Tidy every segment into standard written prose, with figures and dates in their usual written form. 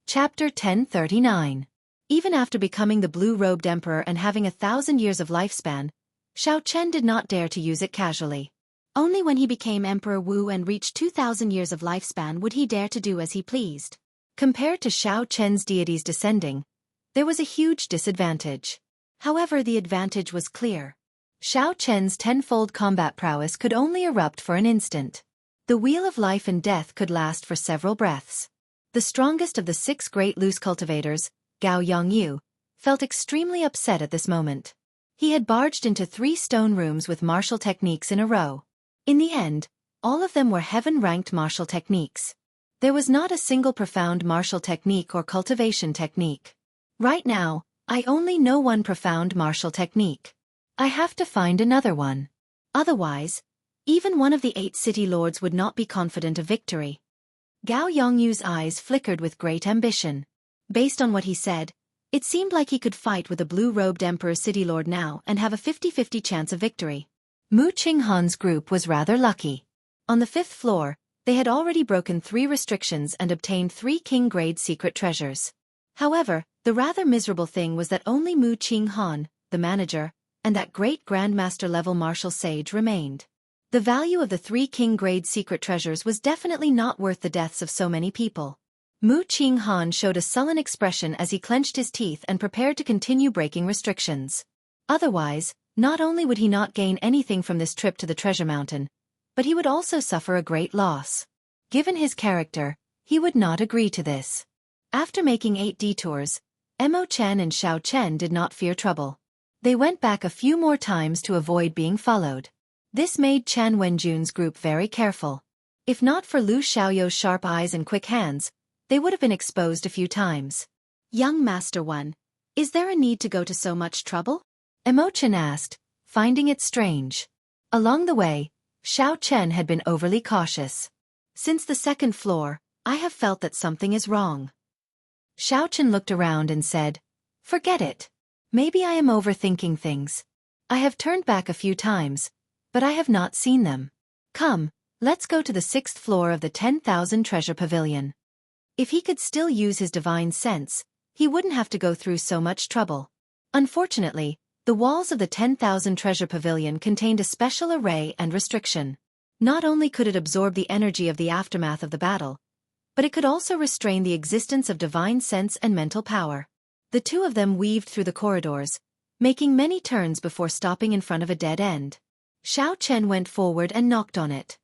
Chapter 1039. Even after becoming the blue-robed emperor and having 1,000 years of lifespan, Xiao Chen did not dare to use it casually. Only when he became Emperor Wu and reached 2,000 years of lifespan would he dare to do as he pleased. Compared to Xiao Chen's deities descending, there was a huge disadvantage. However, the advantage was clear. Xiao Chen's tenfold combat prowess could only erupt for an instant. The wheel of life and death could last for several breaths. The strongest of the 6 great loose cultivators, Gao Yongyu, felt extremely upset at this moment. He had barged into 3 stone rooms with martial techniques in a row. In the end, all of them were heaven-ranked martial techniques. There was not a single profound martial technique or cultivation technique. Right now, I only know one profound martial technique. I have to find another one. Otherwise, even one of the 8 city lords would not be confident of victory. Gao Yongyu's eyes flickered with great ambition. Based on what he said, it seemed like he could fight with a blue-robed emperor city lord now and have a 50-50 chance of victory. Mu Qinghan's group was rather lucky. On the 5th floor, they had already broken 3 restrictions and obtained 3 king-grade secret treasures. However, the rather miserable thing was that only Mu Qinghan, the manager, and that great grandmaster-level martial sage remained. The value of the 3 king-grade secret treasures was definitely not worth the deaths of so many people. Mu Qinghan showed a sullen expression as he clenched his teeth and prepared to continue breaking restrictions. Otherwise, not only would he not gain anything from this trip to the treasure mountain, but he would also suffer a great loss. Given his character, he would not agree to this. After making 8 detours, Mo Chen and Xiao Chen did not fear trouble. They went back a few more times to avoid being followed. This made Chen Wenjun's group very careful. If not for Lu Xiaoyou's sharp eyes and quick hands, they would have been exposed a few times. Young Master One, is there a need to go to so much trouble? Mo Chen asked, finding it strange. Along the way, Xiao Chen had been overly cautious. Since the 2nd floor, I have felt that something is wrong. Xiao Chen looked around and said, forget it. Maybe I am overthinking things. I have turned back a few times, but I have not seen them. Come, let's go to the 6th floor of the 10,000 treasure pavilion. If he could still use his divine sense, he wouldn't have to go through so much trouble. Unfortunately, the walls of the 10,000 treasure pavilion contained a special array and restriction. Not only could it absorb the energy of the aftermath of the battle, but it could also restrain the existence of divine sense and mental power. The 2 of them weaved through the corridors, making many turns before stopping in front of a dead end. Xiao Chen went forward and knocked on it.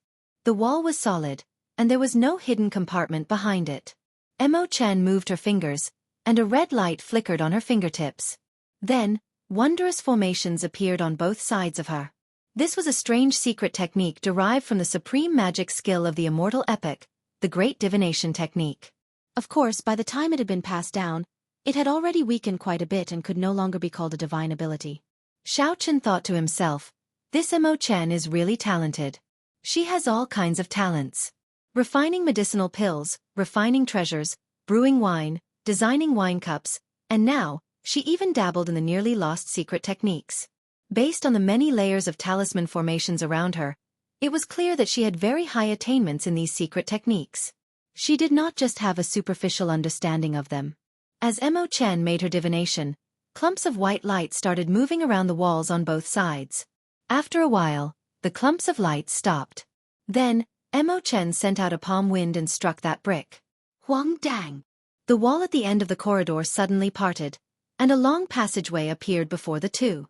The wall was solid, and there was no hidden compartment behind it. Mo Chen moved her fingers, and a red light flickered on her fingertips. Then, wondrous formations appeared on both sides of her. This was a strange secret technique derived from the supreme magic skill of the Immortal epic, the Great Divination Technique. Of course, by the time it had been passed down, it had already weakened quite a bit and could no longer be called a divine ability. Xiao Chen thought to himself, this Mo Chen is really talented. She has all kinds of talents. Refining medicinal pills, refining treasures, brewing wine, designing wine cups, and now, she even dabbled in the nearly lost secret techniques. Based on the many layers of talisman formations around her, it was clear that she had very high attainments in these secret techniques. She did not just have a superficial understanding of them. As Mo Chen made her divination, clumps of white light started moving around the walls on both sides. After a while, the clumps of light stopped. Then, Mo Chen sent out a palm wind and struck that brick. Huang dang! The wall at the end of the corridor suddenly parted, and a long passageway appeared before the 2.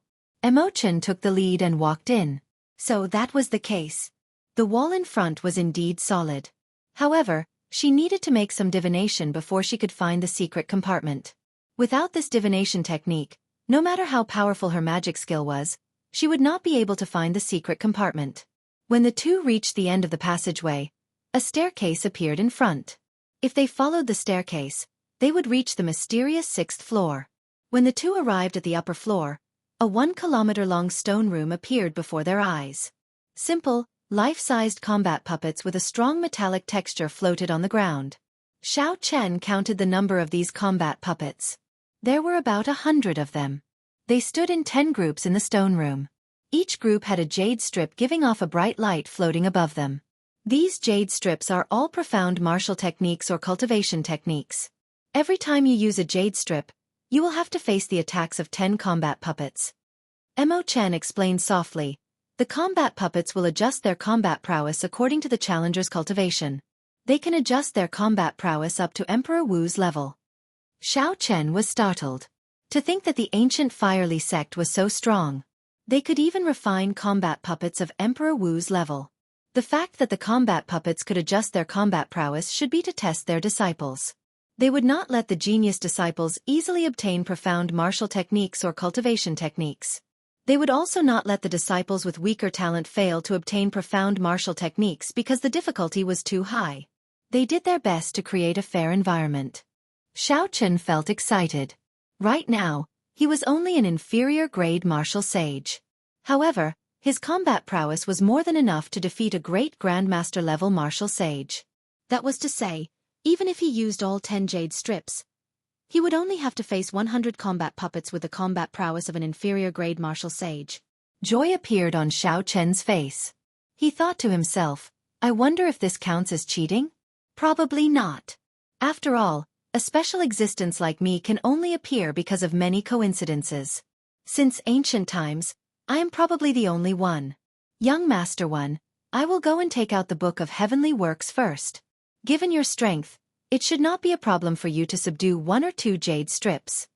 Mo Chen took the lead and walked in. So that was the case. The wall in front was indeed solid. However, she needed to make some divination before she could find the secret compartment. Without this divination technique, no matter how powerful her magic skill was, she would not be able to find the secret compartment. When the 2 reached the end of the passageway, a staircase appeared in front. If they followed the staircase, they would reach the mysterious 6th floor. When the 2 arrived at the upper floor, a 1-kilometer-long stone room appeared before their eyes. Simple, life-sized combat puppets with a strong metallic texture floated on the ground. Xiao Chen counted the number of these combat puppets. There were about 100 of them. They stood in 10 groups in the stone room. Each group had a jade strip giving off a bright light floating above them. These jade strips are all profound martial techniques or cultivation techniques. Every time you use a jade strip, you will have to face the attacks of 10 combat puppets. Mo Chen explained softly. The combat puppets will adjust their combat prowess according to the challenger's cultivation. They can adjust their combat prowess up to Emperor Wu's level. Xiao Chen was startled. To think that the ancient Firely sect was so strong. They could even refine combat puppets of Emperor Wu's level. The fact that the combat puppets could adjust their combat prowess should be to test their disciples. They would not let the genius disciples easily obtain profound martial techniques or cultivation techniques. They would also not let the disciples with weaker talent fail to obtain profound martial techniques because the difficulty was too high. They did their best to create a fair environment. Xiao Chen felt excited. Right now, he was only an inferior-grade martial sage. However, his combat prowess was more than enough to defeat a great grandmaster-level martial sage. That was to say, even if he used all 10 jade strips, he would only have to face 100 combat puppets with the combat prowess of an inferior-grade martial sage. Joy appeared on Xiao Chen's face. He thought to himself, I wonder if this counts as cheating? Probably not. After all, a special existence like me can only appear because of many coincidences. Since ancient times, I am probably the only one. Young Master One, I will go and take out the Book of Heavenly Works first. Given your strength, it should not be a problem for you to subdue 1 or 2 jade strips.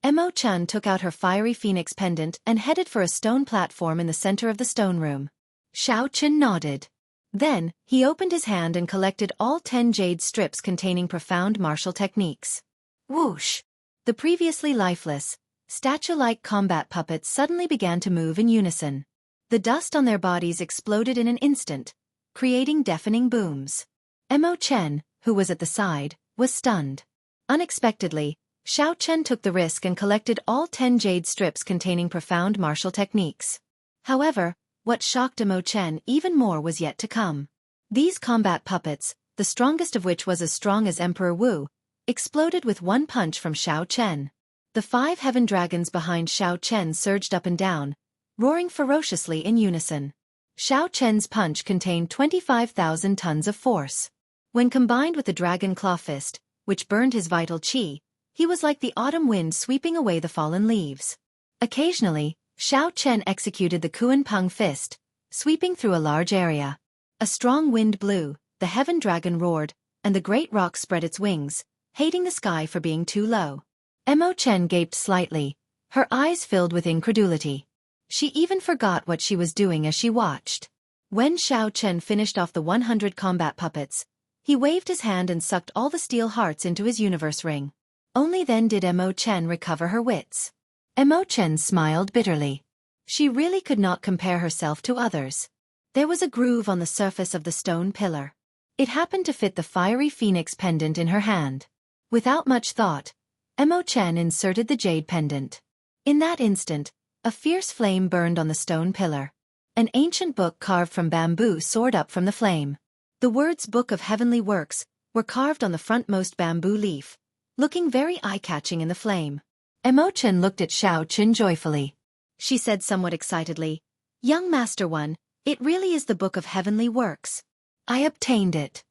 Mo Chen took out her fiery phoenix pendant and headed for a stone platform in the center of the stone room. Xiao Chen nodded. Then, he opened his hand and collected all 10 jade strips containing profound martial techniques. Whoosh! The previously lifeless, statue-like combat puppets suddenly began to move in unison. The dust on their bodies exploded in an instant, creating deafening booms. Mo Chen, who was at the side, was stunned. Unexpectedly, Xiao Chen took the risk and collected all 10 jade strips containing profound martial techniques. However, what shocked Mo Chen even more was yet to come. These combat puppets, the strongest of which was as strong as Emperor Wu, exploded with one punch from Xiao Chen. The 5 heaven dragons behind Xiao Chen surged up and down, roaring ferociously in unison. Xiao Chen's punch contained 25,000 tons of force. When combined with the dragon claw fist, which burned his vital qi, he was like the autumn wind sweeping away the fallen leaves. Occasionally, Xiao Chen executed the Kuan Peng fist, sweeping through a large area. A strong wind blew, the heaven dragon roared, and the great rock spread its wings, hating the sky for being too low. Mo Chen gaped slightly, her eyes filled with incredulity. She even forgot what she was doing as she watched. When Xiao Chen finished off the 100 combat puppets, he waved his hand and sucked all the steel hearts into his universe ring. Only then did Mo Chen recover her wits. Mo Chen smiled bitterly. She really could not compare herself to others. There was a groove on the surface of the stone pillar. It happened to fit the fiery phoenix pendant in her hand. Without much thought, Mo Chen inserted the jade pendant. In that instant, a fierce flame burned on the stone pillar. An ancient book carved from bamboo soared up from the flame. The words Book of Heavenly Works were carved on the frontmost bamboo leaf, looking very eye-catching in the flame. Mo Chen looked at Xiao Chen joyfully. She said somewhat excitedly, Young Master One, it really is the Book of Heavenly Works. I obtained it.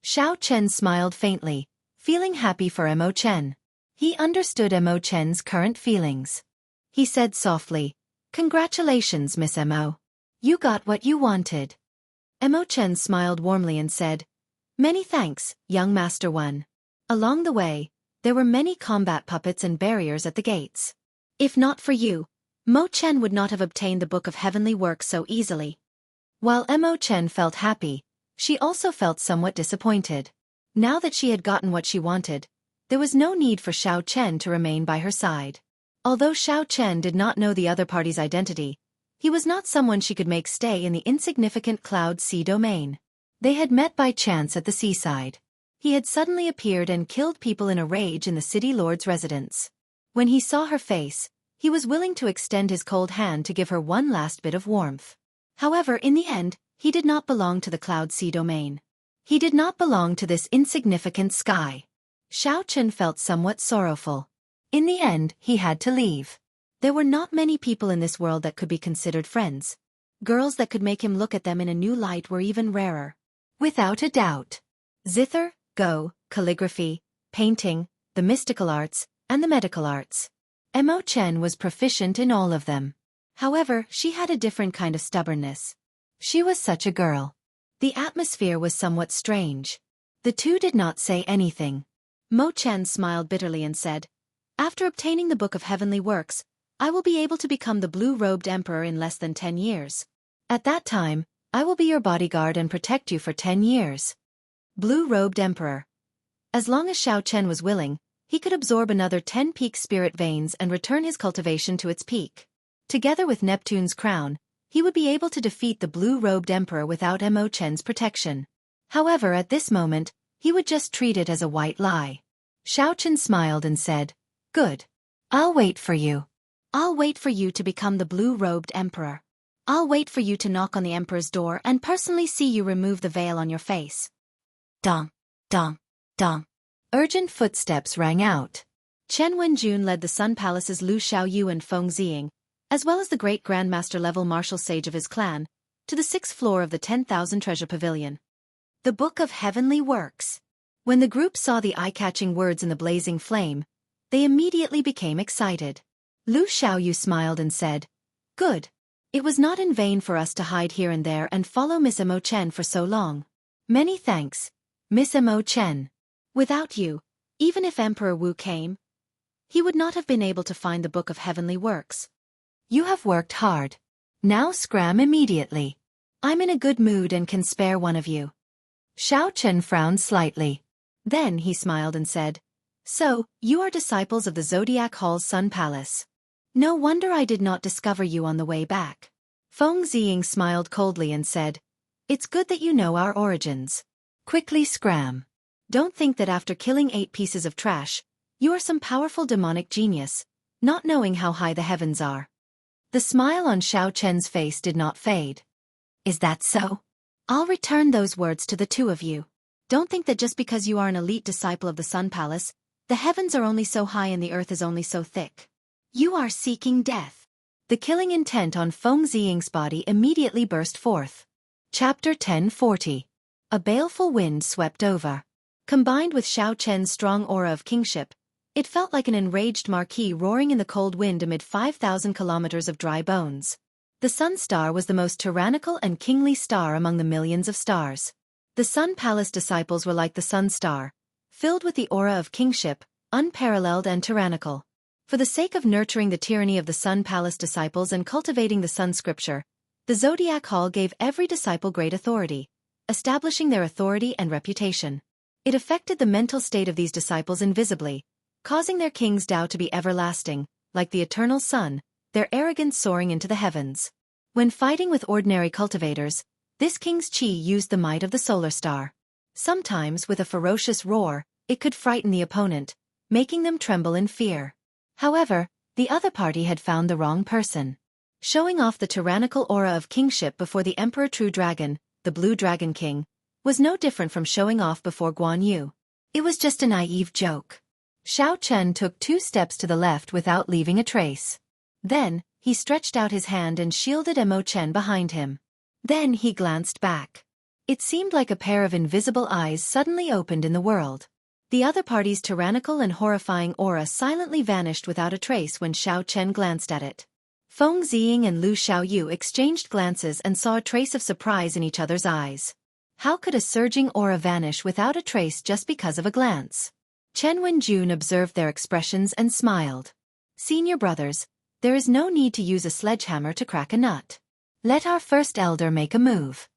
Xiao Chen smiled faintly, feeling happy for Mo Chen. He understood Mo Chen's current feelings. He said softly, Congratulations, Miss Mo. You got what you wanted. Mo Chen smiled warmly and said, Many thanks, young Master One. Along the way, there were many combat puppets and barriers at the gates. If not for you, Mo Chen would not have obtained the Book of Heavenly Works so easily. While Mo Chen felt happy, she also felt somewhat disappointed. Now that she had gotten what she wanted, there was no need for Xiao Chen to remain by her side. Although Xiao Chen did not know the other party's identity, he was not someone she could make stay in the insignificant Cloud Sea domain. They had met by chance at the seaside. He had suddenly appeared and killed people in a rage in the city lord's residence. When he saw her face, he was willing to extend his cold hand to give her one last bit of warmth. However, in the end, he did not belong to the Cloud Sea domain. He did not belong to this insignificant sky. Xiao Chen felt somewhat sorrowful. In the end, he had to leave. There were not many people in this world that could be considered friends. Girls that could make him look at them in a new light were even rarer. Without a doubt. Zither, Go, calligraphy, painting, the the mystical arts, and the medical arts. Mo Chen was proficient in all of them. However, she had a different kind of stubbornness. She was such a girl. The atmosphere was somewhat strange. The two did not say anything. Mo Chen smiled bitterly and said, "After obtaining the Book of Heavenly Works, I will be able to become the blue-robed emperor in less than 10 years. At that time, I will be your bodyguard and protect you for 10 years. Blue-robed emperor. As long as Xiao Chen was willing, he could absorb another 10 peak spirit veins and return his cultivation to its peak. Together with Neptune's crown, he would be able to defeat the blue-robed emperor without Mo Chen's protection. However, at this moment, he would just treat it as a white lie. Xiao Chen smiled and said, "Good. I'll wait for you. I'll wait for you to become the blue-robed emperor. I'll wait for you to knock on the emperor's door and personally see you remove the veil on your face." Dong, dong, dong. Urgent footsteps rang out. Chen Wenjun led the Sun Palace's Lu Xiaoyu and Feng Ziying, as well as the great Grandmaster-level martial sage of his clan, to the 6th floor of the 10,000 Treasure Pavilion. The Book of Heavenly Works. When the group saw the eye-catching words in the blazing flame, they immediately became excited. Lu Xiaoyu smiled and said, "Good. It was not in vain for us to hide here and there and follow Miss Mo Chen for so long. Many thanks, Miss Mo Chen. Without you, even if Emperor Wu came, he would not have been able to find the Book of Heavenly Works. You have worked hard. Now scram immediately. I'm in a good mood and can spare one of you." Xiao Chen frowned slightly. Then he smiled and said, "So, you are disciples of the Zodiac Hall's Sun Palace. No wonder I did not discover you on the way back." Feng Ziying smiled coldly and said, "It's good that you know our origins. Quickly scram. Don't think that after killing 8 pieces of trash, you are some powerful demonic genius, not knowing how high the heavens are." The smile on Xiao Chen's face did not fade. "Is that so? I'll return those words to the two of you. Don't think that just because you are an elite disciple of the Sun Palace, the heavens are only so high and the earth is only so thick. You are seeking death." The killing intent on Feng Ziying's body immediately burst forth. Chapter 1040. A baleful wind swept over. Combined with Xiao Chen's strong aura of kingship, it felt like an enraged marquis roaring in the cold wind amid 5,000 kilometers of dry bones. The Sun Star was the most tyrannical and kingly star among the millions of stars. The Sun Palace disciples were like the Sun Star, filled with the aura of kingship, unparalleled and tyrannical. For the sake of nurturing the tyranny of the Sun Palace disciples and cultivating the Sun Scripture, the Zodiac Hall gave every disciple great authority, establishing their authority and reputation. It affected the mental state of these disciples invisibly, causing their king's Tao to be everlasting, like the eternal sun, their arrogance soaring into the heavens. When fighting with ordinary cultivators, this king's chi used the might of the solar star. Sometimes, with a ferocious roar, it could frighten the opponent, making them tremble in fear. However, the other party had found the wrong person. Showing off the tyrannical aura of kingship before the Emperor True Dragon, the Blue Dragon King, was no different from showing off before Guan Yu. It was just a naive joke. Xiao Chen took 2 steps to the left without leaving a trace. Then, he stretched out his hand and shielded Mo Chen behind him. Then he glanced back. It seemed like a pair of invisible eyes suddenly opened in the world. The other party's tyrannical and horrifying aura silently vanished without a trace when Xiao Chen glanced at it. Feng Ziying and Lu Xiaoyu exchanged glances and saw a trace of surprise in each other's eyes. How could a surging aura vanish without a trace just because of a glance? Chen Wenjun observed their expressions and smiled. "Senior brothers, there is no need to use a sledgehammer to crack a nut. Let our first elder make a move."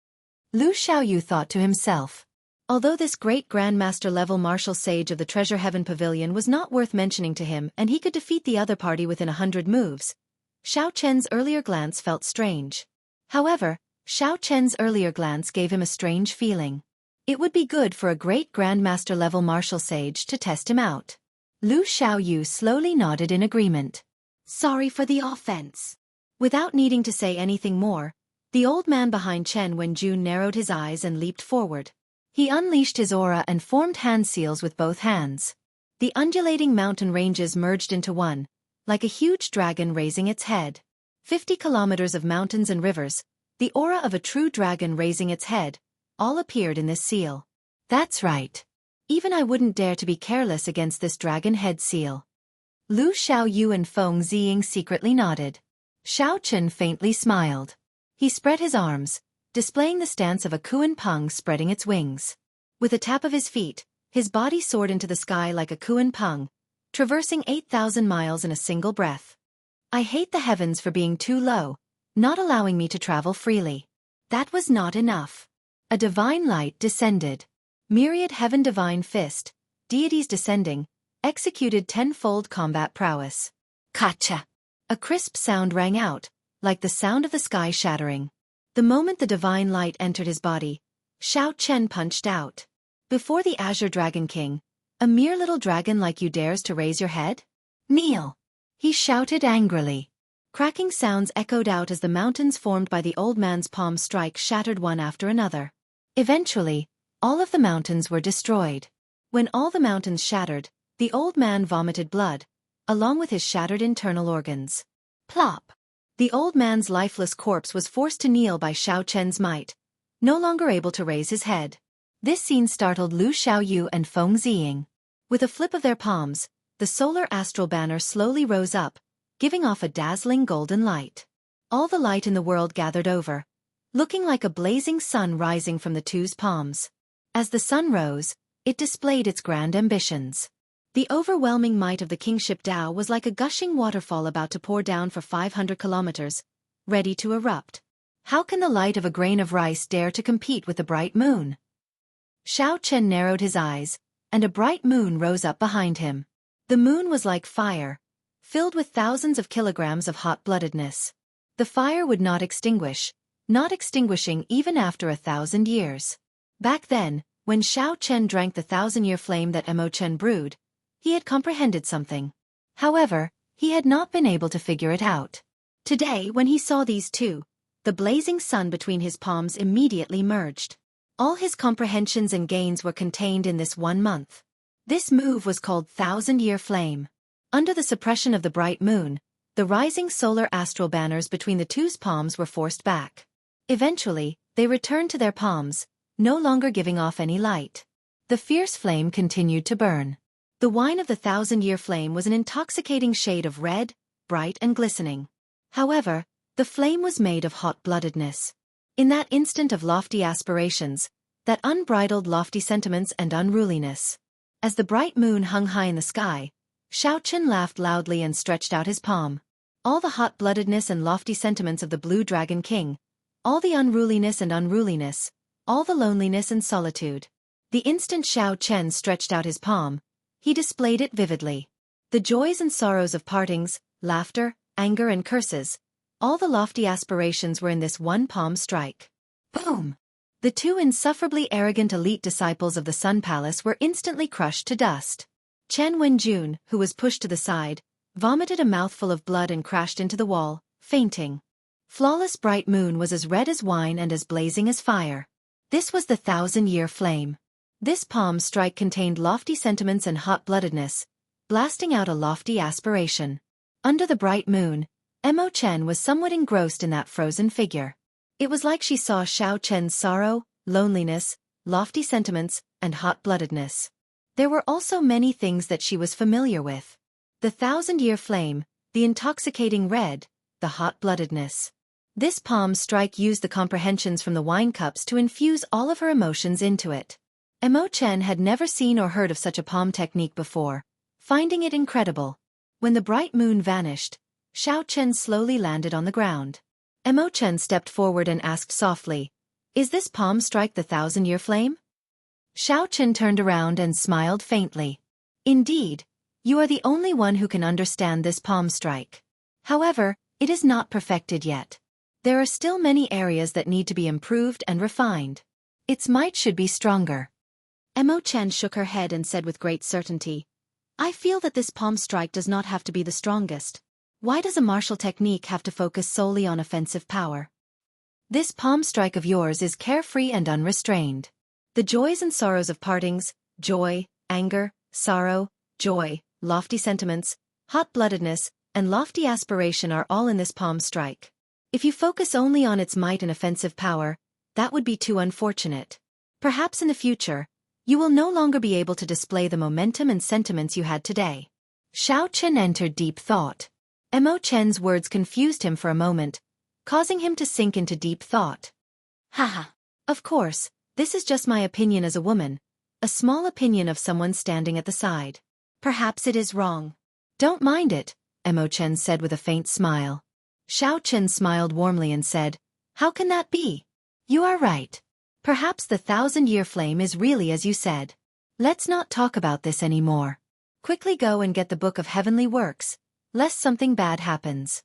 Lu Xiaoyu thought to himself. Although this great Grandmaster-level martial sage of the Treasure Heaven Pavilion was not worth mentioning to him and he could defeat the other party within 100 moves, Xiao Chen's earlier glance felt strange. However, Xiao Chen's earlier glance gave him a strange feeling. It would be good for a great Grandmaster-level martial sage to test him out. Lu Xiaoyu slowly nodded in agreement. "Sorry for the offense." Without needing to say anything more, the old man behind Chen Wenjun narrowed his eyes and leaped forward. He unleashed his aura and formed hand seals with both hands. The undulating mountain ranges merged into one, like a huge dragon raising its head. 50 kilometers of mountains and rivers, the aura of a true dragon raising its head, all appeared in this seal. That's right. Even I wouldn't dare to be careless against this dragon head seal. Lu Xiaoyu and Feng Ziying secretly nodded. Xiao Chen faintly smiled. He spread his arms, displaying the stance of a Kuan Peng spreading its wings. With a tap of his feet, his body soared into the sky like a Kuan Peng, traversing 8,000 miles in a single breath. I hate the heavens for being too low, not allowing me to travel freely. That was not enough. A divine light descended. Myriad heaven divine fist, deities descending, executed tenfold combat prowess. Kacha! A crisp sound rang out, like the sound of the sky shattering. The moment the divine light entered his body, Xiao Chen punched out. Before the Azure Dragon King, a mere little dragon like you dares to raise your head? Kneel! He shouted angrily. Cracking sounds echoed out as the mountains formed by the old man's palm strike shattered one after another. Eventually, all of the mountains were destroyed. When all the mountains shattered, the old man vomited blood, along with his shattered internal organs. Plop! The old man's lifeless corpse was forced to kneel by Xiao Chen's might, no longer able to raise his head. This scene startled Lu Xiaoyu and Feng Ziying. With a flip of their palms, the solar astral banner slowly rose up, giving off a dazzling golden light. All the light in the world gathered over, looking like a blazing sun rising from the two's palms. As the sun rose, it displayed its grand ambitions. The overwhelming might of the kingship Tao was like a gushing waterfall about to pour down for 500 kilometers, ready to erupt. How can the light of a grain of rice dare to compete with the bright moon? Xiao Chen narrowed his eyes, and a bright moon rose up behind him. The moon was like fire, filled with thousands of kilograms of hot-bloodedness. The fire would not extinguish, not extinguishing even after 1,000 years. Back then, when Xiao Chen drank the 1,000-year flame that Emo Chen brewed, he had comprehended something. However, he had not been able to figure it out. Today, when he saw these two, the blazing sun between his palms immediately merged. All his comprehensions and gains were contained in this 1 month. This move was called 1,000-year flame. Under the suppression of the bright moon, the rising solar astral banners between the two's palms were forced back. Eventually, they returned to their palms, no longer giving off any light. The fierce flame continued to burn. The wine of the 1,000-year flame was an intoxicating shade of red, bright and glistening. However, the flame was made of hot-bloodedness. In that instant of lofty aspirations, that unbridled lofty sentiments and unruliness. As the bright moon hung high in the sky, Xiao Chen laughed loudly and stretched out his palm. All the hot-bloodedness and lofty sentiments of the Blue Dragon King, all the unruliness and unruliness, all the loneliness and solitude. The instant Xiao Chen stretched out his palm, he displayed it vividly. The joys and sorrows of partings, laughter, anger and curses, all the lofty aspirations were in this one palm strike. Boom! The two insufferably arrogant elite disciples of the Sun Palace were instantly crushed to dust. Chen Wenjun, who was pushed to the side, vomited a mouthful of blood and crashed into the wall, fainting. Flawless Bright Moon was as red as wine and as blazing as fire. This was the 1,000-year flame. This palm strike contained lofty sentiments and hot-bloodedness, blasting out a lofty aspiration. Under the bright moon, Emo Chen was somewhat engrossed in that frozen figure. It was like she saw Xiao Chen's sorrow, loneliness, lofty sentiments, and hot-bloodedness. There were also many things that she was familiar with. The 1,000-year flame, the intoxicating red, the hot-bloodedness. This palm strike used the comprehensions from the wine cups to infuse all of her emotions into it. Emo Chen had never seen or heard of such a palm technique before, finding it incredible. When the bright moon vanished, Xiao Chen slowly landed on the ground. Emo Chen stepped forward and asked softly, "Is this palm strike the 1,000-year flame?" Xiao Chen turned around and smiled faintly. "Indeed, you are the only one who can understand this palm strike. However, it is not perfected yet. There are still many areas that need to be improved and refined. Its might should be stronger." Emo Chen shook her head and said with great certainty, "I feel that this palm strike does not have to be the strongest. Why does a martial technique have to focus solely on offensive power? This palm strike of yours is carefree and unrestrained. The joys and sorrows of partings, joy, anger, sorrow, joy, lofty sentiments, hot-bloodedness, and lofty aspiration are all in this palm strike. If you focus only on its might and offensive power, that would be too unfortunate. Perhaps in the future, You will no longer be able to display the momentum and sentiments you had today. Xiao Chen entered deep thought. Mo Chen's words confused him for a moment, causing him to sink into deep thought. Haha. Of course, this is just my opinion as a woman, a small opinion of someone standing at the side. Perhaps it is wrong. Don't mind it, Mo Chen said with a faint smile. Xiao Chen smiled warmly and said, How can that be? You are right. Perhaps the 1,000-year flame is really as you said. Let's not talk about this anymore. Quickly go and get the Book of Heavenly Works, lest something bad happens.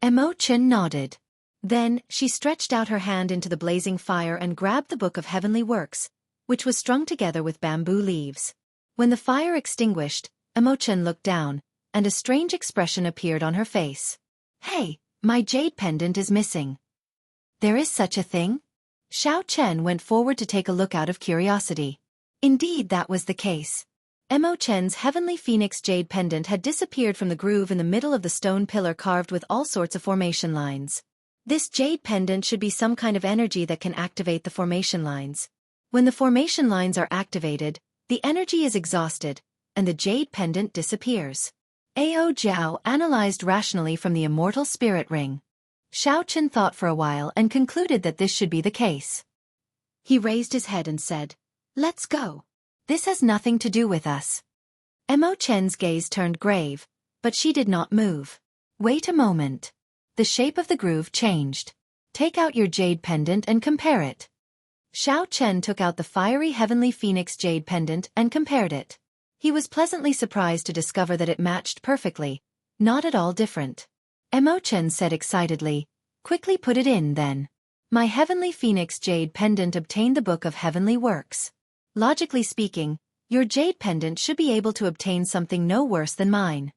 Mo Chen nodded. Then, she stretched out her hand into the blazing fire and grabbed the Book of Heavenly Works, which was strung together with bamboo leaves. When the fire extinguished, Mo Chen looked down, and a strange expression appeared on her face. Hey, my jade pendant is missing. There is such a thing? Xiao Chen went forward to take a look out of curiosity. Indeed, that was the case. Mo Chen's heavenly phoenix jade pendant had disappeared from the groove in the middle of the stone pillar carved with all sorts of formation lines. This jade pendant should be some kind of energy that can activate the formation lines. When the formation lines are activated, the energy is exhausted, and the jade pendant disappears. Ao Jiao analyzed rationally from the immortal spirit ring. Xiao Chen thought for a while and concluded that this should be the case. He raised his head and said, Let's go. This has nothing to do with us. Mo Chen's gaze turned grave, but she did not move. Wait a moment. The shape of the groove changed. Take out your jade pendant and compare it. Xiao Chen took out the fiery heavenly phoenix jade pendant and compared it. He was pleasantly surprised to discover that it matched perfectly, not at all different. Mo Chen said excitedly, Quickly put it in then. My heavenly phoenix jade pendant obtained the Book of Heavenly Works. Logically speaking, your jade pendant should be able to obtain something no worse than mine.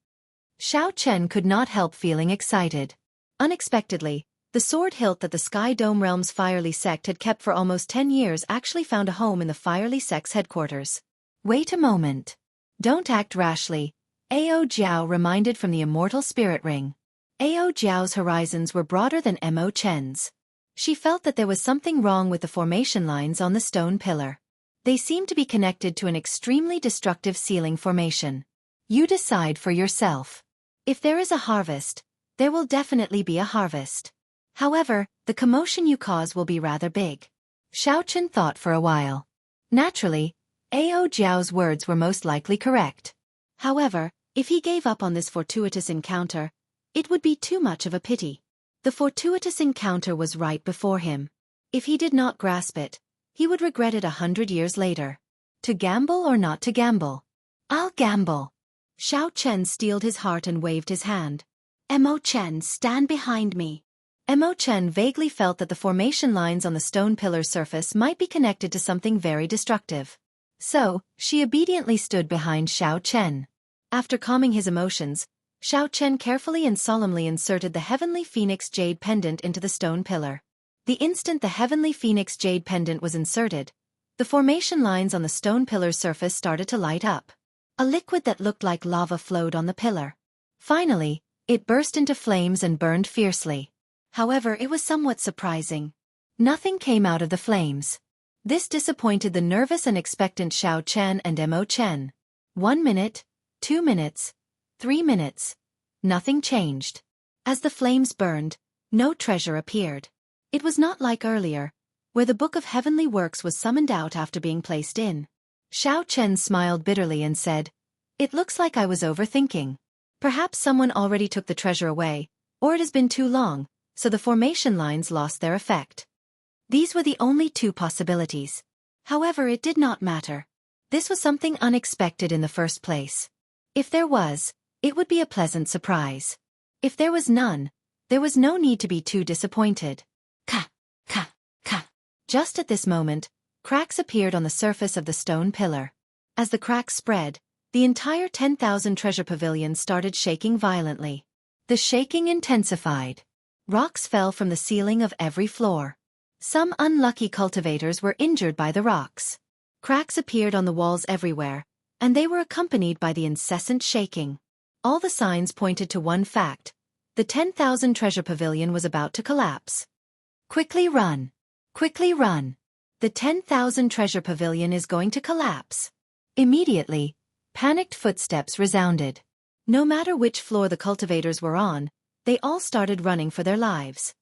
Xiao Chen could not help feeling excited. Unexpectedly, the sword hilt that the Sky Dome Realm's Firely sect had kept for almost 10 years actually found a home in the Firely sect's headquarters. Wait a moment. Don't act rashly, Ao Jiao reminded from the immortal spirit ring. Ao Jiao's horizons were broader than Mo Chen's. She felt that there was something wrong with the formation lines on the stone pillar. They seemed to be connected to an extremely destructive ceiling formation. You decide for yourself. If there is a harvest, there will definitely be a harvest. However, the commotion you cause will be rather big. Xiao Chen thought for a while. Naturally, Ao Jiao's words were most likely correct. However, if he gave up on this fortuitous encounter, it would be too much of a pity. The fortuitous encounter was right before him. If he did not grasp it, he would regret it 100 years later. To gamble or not to gamble? I'll gamble. Xiao Chen steeled his heart and waved his hand. Mo Chen, stand behind me. Mo Chen vaguely felt that the formation lines on the stone pillar's surface might be connected to something very destructive. So, she obediently stood behind Xiao Chen. After calming his emotions, Xiao Chen carefully and solemnly inserted the heavenly phoenix jade pendant into the stone pillar. The instant the heavenly phoenix jade pendant was inserted, the formation lines on the stone pillar's surface started to light up. A liquid that looked like lava flowed on the pillar. Finally, it burst into flames and burned fiercely. However, it was somewhat surprising. Nothing came out of the flames. This disappointed the nervous and expectant Xiao Chen and Mo Chen. 1 minute, 2 minutes, 3 minutes. Nothing changed. As the flames burned, no treasure appeared. It was not like earlier, where the Book of Heavenly Works was summoned out after being placed in. Xiao Chen smiled bitterly and said, It looks like I was overthinking. Perhaps someone already took the treasure away, or it has been too long, so the formation lines lost their effect. These were the only two possibilities. However, it did not matter. This was something unexpected in the first place. If there was, it would be a pleasant surprise. If there was none, there was no need to be too disappointed. Ka, ka, ka. Just at this moment, cracks appeared on the surface of the stone pillar. As the cracks spread, the entire 10,000 treasure pavilion started shaking violently. The shaking intensified. Rocks fell from the ceiling of every floor. Some unlucky cultivators were injured by the rocks. Cracks appeared on the walls everywhere, and they were accompanied by the incessant shaking. All the signs pointed to one fact. The 10,000 treasure pavilion was about to collapse. Quickly run! Quickly run! The 10,000 treasure pavilion is going to collapse. Immediately, panicked footsteps resounded. No matter which floor the cultivators were on, they all started running for their lives.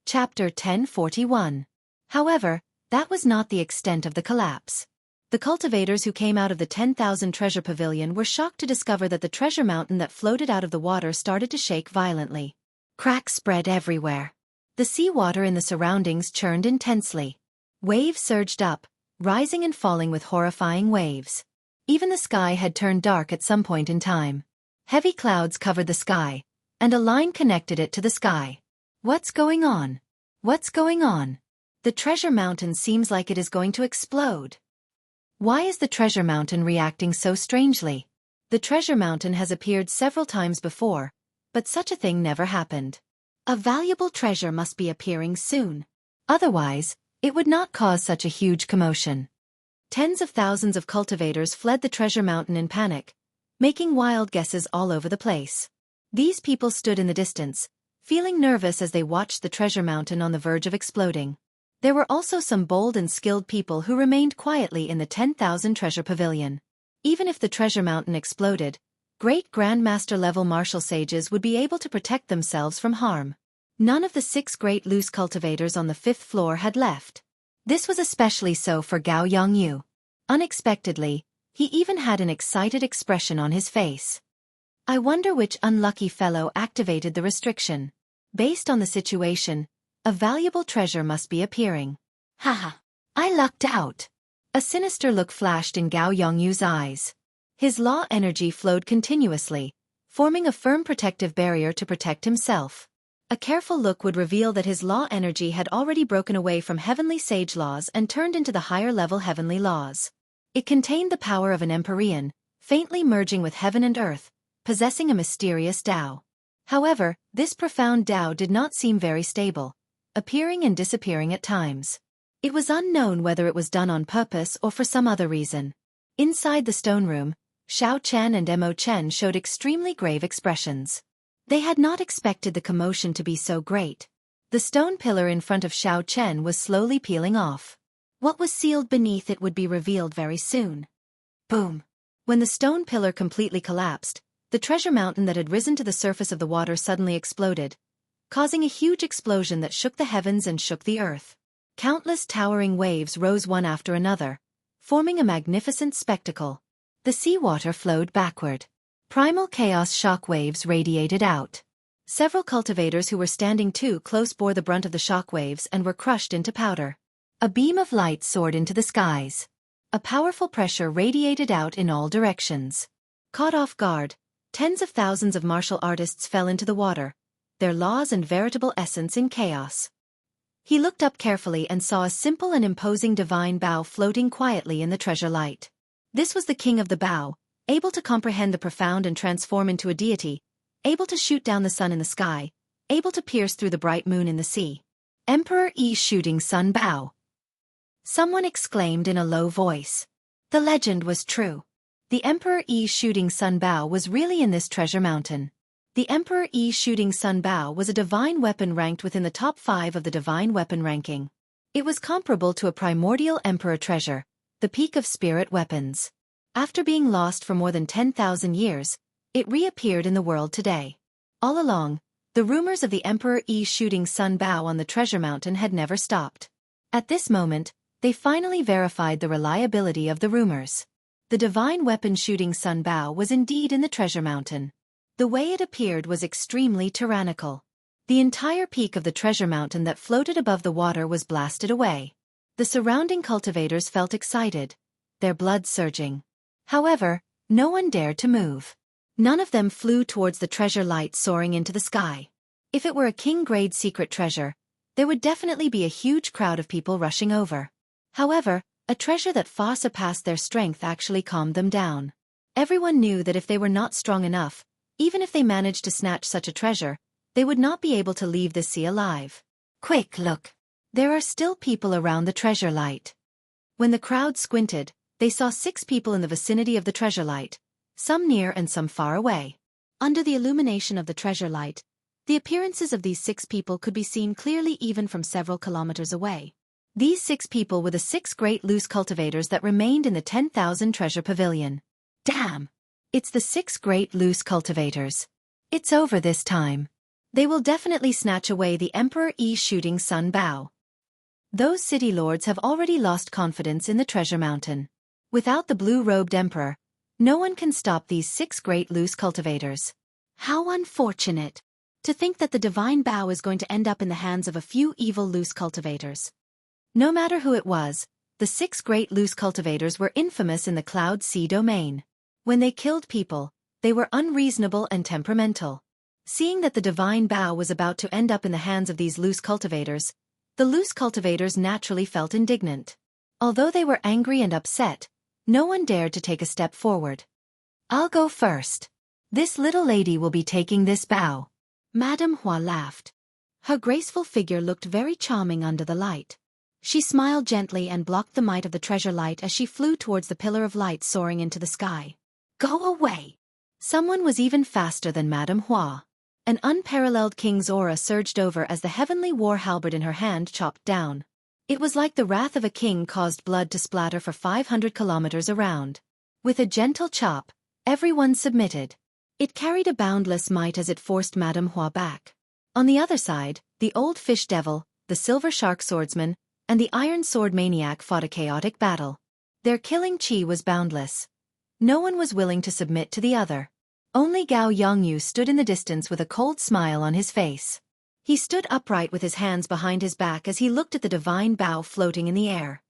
Chapter 1041. However, that was not the extent of the collapse. The cultivators who came out of the 10,000 treasure pavilion were shocked to discover that the treasure mountain that floated out of the water started to shake violently. Cracks spread everywhere. The seawater in the surroundings churned intensely. Waves surged up, rising and falling with horrifying waves. Even the sky had turned dark at some point in time. Heavy clouds covered the sky, and a line connected it to the sky. What's going on? What's going on? The treasure mountain seems like it is going to explode. Why is the treasure mountain reacting so strangely? The treasure mountain has appeared several times before, but such a thing never happened. A valuable treasure must be appearing soon. Otherwise, it would not cause such a huge commotion. Tens of thousands of cultivators fled the treasure mountain in panic, making wild guesses all over the place. These people stood in the distance, feeling nervous as they watched the treasure mountain on the verge of exploding. There were also some bold and skilled people who remained quietly in the 10,000 treasure pavilion. Even if the treasure mountain exploded, great grandmaster-level martial sages would be able to protect themselves from harm. None of the 6 great loose cultivators on the 5th floor had left. This was especially so for Jianghu. Unexpectedly, he even had an excited expression on his face. I wonder which unlucky fellow activated the restriction. Based on the situation, a valuable treasure must be appearing. Haha, I lucked out. A sinister look flashed in Gao Yongyu's eyes. His law energy flowed continuously, forming a firm protective barrier to protect himself. A careful look would reveal that his law energy had already broken away from heavenly sage laws and turned into the higher-level heavenly laws. It contained the power of an empyrean, faintly merging with heaven and earth, possessing a mysterious Tao. However, this profound Tao did not seem very stable, appearing and disappearing at times. It was unknown whether it was done on purpose or for some other reason. Inside the stone room, Xiao Chen and Mo Chen showed extremely grave expressions. They had not expected the commotion to be so great. The stone pillar in front of Xiao Chen was slowly peeling off. What was sealed beneath it would be revealed very soon. Boom! When the stone pillar completely collapsed, the treasure mountain that had risen to the surface of the water suddenly exploded, causing a huge explosion that shook the heavens and shook the earth. Countless towering waves rose one after another, forming a magnificent spectacle. The seawater flowed backward. Primal chaos shock waves radiated out. Several cultivators who were standing too close bore the brunt of the shock waves and were crushed into powder. A beam of light soared into the skies. A powerful pressure radiated out in all directions. Caught off guard, tens of thousands of martial artists fell into the water, their laws and veritable essence in chaos. He looked up carefully and saw a simple and imposing divine bow floating quietly in the treasure light. This was the king of the bow, able to comprehend the profound and transform into a deity, able to shoot down the sun in the sky, able to pierce through the bright moon in the sea. Emperor Yi Shooting Sun Bow. Someone exclaimed in a low voice. The legend was true. The Emperor Yi Shooting Sun Bow was really in this treasure mountain. The Emperor Yi Shooting Sun Bow was a divine weapon ranked within the top 5 of the divine weapon ranking. It was comparable to a primordial emperor treasure, the peak of spirit weapons. After being lost for more than 10,000 years, it reappeared in the world today. All along, the rumors of the Emperor Yi Shooting Sun Bow on the treasure mountain had never stopped. At this moment, they finally verified the reliability of the rumors. The divine weapon Shooting Sun Bow was indeed in the treasure mountain. The way it appeared was extremely tyrannical. The entire peak of the treasure mountain that floated above the water was blasted away. The surrounding cultivators felt excited, their blood surging. However, no one dared to move. None of them flew towards the treasure light soaring into the sky. If it were a king-grade secret treasure, there would definitely be a huge crowd of people rushing over. However, a treasure that far surpassed their strength actually calmed them down. Everyone knew that if they were not strong enough, even if they managed to snatch such a treasure, they would not be able to leave the sea alive. Quick, look! There are still people around the treasure light. When the crowd squinted, they saw 6 people in the vicinity of the treasure light, some near and some far away. Under the illumination of the treasure light, the appearances of these 6 people could be seen clearly even from several kilometers away. These 6 people were the 6 great loose cultivators that remained in the 10,000 treasure pavilion. Damn! It's the 6 great loose cultivators. It's over this time. They will definitely snatch away the Emperor Yi shooting sun bao. Those city lords have already lost confidence in the treasure mountain. Without the blue-robed emperor, no one can stop these 6 great loose cultivators. How unfortunate! To think that the divine bao is going to end up in the hands of a few evil loose cultivators. No matter who it was, the 6 great loose cultivators were infamous in the Cloud Sea domain. When they killed people, they were unreasonable and temperamental. Seeing that the divine bao was about to end up in the hands of these loose cultivators, the loose cultivators naturally felt indignant. Although they were angry and upset, no one dared to take a step forward. I'll go first. This little lady will be taking this bao. Madame Hua laughed. Her graceful figure looked very charming under the light. She smiled gently and blocked the might of the treasure light as she flew towards the pillar of light soaring into the sky. Go away! Someone was even faster than Madame Hua. An unparalleled king's aura surged over as the heavenly war halberd in her hand chopped down. It was like the wrath of a king caused blood to splatter for 500 kilometers around. With a gentle chop, everyone submitted. It carried a boundless might as it forced Madame Hua back. On the other side, the old fish devil, the silver shark swordsman, and the iron sword maniac fought a chaotic battle. Their killing chi was boundless. No one was willing to submit to the other. Only Gao Yongyu stood in the distance with a cold smile on his face. He stood upright with his hands behind his back as he looked at the divine bao floating in the air.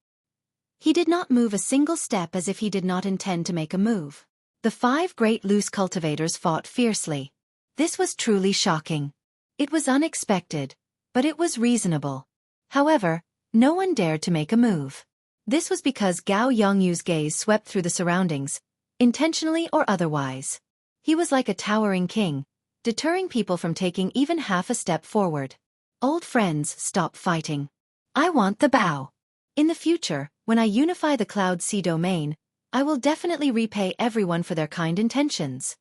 He did not move a single step as if he did not intend to make a move. The 5 great loose cultivators fought fiercely. This was truly shocking. It was unexpected, but it was reasonable. However, no one dared to make a move. This was because Gao Yongyu's gaze swept through the surroundings, intentionally or otherwise. He was like a towering king, deterring people from taking even half a step forward. Old friends, stop fighting. I want the bao. In the future, when I unify the Cloud Sea domain, I will definitely repay everyone for their kind intentions.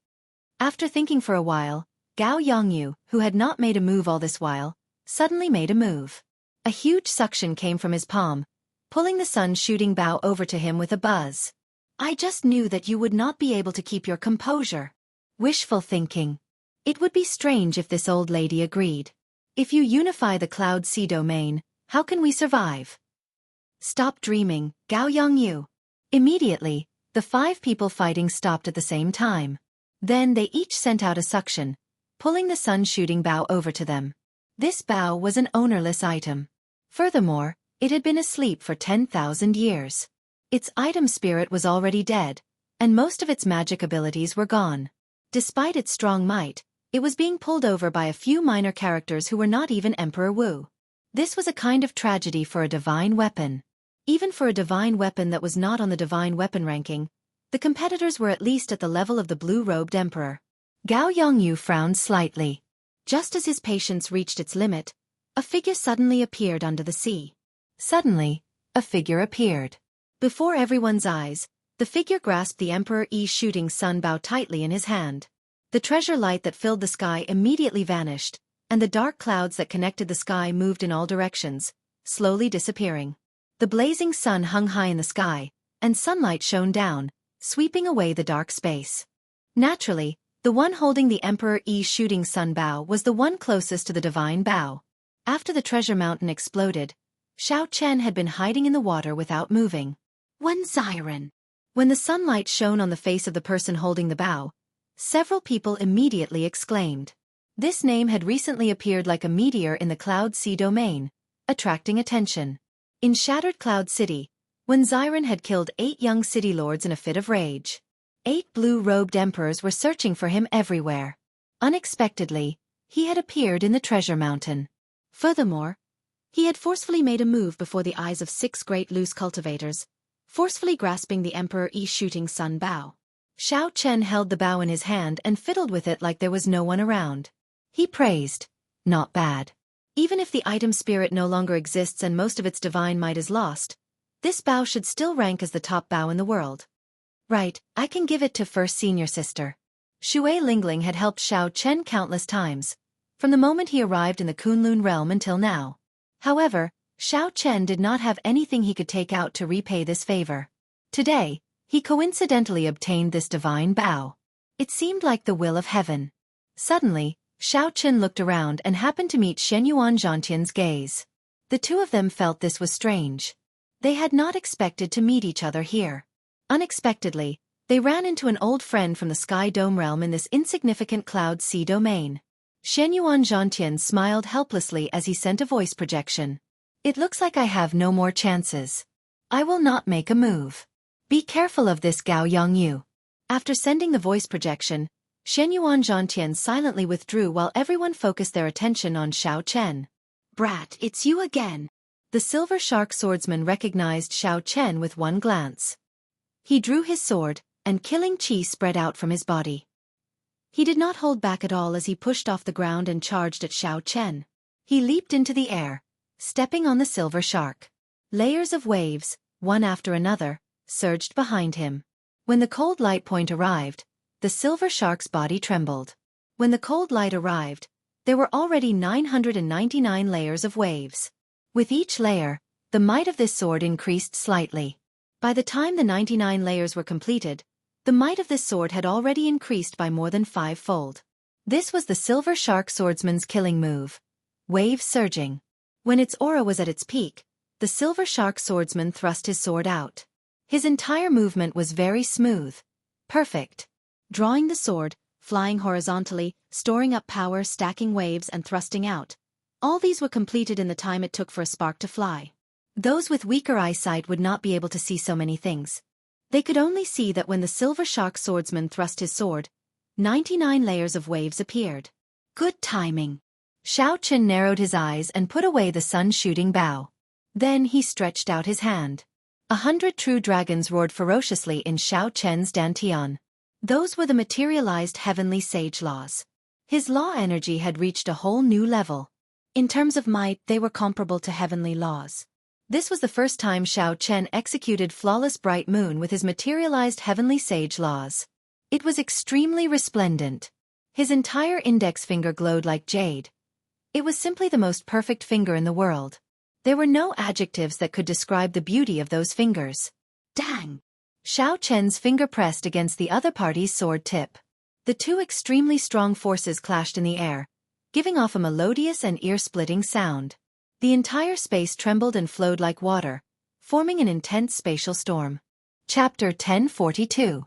After thinking for a while, Gao Yongyu, who had not made a move all this while, suddenly made a move. A huge suction came from his palm, pulling the sun-shooting bao over to him with a buzz. I just knew that you would not be able to keep your composure. Wishful thinking. It would be strange if this old lady agreed. If you unify the Cloud Sea domain, how can we survive? Stop dreaming, Gao Yongyu. Immediately, the 5 people fighting stopped at the same time. Then they each sent out a suction, pulling the sun-shooting bao over to them. This bao was an ownerless item. Furthermore, it had been asleep for 10,000 years. Its item spirit was already dead, and most of its magic abilities were gone. Despite its strong might, it was being pulled over by a few minor characters who were not even Emperor Wu. This was a kind of tragedy for a divine weapon. Even for a divine weapon that was not on the divine weapon ranking, the competitors were at least at the level of the blue-robed emperor. Gao Yongyu frowned slightly. Just as his patience reached its limit, a figure suddenly appeared under the sea. Suddenly, a figure appeared. Before everyone's eyes, the figure grasped the Emperor Yi's shooting sun bao tightly in his hand. The treasure light that filled the sky immediately vanished, and the dark clouds that connected the sky moved in all directions, slowly disappearing. The blazing sun hung high in the sky, and sunlight shone down, sweeping away the dark space. Naturally, the one holding the Emperor Yi's shooting sun bao was the one closest to the divine bao. After the treasure mountain exploded, Xiao Chen had been hiding in the water without moving. One siren. When the sunlight shone on the face of the person holding the bao, several people immediately exclaimed. This name had recently appeared like a meteor in the Cloud Sea domain, attracting attention. In Shattered Cloud City, when Xiren had killed 8 young city lords in a fit of rage. 8 blue-robed emperors were searching for him everywhere. Unexpectedly, he had appeared in the treasure mountain. Furthermore, he had forcefully made a move before the eyes of 6 great loose cultivators, forcefully grasping the Emperor Yi's shooting sun bao. Xiao Chen held the bao in his hand and fiddled with it like there was no one around. He praised, "Not bad. Even if the item spirit no longer exists and most of its divine might is lost, this bao should still rank as the top bao in the world. Right, I can give it to first senior sister." Shui Lingling had helped Xiao Chen countless times, from the moment he arrived in the Kunlun realm until now. However, Xiao Chen did not have anything he could take out to repay this favor. Today, he coincidentally obtained this divine bow. It seemed like the will of heaven. Suddenly, Xiao Chen looked around and happened to meet Shenyuan Zhantian's gaze. The two of them felt this was strange. They had not expected to meet each other here. Unexpectedly, they ran into an old friend from the Sky Dome realm in this insignificant Cloud Sea domain. Shenyuan Zhantian smiled helplessly as he sent a voice projection. It looks like I have no more chances. I will not make a move. Be careful of this Gao Yongyu. After sending the voice projection, Shenyuan Zhantian silently withdrew while everyone focused their attention on Xiao Chen. Brat, it's you again. The silver shark swordsman recognized Xiao Chen with one glance. He drew his sword, and killing chi spread out from his body. He did not hold back at all as he pushed off the ground and charged at Xiao Chen. He leaped into the air, stepping on the silver shark. Layers of waves, one after another, surged behind him. When the cold light point arrived, the silver shark's body trembled. When the cold light arrived, there were already 999 layers of waves. With each layer, the might of this sword increased slightly. By the time the 99 layers were completed, the might of this sword had already increased by more than 5-fold. This was the silver shark swordsman's killing move. Wave surging. When its aura was at its peak, the silver shark swordsman thrust his sword out. His entire movement was very smooth. Perfect. Drawing the sword, flying horizontally, storing up power, stacking waves and thrusting out. All these were completed in the time it took for a spark to fly. Those with weaker eyesight would not be able to see so many things. They could only see that when the silver shark swordsman thrust his sword, 99 layers of waves appeared. Good timing. Xiao Chen narrowed his eyes and put away the sun-shooting bow. Then he stretched out his hand. 100 true dragons roared ferociously in Xiao Chen's dantian. Those were the materialized heavenly sage laws. His law energy had reached a whole new level. In terms of might, they were comparable to heavenly laws. This was the first time Xiao Chen executed Flawless Bright Moon with his materialized heavenly sage laws. It was extremely resplendent. His entire index finger glowed like jade. It was simply the most perfect finger in the world. There were no adjectives that could describe the beauty of those fingers. Dang! Xiao Chen's finger pressed against the other party's sword tip. The two extremely strong forces clashed in the air, giving off a melodious and ear-splitting sound. The entire space trembled and flowed like water, forming an intense spatial storm. Chapter 1042.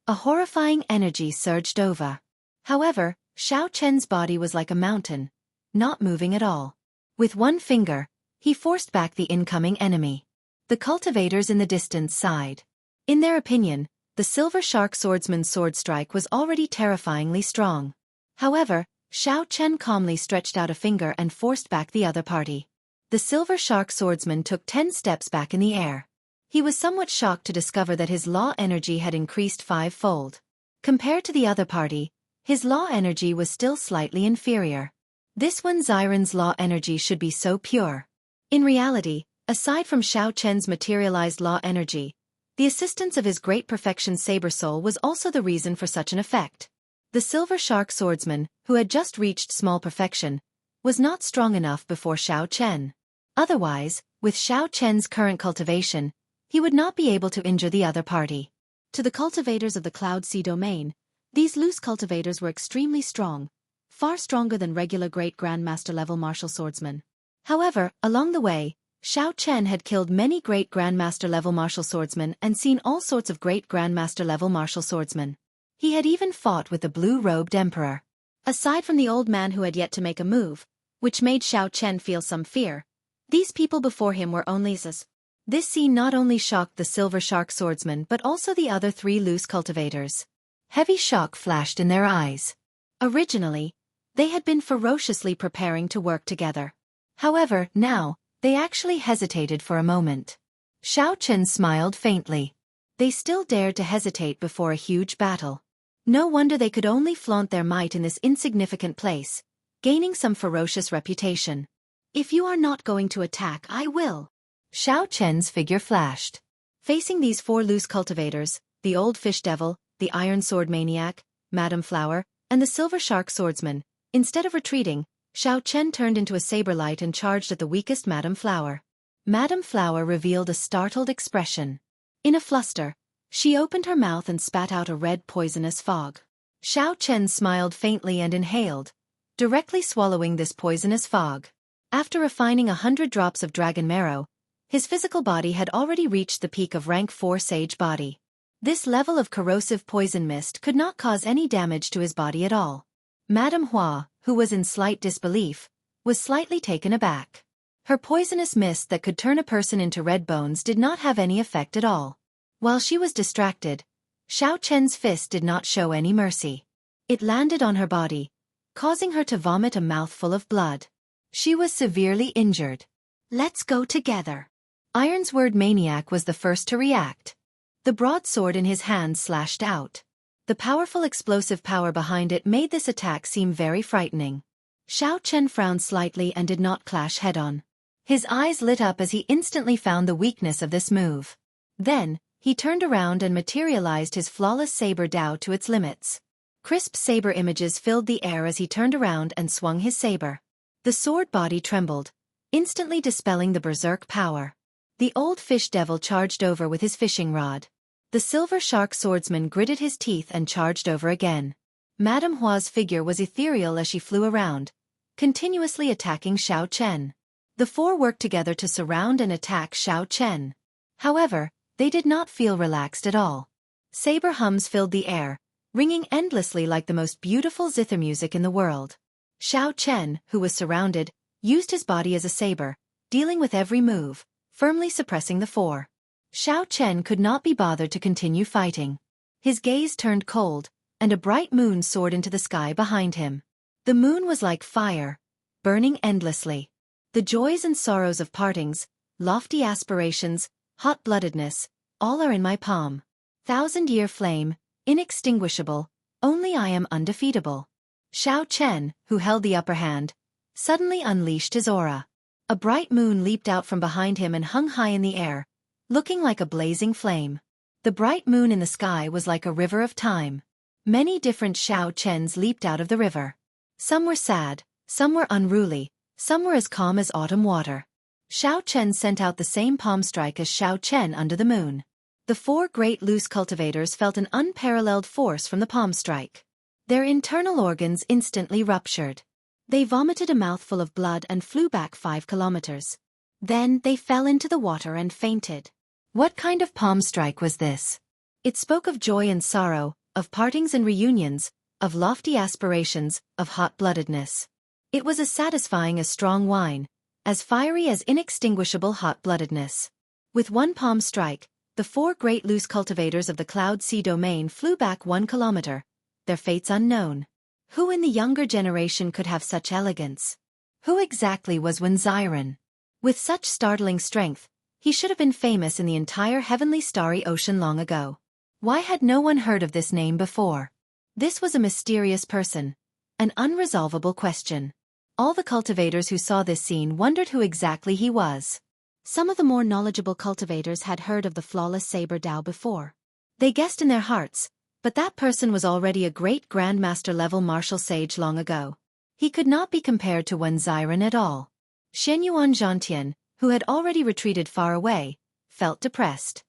A horrifying energy surged over. However, Xiao Chen's body was like a mountain, not moving at all. With one finger, he forced back the incoming enemy. The cultivators in the distance sighed. In their opinion, the silver shark swordsman's sword strike was already terrifyingly strong. However, Xiao Chen calmly stretched out a finger and forced back the other party. The silver shark swordsman took 10 steps back in the air. He was somewhat shocked to discover that his law energy had increased 5-fold. Compared to the other party, his law energy was still slightly inferior. This one Xiren's law energy should be so pure. In reality, aside from Xiao Chen's materialized law energy, the assistance of his great perfection saber soul was also the reason for such an effect. The silver shark swordsman, who had just reached small perfection, was not strong enough before Xiao Chen. Otherwise, with Xiao Chen's current cultivation, he would not be able to injure the other party. To the cultivators of the Cloud Sea domain, these loose cultivators were extremely strong, far stronger than regular Great Grandmaster level martial swordsmen. However, along the way, Xiao Chen had killed many Great Grandmaster level martial swordsmen and seen all sorts of Great Grandmaster level martial swordsmen. He had even fought with the blue-robed emperor. Aside from the old man who had yet to make a move, which made Xiao Chen feel some fear, these people before him were only as. This scene not only shocked the silver shark swordsman but also the other 3 loose cultivators. Heavy shock flashed in their eyes. Originally, they had been ferociously preparing to work together. However, now, they actually hesitated for a moment. Xiao Chen smiled faintly. They still dared to hesitate before a huge battle. No wonder they could only flaunt their might in this insignificant place, gaining some ferocious reputation. If you are not going to attack, I will. Xiao Chen's figure flashed. Facing these 4 loose cultivators, the old fish devil, the iron sword maniac, Madame Flower, and the silver shark swordsman, instead of retreating, Xiao Chen turned into a saber light and charged at the weakest Madame Flower. Madame Flower revealed a startled expression. In a fluster, she opened her mouth and spat out a red poisonous fog. Xiao Chen smiled faintly and inhaled, directly swallowing this poisonous fog. After refining 100 drops of dragon marrow, his physical body had already reached the peak of rank 4 sage body. This level of corrosive poison mist could not cause any damage to his body at all. Madame Hua, who was in slight disbelief, was slightly taken aback. Her poisonous mist that could turn a person into red bones did not have any effect at all. While she was distracted, Xiao Chen's fist did not show any mercy. It landed on her body, causing her to vomit a mouthful of blood. She was severely injured. "Let's go together." Iron's Word Maniac was the first to react. The broadsword in his hand slashed out. The powerful explosive power behind it made this attack seem very frightening. Xiao Chen frowned slightly and did not clash head-on. His eyes lit up as he instantly found the weakness of this move. Then, he turned around and materialized his flawless saber Dao to its limits. Crisp saber images filled the air as he turned around and swung his saber. The sword body trembled, instantly dispelling the berserk power. The old fish devil charged over with his fishing rod. The silver shark swordsman gritted his teeth and charged over again. Madame Hua's figure was ethereal as she flew around, continuously attacking Xiao Chen. The four worked together to surround and attack Xiao Chen. However, they did not feel relaxed at all. Saber hums filled the air, ringing endlessly like the most beautiful zither music in the world. Xiao Chen, who was surrounded, used his body as a saber, dealing with every move, firmly suppressing the four. Xiao Chen could not be bothered to continue fighting. His gaze turned cold, and a bright moon soared into the sky behind him. The moon was like fire, burning endlessly. The joys and sorrows of partings, lofty aspirations, hot-bloodedness, all are in my palm. 1,000-year flame, inextinguishable, only I am undefeatable. Xiao Chen, who held the upper hand, suddenly unleashed his aura. A bright moon leaped out from behind him and hung high in the air, looking like a blazing flame. The bright moon in the sky was like a river of time. Many different Xiao Chens leaped out of the river. Some were sad, some were unruly, some were as calm as autumn water. Xiao Chen sent out the same palm strike as Xiao Chen under the moon. The four great loose cultivators felt an unparalleled force from the palm strike. Their internal organs instantly ruptured. They vomited a mouthful of blood and flew back 5 kilometers. Then they fell into the water and fainted. What kind of palm strike was this? It spoke of joy and sorrow, of partings and reunions, of lofty aspirations, of hot-bloodedness. It was as satisfying as strong wine, as fiery as inextinguishable hot-bloodedness. With one palm strike, the four great loose cultivators of the Cloud Sea domain flew back 1 kilometer, their fates unknown. Who in the younger generation could have such elegance? Who exactly was Wenziren? With such startling strength, he should have been famous in the entire heavenly starry ocean long ago. Why had no one heard of this name before? This was a mysterious person, an unresolvable question. All the cultivators who saw this scene wondered who exactly he was. Some of the more knowledgeable cultivators had heard of the flawless saber Dao before. They guessed in their hearts, but that person was already a great grandmaster-level martial sage long ago. He could not be compared to Wenziren at all. Shenyuan Zhantian, who had already retreated far away, felt depressed.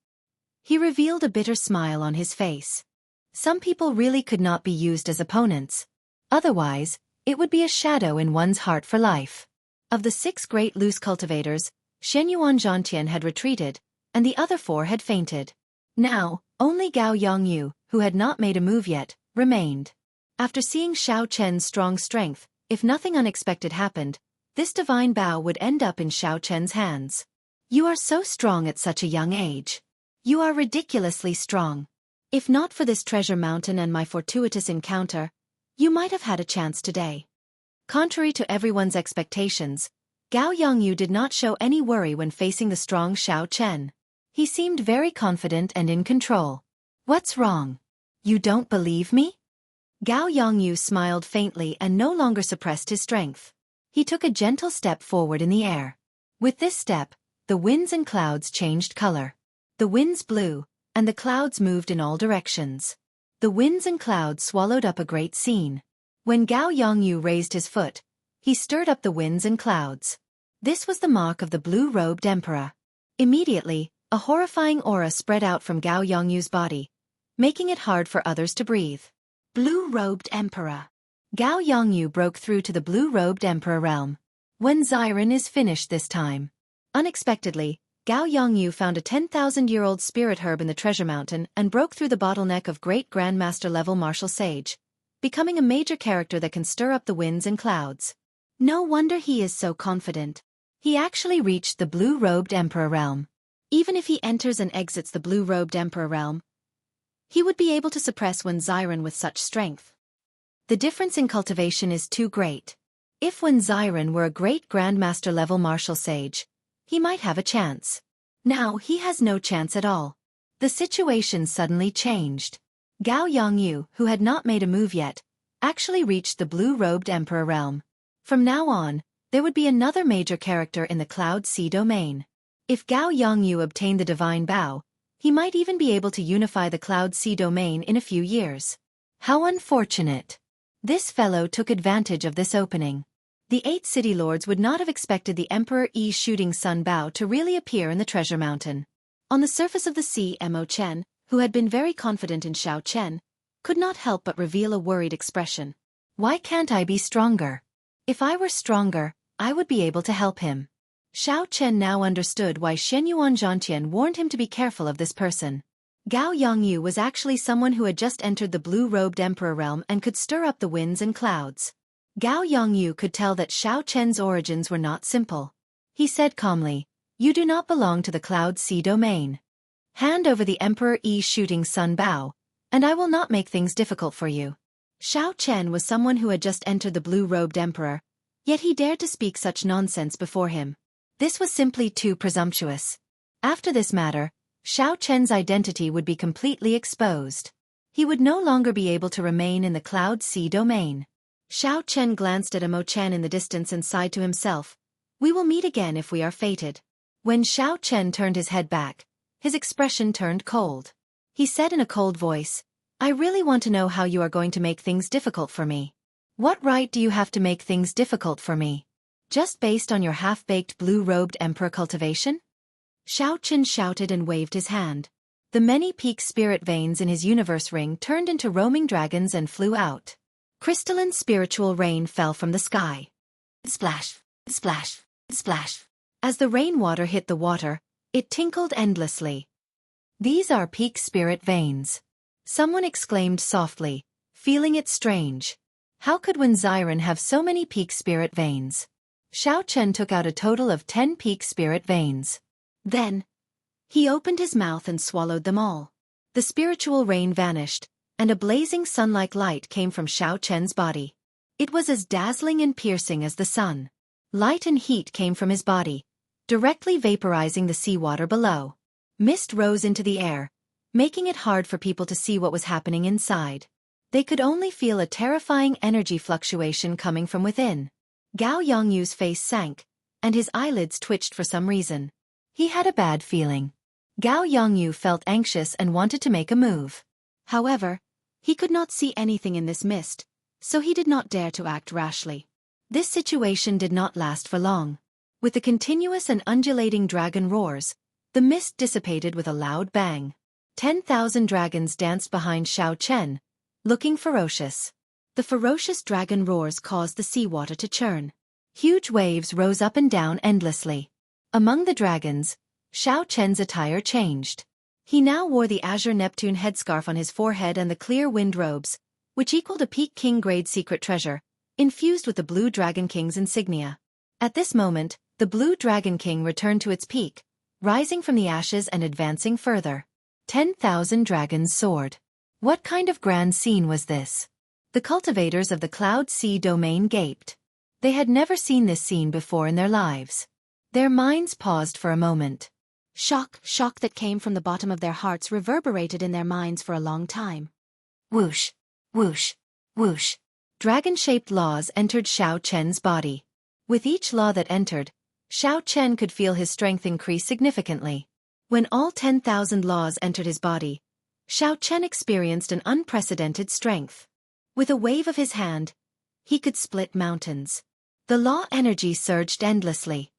He revealed a bitter smile on his face. Some people really could not be used as opponents. Otherwise, it would be a shadow in one's heart for life. Of the 6 great loose cultivators, Shenyuan Zhantian had retreated, and the other 4 had fainted. Now, only Gao Yongyu, who had not made a move yet, remained. After seeing Xiao Chen's strong strength, if nothing unexpected happened, this divine bow would end up in Xiao Chen's hands. You are so strong at such a young age. You are ridiculously strong. If not for this treasure mountain and my fortuitous encounter, you might have had a chance today. Contrary to everyone's expectations, Gao Yongyu did not show any worry when facing the strong Xiao Chen. He seemed very confident and in control. What's wrong? You don't believe me? Gao Yongyu smiled faintly and no longer suppressed his strength. He took a gentle step forward in the air. With this step, the winds and clouds changed color. The winds blew, and the clouds moved in all directions. The winds and clouds swallowed up a great scene. When Gao Yongyu raised his foot, he stirred up the winds and clouds. This was the mark of the blue-robed emperor. Immediately, a horrifying aura spread out from Gao Yongyu's body, making it hard for others to breathe. Blue-robed emperor. Gao Yongyu broke through to the blue-robed emperor realm. When Xiren is finished this time. Unexpectedly, Gao Yongyu found a 10,000-year-old spirit herb in the treasure mountain and broke through the bottleneck of great grandmaster-level martial sage, becoming a major character that can stir up the winds and clouds. No wonder he is so confident. He actually reached the blue-robed emperor realm. Even if he enters and exits the blue-robed emperor realm, he would be able to suppress Wen Xiren with such strength. The difference in cultivation is too great. If Wen Xiren were a great grandmaster-level martial sage, he might have a chance. Now he has no chance at all. The situation suddenly changed. Gao Yongyu, who had not made a move yet, actually reached the blue-robed emperor realm. From now on, there would be another major character in the Cloud Sea domain. If Gao Yongyu obtained the Divine Bow, he might even be able to unify the Cloud Sea domain in a few years. How unfortunate. This fellow took advantage of this opening. The 8 city lords would not have expected the Emperor Yi's shooting sun bow to really appear in the treasure mountain. On the surface of the sea, Mo Chen, who had been very confident in Xiao Chen, could not help but reveal a worried expression. Why can't I be stronger? If I were stronger, I would be able to help him. Xiao Chen now understood why Shenyuan Zhantian warned him to be careful of this person. Gao Yongyu was actually someone who had just entered the blue-robed emperor realm and could stir up the winds and clouds. Gao Yongyu could tell that Xiao Chen's origins were not simple. He said calmly, "You do not belong to the Cloud Sea domain. Hand over the Emperor Yi's shooting sun bow, and I will not make things difficult for you." Xiao Chen was someone who had just entered the blue-robed emperor, yet he dared to speak such nonsense before him. This was simply too presumptuous. After this matter, Xiao Chen's identity would be completely exposed. He would no longer be able to remain in the Cloud Sea domain. Xiao Chen glanced at Mo Chen in the distance and sighed to himself, "We will meet again if we are fated." When Xiao Chen turned his head back, his expression turned cold. He said in a cold voice, "I really want to know how you are going to make things difficult for me. What right do you have to make things difficult for me? Just based on your half-baked blue-robed emperor cultivation?" Xiao Chen shouted and waved his hand. The many peak spirit veins in his universe ring turned into roaming dragons and flew out. Crystalline spiritual rain fell from the sky. Splash, splash, splash. As the rainwater hit the water, it tinkled endlessly. "These are peak spirit veins." Someone exclaimed softly, feeling it strange. How could Wen Xiren have so many peak spirit veins? Xiao Chen took out a total of 10 peak spirit veins. Then, he opened his mouth and swallowed them all. The spiritual rain vanished, and a blazing sun-like light came from Xiao Chen's body. It was as dazzling and piercing as the sun. Light and heat came from his body, directly vaporizing the seawater below. Mist rose into the air, making it hard for people to see what was happening inside. They could only feel a terrifying energy fluctuation coming from within. Gao Yongyu's face sank, and his eyelids twitched for some reason. He had a bad feeling. Gao Yongyu felt anxious and wanted to make a move. However, he could not see anything in this mist, so he did not dare to act rashly. This situation did not last for long. With the continuous and undulating dragon roars, the mist dissipated with a loud bang. 10,000 dragons danced behind Xiao Chen, looking ferocious. The ferocious dragon roars caused the seawater to churn. Huge waves rose up and down endlessly. Among the dragons, Xiao Chen's attire changed. He now wore the Azure Neptune headscarf on his forehead and the clear wind robes, which equaled a Peak King grade secret treasure, infused with the Blue Dragon King's insignia. At this moment, the Blue Dragon King returned to its peak, rising from the ashes and advancing further. 10,000 dragons soared. What kind of grand scene was this? The cultivators of the Cloud Sea domain gaped. They had never seen this scene before in their lives. Their minds paused for a moment. Shock that came from the bottom of their hearts reverberated in their minds for a long time. Whoosh, whoosh, whoosh. Dragon-shaped laws entered Xiao Chen's body. With each law that entered, Xiao Chen could feel his strength increase significantly. When all 10,000 laws entered his body, Xiao Chen experienced an unprecedented strength. With a wave of his hand, he could split mountains. The law energy surged endlessly.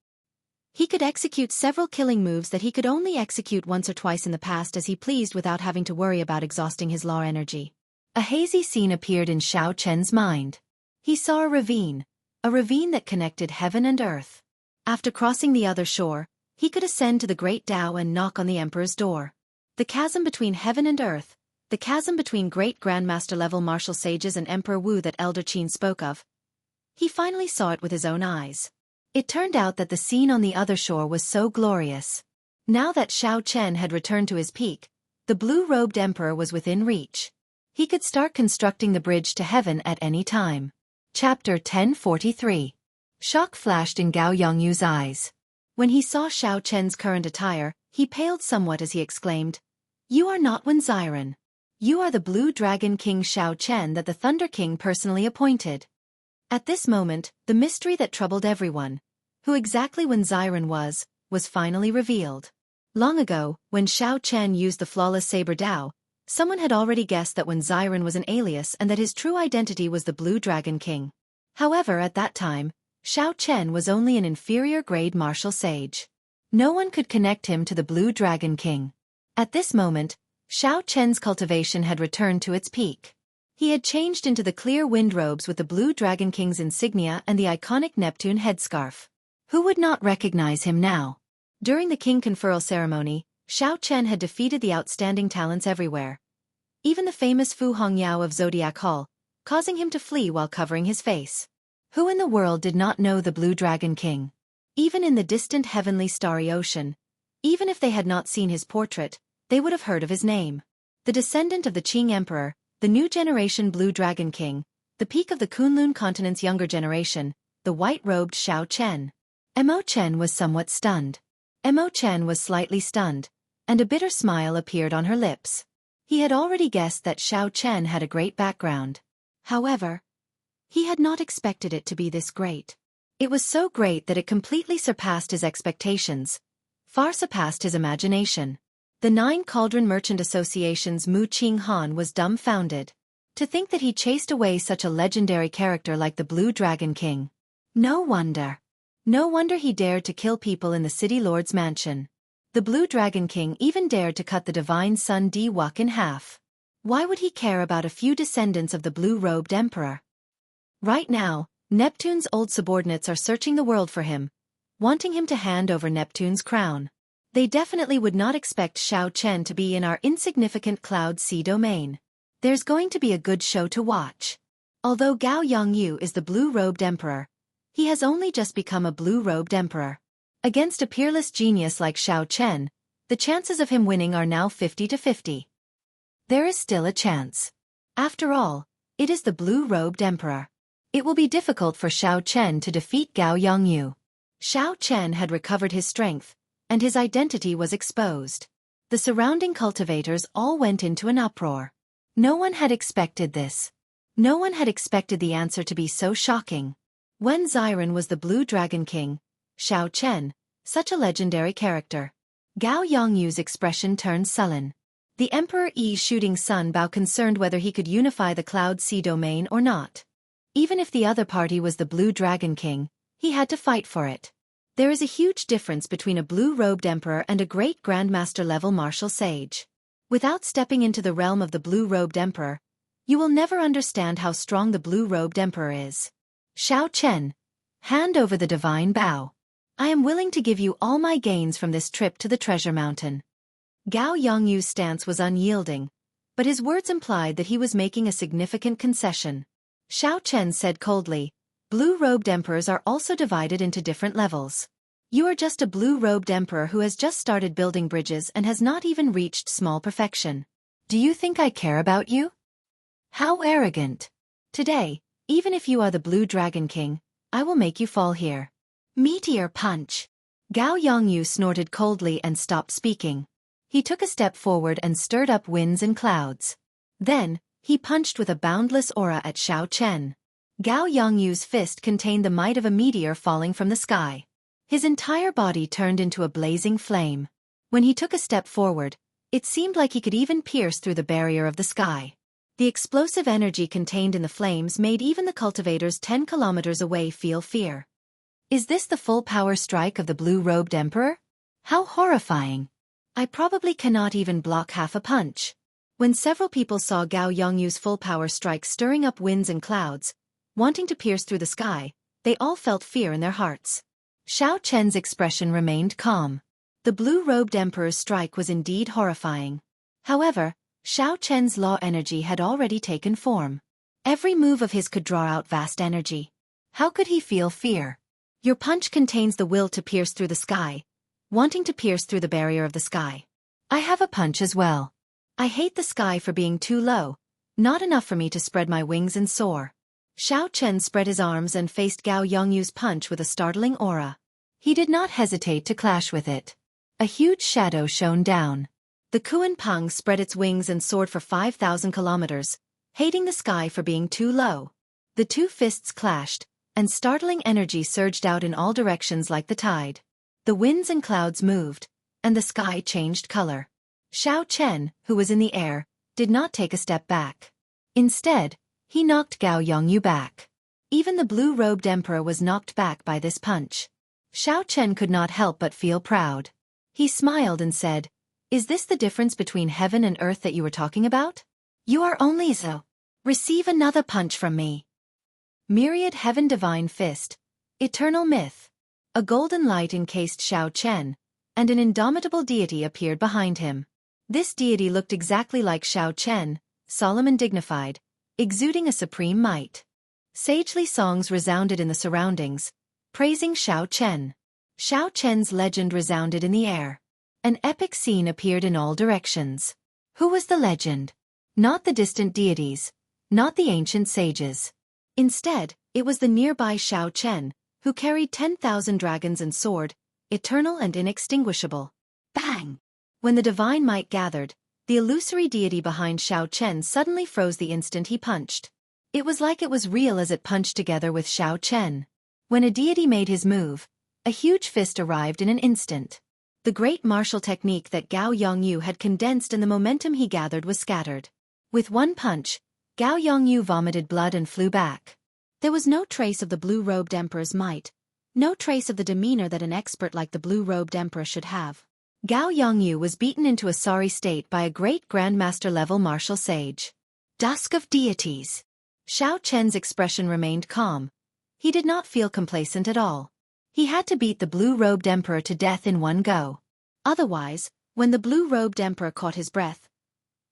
He could execute several killing moves that he could only execute once or twice in the past as he pleased without having to worry about exhausting his law energy. A hazy scene appeared in Xiao Chen's mind. He saw a ravine that connected heaven and earth. After crossing the other shore, he could ascend to the great Tao and knock on the emperor's door. The chasm between heaven and earth, the chasm between great grandmaster-level martial sages and Emperor Wu that Elder Qin spoke of. He finally saw it with his own eyes. It turned out that the scene on the other shore was so glorious. Now that Xiao Chen had returned to his peak, the blue-robed emperor was within reach. He could start constructing the bridge to heaven at any time. Chapter 1043. Shock flashed in Gao Yongyu's eyes. When he saw Xiao Chen's current attire, he paled somewhat as he exclaimed, "You are not Wen Xiren. You are the Blue Dragon King Xiao Chen that the Thunder King personally appointed." At this moment, the mystery that troubled everyone, who exactly Wen Xiren was finally revealed. Long ago, when Xiao Chen used the flawless saber Dao, someone had already guessed that Wen Xiren was an alias and that his true identity was the Blue Dragon King. However, at that time, Xiao Chen was only an inferior-grade martial sage. No one could connect him to the Blue Dragon King. At this moment, Xiao Chen's cultivation had returned to its peak. He had changed into the clear wind robes with the Blue Dragon King's insignia and the iconic Neptune headscarf. Who would not recognize him now? During the king conferral ceremony, Xiao Chen had defeated the outstanding talents everywhere. Even the famous Fu Hongyao of Zodiac Hall, causing him to flee while covering his face. Who in the world did not know the Blue Dragon King? Even in the distant heavenly starry ocean, even if they had not seen his portrait, they would have heard of his name. The descendant of the Qing Emperor, the new generation Blue Dragon King, the peak of the Kunlun continent's younger generation, the white-robed Xiao Chen. Mo Chen was somewhat stunned. Mo Chen was slightly stunned, and a bitter smile appeared on her lips. He had already guessed that Xiao Chen had a great background. However, he had not expected it to be this great. It was so great that it completely surpassed his expectations, far surpassed his imagination. The Nine Cauldron Merchant Association's Mu Qing Han was dumbfounded. To think that he chased away such a legendary character like the Blue Dragon King. No wonder. No wonder he dared to kill people in the city lord's mansion. The Blue Dragon King even dared to cut the divine son Di Wuk in half. Why would he care about a few descendants of the blue-robed emperor? Right now, Neptune's old subordinates are searching the world for him, wanting him to hand over Neptune's crown. They definitely would not expect Xiao Chen to be in our insignificant Cloud Sea domain. There's going to be a good show to watch. Although Gao Yongyu is the blue-robed emperor, he has only just become a blue-robed emperor. Against a peerless genius like Xiao Chen, the chances of him winning are now 50-50. There is still a chance. After all, it is the blue-robed emperor. It will be difficult for Xiao Chen to defeat Gao Yongyu. Xiao Chen had recovered his strength, and his identity was exposed. The surrounding cultivators all went into an uproar. No one had expected this. No one had expected the answer to be so shocking. Wen Xiren was the Blue Dragon King, Xiao Chen, such a legendary character. Gao Yongyu's expression turned sullen. The Emperor Yi's shooting sun Bao concerned whether he could unify the Cloud Sea domain or not. Even if the other party was the Blue Dragon King, he had to fight for it. There is a huge difference between a blue-robed emperor and a great grandmaster-level martial sage. Without stepping into the realm of the blue-robed emperor, you will never understand how strong the blue-robed emperor is. Xiao Chen, hand over the divine Bao. I am willing to give you all my gains from this trip to the treasure mountain. Gao Yongyu's stance was unyielding, but his words implied that he was making a significant concession. Xiao Chen said coldly, blue-robed emperors are also divided into different levels. You are just a blue-robed emperor who has just started building bridges and has not even reached small perfection. Do you think I care about you? How arrogant. Today, even if you are the Blue Dragon King, I will make you fall here. Meteor punch. Gao Yongyu snorted coldly and stopped speaking. He took a step forward and stirred up winds and clouds. Then, he punched with a boundless aura at Xiao Chen. Gao Yongyu's fist contained the might of a meteor falling from the sky. His entire body turned into a blazing flame. When he took a step forward, it seemed like he could even pierce through the barrier of the sky. The explosive energy contained in the flames made even the cultivators 10 kilometers away feel fear. Is this the full power strike of the blue-robed emperor? How horrifying! I probably cannot even block half a punch. When several people saw Gao Yongyu's full power strike stirring up winds and clouds, wanting to pierce through the sky, they all felt fear in their hearts. Xiao Chen's expression remained calm. The blue-robed emperor's strike was indeed horrifying. However, Xiao Chen's law energy had already taken form. Every move of his could draw out vast energy. How could he feel fear? Your punch contains the will to pierce through the sky, wanting to pierce through the barrier of the sky. I have a punch as well. I hate the sky for being too low, not enough for me to spread my wings and soar. Xiao Chen spread his arms and faced Gao Yongyu's punch with a startling aura. He did not hesitate to clash with it. A huge shadow shone down. The Kuan Peng spread its wings and soared for 5,000 kilometers, hating the sky for being too low. The two fists clashed, and startling energy surged out in all directions like the tide. The winds and clouds moved, and the sky changed color. Xiao Chen, who was in the air, did not take a step back. Instead, he knocked Gao Yongyu back. Even the blue-robed emperor was knocked back by this punch. Xiao Chen could not help but feel proud. He smiled and said, "Is this the difference between heaven and earth that you were talking about? You are only so. Receive another punch from me." Myriad Heaven Divine Fist. Eternal Myth. A golden light encased Xiao Chen, and an indomitable deity appeared behind him. This deity looked exactly like Xiao Chen, solemn and dignified, exuding a supreme might. Sagely songs resounded in the surroundings, praising Xiao Chen. Xiao Chen's legend resounded in the air. An epic scene appeared in all directions. Who was the legend? Not the distant deities, not the ancient sages. Instead, it was the nearby Xiao Chen, who carried 10,000 dragons and soared, eternal and inextinguishable. Bang! When the divine might gathered, the illusory deity behind Xiao Chen suddenly froze the instant he punched. It was like it was real as it punched together with Xiao Chen. When a deity made his move, a huge fist arrived in an instant. The great martial technique that Gao Yongyu had condensed and the momentum he gathered was scattered. With one punch, Gao Yongyu vomited blood and flew back. There was no trace of the blue-robed emperor's might, no trace of the demeanor that an expert like the blue-robed emperor should have. Gao Yongyu was beaten into a sorry state by a great grandmaster-level martial sage. Dusk of deities. Xiao Chen's expression remained calm. He did not feel complacent at all. He had to beat the blue-robed emperor to death in one go. Otherwise, when the blue-robed emperor caught his breath,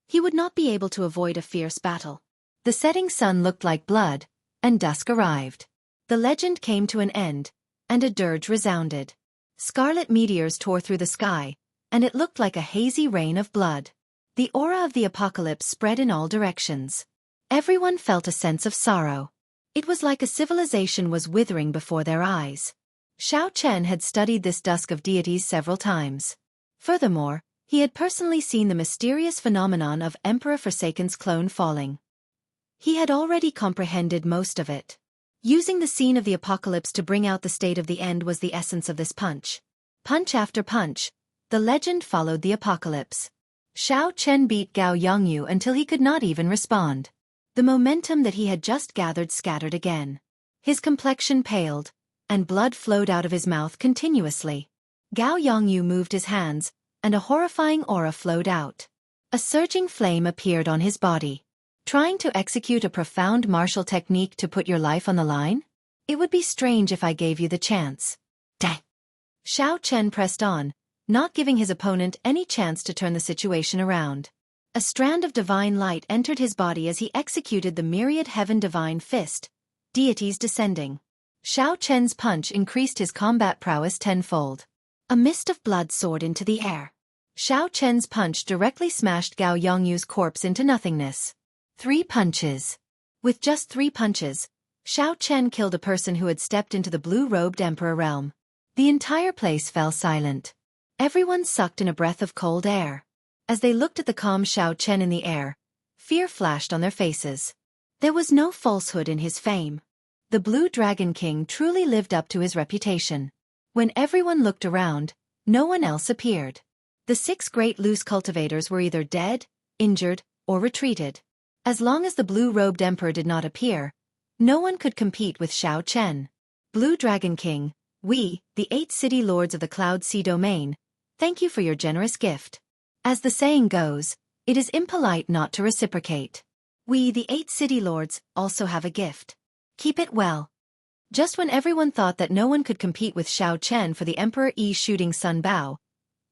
he would not be able to avoid a fierce battle. The setting sun looked like blood, and dusk arrived. The legend came to an end, and a dirge resounded. Scarlet meteors tore through the sky, and it looked like a hazy rain of blood. The aura of the apocalypse spread in all directions. Everyone felt a sense of sorrow. It was like a civilization was withering before their eyes. Xiao Chen had studied this dusk of deities several times. Furthermore, he had personally seen the mysterious phenomenon of Emperor Forsaken's clone falling. He had already comprehended most of it. Using the scene of the apocalypse to bring out the state of the end was the essence of this punch. Punch after punch, the legend followed the apocalypse. Xiao Chen beat Gao Yongyu until he could not even respond. The momentum that he had just gathered scattered again. His complexion paled, and blood flowed out of his mouth continuously. Gao Yongyu moved his hands, and a horrifying aura flowed out. A surging flame appeared on his body. Trying to execute a profound martial technique to put your life on the line? It would be strange if I gave you the chance. Dang! Xiao Chen pressed on, not giving his opponent any chance to turn the situation around. A strand of divine light entered his body as he executed the myriad heaven divine fist, deities descending. Xiao Chen's punch increased his combat prowess tenfold. A mist of blood soared into the air. Xiao Chen's punch directly smashed Gao Yongyu's corpse into nothingness. 3 punches. With just 3 punches, Xiao Chen killed a person who had stepped into the blue-robed emperor realm. The entire place fell silent. Everyone sucked in a breath of cold air. As they looked at the calm Xiao Chen in the air, fear flashed on their faces. There was no falsehood in his fame. The Blue Dragon King truly lived up to his reputation. When everyone looked around, no one else appeared. The 6 great loose cultivators were either dead, injured, or retreated. As long as the blue-robed emperor did not appear, no one could compete with Xiao Chen. Blue Dragon King, We, the 8 city lords of the Cloud Sea domain, thank you for your generous gift. As the saying goes, it is impolite not to reciprocate. We, the 8 city lords, also have a gift. Keep it well. Just when everyone thought that no one could compete with Xiao Chen for the Emperor Yi shooting Sun Bao,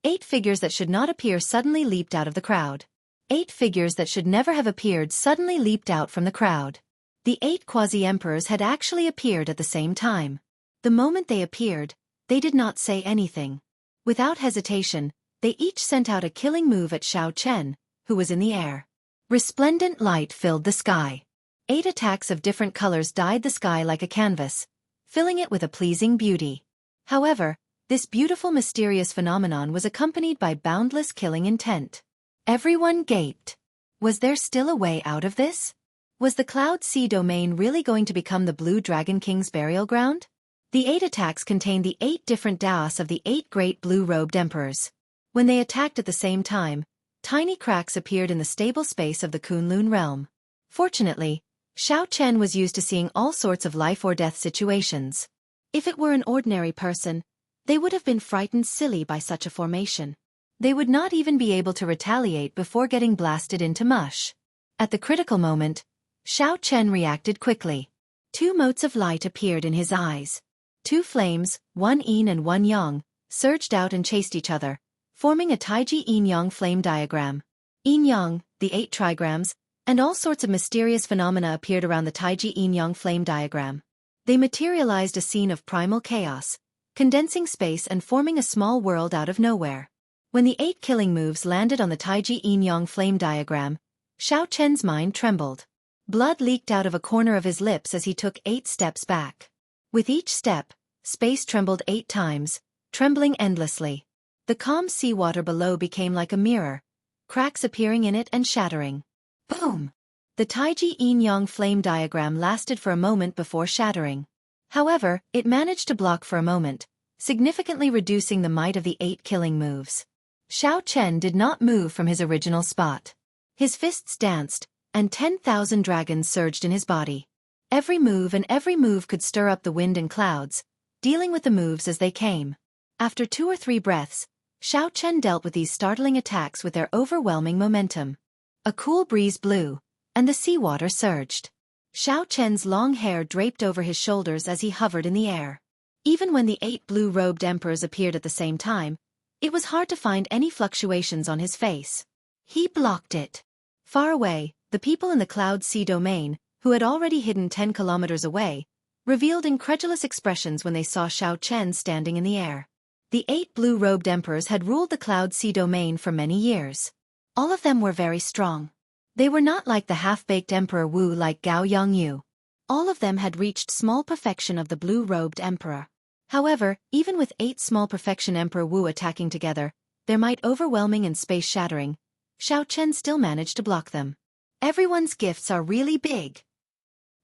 8 figures that should not appear suddenly leaped out of the crowd. 8 figures that should never have appeared suddenly leaped out from the crowd. The 8 quasi-emperors had actually appeared at the same time. The moment they appeared, they did not say anything. Without hesitation, they each sent out a killing move at Xiao Chen, who was in the air. Resplendent light filled the sky. 8 attacks of different colors dyed the sky like a canvas, filling it with a pleasing beauty. However, this beautiful mysterious phenomenon was accompanied by boundless killing intent. Everyone gaped. Was there still a way out of this? Was the Cloud Sea domain really going to become the Blue Dragon King's burial ground? The 8 attacks contained the 8 different daos of the 8 great blue-robed emperors. When they attacked at the same time, tiny cracks appeared in the stable space of the Kunlun realm. Fortunately, Xiao Chen was used to seeing all sorts of life-or-death situations. If it were an ordinary person, they would have been frightened silly by such a formation. They would not even be able to retaliate before getting blasted into mush. At the critical moment, Xiao Chen reacted quickly. 2 motes of light appeared in his eyes. 2 flames, one yin and one yang, surged out and chased each other, forming a Taiji yin-yang flame diagram. Yin-yang, the 8 trigrams, and all sorts of mysterious phenomena appeared around the Taiji yin-yang flame diagram. They materialized a scene of primal chaos, condensing space and forming a small world out of nowhere. When the 8 killing moves landed on the Taiji yin-yang flame diagram, Xiao Chen's mind trembled. Blood leaked out of a corner of his lips as he took 8 steps back. With each step, space trembled 8 times, trembling endlessly. The calm seawater below became like a mirror, cracks appearing in it and shattering. Boom! The Taiji yin-yang flame diagram lasted for a moment before shattering. However, it managed to block for a moment, significantly reducing the might of the 8 killing moves. Xiao Chen did not move from his original spot. His fists danced, and 10,000 dragons surged in his body. Every move could stir up the wind and clouds, dealing with the moves as they came. After 2 or 3 breaths, Xiao Chen dealt with these startling attacks with their overwhelming momentum. A cool breeze blew, and the seawater surged. Xiao Chen's long hair draped over his shoulders as he hovered in the air. Even when the 8 blue-robed emperors appeared at the same time, it was hard to find any fluctuations on his face. He blocked it. Far away, the people in the Cloud Sea domain, who had already hidden 10 kilometers away, revealed incredulous expressions when they saw Xiao Chen standing in the air. The 8 blue-robed emperors had ruled the Cloud Sea domain for many years. All of them were very strong. They were not like the half-baked Emperor Wu like Gao Yongyu. All of them had reached small perfection of the blue-robed emperor. However, even with 8 small perfection Emperor Wu attacking together, their might overwhelming and space-shattering, Xiao Chen still managed to block them. Everyone's gifts are really big.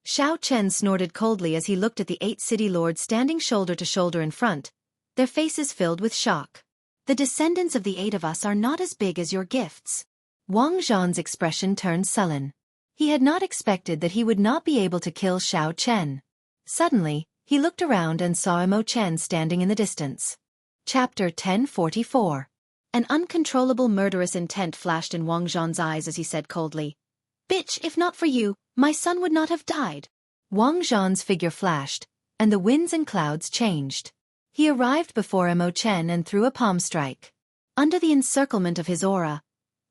Xiao Chen snorted coldly as he looked at the 8 city lords standing shoulder to shoulder in front, their faces filled with shock. The descendants of the 8 of us are not as big as your gifts. Wang Zhan's expression turned sullen. He had not expected that he would not be able to kill Xiao Chen. Suddenly, he looked around and saw Imo Chen standing in the distance. Chapter 1044. An uncontrollable murderous intent flashed in Wang Zhan's eyes as he said coldly, "Bitch, if not for you, my son would not have died." Wang Zhan's figure flashed, and the winds and clouds changed. He arrived before Imo Chen and threw a palm strike. Under the encirclement of his aura,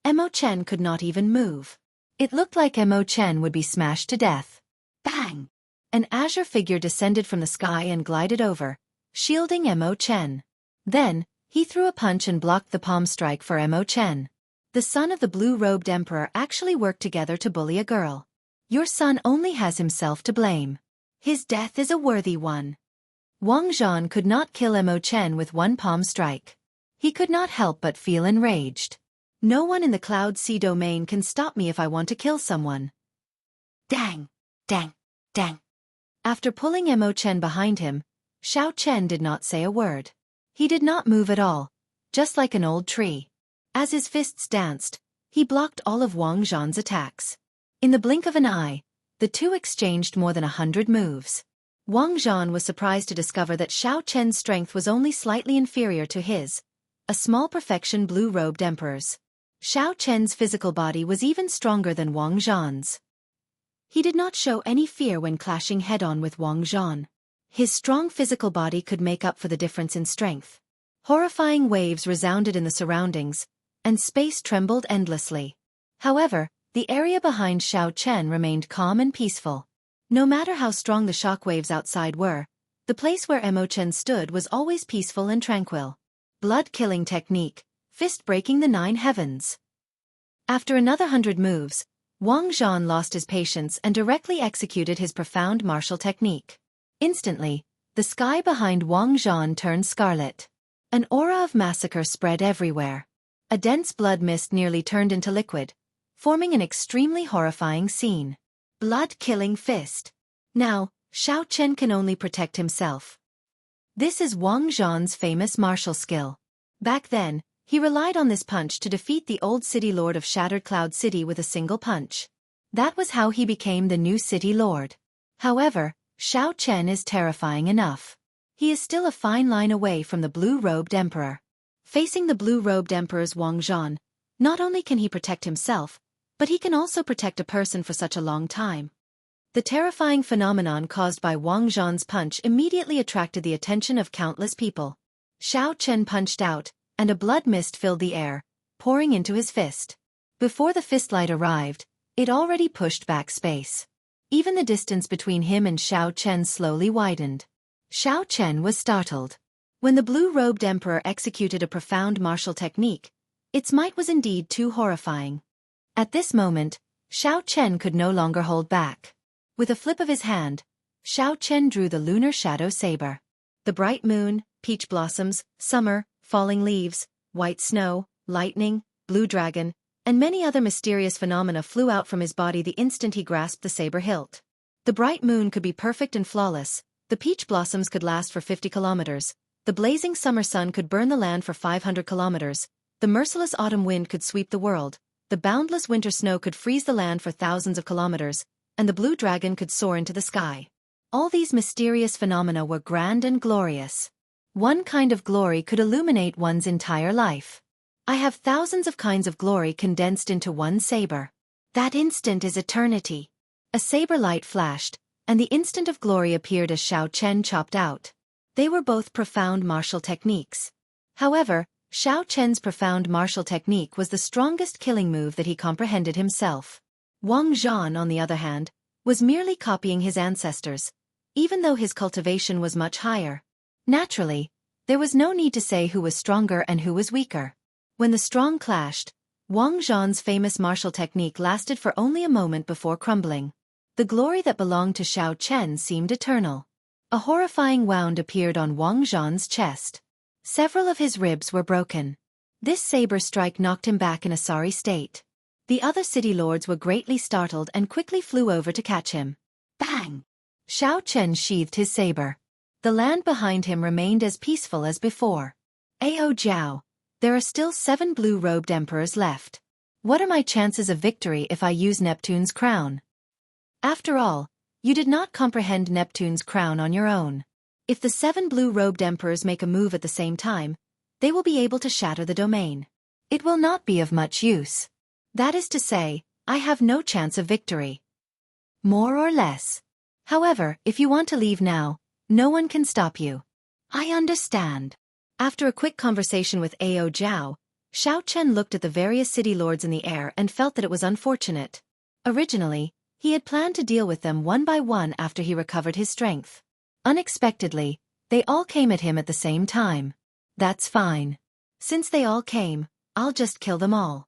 Imo Chen could not even move. It looked like Imo Chen would be smashed to death. Bang! An azure figure descended from the sky and glided over, shielding Imo Chen. Then, he threw a punch and blocked the palm strike for Imo Chen. The son of the blue-robed emperor actually worked together to bully a girl. Your son only has himself to blame. His death is a worthy one. Wang Zhan could not kill Imo Chen with one palm strike. He could not help but feel enraged. No one in the Cloud Sea domain can stop me if I want to kill someone. Dang! Dang! Dang! After pulling Imo Chen behind him, Xiao Chen did not say a word. He did not move at all, just like an old tree. As his fists danced, he blocked all of Wang Zhan's attacks. In the blink of an eye, the two exchanged more than 100 moves. Wang Zhan was surprised to discover that Xiao Chen's strength was only slightly inferior to his, a small perfection blue-robed emperor's. Xiao Chen's physical body was even stronger than Wang Zhan's. He did not show any fear when clashing head-on with Wang Zhan. His strong physical body could make up for the difference in strength. Horrifying waves resounded in the surroundings, and space trembled endlessly. However, the area behind Xiao Chen remained calm and peaceful. No matter how strong the shockwaves outside were, the place where Mo Chen stood was always peaceful and tranquil. Blood-killing technique, fist-breaking the 9 heavens. After another 100 moves, Wang Zhan lost his patience and directly executed his profound martial technique. Instantly, the sky behind Wang Zhan turned scarlet. An aura of massacre spread everywhere. A dense blood mist nearly turned into liquid, forming an extremely horrifying scene. Blood-killing fist. Now, Xiao Chen can only protect himself. This is Wang Zhan's famous martial skill. Back then, he relied on this punch to defeat the old city lord of Shattered Cloud City with a single punch. That was how he became the new city lord. However, Xiao Chen is terrifying enough. He is still a fine line away from the blue-robed emperor. Facing the blue-robed emperor's Wang Zhan, not only can he protect himself, but he can also protect a person for such a long time. The terrifying phenomenon caused by Wang Zhan's punch immediately attracted the attention of countless people. Xiao Chen punched out, and a blood mist filled the air, pouring into his fist. Before the fistlight arrived, it already pushed back space. Even the distance between him and Xiao Chen slowly widened. Xiao Chen was startled. When the blue-robed emperor executed a profound martial technique, its might was indeed too horrifying. At this moment, Xiao Chen could no longer hold back. With a flip of his hand, Xiao Chen drew the lunar shadow saber. The bright moon, peach blossoms, summer, falling leaves, white snow, lightning, blue dragon, and many other mysterious phenomena flew out from his body the instant he grasped the saber hilt. The bright moon could be perfect and flawless, the peach blossoms could last for 50 kilometers, the blazing summer sun could burn the land for 500 kilometers, the merciless autumn wind could sweep the world, the boundless winter snow could freeze the land for thousands of kilometers, and the blue dragon could soar into the sky. All these mysterious phenomena were grand and glorious. One kind of glory could illuminate one's entire life. I have thousands of kinds of glory condensed into one saber. That instant is eternity. A saber light flashed, and the instant of glory appeared as Xiao Chen chopped out. They were both profound martial techniques. However, Xiao Chen's profound martial technique was the strongest killing move that he comprehended himself. Wang Zhan, on the other hand, was merely copying his ancestors, even though his cultivation was much higher. Naturally, there was no need to say who was stronger and who was weaker. When the strong clashed, Wang Zhan's famous martial technique lasted for only a moment before crumbling. The glory that belonged to Xiao Chen seemed eternal. A horrifying wound appeared on Wang Zhan's chest. Several of his ribs were broken. This saber strike knocked him back in a sorry state. The other city lords were greatly startled and quickly flew over to catch him. Bang! Xiao Chen sheathed his saber. The land behind him remained as peaceful as before. Ao Jiao, there are still 7 blue-robed emperors left. What are my chances of victory if I use Neptune's crown? After all, you did not comprehend Neptune's crown on your own. If the 7 blue-robed emperors make a move at the same time, they will be able to shatter the domain. It will not be of much use. That is to say, I have no chance of victory. More or less. However, if you want to leave now, no one can stop you. I understand. After a quick conversation with Ao Jiao, Xiao Chen looked at the various city lords in the air and felt that it was unfortunate. Originally, he had planned to deal with them one by one after he recovered his strength. Unexpectedly, they all came at him at the same time. That's fine. Since they all came, I'll just kill them all.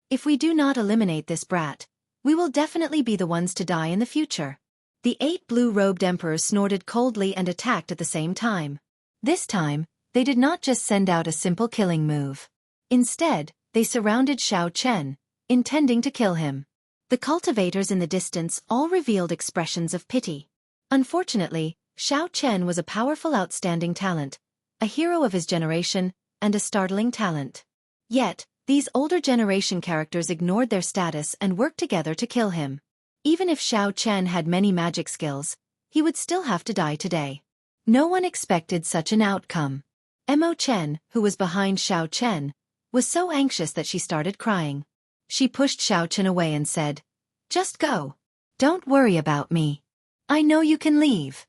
If we do not eliminate this brat, we will definitely be the ones to die in the future. The 8 blue-robed emperors snorted coldly and attacked at the same time. This time, they did not just send out a simple killing move. Instead, they surrounded Xiao Chen, intending to kill him. The cultivators in the distance all revealed expressions of pity. Unfortunately, Xiao Chen was a powerful, outstanding talent, a hero of his generation, and a startling talent. Yet, these older generation characters ignored their status and worked together to kill him. Even if Xiao Chen had many magic skills, he would still have to die today. No one expected such an outcome. Mo Chen, who was behind Xiao Chen, was so anxious that she started crying. She pushed Xiao Chen away and said, "Just go. Don't worry about me. I know you can leave."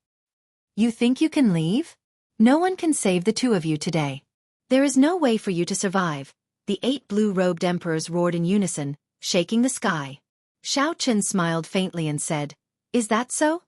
"You think you can leave? No one can save the two of you today. There is no way for you to survive," the 8 blue-robed emperors roared in unison, shaking the sky. Xiao Chen smiled faintly and said, "Is that so?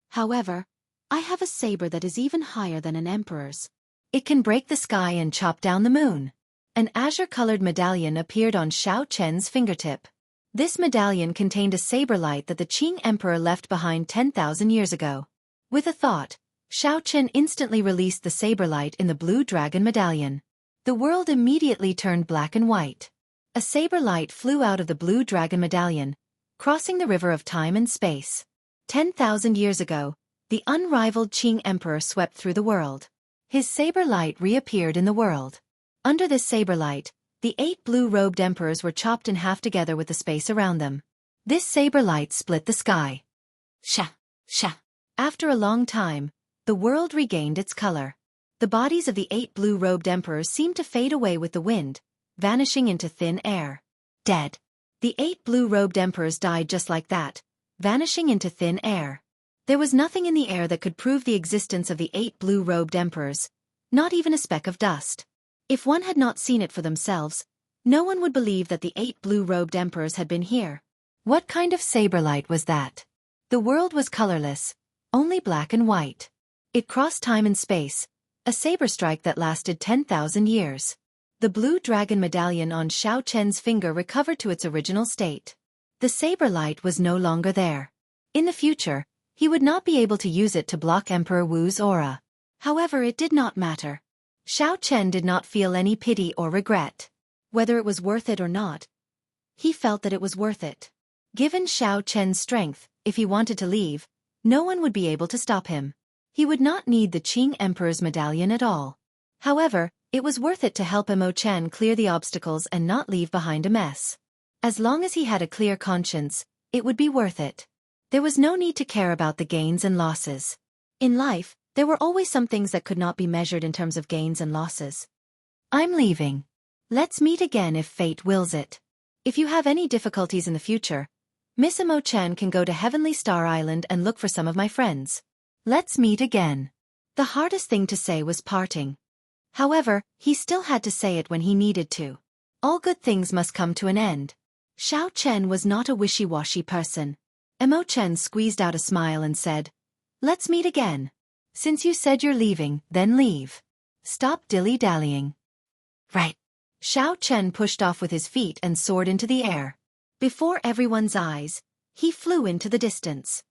However, I have a saber that is even higher than an emperor's. It can break the sky and chop down the moon." An azure-colored medallion appeared on Xiao Chen's fingertip. This medallion contained a saber light that the Qing emperor left behind 10,000 years ago. With a thought, Xiao Chen instantly released the saber light in the blue dragon medallion. The world immediately turned black and white. A saber light flew out of the blue dragon medallion, crossing the river of time and space. 10,000 years ago, the unrivaled Qing emperor swept through the world. His saber light reappeared in the world. Under this saber light, the 8 blue-robed emperors were chopped in half together with the space around them. This saber light split the sky. Sha! Sha! After a long time, the world regained its color. The bodies of the 8 blue-robed emperors seemed to fade away with the wind, vanishing into thin air. Dead. The 8 blue-robed emperors died just like that, vanishing into thin air. There was nothing in the air that could prove the existence of the 8 blue-robed emperors, not even a speck of dust. If one had not seen it for themselves, no one would believe that the 8 blue-robed emperors had been here. What kind of saber light was that? The world was colorless, only black and white. It crossed time and space, a saber strike that lasted 10,000 years. The blue dragon medallion on Xiao Chen's finger recovered to its original state. The saber light was no longer there. In the future, he would not be able to use it to block Emperor Wu's aura. However, it did not matter. Xiao Chen did not feel any pity or regret. Whether it was worth it or not, he felt that it was worth it. Given Xiao Chen's strength, if he wanted to leave, no one would be able to stop him. He would not need the Qing Emperor's medallion at all. However, it was worth it to help Mo Chen clear the obstacles and not leave behind a mess. As long as he had a clear conscience, it would be worth it. There was no need to care about the gains and losses. In life, there were always some things that could not be measured in terms of gains and losses. "I'm leaving. Let's meet again if fate wills it. If you have any difficulties in the future, Miss Mo Chen can go to Heavenly Star Island and look for some of my friends. Let's meet again." The hardest thing to say was parting. However, he still had to say it when he needed to. All good things must come to an end. Xiao Chen was not a wishy-washy person. Mo Chen squeezed out a smile and said, "Let's meet again. Since you said you're leaving, then leave. Stop dilly-dallying." "Right." Xiao Chen pushed off with his feet and soared into the air. Before everyone's eyes, he flew into the distance.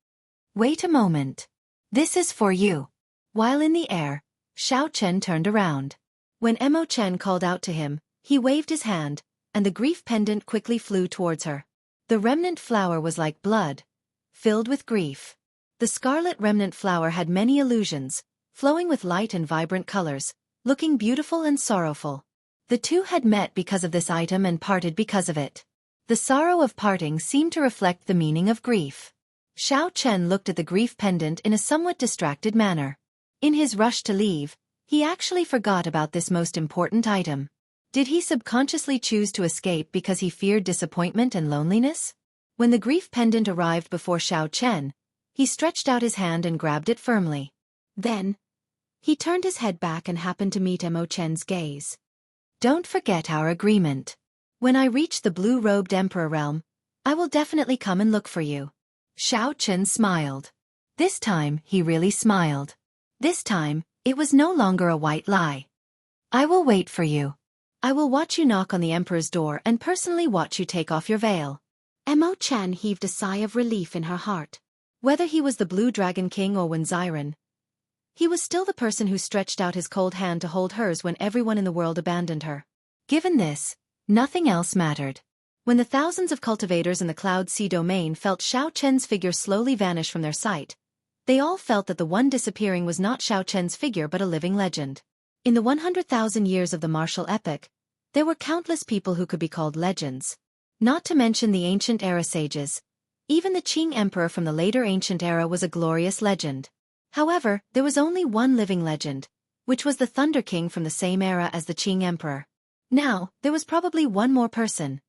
"Wait a moment. This is for you." While in the air, Xiao Chen turned around. When Mo Chen called out to him, he waved his hand, and the grief pendant quickly flew towards her. The remnant flower was like blood, filled with grief. The scarlet remnant flower had many illusions, flowing with light and vibrant colors, looking beautiful and sorrowful. The two had met because of this item and parted because of it. The sorrow of parting seemed to reflect the meaning of grief. Xiao Chen looked at the grief pendant in a somewhat distracted manner. In his rush to leave, he actually forgot about this most important item. Did he subconsciously choose to escape because he feared disappointment and loneliness? When the grief pendant arrived before Xiao Chen, he stretched out his hand and grabbed it firmly. Then, he turned his head back and happened to meet Mo Chen's gaze. "Don't forget our agreement. When I reach the blue-robed emperor realm, I will definitely come and look for you." Xiao Chen smiled. This time, he really smiled. This time, it was no longer a white lie. "I will wait for you. I will watch you knock on the emperor's door and personally watch you take off your veil." Mo Chen heaved a sigh of relief in her heart. Whether he was the Blue Dragon King or Wenziren, he was still the person who stretched out his cold hand to hold hers when everyone in the world abandoned her. Given this, nothing else mattered. When the thousands of cultivators in the Cloud Sea domain felt Xiao Chen's figure slowly vanish from their sight, they all felt that the one disappearing was not Xiao Chen's figure but a living legend. In the 100,000 years of the martial epoch, there were countless people who could be called legends. Not to mention the ancient era sages, Even the Qing emperor from the later ancient era was a glorious legend. However, there was only one living legend, which was the Thunder King from the same era as the Qing emperor. Now, there was probably one more person.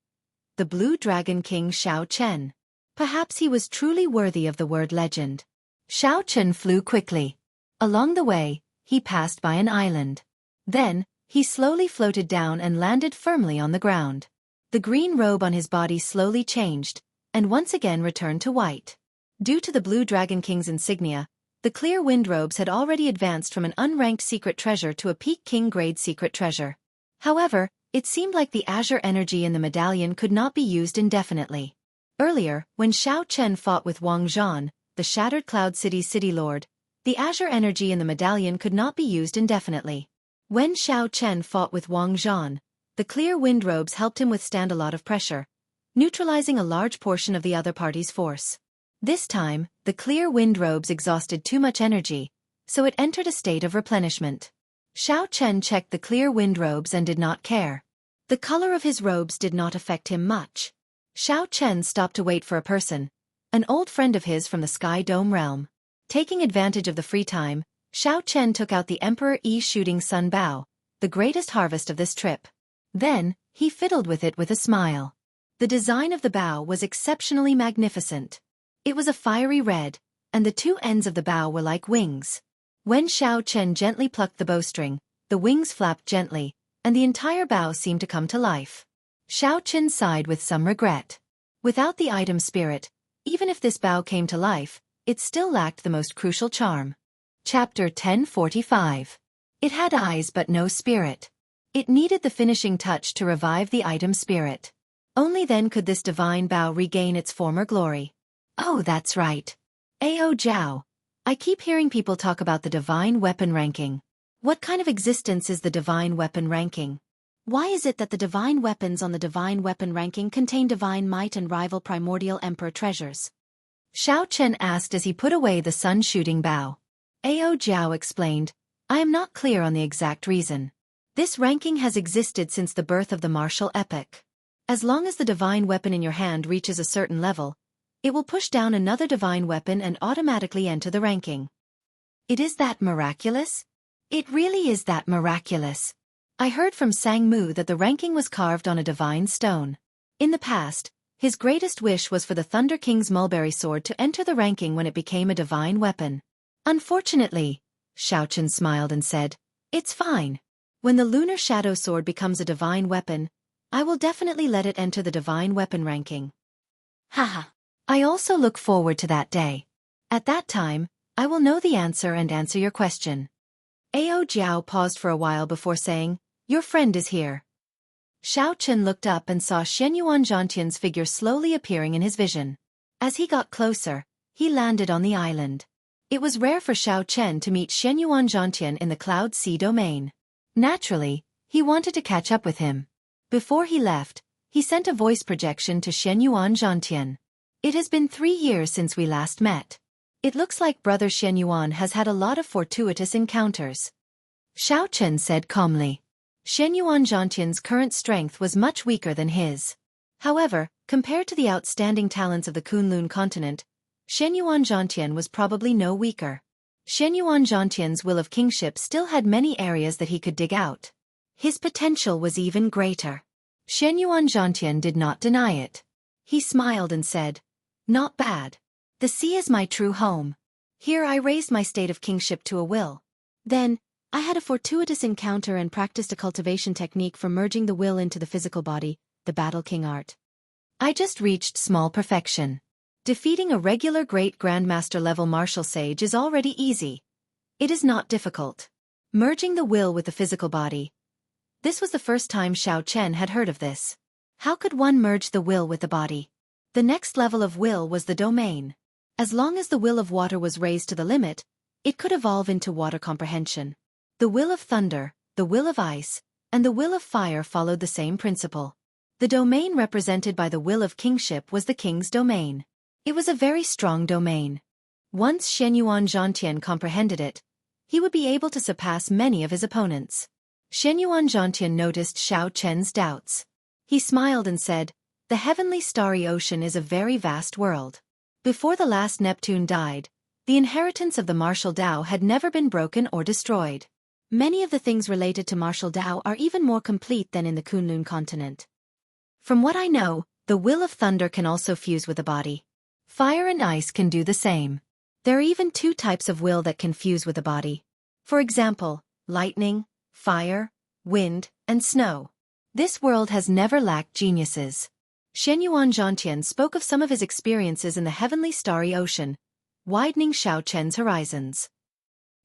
The Blue Dragon King Xiao Chen. Perhaps he was truly worthy of the word legend. Xiao Chen flew quickly. Along the way, he passed by an island. Then, he slowly floated down and landed firmly on the ground. The green robe on his body slowly changed, and once again returned to white. Due to the Blue Dragon King's insignia, the clear wind robes had already advanced from an unranked secret treasure to a peak king-grade secret treasure. However, it seemed like the azure energy in the medallion could not be used indefinitely. Earlier, when Xiao Chen fought with Wang Zhan, the Shattered Cloud City's city lord, the azure energy in the medallion could not be used indefinitely. When Xiao Chen fought with Wang Zhan, the clear wind robes helped him withstand a lot of pressure, neutralizing a large portion of the other party's force. This time, the clear wind robes exhausted too much energy, so it entered a state of replenishment. Xiao Chen checked the clear wind robes and did not care. The color of his robes did not affect him much. Xiao Chen stopped to wait for a person, an old friend of his from the Sky Dome realm. Taking advantage of the free time, Xiao Chen took out the Emperor Yi Shooting Sun Bow, the greatest harvest of this trip. Then, he fiddled with it with a smile. The design of the bow was exceptionally magnificent. It was a fiery red, and the two ends of the bow were like wings. When Xiao Chen gently plucked the bowstring, the wings flapped gently, and the entire bow seemed to come to life. Xiao Chen sighed with some regret. Without the item spirit, even if this bow came to life, it still lacked the most crucial charm. Chapter 1045. It had eyes but no spirit. It needed the finishing touch to revive the item spirit. Only then could this divine bow regain its former glory. Oh, that's right. Ao Jiao. I keep hearing people talk about the divine weapon ranking. What kind of existence is the divine weapon ranking? Why is it that the divine weapons on the divine weapon ranking contain divine might and rival primordial emperor treasures? Xiao Chen asked as he put away the sun-shooting bow. Ao Jiao explained, I am not clear on the exact reason. This ranking has existed since the birth of the martial epoch. As long as the divine weapon in your hand reaches a certain level, it will push down another divine weapon and automatically enter the ranking. It is that miraculous? It really is that miraculous. I heard from Sang Mu that the ranking was carved on a divine stone. In the past, his greatest wish was for the Thunder King's mulberry sword to enter the ranking when it became a divine weapon. Unfortunately, Xiao Chen smiled and said, it's fine. When the lunar shadow sword becomes a divine weapon, I will definitely let it enter the divine weapon ranking. Haha. I also look forward to that day. At that time, I will know the answer and answer your question. Ao Jiao paused for a while before saying, your friend is here. Xiao Chen looked up and saw Shenyuan Zhantian's figure slowly appearing in his vision. As he got closer, he landed on the island. It was rare for Xiao Chen to meet Shenyuan Zhantian in the Cloud Sea domain. Naturally, he wanted to catch up with him. Before he left, he sent a voice projection to Shenyuan Zhantian. It has been 3 years since we last met. It looks like Brother Shenyuan has had a lot of fortuitous encounters. Xiao Chen said calmly. Shenyuan Zhantian's current strength was much weaker than his. However, compared to the outstanding talents of the Kunlun continent, Shenyuan Zhantian was probably no weaker. Shenyuan Zhantian's will of kingship still had many areas that he could dig out. His potential was even greater. Shenyuan Zhantian did not deny it. He smiled and said, not bad. The sea is my true home. Here I raised my state of kingship to a will. Then, I had a fortuitous encounter and practiced a cultivation technique for merging the will into the physical body, the Battle King art. I just reached small perfection. Defeating a regular great grandmaster level martial sage is already easy. It is not difficult. Merging the will with the physical body. This was the first time Xiao Chen had heard of this. How could one merge the will with the body? The next level of will was the domain. As long as the will of water was raised to the limit, it could evolve into water comprehension. The will of thunder, the will of ice, and the will of fire followed the same principle. The domain represented by the will of kingship was the king's domain. It was a very strong domain. Once Shenyuan Zhantian comprehended it, he would be able to surpass many of his opponents. Shenyuan Zhantian noticed Xiao Chen's doubts. He smiled and said, the heavenly starry ocean is a very vast world. Before the last Neptune died, the inheritance of the martial Dao had never been broken or destroyed. Many of the things related to martial Dao are even more complete than in the Kunlun continent. From what I know, the will of thunder can also fuse with the body. Fire and ice can do the same. There are even two types of will that can fuse with the body. For example, lightning, fire, wind, and snow. This world has never lacked geniuses. Xianyuan Zhantian spoke of some of his experiences in the heavenly starry ocean, widening Xiao Chen's horizons.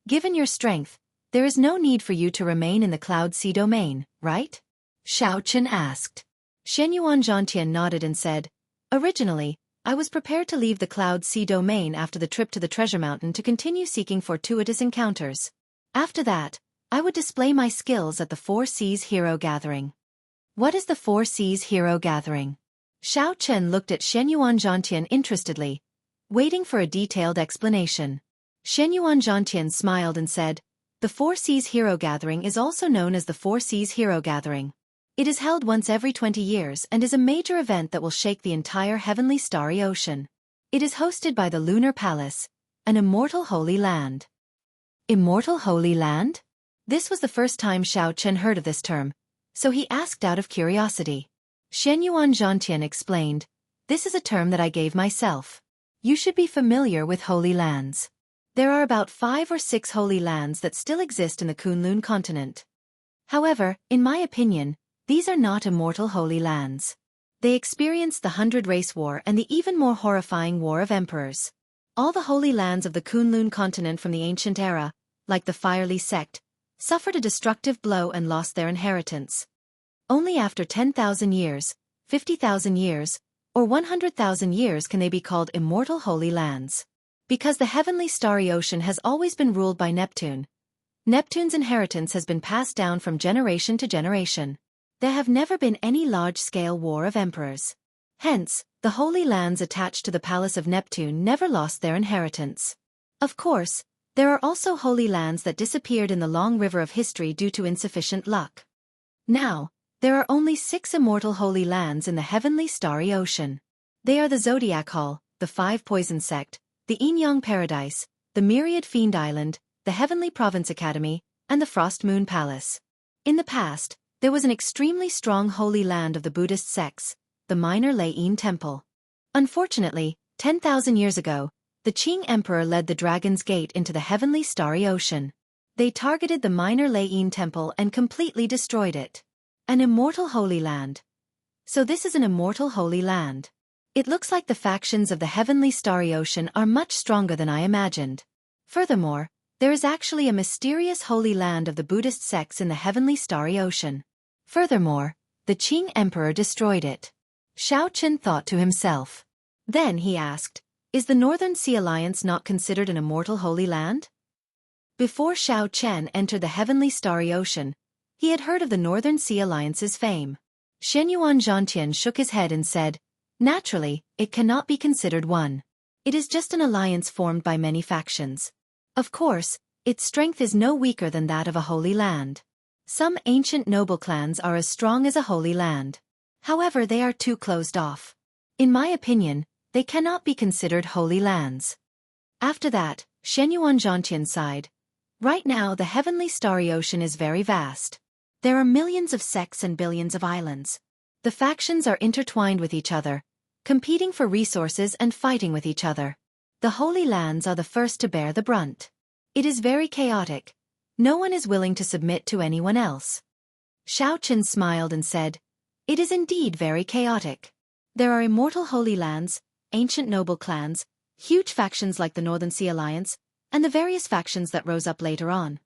Given your strength, there is no need for you to remain in the Cloud Sea domain, right? Xiao Chen asked. Xianyuan Zhantian nodded and said, originally, I was prepared to leave the Cloud Sea domain after the trip to the Treasure Mountain to continue seeking fortuitous encounters. After that, I would display my skills at the Four Seas Hero Gathering. What is the Four Seas Hero Gathering? Xiao Chen looked at Xianyuan Zhantian interestedly, waiting for a detailed explanation. Xianyuan Zhantian smiled and said, the Four Seas Hero Gathering is also known as the Four Seas Hero Gathering. It is held once every 20 years and is a major event that will shake the entire heavenly starry ocean. It is hosted by the Lunar Palace, an immortal holy land. Immortal holy land? This was the first time Xiao Chen heard of this term, so he asked out of curiosity. Xianyuan Zhantian explained, this is a term that I gave myself. You should be familiar with holy lands. There are about 5 or 6 holy lands that still exist in the Kunlun continent. However, in my opinion, these are not immortal holy lands. They experienced the 100 Race War and the even more horrifying War of Emperors. All the holy lands of the Kunlun continent from the ancient era, like the Firely sect, suffered a destructive blow and lost their inheritance. Only after 10,000 years, 50,000 years, or 100,000 years can they be called immortal holy lands. Because the heavenly starry ocean has always been ruled by Neptune. Neptune's inheritance has been passed down from generation to generation. There have never been any large-scale war of emperors. Hence, the holy lands attached to the palace of Neptune never lost their inheritance. Of course, there are also holy lands that disappeared in the long river of history due to insufficient luck. Now, there are only 6 immortal holy lands in the heavenly starry ocean. They are the Zodiac Hall, the 5 Poison Sect, the Yin-Yang Paradise, the Myriad Fiend Island, the Heavenly Province Academy, and the Frost Moon Palace. In the past, there was an extremely strong holy land of the Buddhist sects, the Minor Lei-Yin Temple. Unfortunately, 10,000 years ago, the Qing Emperor led the Dragon's Gate into the heavenly starry ocean. They targeted the Minor Lei-Yin Temple and completely destroyed it. An immortal holy land. So this is an immortal holy land. It looks like the factions of the heavenly starry ocean are much stronger than I imagined. Furthermore, there is actually a mysterious holy land of the Buddhist sects in the heavenly starry ocean. Furthermore, the Qing Emperor destroyed it. Xiao Chen thought to himself. Then he asked, is the Northern Sea Alliance not considered an immortal holy land? Before Xiao Chen entered the heavenly starry ocean, he had heard of the Northern Sea Alliance's fame. Xianyuan Zhantian shook his head and said, naturally, it cannot be considered one. It is just an alliance formed by many factions. Of course, its strength is no weaker than that of a holy land. Some ancient noble clans are as strong as a holy land. However, they are too closed off. In my opinion, they cannot be considered holy lands. After that, Xianyuan Zhantian sighed. Right now the heavenly starry ocean is very vast. There are millions of sects and billions of islands. The factions are intertwined with each other, competing for resources and fighting with each other. The holy lands are the first to bear the brunt. It is very chaotic. No one is willing to submit to anyone else. Xiao Chen smiled and said, it is indeed very chaotic. There are immortal holy lands, ancient noble clans, huge factions like the Northern Sea Alliance, and the various factions that rose up later on.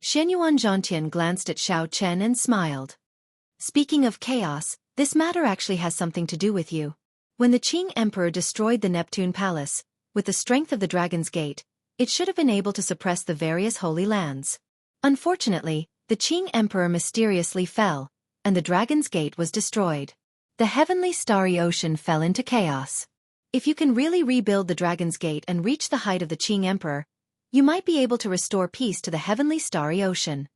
Xianyuan Zhantian glanced at Xiao Chen and smiled. Speaking of chaos, this matter actually has something to do with you. When the Qing Emperor destroyed the Neptune Palace, with the strength of the Dragon's Gate, it should have been able to suppress the various holy lands. Unfortunately, the Qing Emperor mysteriously fell, and the Dragon's Gate was destroyed. The heavenly starry ocean fell into chaos. If you can really rebuild the Dragon's Gate and reach the height of the Qing Emperor, you might be able to restore peace to the heavenly starry ocean.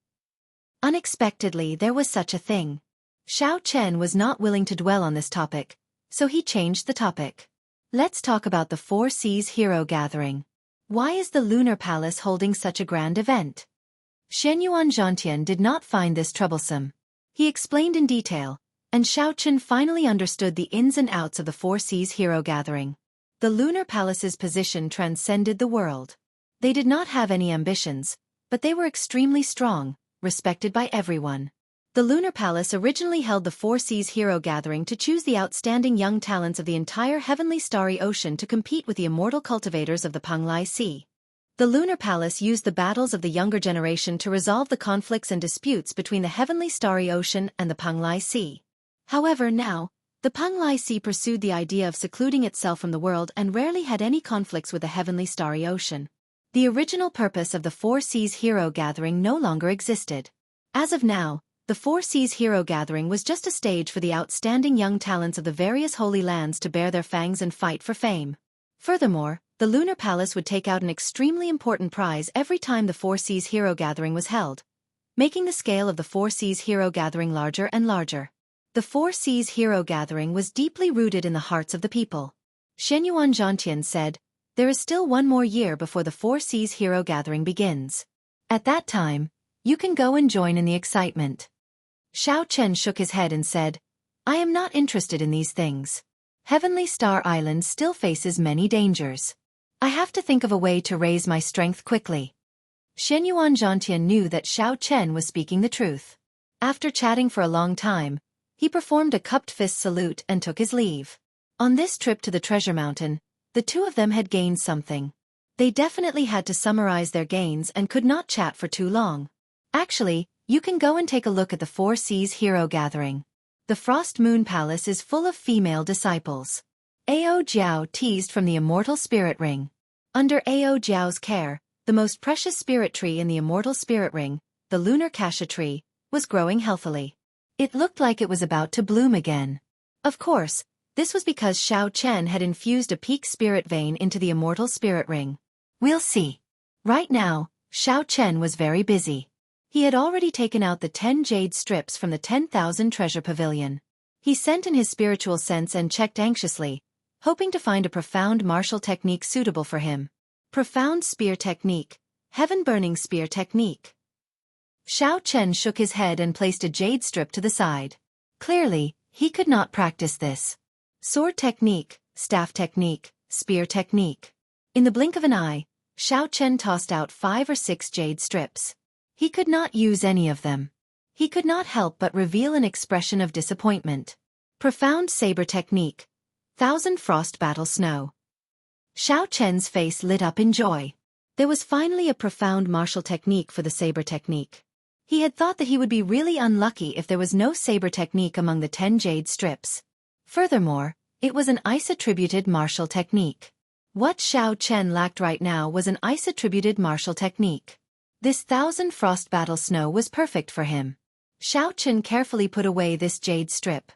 Unexpectedly, there was such a thing. Xiao Chen was not willing to dwell on this topic, so he changed the topic. Let's talk about the Four Seas Hero Gathering. Why is the Lunar Palace holding such a grand event? Xianxia did not find this troublesome. He explained in detail, and Xiaochen finally understood the ins and outs of the Four Seas Hero Gathering. The Lunar Palace's position transcended the world. They did not have any ambitions, but they were extremely strong, respected by everyone. The Lunar Palace originally held the Four Seas Hero Gathering to choose the outstanding young talents of the entire heavenly starry ocean to compete with the immortal cultivators of the Penglai Sea. The Lunar Palace used the battles of the younger generation to resolve the conflicts and disputes between the heavenly starry ocean and the Penglai Sea. However, now, the Penglai Sea pursued the idea of secluding itself from the world and rarely had any conflicts with the heavenly starry ocean. The original purpose of the Four Seas Hero Gathering no longer existed. As of now, the Four Seas Hero Gathering was just a stage for the outstanding young talents of the various holy lands to bare their fangs and fight for fame. Furthermore, the Lunar Palace would take out an extremely important prize every time the Four Seas Hero Gathering was held, making the scale of the Four Seas Hero Gathering larger and larger. The Four Seas Hero Gathering was deeply rooted in the hearts of the people. Xianxia said, "There is still one more year before the Four Seas Hero Gathering begins. At that time, you can go and join in the excitement." Xiaochen shook his head and said, "I am not interested in these things. Heavenly Star Island still faces many dangers. I have to think of a way to raise my strength quickly." Xianxia knew that Xiaochen was speaking the truth. After chatting for a long time, he performed a cupped fist salute and took his leave. On this trip to the Treasure Mountain, the two of them had gained something. They definitely had to summarize their gains and could not chat for too long. Actually, you can go and take a look at the Four Seas Hero Gathering. The Frost Moon Palace is full of female disciples. Ao Jiao teased from the Immortal Spirit Ring. Under Ao Jiao's care, the most precious spirit tree in the Immortal Spirit Ring, the Lunar Cassia Tree, was growing healthily. It looked like it was about to bloom again. Of course, this was because Xiaochen had infused a peak spirit vein into the Immortal Spirit Ring. We'll see. Right now, Xiaochen was very busy. He had already taken out the 10 jade strips from the 10,000 treasure pavilion. He sent in his spiritual sense and checked anxiously, hoping to find a profound martial technique suitable for him. Profound spear technique. Heaven-burning spear technique. Xiaochen shook his head and placed a jade strip to the side. Clearly, he could not practice this. Sword technique, staff technique, spear technique. In the blink of an eye, Xiaochen tossed out 5 or 6 jade strips. He could not use any of them. He could not help but reveal an expression of disappointment. Profound saber technique. 1000 frost battle snow. Xiaochen's face lit up in joy. There was finally a profound martial technique for the saber technique. He had thought that he would be really unlucky if there was no saber technique among the 10 jade strips. Furthermore, it was an ice-attributed martial technique. What Xiaochen lacked right now was an ice-attributed martial technique. This 1000 frost battle snow was perfect for him. Xiaochen carefully put away this jade strip.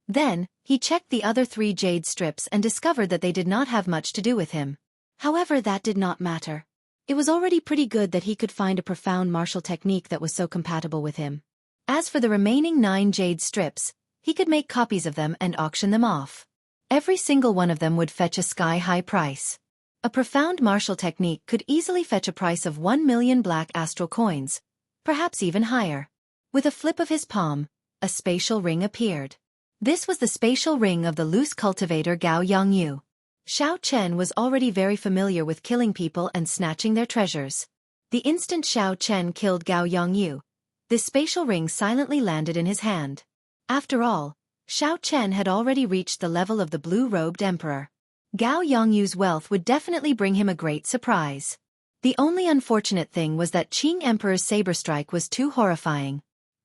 Then, he checked the other 3 jade strips and discovered that they did not have much to do with him. However, that did not matter. It was already pretty good that he could find a profound martial technique that was so compatible with him. As for the remaining 9 jade strips, he could make copies of them and auction them off. Every single one of them would fetch a sky-high price. A profound martial technique could easily fetch a price of 1 million black astral coins, perhaps even higher. With a flip of his palm, a spatial ring appeared. This was the spatial ring of the loose cultivator Gao Yongyu. Xiaochen was already very familiar with killing people and snatching their treasures. The instant Xiaochen killed Gao Yongyu, this spatial ring silently landed in his hand. After all, Xiaochen had already reached the level of the blue-robed emperor. Gao Yongyu's wealth would definitely bring him a great surprise. The only unfortunate thing was that Qing Emperor's saber strike was too horrifying.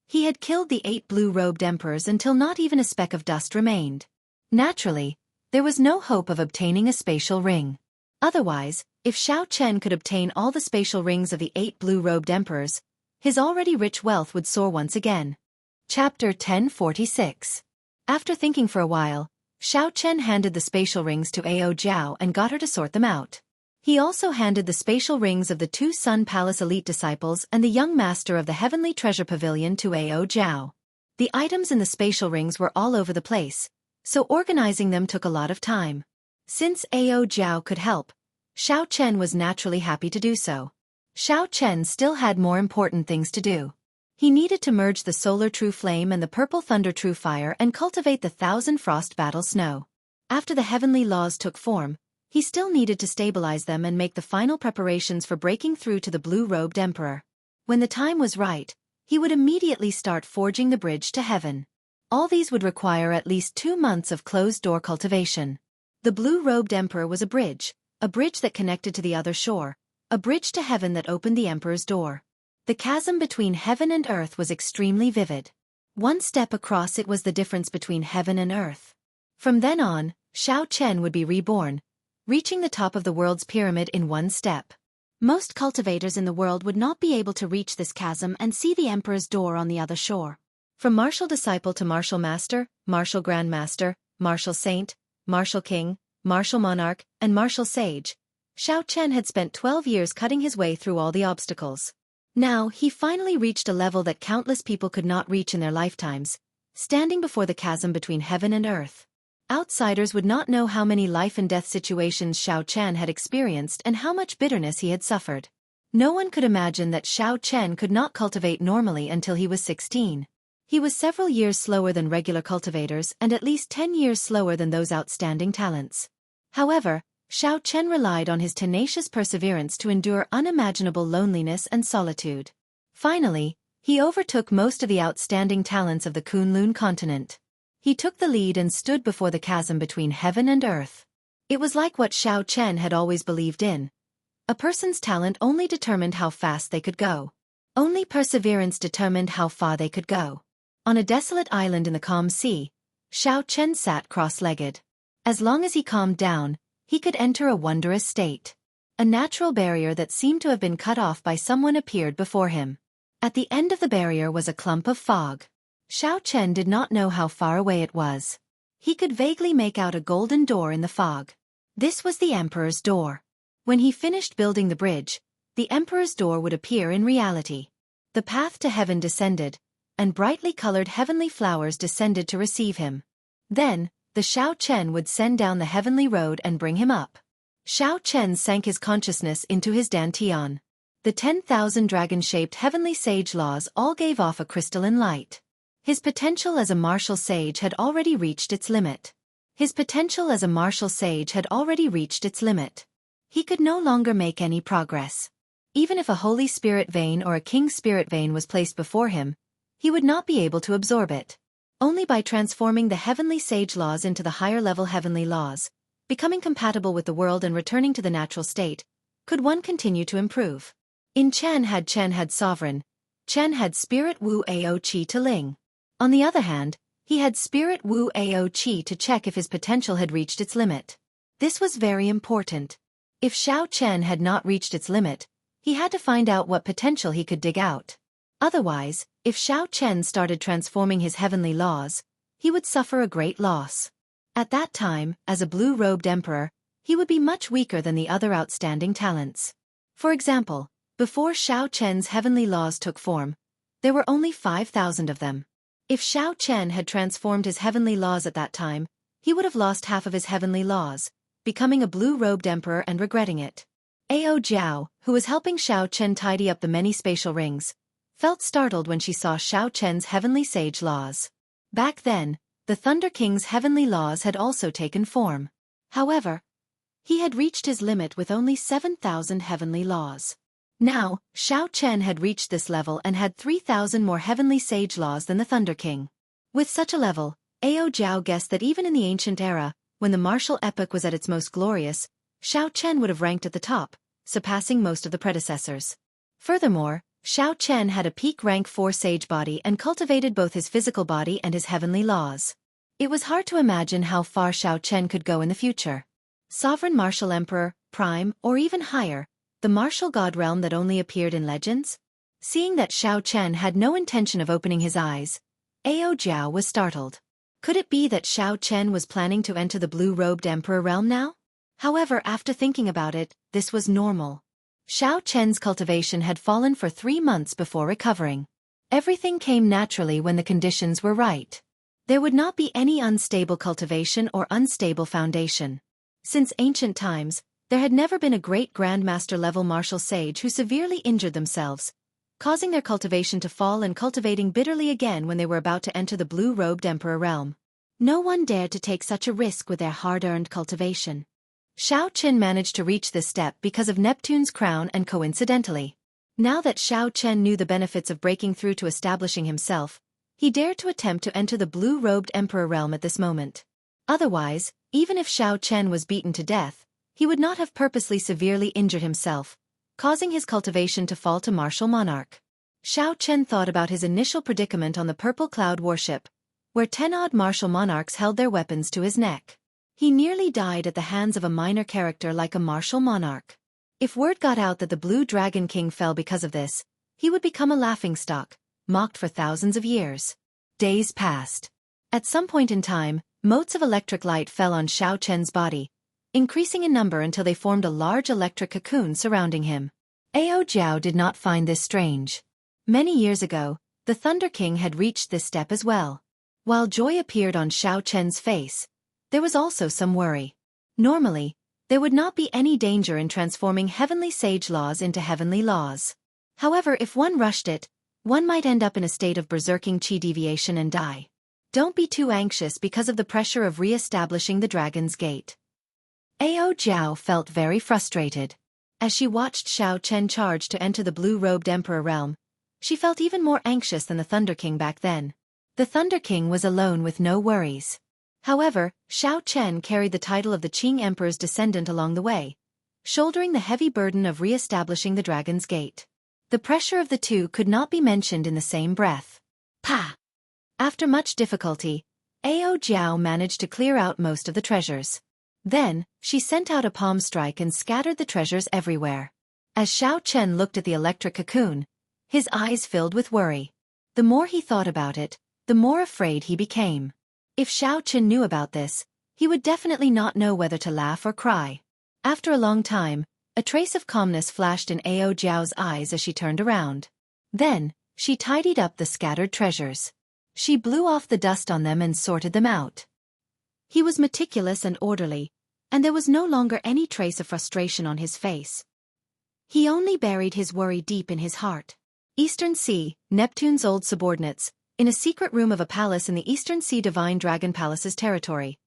He had killed the 8 blue-robed emperors until not even a speck of dust remained. Naturally, there was no hope of obtaining a spatial ring. Otherwise, if Xiaochen could obtain all the spatial rings of the 8 blue-robed emperors, his already rich wealth would soar once again. Chapter 1046. After thinking for a while, Xiaochen handed the spatial rings to Ao Jiao and got her to sort them out. He also handed the spatial rings of the 2 Sun Palace elite disciples and the young master of the Heavenly Treasure Pavilion to Ao Jiao. The items in the spatial rings were all over the place, so organizing them took a lot of time. Since Ao Jiao could help, Xiao Chen was naturally happy to do so. Xiao Chen still had more important things to do. He needed to merge the solar true flame and the purple thunder true fire and cultivate the 1,000 frost battle snow. After the heavenly laws took form, he still needed to stabilize them and make the final preparations for breaking through to the blue-robed emperor. When the time was right, he would immediately start forging the bridge to heaven. All these would require at least 2 months of closed-door cultivation. The blue-robed emperor was a bridge that connected to the other shore, a bridge to heaven that opened the emperor's door. The chasm between heaven and earth was extremely vivid. One step across it was the difference between heaven and earth. From then on, Xiao Chen would be reborn, reaching the top of the world's pyramid in one step. Most cultivators in the world would not be able to reach this chasm and see the emperor's door on the other shore. From martial disciple to martial master, martial grandmaster, martial saint, martial king, martial monarch, and martial sage, Xiao Chen had spent 12 years cutting his way through all the obstacles. Now, he finally reached a level that countless people could not reach in their lifetimes, standing before the chasm between heaven and earth. Outsiders would not know how many life-and-death situations Xiao Chen had experienced and how much bitterness he had suffered. No one could imagine that Xiao Chen could not cultivate normally until he was 16. He was several years slower than regular cultivators and at least 10 years slower than those outstanding talents. However, Xiao Chen relied on his tenacious perseverance to endure unimaginable loneliness and solitude. Finally, he overtook most of the outstanding talents of the Kunlun continent. He took the lead and stood before the chasm between heaven and earth. It was like what Xiao Chen had always believed in. A person's talent only determined how fast they could go. Only perseverance determined how far they could go. On a desolate island in the calm sea, Xiao Chen sat cross-legged. As long as he calmed down, he could enter a wondrous state. A natural barrier that seemed to have been cut off by someone appeared before him. At the end of the barrier was a clump of fog. Xiao Chen did not know how far away it was. He could vaguely make out a golden door in the fog. This was the emperor's door. When he finished building the bridge, the emperor's door would appear in reality. The path to heaven descended, and brightly colored heavenly flowers descended to receive him. Then, the Xiao Chen would send down the heavenly road and bring him up. Xiao Chen sank his consciousness into his dantian. The 10,000 dragon-shaped heavenly sage laws all gave off a crystalline light. His potential as a martial sage had already reached its limit. He could no longer make any progress. Even if a Holy Spirit vein or a King's Spirit vein was placed before him, he would not be able to absorb it. Only by transforming the heavenly sage laws into the higher-level heavenly laws, becoming compatible with the world and returning to the natural state, could one continue to improve. Chen had sovereign. Chen had spirit Wu Ao Qi to Ling. On the other hand, he had spirit Wu Ao Qi to check if his potential had reached its limit. This was very important. If Xiao Chen had not reached its limit, he had to find out what potential he could dig out. Otherwise, if Xiao Chen started transforming his heavenly laws, he would suffer a great loss. At that time, as a blue-robed emperor, he would be much weaker than the other outstanding talents. For example, before Xiao Chen's heavenly laws took form, there were only 5,000 of them. If Xiao Chen had transformed his heavenly laws at that time, he would have lost half of his heavenly laws, becoming a blue-robed emperor and regretting it. Ao Jiao, who was helping Xiao Chen tidy up the many spatial rings, felt startled when she saw Xiao Chen's heavenly sage laws. Back then, the Thunder King's heavenly laws had also taken form. However, he had reached his limit with only 7,000 heavenly laws. Now, Xiao Chen had reached this level and had 3,000 more heavenly sage laws than the Thunder King. With such a level, Ao Jiao guessed that even in the ancient era, when the martial epoch was at its most glorious, Xiao Chen would have ranked at the top, surpassing most of the predecessors. Furthermore, Xiao Chen had a peak rank 4 sage body and cultivated both his physical body and his heavenly laws. It was hard to imagine how far Xiao Chen could go in the future. Sovereign Martial Emperor, Prime, or even higher, the martial god realm that only appeared in legends? Seeing that Xiao Chen had no intention of opening his eyes, Ao Jiao was startled. Could it be that Xiao Chen was planning to enter the blue-robed emperor realm now? However, after thinking about it, this was normal. Xiao Chen's cultivation had fallen for 3 months before recovering. Everything came naturally when the conditions were right. There would not be any unstable cultivation or unstable foundation. Since ancient times, there had never been a great grandmaster-level martial sage who severely injured themselves, causing their cultivation to fall and cultivating bitterly again when they were about to enter the blue-robed emperor realm. No one dared to take such a risk with their hard-earned cultivation. Xiao Chen managed to reach this step because of Neptune's crown and coincidentally. Now that Xiao Chen knew the benefits of breaking through to establishing himself, he dared to attempt to enter the blue-robed emperor realm at this moment. Otherwise, even if Xiao Chen was beaten to death, he would not have purposely severely injured himself, causing his cultivation to fall to martial monarch. Xiao Chen thought about his initial predicament on the Purple Cloud warship, where 10-odd martial monarchs held their weapons to his neck. He nearly died at the hands of a minor character like a martial monarch. If word got out that the Blue Dragon King fell because of this, he would become a laughingstock, mocked for thousands of years. Days passed. At some point in time, motes of electric light fell on Xiao Chen's body, increasing in number until they formed a large electric cocoon surrounding him. Ao Jiao did not find this strange. Many years ago, the Thunder King had reached this step as well. While joy appeared on Xiao Chen's face, there was also some worry. Normally, there would not be any danger in transforming heavenly sage laws into heavenly laws. However, if one rushed it, one might end up in a state of berserking chi deviation and die. Don't be too anxious because of the pressure of re-establishing the Dragon's Gate. Ao Jiao felt very frustrated. As she watched Xiao Chen charge to enter the blue-robed emperor realm, she felt even more anxious than the Thunder King back then. The Thunder King was alone with no worries. However, Xiao Chen carried the title of the Qing Emperor's descendant along the way, shouldering the heavy burden of re-establishing the Dragon's Gate. The pressure of the two could not be mentioned in the same breath. Pa! After much difficulty, Ao Jiao managed to clear out most of the treasures. Then, she sent out a palm strike and scattered the treasures everywhere. As Xiao Chen looked at the electric cocoon, his eyes filled with worry. The more he thought about it, the more afraid he became. If Xiao Chen knew about this, he would definitely not know whether to laugh or cry. After a long time, a trace of calmness flashed in Ao Jiao's eyes as she turned around. Then, she tidied up the scattered treasures. She blew off the dust on them and sorted them out. He was meticulous and orderly, and there was no longer any trace of frustration on his face. He only buried his worry deep in his heart. Eastern Sea, Neptune's old subordinates, in a secret room of a palace in the Eastern Sea Divine Dragon Palace's territory.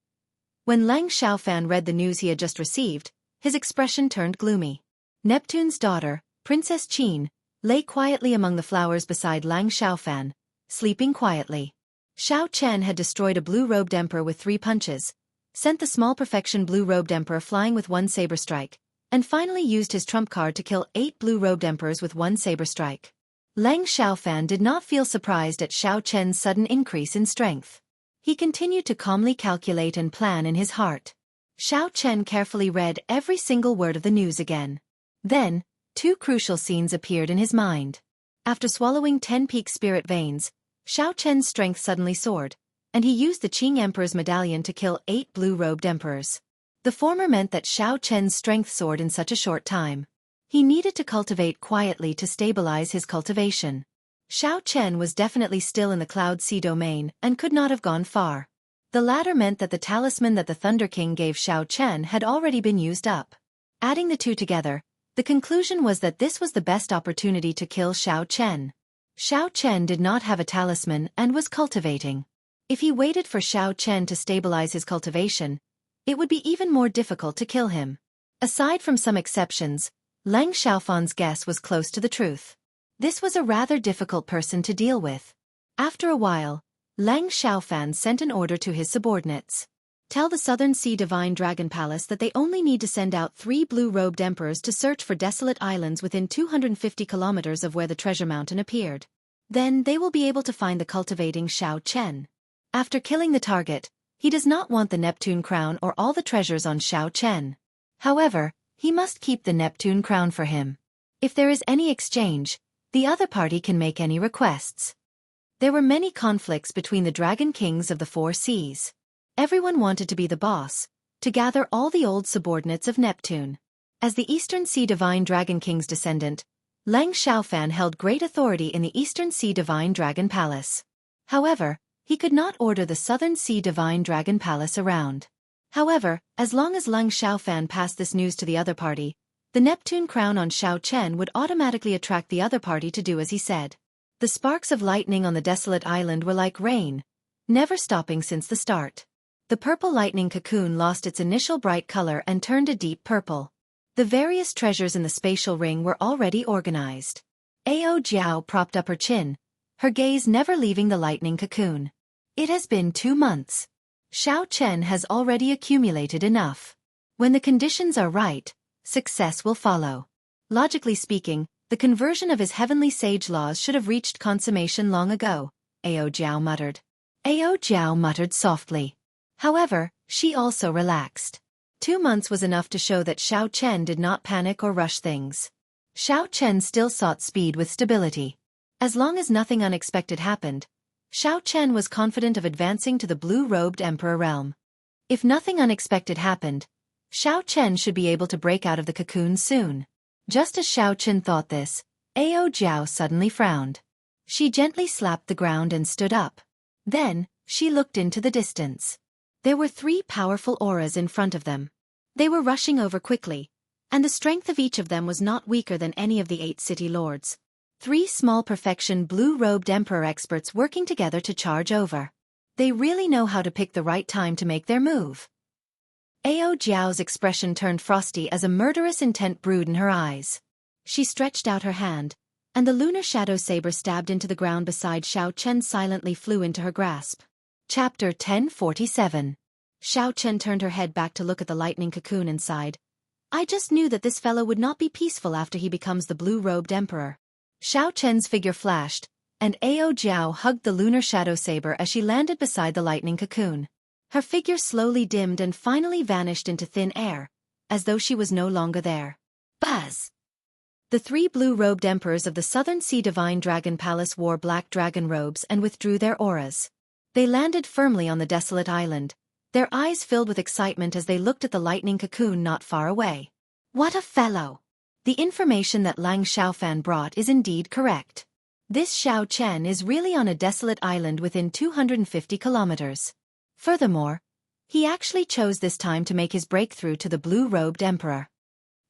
When Lang Xiaofan read the news he had just received, his expression turned gloomy. Neptune's daughter, Princess Qin, lay quietly among the flowers beside Lang Xiaofan, sleeping quietly. Xiao Chen had destroyed a blue-robed emperor with 3 punches, sent the small perfection blue-robed emperor flying with 1 saber strike, and finally used his trump card to kill 8 blue-robed emperors with 1 saber strike. Lang Xiaofan did not feel surprised at Xiao Chen's sudden increase in strength. He continued to calmly calculate and plan in his heart. Xiao Chen carefully read every single word of the news again. Then, 2 crucial scenes appeared in his mind. After swallowing 10 peak spirit veins, Xiao Chen's strength suddenly soared, and he used the Qing Emperor's medallion to kill 8 blue-robed emperors. The former meant that Xiao Chen's strength soared in such a short time. He needed to cultivate quietly to stabilize his cultivation. Xiao Chen was definitely still in the Cloud Sea domain and could not have gone far. The latter meant that the talisman that the Thunder King gave Xiao Chen had already been used up. Adding the two together, the conclusion was that this was the best opportunity to kill Xiao Chen. Xiao Chen did not have a talisman and was cultivating. If he waited for Xiao Chen to stabilize his cultivation, it would be even more difficult to kill him. Aside from some exceptions, Lang Xiaofan's guess was close to the truth. This was a rather difficult person to deal with. After a while, Lang Xiaofan sent an order to his subordinates. Tell the Southern Sea Divine Dragon Palace that they only need to send out 3 blue-robed emperors to search for desolate islands within 250 kilometers of where the treasure mountain appeared. Then they will be able to find the cultivating Xiao Chen. After killing the target, he does not want the Neptune crown or all the treasures on Xiao Chen. However, he must keep the Neptune crown for him. If there is any exchange, the other party can make any requests. There were many conflicts between the Dragon Kings of the 4 seas. Everyone wanted to be the boss, to gather all the old subordinates of Neptune. As the Eastern Sea Divine Dragon King's descendant, Lang Xiaofan held great authority in the Eastern Sea Divine Dragon Palace. However, he could not order the Southern Sea Divine Dragon Palace around. However, as long as Leng Xiaofan passed this news to the other party, the Neptune crown on Xiao Chen would automatically attract the other party to do as he said. The sparks of lightning on the desolate island were like rain, never stopping since the start. The purple lightning cocoon lost its initial bright color and turned a deep purple. The various treasures in the spatial ring were already organized. Ao Jiao propped up her chin, her gaze never leaving the lightning cocoon. It has been 2 months. Xiao Chen has already accumulated enough. When the conditions are right, success will follow. Logically speaking, the conversion of his heavenly sage laws should have reached consummation long ago, Ao Jiao muttered. Ao Jiao muttered softly. However, she also relaxed. 2 months was enough to show that Xiao Chen did not panic or rush things. Xiao Chen still sought speed with stability. As long as nothing unexpected happened, Xiao Chen was confident of advancing to the blue-robed emperor realm. If nothing unexpected happened, Xiao Chen should be able to break out of the cocoon soon. Just as Xiao Chen thought this, Ao Jiao suddenly frowned. She gently slapped the ground and stood up. Then, she looked into the distance. There were 3 powerful auras in front of them. They were rushing over quickly, and the strength of each of them was not weaker than any of the 8 city lords. 3 small perfection blue-robed emperor experts working together to charge over. They really know how to pick the right time to make their move. Ao Jiao's expression turned frosty as a murderous intent brewed in her eyes. She stretched out her hand, and the lunar shadow saber stabbed into the ground beside Xiao Chen silently flew into her grasp. Chapter 1047. Xiao Chen turned her head back to look at the lightning cocoon inside. I just knew that this fellow would not be peaceful after he becomes the blue-robed emperor. Xiao Chen's figure flashed, and Ao Jiao hugged the lunar shadow saber as she landed beside the lightning cocoon. Her figure slowly dimmed and finally vanished into thin air, as though she was no longer there. Buzz! The 3 blue-robed emperors of the Southern Sea Divine Dragon Palace wore black dragon robes and withdrew their auras. They landed firmly on the desolate island, their eyes filled with excitement as they looked at the lightning cocoon not far away. What a fellow! The information that Leng Xiaofan brought is indeed correct. This Xiao Chen is really on a desolate island within 250 kilometers. Furthermore, he actually chose this time to make his breakthrough to the blue-robed emperor.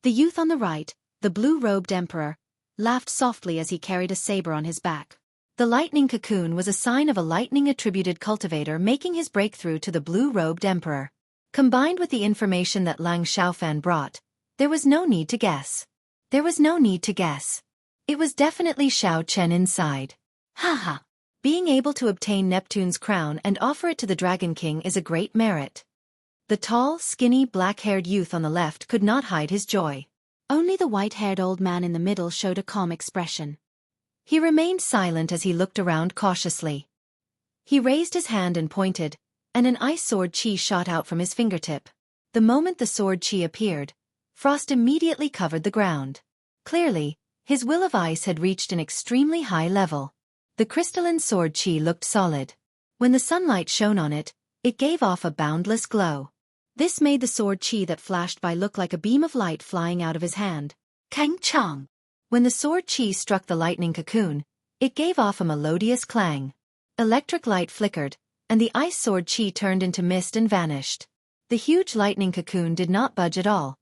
The youth on the right, the blue-robed emperor, laughed softly as he carried a saber on his back. The lightning cocoon was a sign of a lightning-attributed cultivator making his breakthrough to the blue-robed emperor. Combined with the information that Leng Xiaofan brought, there was no need to guess. It was definitely Xiao Chen inside. Haha. Being able to obtain Neptune's crown and offer it to the Dragon King is a great merit. The tall, skinny, black-haired youth on the left could not hide his joy. Only the white-haired old man in the middle showed a calm expression. He remained silent as he looked around cautiously. He raised his hand and pointed, and an ice sword chi shot out from his fingertip. The moment the sword chi appeared, frost immediately covered the ground. Clearly, his will of ice had reached an extremely high level. The crystalline sword chi looked solid. When the sunlight shone on it, it gave off a boundless glow. This made the sword chi that flashed by look like a beam of light flying out of his hand. Kang Chang! When the sword chi struck the lightning cocoon, it gave off a melodious clang. Electric light flickered, and the ice sword chi turned into mist and vanished. The huge lightning cocoon did not budge at all.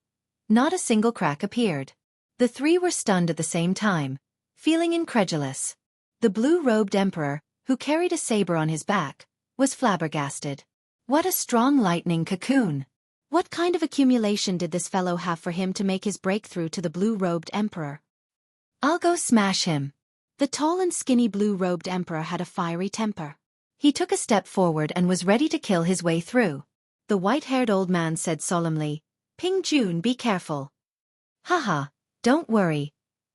Not a single crack appeared. The 3 were stunned at the same time, feeling incredulous. The blue-robed emperor, who carried a saber on his back, was flabbergasted. What a strong lightning cocoon! What kind of accumulation did this fellow have for him to make his breakthrough to the blue-robed emperor? I'll go smash him. The tall and skinny blue-robed emperor had a fiery temper. He took a step forward and was ready to kill his way through. The white-haired old man said solemnly, Ping Jun, be careful. Haha, don't worry,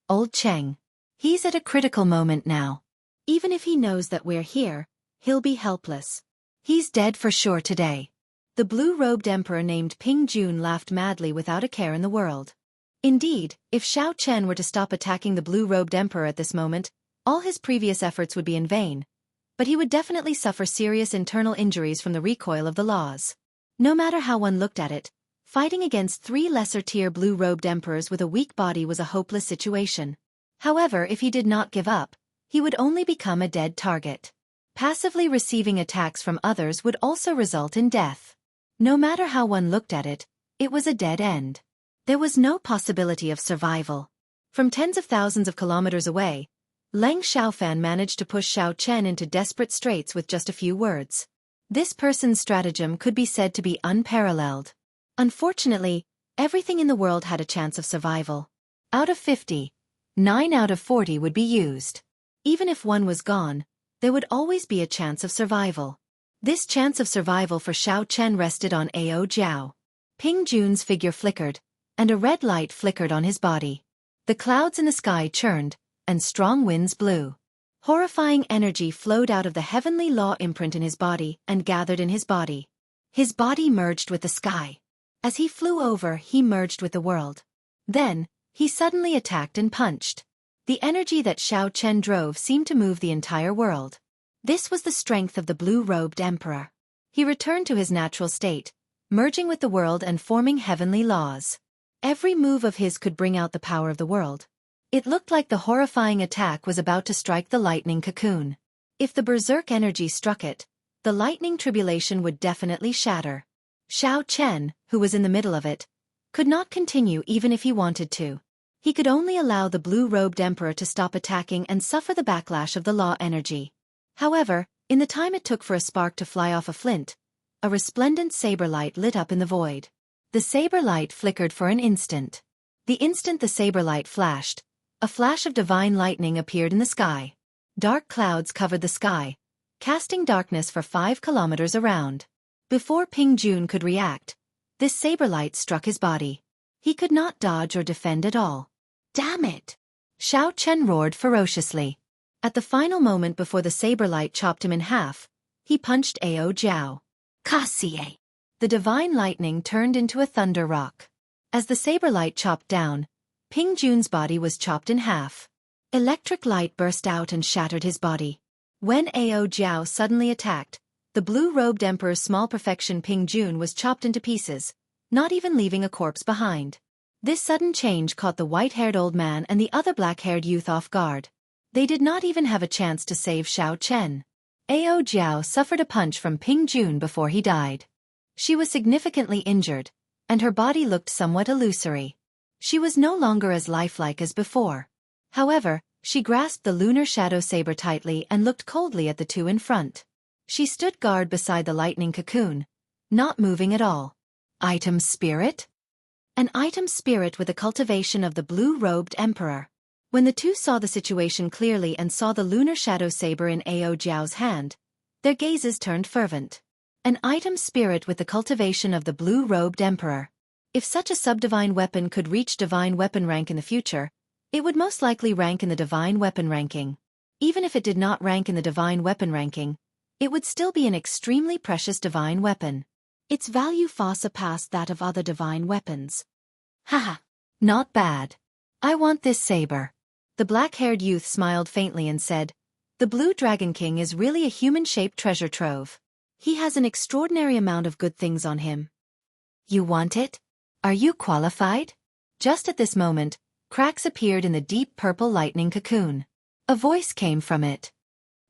old Cheng. He's at a critical moment now. Even if he knows that we're here, he'll be helpless. He's dead for sure today. The blue-robed emperor named Ping Jun laughed madly without a care in the world. Indeed, if Xiao Chen were to stop attacking the blue-robed emperor at this moment, all his previous efforts would be in vain. But he would definitely suffer serious internal injuries from the recoil of the laws. No matter how one looked at it, fighting against 3 lesser-tier blue-robed emperors with a weak body was a hopeless situation. However, if he did not give up, he would only become a dead target. Passively receiving attacks from others would also result in death. No matter how one looked at it, it was a dead end. There was no possibility of survival. From tens of thousands of kilometers away, Leng Xiaofan managed to push Xiao Chen into desperate straits with just a few words. This person's stratagem could be said to be unparalleled. Unfortunately, everything in the world had a chance of survival. Out of 50, 9 out of 40 would be used. Even if one was gone, there would always be a chance of survival. This chance of survival for Xiao Chen rested on Ao Jiao. Ping Jun's figure flickered, and a red light flickered on his body. The clouds in the sky churned, and strong winds blew. Horrifying energy flowed out of the heavenly law imprint in his body and gathered in his body. His body merged with the sky. As he flew over, he merged with the world. Then, he suddenly attacked and punched. The energy that Xiao Chen drove seemed to move the entire world. This was the strength of the blue-robed emperor. He returned to his natural state, merging with the world and forming heavenly laws. Every move of his could bring out the power of the world. It looked like the horrifying attack was about to strike the lightning cocoon. If the berserk energy struck it, the lightning tribulation would definitely shatter. Xiao Chen, who was in the middle of it, could not continue even if he wanted to. He could only allow the blue-robed emperor to stop attacking and suffer the backlash of the law energy. However, in the time it took for a spark to fly off a flint, a resplendent saber light lit up in the void. The saber light flickered for an instant. The instant the saber light flashed, a flash of divine lightning appeared in the sky. Dark clouds covered the sky, casting darkness for 5 kilometers around. Before Ping Jun could react, this saber light struck his body. He could not dodge or defend at all. Damn it! Xiao Chen roared ferociously. At the final moment before the saber light chopped him in half, he punched Ao Jiao. Kaxie! The divine lightning turned into a thunder rock. As the saber light chopped down, Ping Jun's body was chopped in half. Electric light burst out and shattered his body. When Ao Jiao suddenly attacked, the blue-robed emperor's small perfection Ping Jun was chopped into pieces, not even leaving a corpse behind. This sudden change caught the white-haired old man and the other black-haired youth off guard. They did not even have a chance to save Xiao Chen. Ao Jiao suffered a punch from Ping Jun before he died. She was significantly injured, and her body looked somewhat illusory. She was no longer as lifelike as before. However, she grasped the lunar shadow saber tightly and looked coldly at the two in front. She stood guard beside the lightning cocoon, not moving at all. Item spirit? An item spirit with the cultivation of the blue-robed emperor. When the two saw the situation clearly and saw the lunar shadow saber in Ao Jiao's hand, their gazes turned fervent. An item spirit with the cultivation of the blue-robed emperor. If such a subdivine weapon could reach divine weapon rank in the future, it would most likely rank in the divine weapon ranking. Even if it did not rank in the divine weapon ranking, it would still be an extremely precious divine weapon. Its value far surpassed that of other divine weapons. Haha, not bad. I want this saber. The black-haired youth smiled faintly and said, "The Blue Dragon King is really a human-shaped treasure trove. He has an extraordinary amount of good things on him. You want it? Are you qualified?" Just at this moment, cracks appeared in the deep purple lightning cocoon. A voice came from it.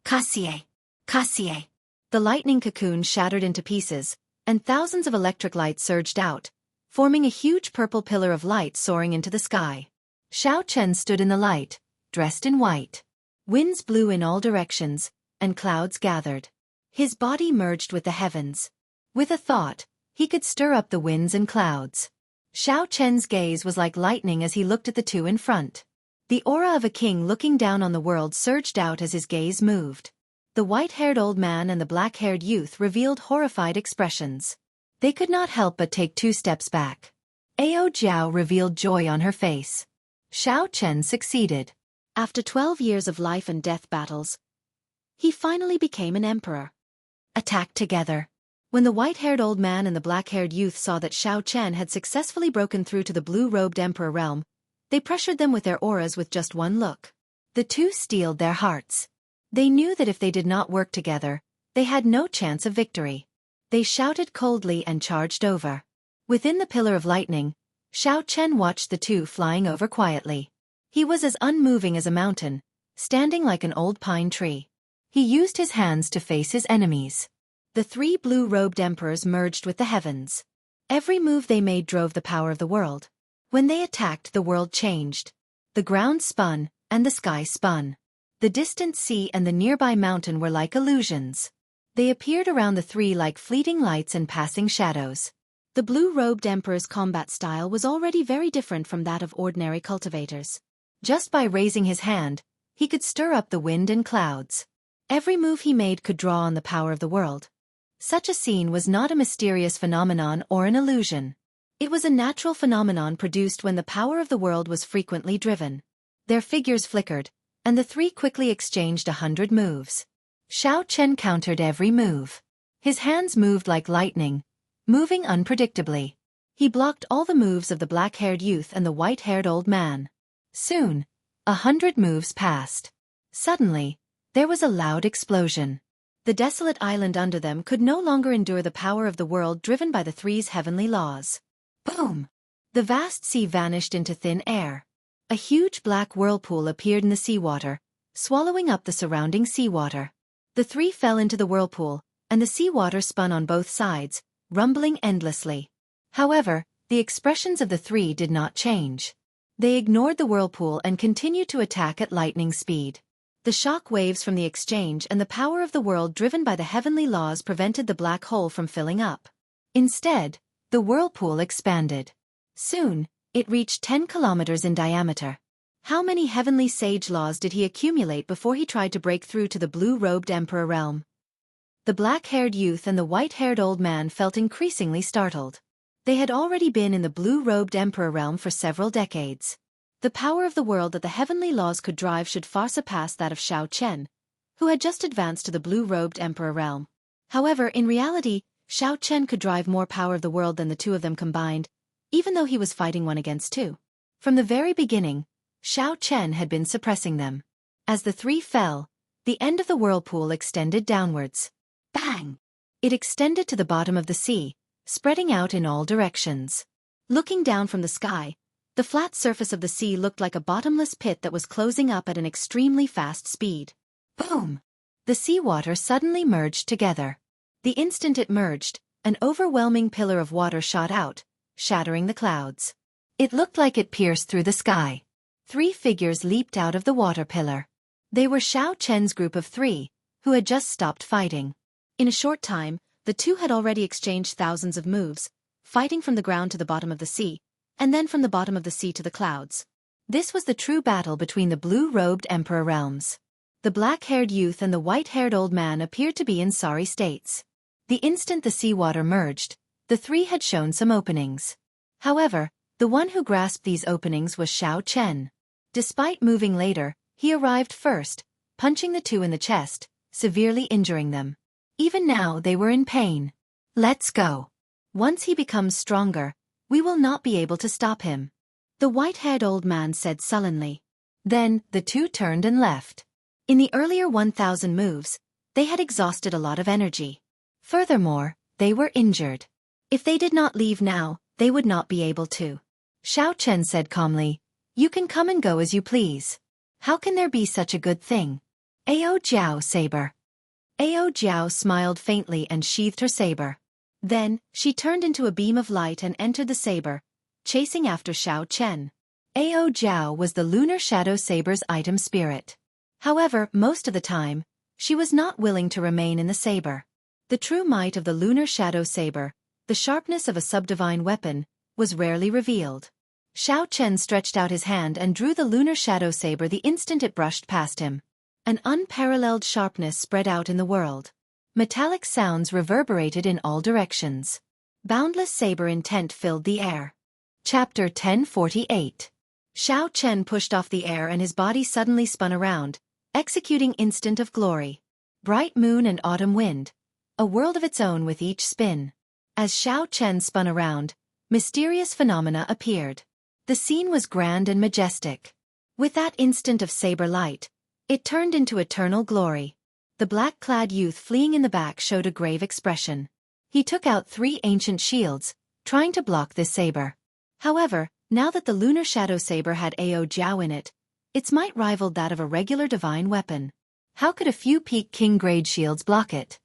Kaxie! Kaxie! The lightning cocoon shattered into pieces, and thousands of electric lights surged out, forming a huge purple pillar of light soaring into the sky. Xiao Chen stood in the light, dressed in white. Winds blew in all directions, and clouds gathered. His body merged with the heavens. With a thought, he could stir up the winds and clouds. Xiao Chen's gaze was like lightning as he looked at the two in front. The aura of a king looking down on the world surged out as his gaze moved. The white-haired old man and the black-haired youth revealed horrified expressions. They could not help but take 2 steps back. Ao Jiao revealed joy on her face. Xiao Chen succeeded. After 12 years of life and death battles, he finally became an emperor. Attacked together. When the white-haired old man and the black-haired youth saw that Xiao Chen had successfully broken through to the blue-robed emperor realm, they pressured them with their auras with just one look. The two steeled their hearts. They knew that if they did not work together, they had no chance of victory. They shouted coldly and charged over. Within the pillar of lightning, Xiao Chen watched the two flying over quietly. He was as unmoving as a mountain, standing like an old pine tree. He used his hands to face his enemies. The three blue-robed emperors merged with the heavens. Every move they made drove the power of the world. When they attacked, the world changed. The ground spun, and the sky spun. The distant sea and the nearby mountain were like illusions. They appeared around the three like fleeting lights and passing shadows. The blue-robed emperor's combat style was already very different from that of ordinary cultivators. Just by raising his hand, he could stir up the wind and clouds. Every move he made could draw on the power of the world. Such a scene was not a mysterious phenomenon or an illusion. It was a natural phenomenon produced when the power of the world was frequently driven. Their figures flickered, and the three quickly exchanged 100 moves. Xiao Chen countered every move. His hands moved like lightning, moving unpredictably. He blocked all the moves of the black-haired youth and the white-haired old man. Soon, 100 moves passed. Suddenly, there was a loud explosion. The desolate island under them could no longer endure the power of the world driven by the three's heavenly laws. Boom! The vast sea vanished into thin air. A huge black whirlpool appeared in the seawater, swallowing up the surrounding seawater. The three fell into the whirlpool, and the seawater spun on both sides, rumbling endlessly. However, the expressions of the three did not change. They ignored the whirlpool and continued to attack at lightning speed. The shock waves from the exchange and the power of the world driven by the heavenly laws prevented the black hole from filling up. Instead, the whirlpool expanded. Soon, it reached 10 kilometers in diameter. How many heavenly sage laws did he accumulate before he tried to break through to the blue-robed emperor realm? The black-haired youth and the white-haired old man felt increasingly startled. They had already been in the blue-robed emperor realm for several decades. The power of the world that the heavenly laws could drive should far surpass that of Xiao Chen, who had just advanced to the blue-robed emperor realm. However, in reality, Xiao Chen could drive more power of the world than the two of them combined, even though he was fighting one against two. From the very beginning, Xiao Chen had been suppressing them. As the three fell, the end of the whirlpool extended downwards. Bang! It extended to the bottom of the sea, spreading out in all directions. Looking down from the sky, the flat surface of the sea looked like a bottomless pit that was closing up at an extremely fast speed. Boom! The seawater suddenly merged together. The instant it merged, an overwhelming pillar of water shot out, shattering the clouds. It looked like it pierced through the sky. Three figures leaped out of the water pillar. They were Xiao Chen's group of three, who had just stopped fighting. In a short time, the two had already exchanged thousands of moves, fighting from the ground to the bottom of the sea, and then from the bottom of the sea to the clouds. This was the true battle between the blue-robed emperor realms. The black-haired youth and the white-haired old man appeared to be in sorry states. The instant the seawater merged, the three had shown some openings. However, the one who grasped these openings was Xiao Chen. Despite moving later, he arrived first, punching the two in the chest, severely injuring them. Even now they were in pain. Let's go. Once he becomes stronger, we will not be able to stop him, the white-haired old man said sullenly. Then, the two turned and left. In the earlier 1,000 moves, they had exhausted a lot of energy. Furthermore, they were injured. If they did not leave now, they would not be able to. Xiao Chen said calmly, "You can come and go as you please. How can there be such a good thing? Ao Jiao saber." Ao Jiao smiled faintly and sheathed her saber. Then, she turned into a beam of light and entered the saber, chasing after Xiao Chen. Ao Jiao was the lunar shadow saber's item spirit. However, most of the time, she was not willing to remain in the saber. The true might of the lunar shadow saber, the sharpness of a subdivine weapon, was rarely revealed. Xiao Chen stretched out his hand and drew the lunar shadow saber the instant it brushed past him. An unparalleled sharpness spread out in the world. Metallic sounds reverberated in all directions. Boundless saber intent filled the air. Chapter 1048. Xiao Chen pushed off the air and his body suddenly spun around, executing instant of glory. Bright moon and autumn wind. A world of its own with each spin. As Xiao Chen spun around, mysterious phenomena appeared. The scene was grand and majestic. With that instant of saber light, it turned into eternal glory. The black-clad youth fleeing in the back showed a grave expression. He took out 3 ancient shields, trying to block this saber. However, now that the lunar shadow saber had Ao Jiao in it, its might rivaled that of a regular divine weapon. How could a few peak king-grade shields block it?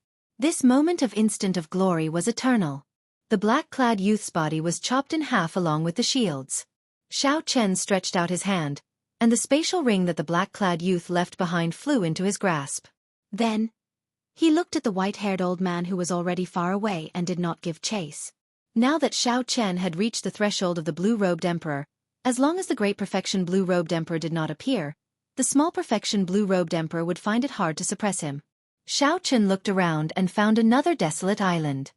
This moment of instant of glory was eternal. The black-clad youth's body was chopped in half along with the shields. Xiao Chen stretched out his hand, and the spatial ring that the black-clad youth left behind flew into his grasp. Then, he looked at the white-haired old man who was already far away and did not give chase. Now that Xiao Chen had reached the threshold of the blue-robed emperor, as long as the great perfection blue-robed emperor did not appear, the small perfection blue-robed emperor would find it hard to suppress him. Xiao Chen looked around and found another desolate island.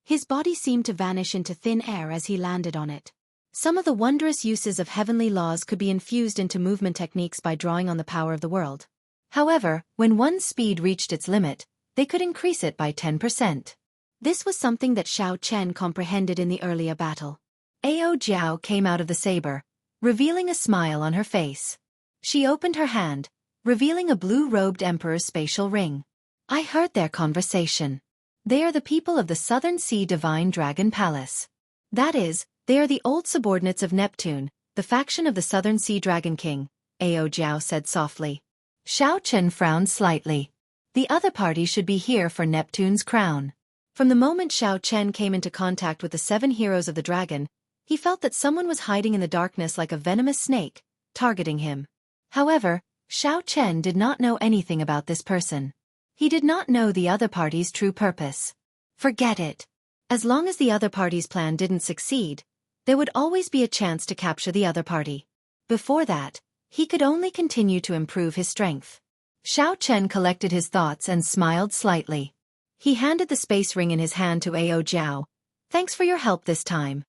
His body seemed to vanish into thin air as he landed on it. Some of the wondrous uses of heavenly laws could be infused into movement techniques by drawing on the power of the world. However, when one's speed reached its limit, they could increase it by 10%. This was something that Xiao Chen comprehended in the earlier battle. Ao Jiao came out of the saber, revealing a smile on her face. She opened her hand, revealing a blue-robed emperor's spatial ring. I heard their conversation. They are the people of the Southern Sea Divine Dragon Palace. That is, they are the old subordinates of Neptune, the faction of the Southern Sea Dragon King, Ao Jiao said softly. Xiao Chen frowned slightly. The other party should be here for Neptune's crown. From the moment Xiao Chen came into contact with the 7 heroes of the dragon, he felt that someone was hiding in the darkness like a venomous snake, targeting him. However, Xiao Chen did not know anything about this person. He did not know the other party's true purpose. Forget it. As long as the other party's plan didn't succeed, there would always be a chance to capture the other party. Before that, he could only continue to improve his strength. Xiao Chen collected his thoughts and smiled slightly. He handed the space ring in his hand to Ao Jiao. Thanks for your help this time.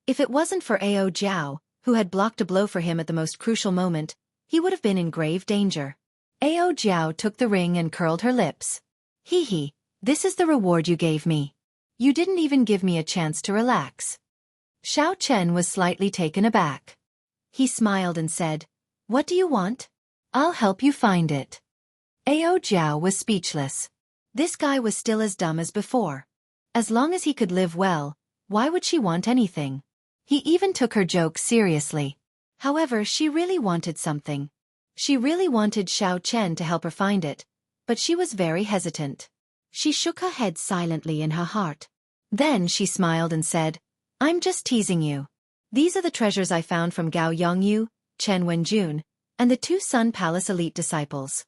If it wasn't for Ao Jiao, who had blocked a blow for him at the most crucial moment, he would have been in grave danger. Ao Jiao took the ring and curled her lips. Hee hee, this is the reward you gave me. You didn't even give me a chance to relax. Xiao Chen was slightly taken aback. He smiled and said, What do you want? I'll help you find it. Ao Jiao was speechless. This guy was still as dumb as before. As long as he could live well, why would she want anything? He even took her joke seriously. However, she really wanted something. She really wanted Xiao Chen to help her find it, but she was very hesitant. She shook her head silently in her heart. Then she smiled and said, I'm just teasing you. These are the treasures I found from Gao Yongyu, Chen Wenjun, and the 2 Sun Palace elite disciples.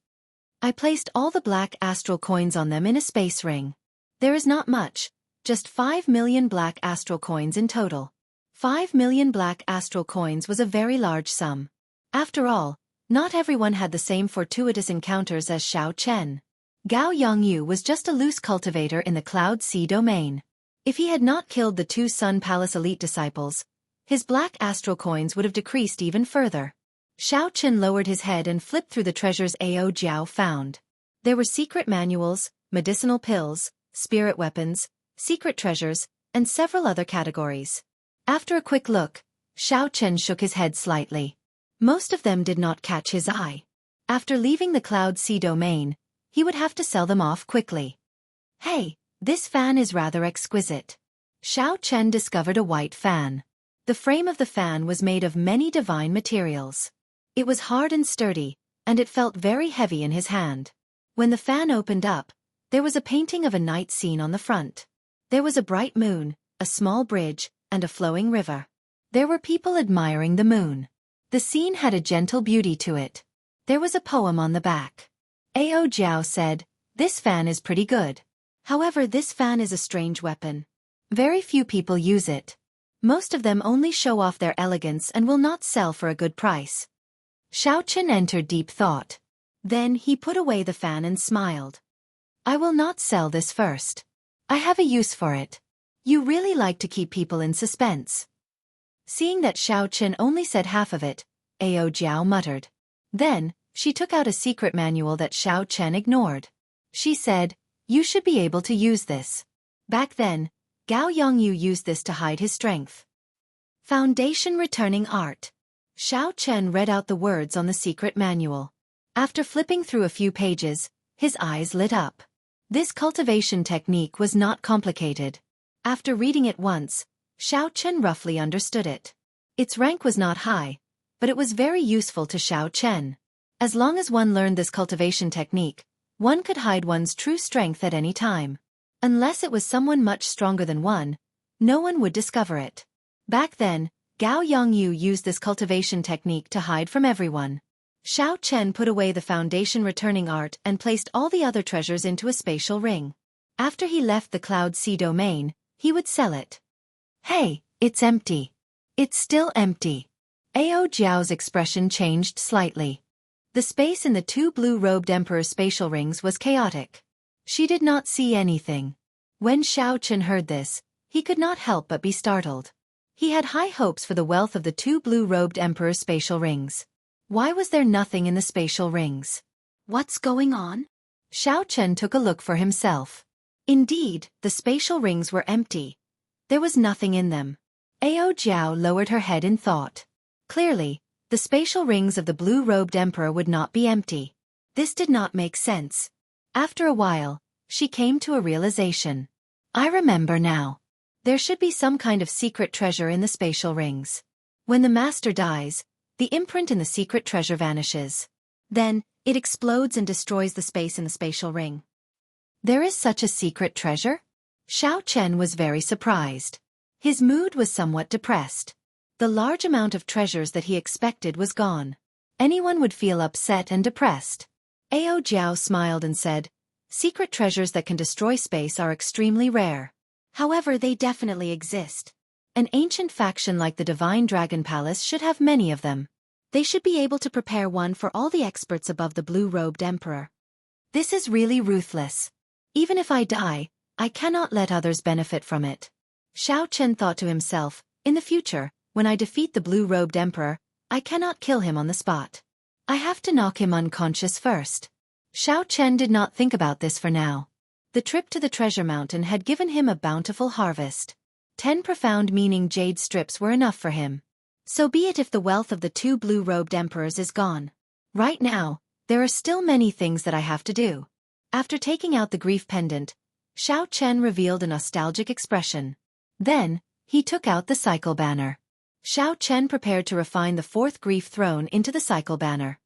I placed all the black astral coins on them in a space ring. There is not much, just 5 million black astral coins in total. 5 million black astral coins was a very large sum. After all, not everyone had the same fortuitous encounters as Xiao Chen. Gao Yongyu was just a loose cultivator in the Cloud Sea domain. If he had not killed the 2 Sun Palace elite disciples, his black astral coins would have decreased even further. Xiao Chen lowered his head and flipped through the treasures Ao Jiao found. There were secret manuals, medicinal pills, spirit weapons, secret treasures, and several other categories. After a quick look, Xiao Chen shook his head slightly. Most of them did not catch his eye. After leaving the Cloud Sea domain, he would have to sell them off quickly. Hey, this fan is rather exquisite. Xiao Chen discovered a white fan. The frame of the fan was made of many divine materials. It was hard and sturdy, and it felt very heavy in his hand. When the fan opened up, there was a painting of a night scene on the front. There was a bright moon, a small bridge, and a flowing river. There were people admiring the moon. The scene had a gentle beauty to it. There was a poem on the back. Ao Jiao said, This fan is pretty good. However, this fan is a strange weapon. Very few people use it. Most of them only show off their elegance and will not sell for a good price. Xiao Chen entered deep thought. Then he put away the fan and smiled. I will not sell this first. I have a use for it. You really like to keep people in suspense. Seeing that Xiao Chen only said half of it, Ao Jiao muttered. Then, she took out a secret manual that Xiao Chen ignored. She said, You should be able to use this. Back then, Gao Yongyu used this to hide his strength. Foundation Returning Art. Xiao Chen read out the words on the secret manual. After flipping through a few pages, his eyes lit up. This cultivation technique was not complicated. After reading it once, Xiao Chen roughly understood it. Its rank was not high, but it was very useful to Xiao Chen. As long as one learned this cultivation technique, One could hide one's true strength at any time. Unless it was someone much stronger than one, no one would discover it. Back then, Jianghu used this cultivation technique to hide from everyone. Xiao Chen put away the foundation returning art and placed all the other treasures into a spatial ring. After he left the Cloud Sea domain, he would sell it. Hey, it's empty. It's still empty. Ao Jiao's expression changed slightly. The space in the two blue-robed emperor's spatial rings was chaotic. She did not see anything. When Xiao Chen heard this, he could not help but be startled. He had high hopes for the wealth of the two blue-robed emperor's spatial rings. Why was there nothing in the spatial rings? What's going on? Xiao Chen took a look for himself. Indeed, the spatial rings were empty. There was nothing in them. Ao Jiao lowered her head in thought. Clearly, the spatial rings of the blue-robed emperor would not be empty. This did not make sense. After a while, she came to a realization. I remember now. There should be some kind of secret treasure in the spatial rings. When the master dies, the imprint in the secret treasure vanishes. Then, it explodes and destroys the space in the spatial ring. There is such a secret treasure? Xiao Chen was very surprised. His mood was somewhat depressed. The large amount of treasures that he expected was gone. Anyone would feel upset and depressed. Ao Jiao smiled and said, secret treasures that can destroy space are extremely rare. However, they definitely exist. An ancient faction like the Divine Dragon Palace should have many of them. They should be able to prepare one for all the experts above the blue-robed emperor. This is really ruthless. Even if I die, I cannot let others benefit from it. Xiao Chen thought to himself, in the future, when I defeat the blue-robed emperor, I cannot kill him on the spot. I have to knock him unconscious first. Xiao Chen did not think about this for now. The trip to the treasure mountain had given him a bountiful harvest. 10 profound meaning jade strips were enough for him. So be it if the wealth of the two blue-robed emperors is gone. Right now, there are still many things that I have to do. After taking out the grief pendant, Xiao Chen revealed a nostalgic expression. Then, he took out the cycle banner. Xiao Chen prepared to refine the fourth grief throne into the cycle banner.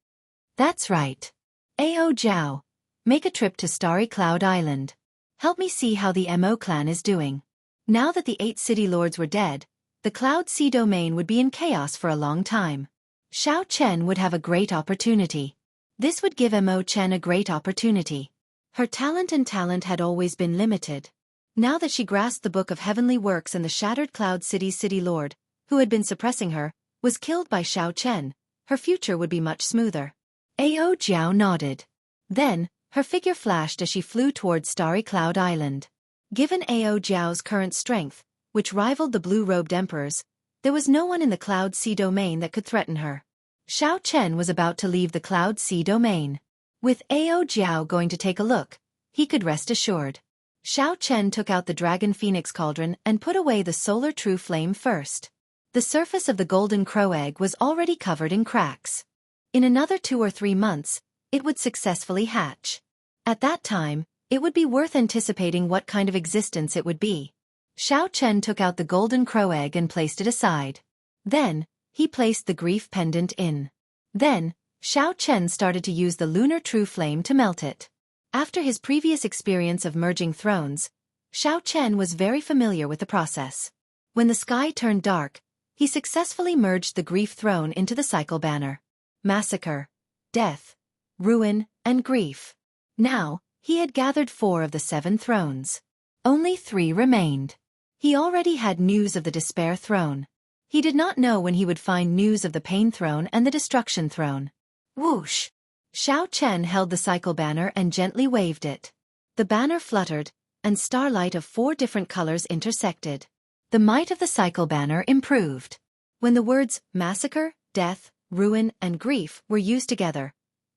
That's right. Ao Jiao, make a trip to Starry Cloud Island. Help me see how the Mo clan is doing. Now that the 8 city lords were dead, the Cloud Sea domain would be in chaos for a long time. Xiao Chen would have a great opportunity. This would give Mo Chen a great opportunity. Her talent had always been limited. Now that she grasped the Book of Heavenly Works and the Shattered Cloud City's city lord, who had been suppressing her, was killed by Xiao Chen, her future would be much smoother. Ao Jiao nodded. Then, her figure flashed as she flew towards Starry Cloud Island. Given Ao Jiao's current strength, which rivaled the blue-robed emperor's, there was no one in the Cloud Sea domain that could threaten her. Xiao Chen was about to leave the Cloud Sea domain. With Ao Jiao going to take a look, he could rest assured. Xiao Chen took out the Dragon Phoenix Cauldron and put away the Solar True Flame first. The surface of the Golden Crow Egg was already covered in cracks. In another 2 or 3 months, it would successfully hatch. At that time, it would be worth anticipating what kind of existence it would be. Xiao Chen took out the Golden Crow Egg and placed it aside. Then, he placed the grief pendant in. Then, Xiao Chen started to use the Lunar True Flame to melt it. After his previous experience of merging thrones, Xiao Chen was very familiar with the process. When the sky turned dark, he successfully merged the grief throne into the cycle banner. Massacre, death, ruin, and grief. Now, he had gathered 4 of the 7 thrones. Only 3 remained. He already had news of the Despair Throne. He did not know when he would find news of the Pain Throne and the Destruction Throne. Whoosh! Xiao Chen held the cycle banner and gently waved it. The banner fluttered, and starlight of 4 different colors intersected. The might of the cycle banner improved. When the words massacre, death, ruin, and grief were used together,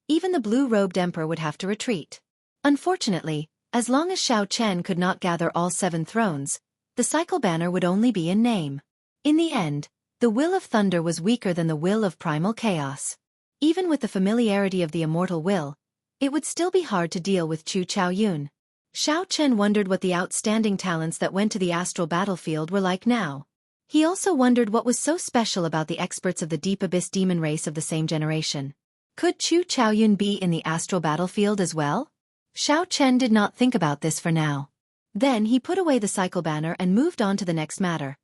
even the blue-robed emperor would have to retreat. Unfortunately, as long as Xiao Chen could not gather all 7 thrones, the cycle banner would only be in name. In the end, the will of thunder was weaker than the will of primal chaos. Even with the familiarity of the immortal will, it would still be hard to deal with Chu Chaoyun. Xiao Chen wondered what the outstanding talents that went to the astral battlefield were like now. He also wondered what was so special about the experts of the Deep Abyss demon race of the same generation. Could Chu Chaoyun be in the astral battlefield as well? Xiao Chen did not think about this for now. Then he put away the cycle banner and moved on to the next matter.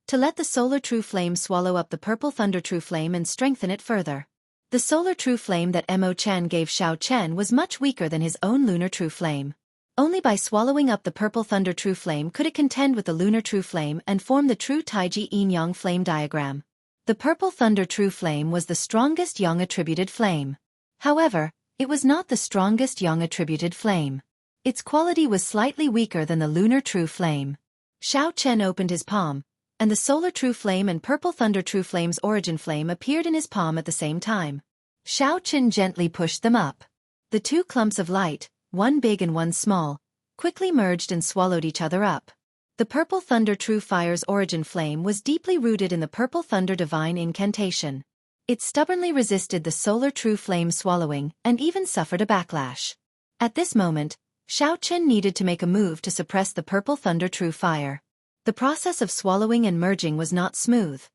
To let the solar true flame swallow up the purple thunder true flame and strengthen it further. The solar true flame that Mo Chen gave Xiao Chen was much weaker than his own lunar true flame. Only by swallowing up the purple thunder true flame could it contend with the lunar true flame and form the true Taiji yin-yang flame diagram. The purple thunder true flame was the strongest yang attributed flame. However, it was not the strongest yang attributed flame. Its quality was slightly weaker than the lunar true flame. Xiao Chen opened his palm, and the solar true flame and purple thunder true flame's origin flame appeared in his palm at the same time. Xiao Chen gently pushed them up. The two clumps of light, one big and one small, quickly merged and swallowed each other up. The purple thunder true fire's origin flame was deeply rooted in the purple thunder divine incantation. It stubbornly resisted the solar true flame swallowing and even suffered a backlash. At this moment, Xiao Chen needed to make a move to suppress the purple thunder true fire. The process of swallowing and merging was not smooth.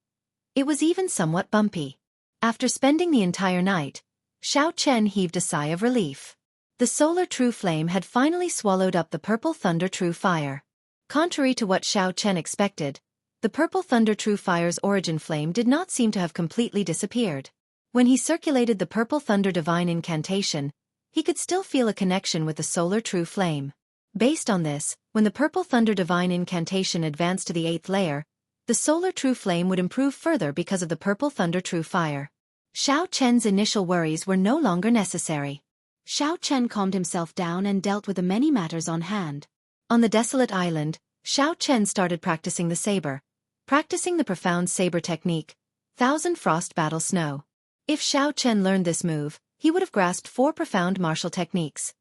It was even somewhat bumpy. After spending the entire night, Xiao Chen heaved a sigh of relief. The solar true flame had finally swallowed up the purple thunder true fire. Contrary to what Xiao Chen expected, the purple thunder true fire's origin flame did not seem to have completely disappeared. When he circulated the purple thunder divine incantation, he could still feel a connection with the solar true flame. Based on this, when the purple thunder divine incantation advanced to the 8th layer, the solar true flame would improve further because of the purple thunder true fire. Xiao Chen's initial worries were no longer necessary. Xiao Chen calmed himself down and dealt with the many matters on hand. On the desolate island, Xiao Chen started practicing the saber. Practicing the profound saber technique, Thousand Frost Battle Snow. If Xiao Chen learned this move, he would have grasped 4 profound martial techniques.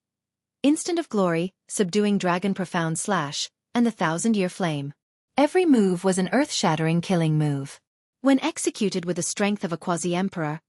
Instant of Glory, Subduing Dragon Profound Slash, and the 1,000-Year Flame. Every move was an earth-shattering killing move. When executed with the strength of a quasi-emperor,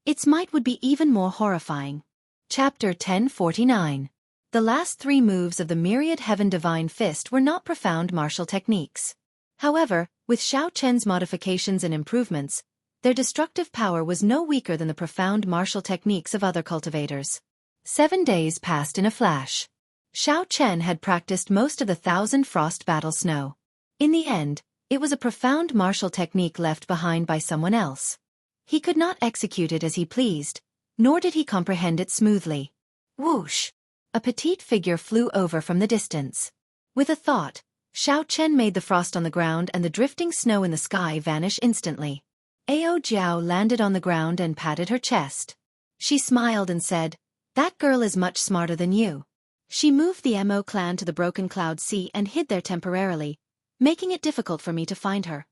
its might would be even more horrifying. Chapter 1049. The last 3 moves of the Myriad Heaven Divine Fist were not profound martial techniques. However, with Xiao Chen's modifications and improvements, their destructive power was no weaker than the profound martial techniques of other cultivators. 7 days passed in a flash. Xiao Chen had practiced most of the 1,000 Frost Battle Snow. In the end, it was a profound martial technique left behind by someone else. He could not execute it as he pleased, nor did he comprehend it smoothly. Whoosh! A petite figure flew over from the distance. With a thought, Xiao Chen made the frost on the ground and the drifting snow in the sky vanish instantly. Ao Jiao landed on the ground and patted her chest. She smiled and said, "That girl is much smarter than you." She moved the Mo clan to the Broken Cloud Sea and hid there temporarily, making it difficult for me to find her.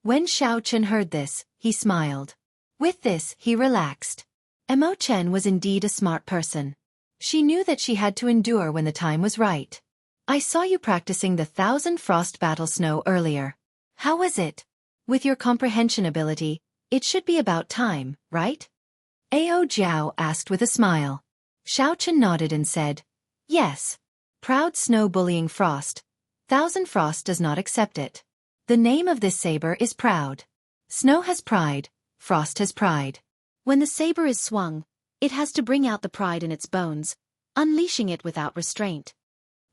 When Xiao Chen heard this, he smiled. With this, he relaxed. Mo Chen was indeed a smart person. She knew that she had to endure when the time was right. I saw you practicing the 1,000 Frost Battle Snow earlier. How was it? With your comprehension ability, it should be about time, right? Ao Jiao asked with a smile. Xiao Chen nodded and said, "Yes. Proud snow bullying Frost. 1,000 Frost does not accept it. The name of this saber is Proud. Snow has pride, Frost has pride. When the saber is swung, it has to bring out the pride in its bones, unleashing it without restraint."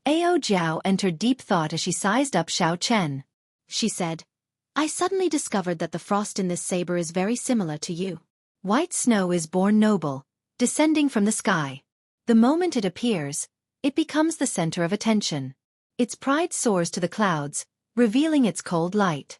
Ao Jiao entered deep thought as she sized up Xiao Chen. She said, "I suddenly discovered that the frost in this saber is very similar to you. White snow is born noble, descending from the sky. The moment it appears, it becomes the center of attention. Its pride soars to the clouds, revealing its cold light.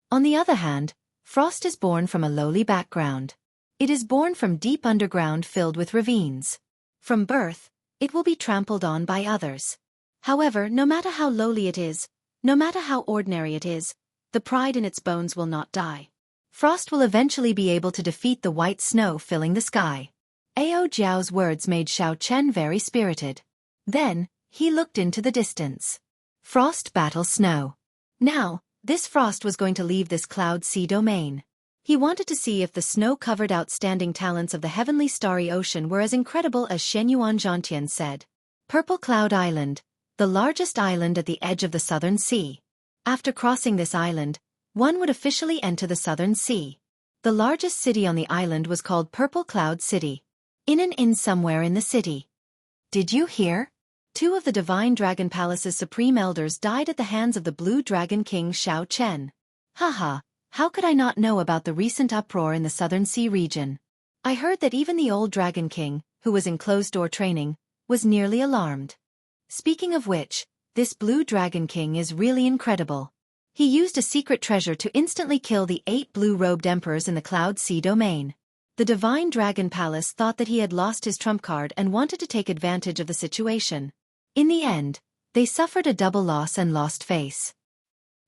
On the other hand, frost is born from a lowly background. It is born from deep underground filled with ravines. From birth, it will be trampled on by others. However, no matter how lowly it is, no matter how ordinary it is, the pride in its bones will not die. Frost will eventually be able to defeat the white snow filling the sky." Ao Jiao's words made Xiao Chen very spirited. Then, he looked into the distance. Frost Battle Snow. Now, this frost was going to leave this cloud sea domain. He wanted to see if the snow-covered outstanding talents of the heavenly starry ocean were as incredible as Shenyuan Zhantian said. Purple Cloud Island, the largest island at the edge of the Southern Sea. After crossing this island, one would officially enter the Southern Sea. The largest city on the island was called Purple Cloud City. In an inn somewhere in the city. Did you hear? 2 of the Divine Dragon Palace's supreme elders died at the hands of the Blue Dragon King Xiao Chen. Haha, how could I not know about the recent uproar in the Southern Sea region? I heard that even the old Dragon King, who was in closed-door training, was nearly alarmed. Speaking of which, this Blue Dragon King is really incredible. He used a secret treasure to instantly kill the 8 blue-robed emperors in the Cloud Sea domain. The Divine Dragon Palace thought that he had lost his trump card and wanted to take advantage of the situation. In the end, they suffered a double loss and lost face.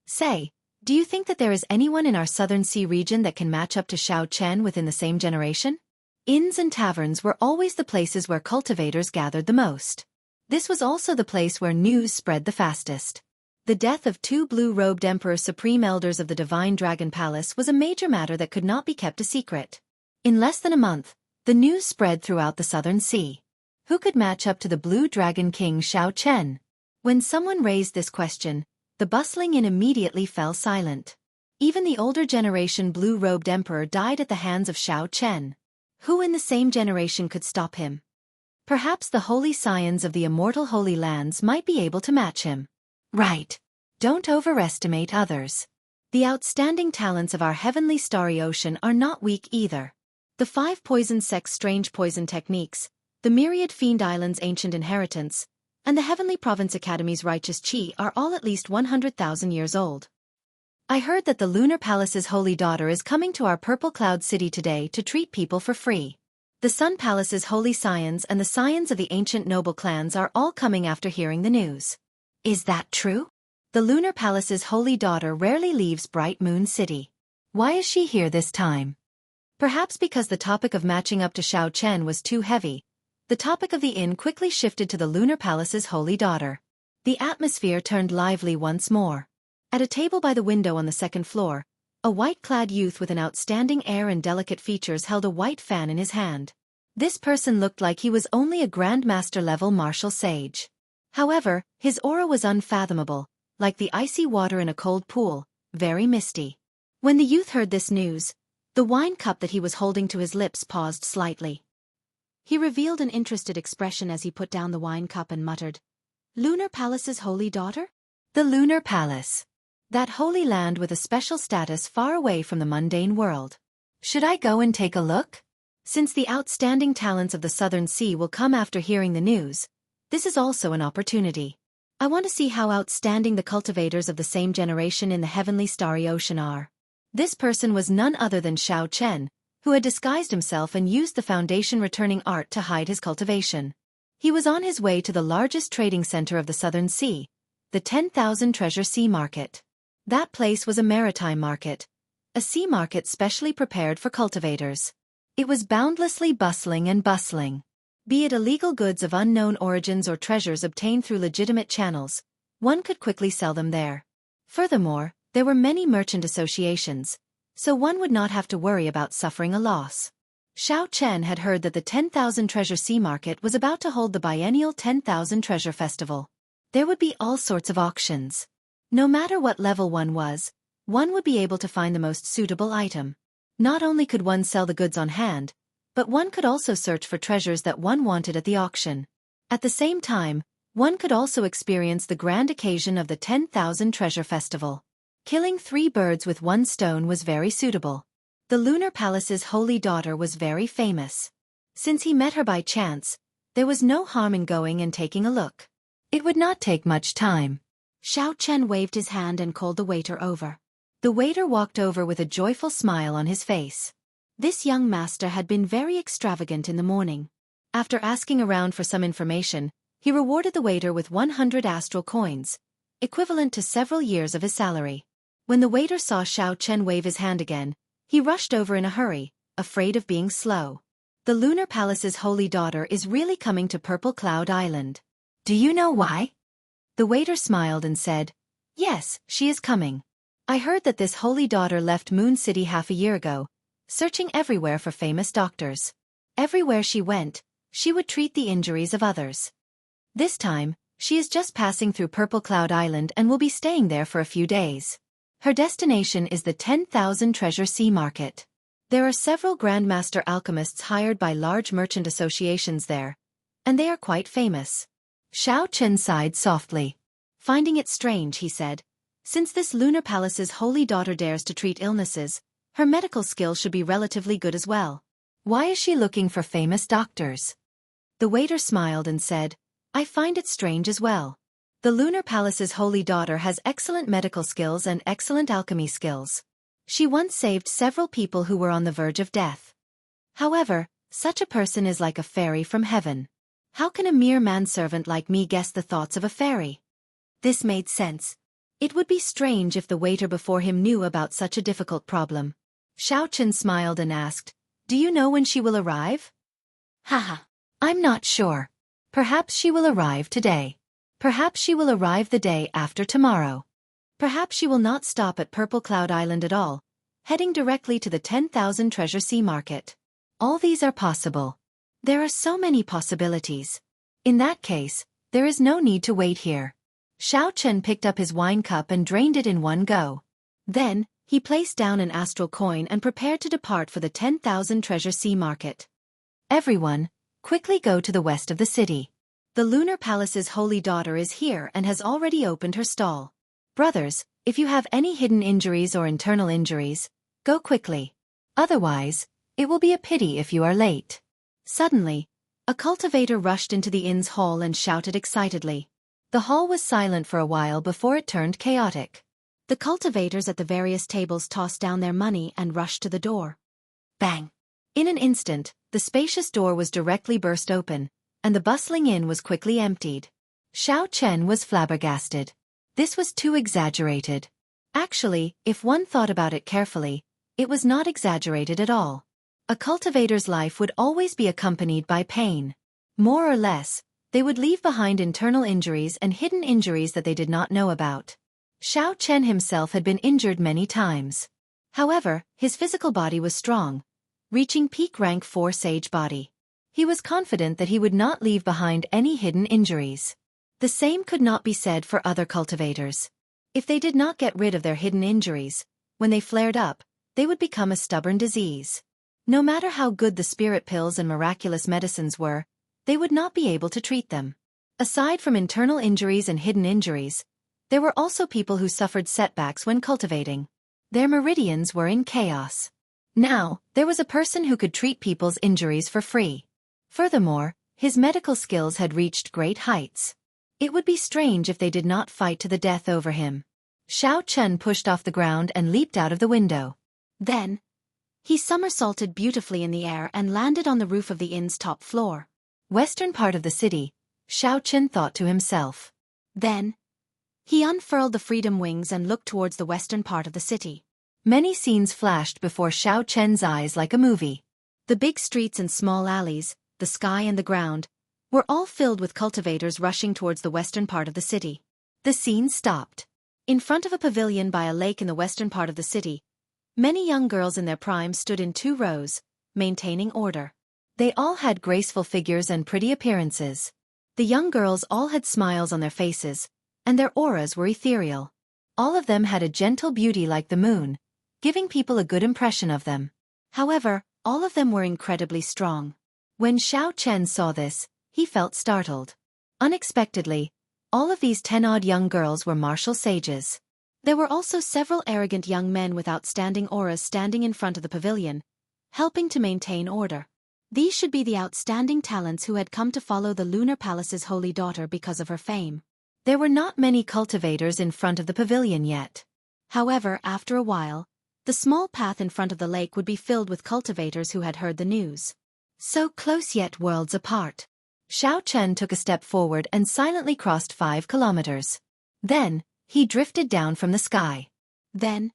Say, do you think that there is anyone in our Southern Sea region that can match up to Xiao Chen within the same generation? Inns and taverns were always the places where cultivators gathered the most. This was also the place where news spread the fastest. The death of 2 blue-robed Emperor Supreme Elders of the Divine Dragon Palace was a major matter that could not be kept a secret. In less than a month, the news spread throughout the Southern Sea. Who could match up to the Blue Dragon King Xiao Chen? When someone raised this question, the bustling inn immediately fell silent. Even the older generation blue-robed emperor died at the hands of Xiao Chen. Who in the same generation could stop him? Perhaps the holy scions of the immortal Holy Lands might be able to match him. Right. Don't overestimate others. The outstanding talents of our heavenly starry ocean are not weak either. The 5 poison sects' strange poison techniques, the myriad fiend islands' ancient inheritance, and the Heavenly Province Academy's righteous chi are all at least 100,000 years old. I heard that the Lunar Palace's holy daughter is coming to our Purple Cloud City today to treat people for free. The Sun Palace's holy scions and the scions of the ancient noble clans are all coming after hearing the news. Is that true? The Lunar Palace's holy daughter rarely leaves Bright Moon City. Why is she here this time? Perhaps because the topic of matching up to Xiao Chen was too heavy, the topic of the inn quickly shifted to the Lunar Palace's holy daughter. The atmosphere turned lively once more. At a table by the window on the 2nd floor, a white-clad youth with an outstanding air and delicate features held a white fan in his hand. This person looked like he was only a Grandmaster-level martial sage. However, his aura was unfathomable, like the icy water in a cold pool, very misty. When the youth heard this news, the wine cup that he was holding to his lips paused slightly. He revealed an interested expression as he put down the wine cup and muttered, "Lunar Palace's holy daughter?" The Lunar Palace. That holy land with a special status far away from the mundane world. Should I go and take a look? Since the outstanding talents of the Southern Sea will come after hearing the news, this is also an opportunity. I want to see how outstanding the cultivators of the same generation in the heavenly starry ocean are. This person was none other than Xiao Chen, who had disguised himself and used the Foundation returning art to hide his cultivation. He was on his way to the largest trading center of the Southern Sea, the 10,000 Treasure Sea Market. That place was a maritime market, a sea market specially prepared for cultivators. It was boundlessly bustling and bustling. Be it illegal goods of unknown origins or treasures obtained through legitimate channels, one could quickly sell them there. Furthermore, there were many merchant associations, so one would not have to worry about suffering a loss. Xiao Chen had heard that the 10,000 Treasure Sea Market was about to hold the biennial 10,000 Treasure Festival. There would be all sorts of auctions. No matter what level one was, one would be able to find the most suitable item. Not only could one sell the goods on hand, but one could also search for treasures that one wanted at the auction. At the same time, one could also experience the grand occasion of the 10,000 Treasure Festival. Killing 3 birds with 1 stone was very suitable. The Lunar Palace's holy daughter was very famous. Since he met her by chance, there was no harm in going and taking a look. It would not take much time. Xiao Chen waved his hand and called the waiter over. The waiter walked over with a joyful smile on his face. This young master had been very extravagant in the morning. After asking around for some information, he rewarded the waiter with 100 astral coins, equivalent to several years of his salary. When the waiter saw Xiao Chen wave his hand again, he rushed over in a hurry, afraid of being slow. The Lunar Palace's holy daughter is really coming to Purple Cloud Island. Do you know why? The waiter smiled and said, "Yes, she is coming. I heard that this holy daughter left Moon City half a year ago, searching everywhere for famous doctors. Everywhere she went, she would treat the injuries of others. This time, she is just passing through Purple Cloud Island and will be staying there for a few days. Her destination is the 10,000 Treasure Sea Market. There are several Grandmaster alchemists hired by large merchant associations there, and they are quite famous. Xiao Chen sighed softly. Finding it strange, he said, since this lunar palace's holy daughter dares to treat illnesses, her medical skill should be relatively good as well. Why is she looking for famous doctors? The waiter smiled and said, I find it strange as well. The lunar palace's holy daughter has excellent medical skills and excellent alchemy skills. She once saved several people who were on the verge of death. However, such a person is like a fairy from heaven. How can a mere manservant like me guess the thoughts of a fairy? This made sense. It would be strange if the waiter before him knew about such a difficult problem. Xiao Chen smiled and asked, Do you know when she will arrive? Haha. I'm not sure. Perhaps she will arrive today. Perhaps she will arrive the day after tomorrow. Perhaps she will not stop at Purple Cloud Island at all, heading directly to the 10,000 Treasure Sea Market. All these are possible. There are so many possibilities. In that case, there is no need to wait here. Xiao Chen picked up his wine cup and drained it in one go. Then, he placed down an astral coin and prepared to depart for the 10,000 Treasure Sea Market. Everyone, quickly go to the west of the city. The Lunar Palace's holy daughter is here and has already opened her stall. Brothers, if you have any hidden injuries or internal injuries, go quickly. Otherwise, it will be a pity if you are late. Suddenly, a cultivator rushed into the inn's hall and shouted excitedly. The hall was silent for a while before it turned chaotic. The cultivators at the various tables tossed down their money and rushed to the door. Bang! In an instant, the spacious door was directly burst open, and the bustling inn was quickly emptied. Xiao Chen was flabbergasted. This was too exaggerated. Actually, if one thought about it carefully, it was not exaggerated at all. A cultivator's life would always be accompanied by pain. More or less, they would leave behind internal injuries and hidden injuries that they did not know about. Xiao Chen himself had been injured many times. However, his physical body was strong, reaching peak rank 4 sage body. He was confident that he would not leave behind any hidden injuries. The same could not be said for other cultivators. If they did not get rid of their hidden injuries, when they flared up, they would become a stubborn disease. No matter how good the spirit pills and miraculous medicines were, they would not be able to treat them. Aside from internal injuries and hidden injuries, there were also people who suffered setbacks when cultivating. Their meridians were in chaos. Now, there was a person who could treat people's injuries for free. Furthermore, his medical skills had reached great heights. It would be strange if they did not fight to the death over him. Xiao Chen pushed off the ground and leaped out of the window. Then, he somersaulted beautifully in the air and landed on the roof of the inn's top floor. Western part of the city, Xiao Chen thought to himself. Then, he unfurled the freedom wings and looked towards the western part of the city. Many scenes flashed before Xiao Chen's eyes like a movie. The big streets and small alleys, the sky and the ground, were all filled with cultivators rushing towards the western part of the city. The scene stopped. In front of a pavilion by a lake in the western part of the city, many young girls in their prime stood in 2 rows, maintaining order. They all had graceful figures and pretty appearances. The young girls all had smiles on their faces, and their auras were ethereal. All of them had a gentle beauty like the moon, giving people a good impression of them. However, all of them were incredibly strong. When Xiao Chen saw this, he felt startled. Unexpectedly, all of these 10-odd young girls were martial sages. There were also several arrogant young men with outstanding auras standing in front of the pavilion, helping to maintain order. These should be the outstanding talents who had come to follow the Lunar Palace's holy daughter because of her fame. There were not many cultivators in front of the pavilion yet. However, after a while, the small path in front of the lake would be filled with cultivators who had heard the news. So close yet worlds apart. Xiao Chen took a step forward and silently crossed 5 kilometers. Then, he drifted down from the sky. Then,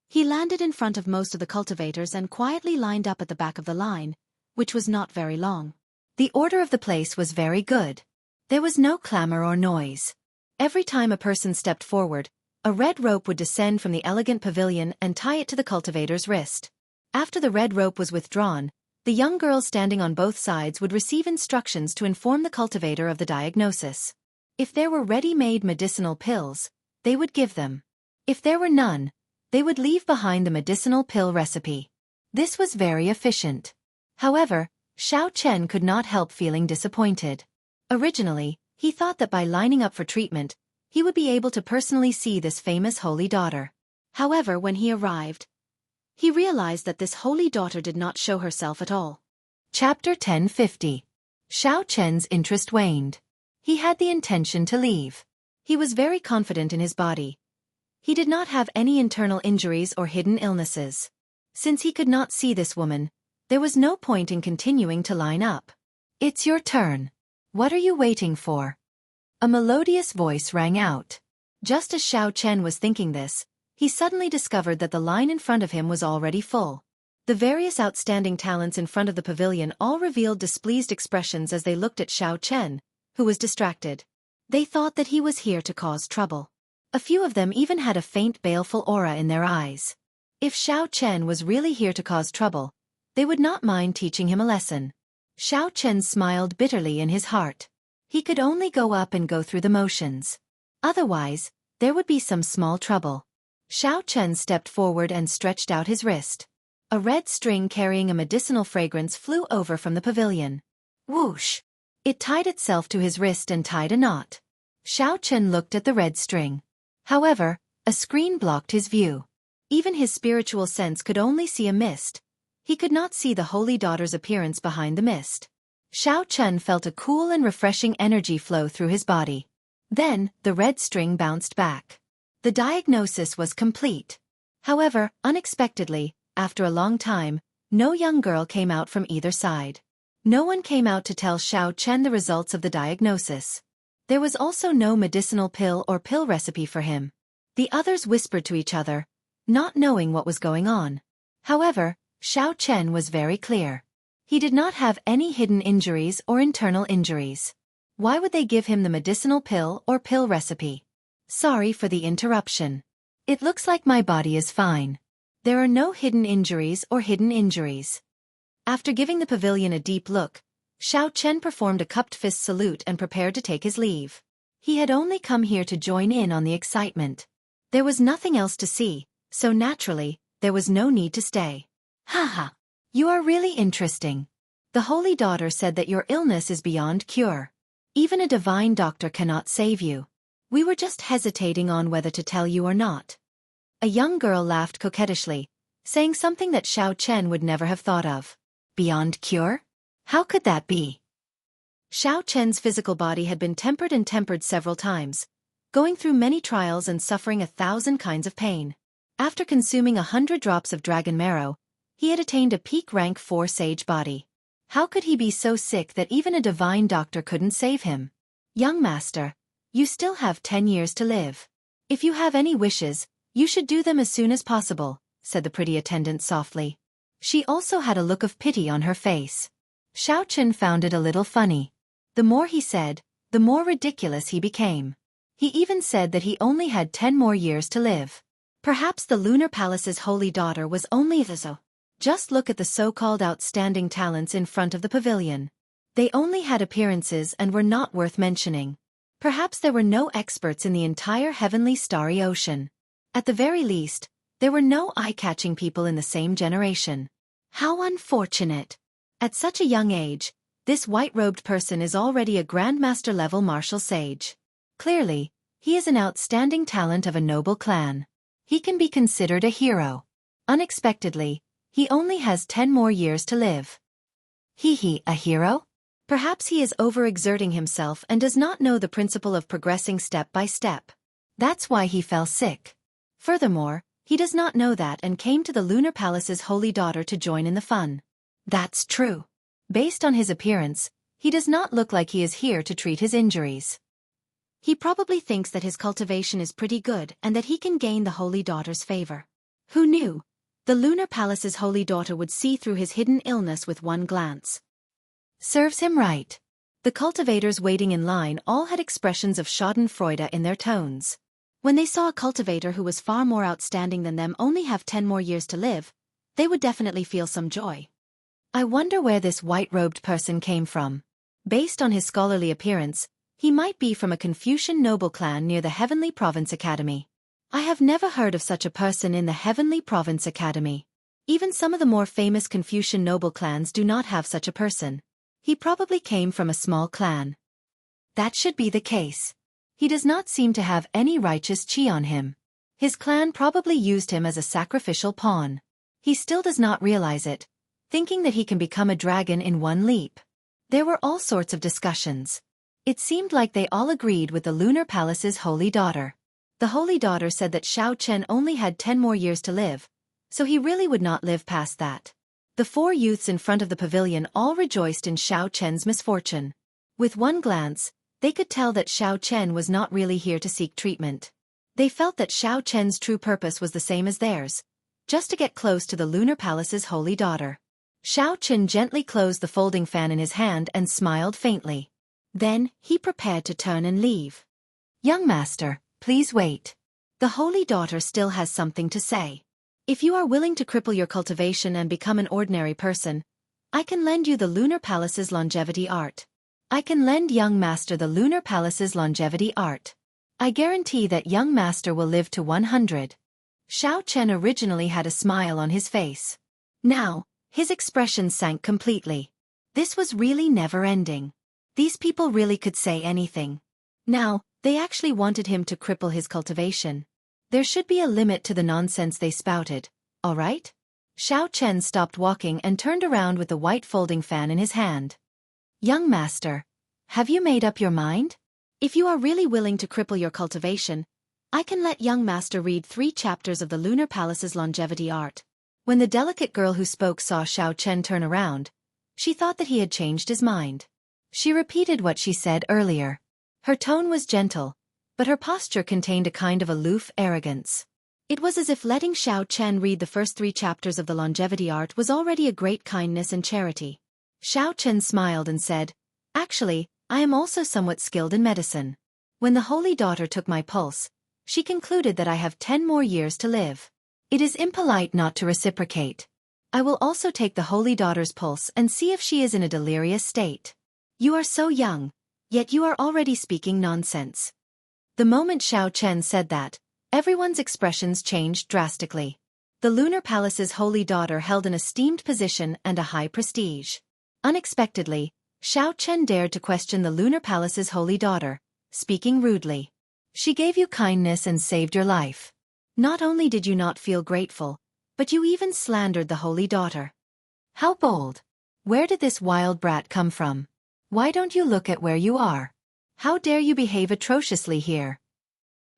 he landed in front of most of the cultivators and quietly lined up at the back of the line, which was not very long. The order of the place was very good. There was no clamor or noise. Every time a person stepped forward, a red rope would descend from the elegant pavilion and tie it to the cultivator's wrist. After the red rope was withdrawn, the young girls standing on both sides would receive instructions to inform the cultivator of the diagnosis. If there were ready-made medicinal pills, they would give them. If there were none, they would leave behind the medicinal pill recipe. This was very efficient. However, Xiao Chen could not help feeling disappointed. Originally, He thought that by lining up for treatment, he would be able to personally see this famous holy daughter. However, when he arrived, he realized that this holy daughter did not show herself at all. Chapter 1050. Xiao Chen's interest waned. He had the intention to leave. He was very confident in his body. He did not have any internal injuries or hidden illnesses. Since he could not see this woman, there was no point in continuing to line up. It's your turn. What are you waiting for? A melodious voice rang out. Just as Xiao Chen was thinking this, he suddenly discovered that the line in front of him was already full. The various outstanding talents in front of the pavilion all revealed displeased expressions as they looked at Xiao Chen, who was distracted. They thought that he was here to cause trouble. A few of them even had a faint baleful aura in their eyes. If Xiao Chen was really here to cause trouble, they would not mind teaching him a lesson. Xiao Chen smiled bitterly in his heart. He could only go up and go through the motions. Otherwise, there would be some small trouble. Xiao Chen stepped forward and stretched out his wrist. A red string carrying a medicinal fragrance flew over from the pavilion. Whoosh! It tied itself to his wrist and tied a knot. Xiao Chen looked at the red string. However, a screen blocked his view. Even his spiritual sense could only see a mist. He could not see the holy daughter's appearance behind the mist. Xiao Chen felt a cool and refreshing energy flow through his body. Then, the red string bounced back. The diagnosis was complete. However, unexpectedly, after a long time, no young girl came out from either side. No one came out to tell Xiao Chen the results of the diagnosis. There was also no medicinal pill or pill recipe for him. The others whispered to each other, not knowing what was going on. However, Xiao Chen was very clear. He did not have any hidden injuries or internal injuries. Why would they give him the medicinal pill or pill recipe? Sorry for the interruption. It looks like my body is fine. There are no hidden injuries or hidden injuries. After giving the pavilion a deep look, Xiao Chen performed a cupped fist salute and prepared to take his leave. He had only come here to join in on the excitement. There was nothing else to see, so naturally, there was no need to stay. Haha. You are really interesting. The Holy Daughter said that your illness is beyond cure. Even a divine doctor cannot save you. We were just hesitating on whether to tell you or not. A young girl laughed coquettishly, saying something that Xiao Chen would never have thought of. Beyond cure? How could that be? Xiao Chen's physical body had been tempered several times, going through many trials and suffering 1,000 kinds of pain. After consuming 100 drops of dragon marrow, he had attained a peak rank 4 sage body. How could he be so sick that even a divine doctor couldn't save him? Young master, you still have 10 years to live. If you have any wishes, you should do them as soon as possible, said the pretty attendant softly. She also had a look of pity on her face. Xiao Chen found it a little funny. The more he said, the more ridiculous he became. He even said that he only had 10 more years to live. Perhaps the Lunar Palace's holy daughter was only so. Just look at the so-called outstanding talents in front of the pavilion. They only had appearances and were not worth mentioning. Perhaps there were no experts in the entire heavenly starry ocean. At the very least, there were no eye-catching people in the same generation. How unfortunate! At such a young age, this white-robed person is already a Grandmaster-level martial sage. Clearly, he is an outstanding talent of a noble clan. He can be considered a hero. Unexpectedly, he only has 10 more years to live. A hero? Perhaps he is overexerting himself and does not know the principle of progressing step by step. That's why he fell sick. Furthermore, he does not know that and came to the Lunar Palace's holy daughter to join in the fun. That's true. Based on his appearance, he does not look like he is here to treat his injuries. He probably thinks that his cultivation is pretty good and that he can gain the holy daughter's favor. Who knew? The Lunar Palace's holy daughter would see through his hidden illness with one glance. Serves him right. The cultivators waiting in line all had expressions of schadenfreude in their tones. When they saw a cultivator who was far more outstanding than them only have 10 more years to live, they would definitely feel some joy. I wonder where this white-robed person came from. Based on his scholarly appearance, he might be from a Confucian noble clan near the Heavenly Province Academy. I have never heard of such a person in the Heavenly Province Academy. Even some of the more famous Confucian noble clans do not have such a person. He probably came from a small clan. That should be the case. He does not seem to have any righteous chi on him. His clan probably used him as a sacrificial pawn. He still does not realize it, thinking that he can become a dragon in one leap. There were all sorts of discussions. It seemed like they all agreed with the Lunar Palace's holy daughter. The holy daughter said that Xiao Chen only had 10 more years to live, so he really would not live past that. The 4 youths in front of the pavilion all rejoiced in Xiao Chen's misfortune. With one glance, they could tell that Xiao Chen was not really here to seek treatment. They felt that Xiao Chen's true purpose was the same as theirs, just to get close to the Lunar Palace's holy daughter. Xiao Chen gently closed the folding fan in his hand and smiled faintly. Then, he prepared to turn and leave. Young master, please wait. The holy daughter still has something to say. If you are willing to cripple your cultivation and become an ordinary person, I can lend you the Lunar Palace's longevity art. I can lend young master the Lunar Palace's longevity art. I guarantee that young master will live to 100. Xiao Chen originally had a smile on his face. Now, his expression sank completely. This was really never-ending. These people really could say anything. Now, they actually wanted him to cripple his cultivation. There should be a limit to the nonsense they spouted, all right? Xiao Chen stopped walking and turned around with the white folding fan in his hand. Young master, have you made up your mind? If you are really willing to cripple your cultivation, I can let young master read 3 chapters of the Lunar Palace's longevity art. When the delicate girl who spoke saw Xiao Chen turn around, she thought that he had changed his mind. She repeated what she said earlier. Her tone was gentle, but her posture contained a kind of aloof arrogance. It was as if letting Xiao Chen read the first 3 chapters of the longevity art was already a great kindness and charity. Xiao Chen smiled and said, "Actually, I am also somewhat skilled in medicine. When the holy daughter took my pulse, she concluded that I have 10 more years to live. It is impolite not to reciprocate. I will also take the holy daughter's pulse and see if she is in a delirious state. You are so young, yet you are already speaking nonsense." The moment Xiao Chen said that, everyone's expressions changed drastically. The Lunar Palace's holy daughter held an esteemed position and a high prestige. Unexpectedly, Xiao Chen dared to question the Lunar Palace's holy daughter, speaking rudely. She gave you kindness and saved your life. Not only did you not feel grateful, but you even slandered the holy daughter. How bold! Where did this wild brat come from? Why don't you look at where you are? How dare you behave atrociously here?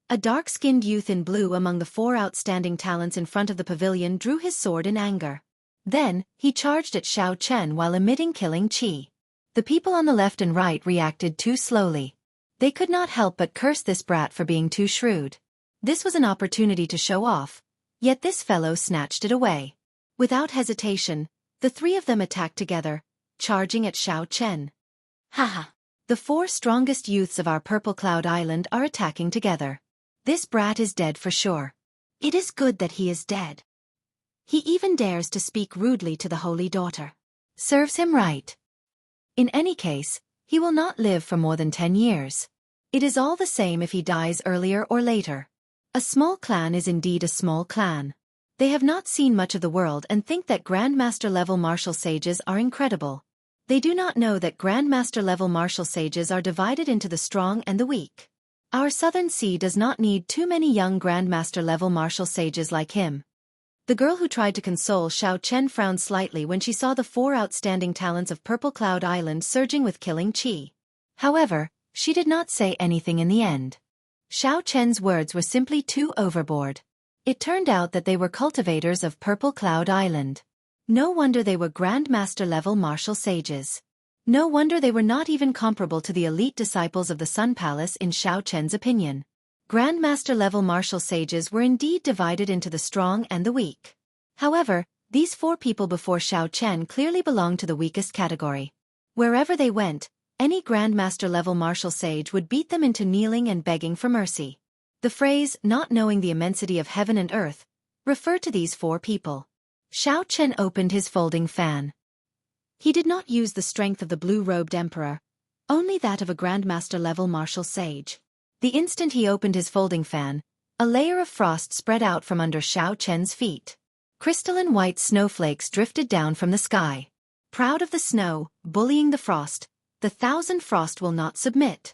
A dark-skinned youth in blue among the 4 outstanding talents in front of the pavilion drew his sword in anger. Then, he charged at Xiao Chen while emitting killing chi. The people on the left and right reacted too slowly. They could not help but curse this brat for being too shrewd. This was an opportunity to show off, yet this fellow snatched it away. Without hesitation, the 3 of them attacked together, charging at Xiao Chen. Haha! The 4 strongest youths of our Purple Cloud Island are attacking together. This brat is dead for sure. It is good that he is dead. He even dares to speak rudely to the holy daughter. Serves him right. In any case, he will not live for more than 10 years. It is all the same if he dies earlier or later. A small clan is indeed a small clan. They have not seen much of the world and think that Grandmaster-level martial sages are incredible. They do not know that Grandmaster-level martial sages are divided into the strong and the weak. Our Southern Sea does not need too many young Grandmaster-level martial sages like him. The girl who tried to console Xiao Chen frowned slightly when she saw the 4 outstanding talents of Purple Cloud Island surging with killing chi. However, she did not say anything in the end. Xiao Chen's words were simply too overboard. It turned out that they were cultivators of Purple Cloud Island. No wonder they were Grandmaster-level martial sages. No wonder they were not even comparable to the elite disciples of the Sun Palace in Xiao Chen's opinion. Grandmaster-level martial sages were indeed divided into the strong and the weak. However, these 4 people before Xiao Chen clearly belonged to the weakest category. Wherever they went, any Grandmaster-level martial sage would beat them into kneeling and begging for mercy. The phrase, "not knowing the immensity of heaven and earth," referred to these 4 people. Xiao Chen opened his folding fan. He did not use the strength of the blue-robed emperor, only that of a Grandmaster-level martial sage. The instant he opened his folding fan, a layer of frost spread out from under Xiao Chen's feet. Crystalline white snowflakes drifted down from the sky. Proud of the snow, bullying the frost, the 1,000 Frost will not submit.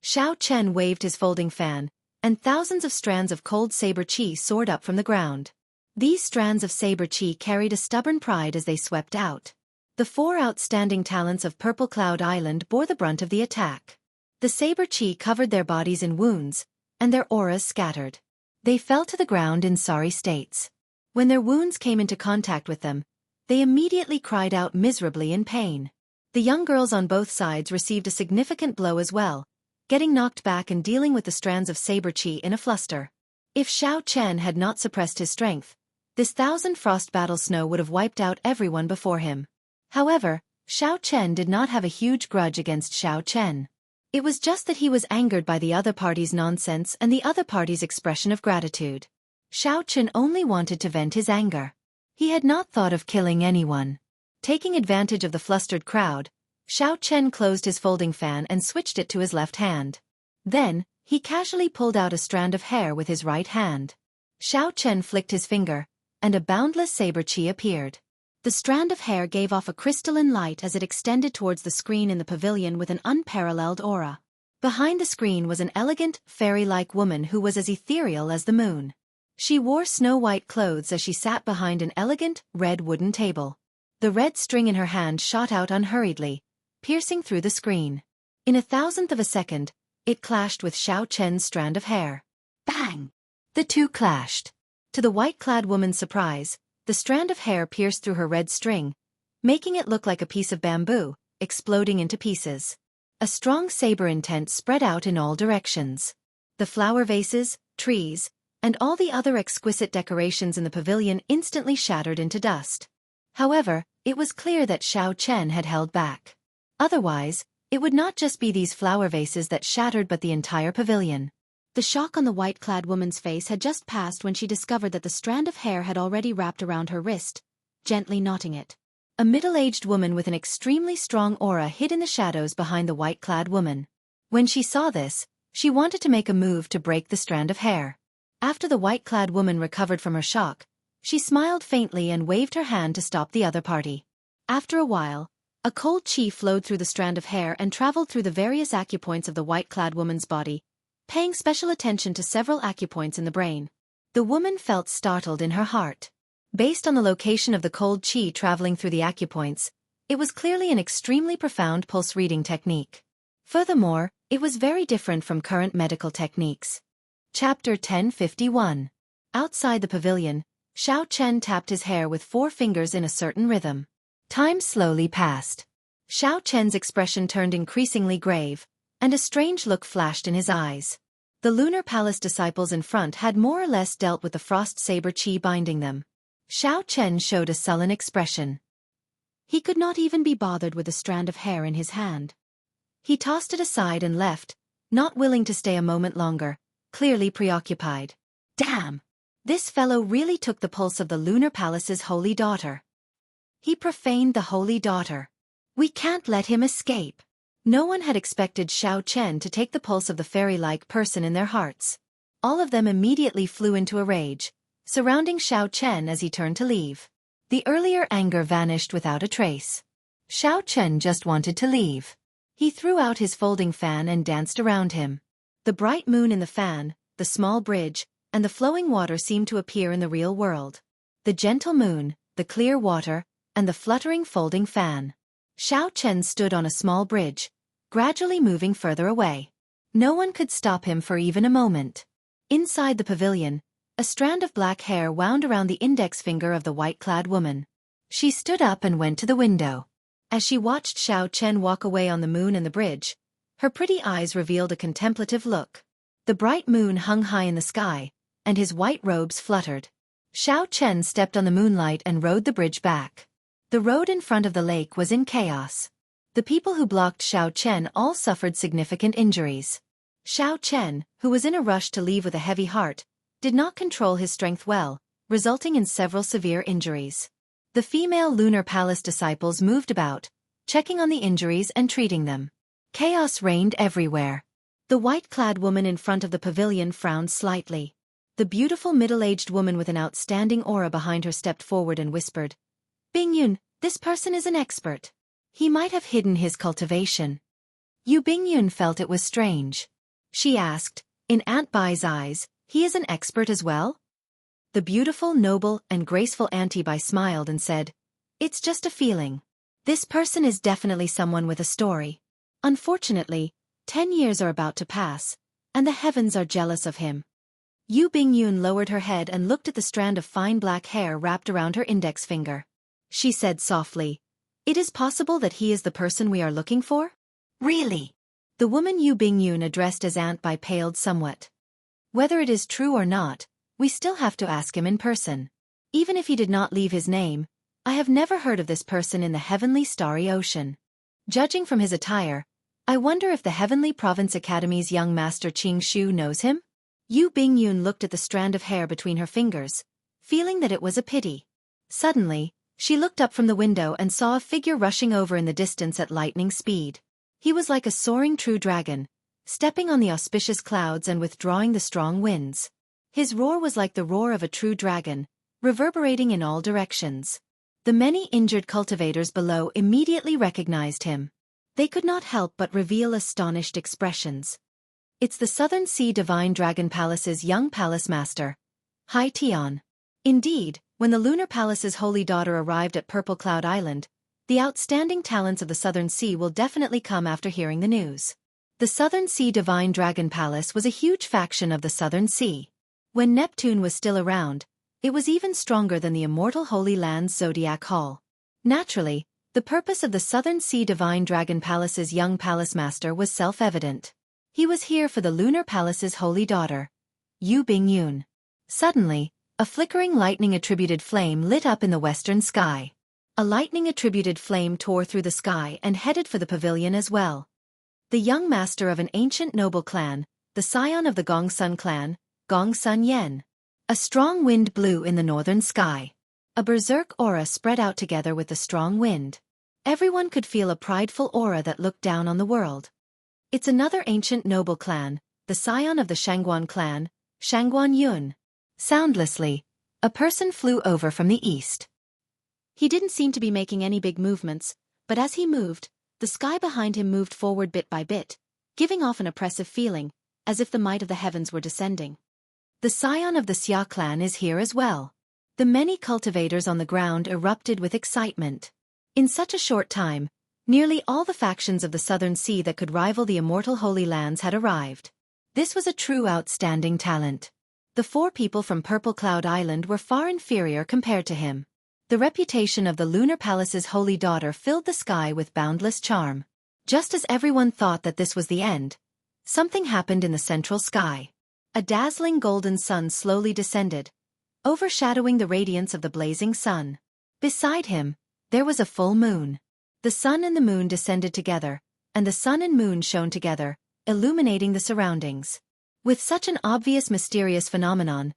Xiao Chen waved his folding fan, and thousands of strands of cold saber chi soared up from the ground. These strands of saber chi carried a stubborn pride as they swept out. The 4 outstanding talents of Purple Cloud Island bore the brunt of the attack. The saber chi covered their bodies in wounds, and their auras scattered. They fell to the ground in sorry states. When their wounds came into contact with them, they immediately cried out miserably in pain. The young girls on both sides received a significant blow as well, getting knocked back and dealing with the strands of saber chi in a fluster. If Xiao Chen had not suppressed his strength, this 1,000 frost battle snow would have wiped out everyone before him. However, Xiao Chen did not have a huge grudge against Xiao Chen. It was just that he was angered by the other party's nonsense and the other party's expression of gratitude. Xiao Chen only wanted to vent his anger. He had not thought of killing anyone. Taking advantage of the flustered crowd, Xiao Chen closed his folding fan and switched it to his left hand. Then, he casually pulled out a strand of hair with his right hand. Xiao Chen flicked his finger, and a boundless saber chi appeared. The strand of hair gave off a crystalline light as it extended towards the screen in the pavilion with an unparalleled aura. Behind the screen was an elegant, fairy-like woman who was as ethereal as the moon. She wore snow-white clothes as she sat behind an elegant, red wooden table. The red string in her hand shot out unhurriedly, piercing through the screen. In a thousandth of a second, it clashed with Xiao Chen's strand of hair. Bang! The two clashed. To the white-clad woman's surprise, the strand of hair pierced through her red string, making it look like a piece of bamboo, exploding into pieces. A strong saber intent spread out in all directions. The flower vases, trees, and all the other exquisite decorations in the pavilion instantly shattered into dust. However, it was clear that Xiao Chen had held back. Otherwise, it would not just be these flower vases that shattered but the entire pavilion. The shock on the white-clad woman's face had just passed when she discovered that the strand of hair had already wrapped around her wrist, gently knotting it. A middle-aged woman with an extremely strong aura hid in the shadows behind the white-clad woman. When she saw this, she wanted to make a move to break the strand of hair. After the white-clad woman recovered from her shock, she smiled faintly and waved her hand to stop the other party. After a while, a cold chi flowed through the strand of hair and traveled through the various acupoints of the white-clad woman's body, paying special attention to several acupoints in the brain. The woman felt startled in her heart. Based on the location of the cold chi traveling through the acupoints, it was clearly an extremely profound pulse reading technique. Furthermore, it was very different from current medical techniques. Chapter 1051. Outside the pavilion, Xiao Chen tapped his hair with 4 fingers in a certain rhythm. Time slowly passed. Xiao Chen's expression turned increasingly grave, and a strange look flashed in his eyes. The Lunar Palace disciples in front had more or less dealt with the frost saber chi binding them. Xiao Chen showed a sullen expression. He could not even be bothered with the strand of hair in his hand. He tossed it aside and left, not willing to stay a moment longer, clearly preoccupied. Damn! This fellow really took the pulse of the Lunar Palace's holy daughter. He profaned the holy daughter. We can't let him escape. No one had expected Xiao Chen to take the pulse of the fairy-like person in their hearts. All of them immediately flew into a rage, surrounding Xiao Chen as he turned to leave. The earlier anger vanished without a trace. Xiao Chen just wanted to leave. He threw out his folding fan and danced around him. The bright moon in the fan, the small bridge, and the flowing water seemed to appear in the real world. The gentle moon, the clear water, and the fluttering folding fan. Xiao Chen stood on a small bridge, gradually moving further away. No one could stop him for even a moment. Inside the pavilion, a strand of black hair wound around the index finger of the white-clad woman. She stood up and went to the window. As she watched Xiao Chen walk away on the moon and the bridge, her pretty eyes revealed a contemplative look. The bright moon hung high in the sky, and his white robes fluttered. Xiao Chen stepped on the moonlight and rode the bridge back. The road in front of the lake was in chaos. The people who blocked Xiao Chen all suffered significant injuries. Xiao Chen, who was in a rush to leave with a heavy heart, did not control his strength well, resulting in several severe injuries. The female Lunar Palace disciples moved about, checking on the injuries and treating them. Chaos reigned everywhere. The white-clad woman in front of the pavilion frowned slightly. The beautiful middle-aged woman with an outstanding aura behind her stepped forward and whispered, Bingyun, this person is an expert. He might have hidden his cultivation. Yu Bingyun felt it was strange. She asked, in Aunt Bai's eyes, he is an expert as well? The beautiful, noble, and graceful Auntie Bai smiled and said, it's just a feeling. This person is definitely someone with a story. Unfortunately, 10 years are about to pass, and the heavens are jealous of him. Yu Bingyun lowered her head and looked at the strand of fine black hair wrapped around her index finger. She said softly, it is possible that he is the person we are looking for? Really? The woman Yu Bingyun addressed as Aunt Bai paled somewhat. Whether it is true or not, we still have to ask him in person. Even if he did not leave his name, I have never heard of this person in the heavenly starry ocean. Judging from his attire, I wonder if the Heavenly Province Academy's young master Xianxia knows him? Yu Bingyun looked at the strand of hair between her fingers, feeling that it was a pity. Suddenly, she looked up from the window and saw a figure rushing over in the distance at lightning speed. He was like a soaring true dragon, stepping on the auspicious clouds and withdrawing the strong winds. His roar was like the roar of a true dragon, reverberating in all directions. The many injured cultivators below immediately recognized him. They could not help but reveal astonished expressions. It's the Southern Sea Divine Dragon Palace's young palace master, Hai Tian. Indeed, when the Lunar Palace's holy daughter arrived at Purple Cloud Island, the outstanding talents of the Southern Sea will definitely come after hearing the news. The Southern Sea Divine Dragon Palace was a huge faction of the Southern Sea. When Neptune was still around, it was even stronger than the Immortal Holy Land's Zodiac Hall. Naturally, the purpose of the Southern Sea Divine Dragon Palace's young palace master was self-evident. He was here for the Lunar Palace's holy daughter, Yu Bingyun. Suddenly, a flickering lightning-attributed flame lit up in the western sky. A lightning-attributed flame tore through the sky and headed for the pavilion as well. The young master of an ancient noble clan, the scion of the Gongsun clan, Gongsun Yen. A strong wind blew in the northern sky. A berserk aura spread out together with the strong wind. Everyone could feel a prideful aura that looked down on the world. It's another ancient noble clan, the scion of the Shangguan clan, Shangguan Yun. Soundlessly, a person flew over from the east. He didn't seem to be making any big movements, but as he moved, the sky behind him moved forward bit by bit, giving off an oppressive feeling, as if the might of the heavens were descending. The scion of the Xia clan is here as well. The many cultivators on the ground erupted with excitement. In such a short time, nearly all the factions of the Southern Sea that could rival the Immortal Holy Lands had arrived. This was a true outstanding talent. The 4 people from Purple Cloud Island were far inferior compared to him. The reputation of the Lunar Palace's holy daughter filled the sky with boundless charm. Just as everyone thought that this was the end, something happened in the central sky. A dazzling golden sun slowly descended, overshadowing the radiance of the blazing sun. Beside him, there was a full moon. The sun and the moon descended together, and the sun and moon shone together, illuminating the surroundings. With such an obvious mysterious phenomenon,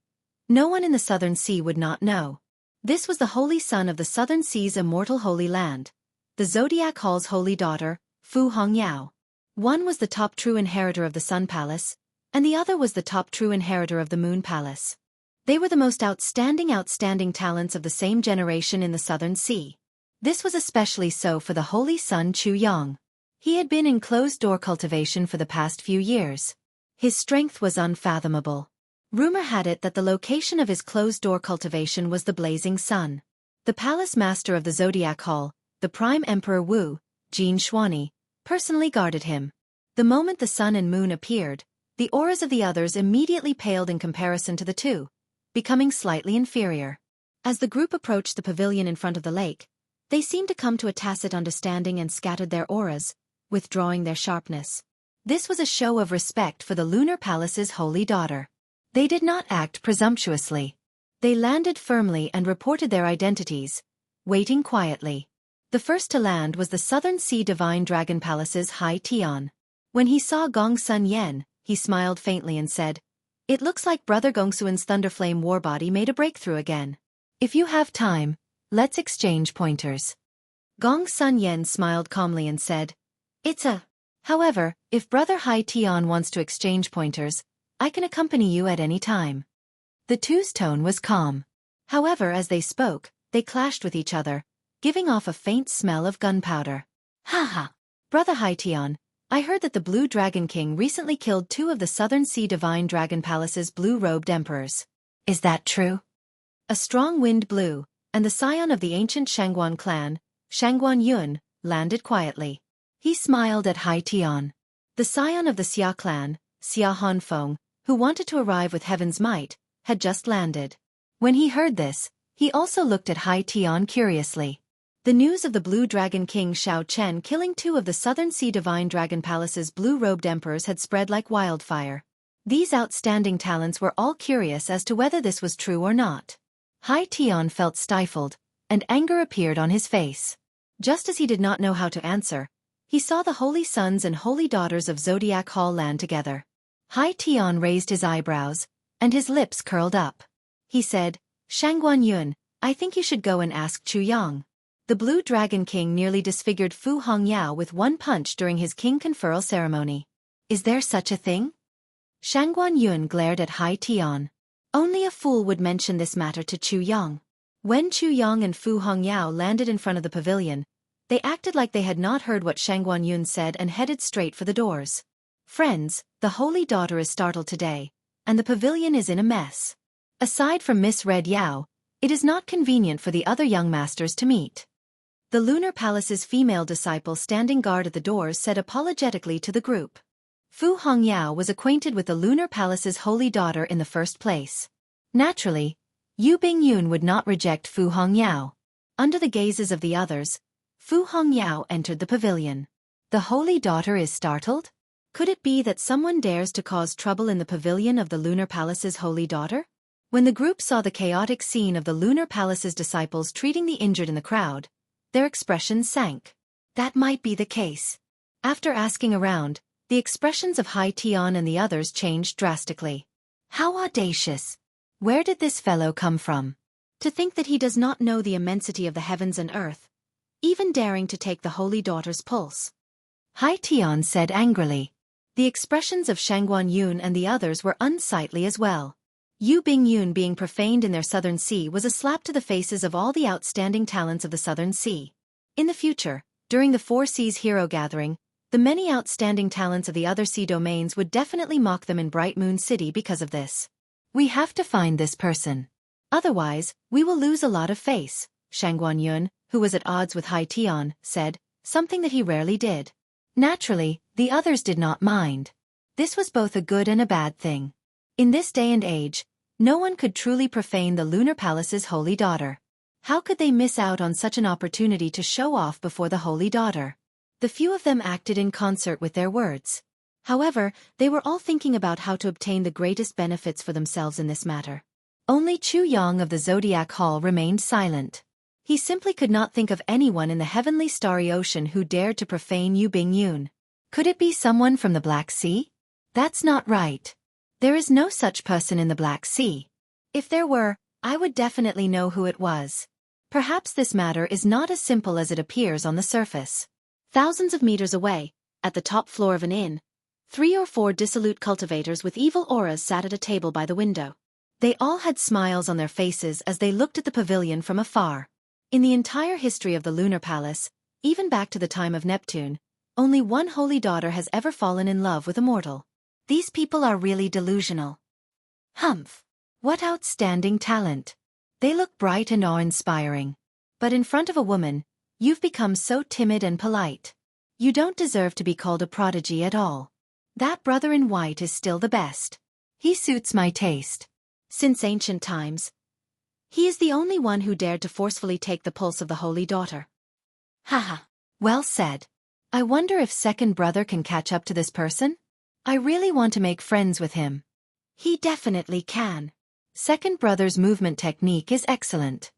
no one in the Southern Sea would not know. This was the holy son of the Southern Sea's immortal holy land, the Zodiac Hall's holy daughter, Fu Hongyao. One was the top true inheritor of the Sun Palace, and the other was the top true inheritor of the Moon Palace. They were the most outstanding talents of the same generation in the Southern Sea. This was especially so for the holy son Chu Yang. He had been in closed-door cultivation for the past few years. His strength was unfathomable. Rumor had it that the location of his closed-door cultivation was the blazing sun. The palace master of the Zodiac Hall, the Prime Emperor Wu, Jin Xuani, personally guarded him. The moment the sun and moon appeared, the auras of the others immediately paled in comparison to the two, becoming slightly inferior. As the group approached the pavilion in front of the lake, they seemed to come to a tacit understanding and scattered their auras, withdrawing their sharpness. This was a show of respect for the Lunar Palace's holy daughter. They did not act presumptuously. They landed firmly and reported their identities, waiting quietly. The first to land was the Southern Sea Divine Dragon Palace's Hai Tian. When he saw Gongsun Yen, he smiled faintly and said, "It looks like Brother Gongsuan's Thunderflame warbody made a breakthrough again. If you have time, let's exchange pointers." Gongsun Yen smiled calmly and said, "It's a... However, if Brother Hai Tian wants to exchange pointers, I can accompany you at any time." The two's tone was calm. However, as they spoke, they clashed with each other, giving off a faint smell of gunpowder. "Ha ha! Brother Hai Tian, I heard that the Blue Dragon King recently killed 2 of the Southern Sea Divine Dragon Palace's blue-robed emperors. Is that true? A strong wind blew, and the scion of the ancient Shangguan clan, Shangguan Yun, landed quietly. He smiled at Hai Tian. The scion of the Xia clan, Xia Hanfeng, who wanted to arrive with heaven's might, had just landed. When he heard this, he also looked at Hai Tian curiously. The news of the Blue Dragon King Xiao Chen killing 2 of the Southern Sea Divine Dragon Palace's blue-robed emperors had spread like wildfire. These outstanding talents were all curious as to whether this was true or not. Hai Tian felt stifled, and anger appeared on his face. Just as he did not know how to answer, he saw the holy sons and holy daughters of Zodiac Hall land together. Hai Tian raised his eyebrows, and his lips curled up. He said, "Shangguan Yun, I think you should go and ask Chu Yang." The Blue Dragon King nearly disfigured Fu Hongyao with one punch during his king conferral ceremony. Is there such a thing? Shangguan Yun glared at Hai Tian. Only a fool would mention this matter to Chu Yang. When Chu Yang and Fu Hongyao landed in front of the pavilion, they acted like they had not heard what Shangguan Yun said and headed straight for the doors. Friends, the holy daughter is startled today, and the pavilion is in a mess. Aside from Miss Red Yao, it is not convenient for the other young masters to meet. The Lunar Palace's female disciple standing guard at the doors said apologetically to the group. Fu Hongyao was acquainted with the Lunar Palace's holy daughter in the first place. Naturally, Yu Bingyun would not reject Fu Hongyao. Under the gazes of the others, Fu Hongyao entered the pavilion. The holy daughter is startled? Could it be that someone dares to cause trouble in the pavilion of the Lunar Palace's holy daughter? When the group saw the chaotic scene of the Lunar Palace's disciples treating the injured in the crowd, their expressions sank. That might be the case. After asking around, the expressions of Hai Tian and the others changed drastically. How audacious! Where did this fellow come from? To think that he does not know the immensity of the heavens and earth, even daring to take the holy daughter's pulse. Hai Tian said angrily. The expressions of Shangguan Yun and the others were unsightly as well. Yu Bingyun being profaned in their Southern Sea was a slap to the faces of all the outstanding talents of the Southern Sea. In the future, during the Four Seas Hero Gathering, the many outstanding talents of the other sea domains would definitely mock them in Bright Moon City because of this. We have to find this person. Otherwise, we will lose a lot of face, Shangguan Yun, who was at odds with Hai Tian, said, something that he rarely did. Naturally, the others did not mind. This was both a good and a bad thing. In this day and age, no one could truly profane the Lunar Palace's holy daughter. How could they miss out on such an opportunity to show off before the holy daughter? The few of them acted in concert with their words. However, they were all thinking about how to obtain the greatest benefits for themselves in this matter. Only Chu Yang of the Zodiac Hall remained silent. He simply could not think of anyone in the heavenly starry ocean who dared to profane Yu Bingyun. Could it be someone from the Black Sea? That's not right. There is no such person in the Black Sea. If there were, I would definitely know who it was. Perhaps this matter is not as simple as it appears on the surface. Thousands of meters away, at the top floor of an inn, 3 or 4 dissolute cultivators with evil auras sat at a table by the window. They all had smiles on their faces as they looked at the pavilion from afar. In the entire history of the Lunar Palace, even back to the time of Neptune, only one holy daughter has ever fallen in love with a mortal. These people are really delusional. Humph! What outstanding talent! They look bright and awe-inspiring. But in front of a woman, you've become so timid and polite. You don't deserve to be called a prodigy at all. That brother in white is still the best. He suits my taste. Since ancient times, he is the only one who dared to forcefully take the pulse of the holy daughter. Haha. Well said. I wonder if second brother can catch up to this person? I really want to make friends with him. He definitely can. Second brother's movement technique is excellent.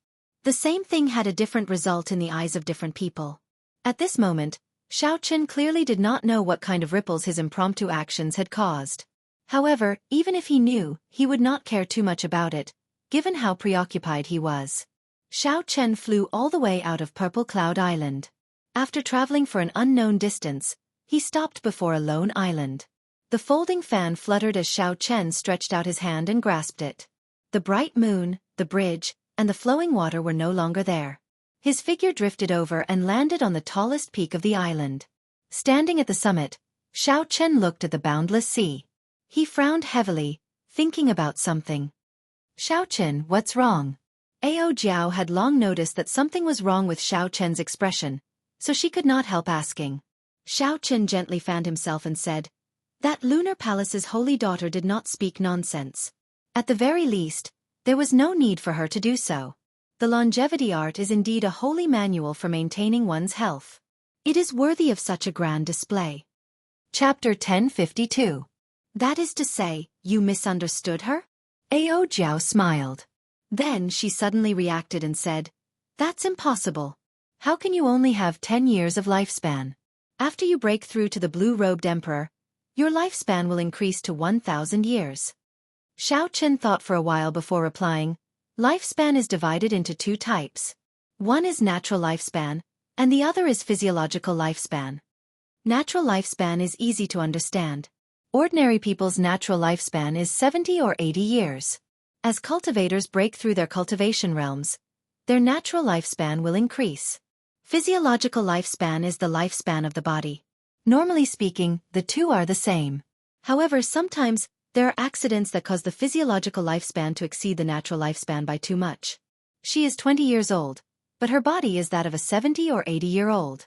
The same thing had a different result in the eyes of different people. At this moment, Xiao Chen clearly did not know what kind of ripples his impromptu actions had caused. However, even if he knew, he would not care too much about it, given how preoccupied he was. Xiao Chen flew all the way out of Purple Cloud Island. After traveling for an unknown distance, he stopped before a lone island. The folding fan fluttered as Xiao Chen stretched out his hand and grasped it. The bright moon, the bridge, and the flowing water were no longer there. His figure drifted over and landed on the tallest peak of the island. Standing at the summit, Xiao Chen looked at the boundless sea. He frowned heavily, thinking about something. Xiao Chen, what's wrong? Ao Jiao had long noticed that something was wrong with Xiao Chen's expression, so she could not help asking. Xiao Chen gently fanned himself and said, "That lunar palace's holy daughter did not speak nonsense. At the very least, there was no need for her to do so. The longevity art is indeed a holy manual for maintaining one's health. It is worthy of such a grand display." Chapter 1052. That is to say, you misunderstood her? Ao Jiao smiled. Then she suddenly reacted and said, "That's impossible. How can you only have 10 years of lifespan? After you break through to the blue-robed emperor, your lifespan will increase to 1,000 years. Xiao Chen thought for a while before replying, "Lifespan is divided into two types. One is natural lifespan, and the other is physiological lifespan. Natural lifespan is easy to understand. Ordinary people's natural lifespan is 70 or 80 years. As cultivators break through their cultivation realms, their natural lifespan will increase. Physiological lifespan is the lifespan of the body. Normally speaking, the two are the same. However, sometimes, there are accidents that cause the physiological lifespan to exceed the natural lifespan by too much. She is 20 years old, but her body is that of a 70 or 80-year-old.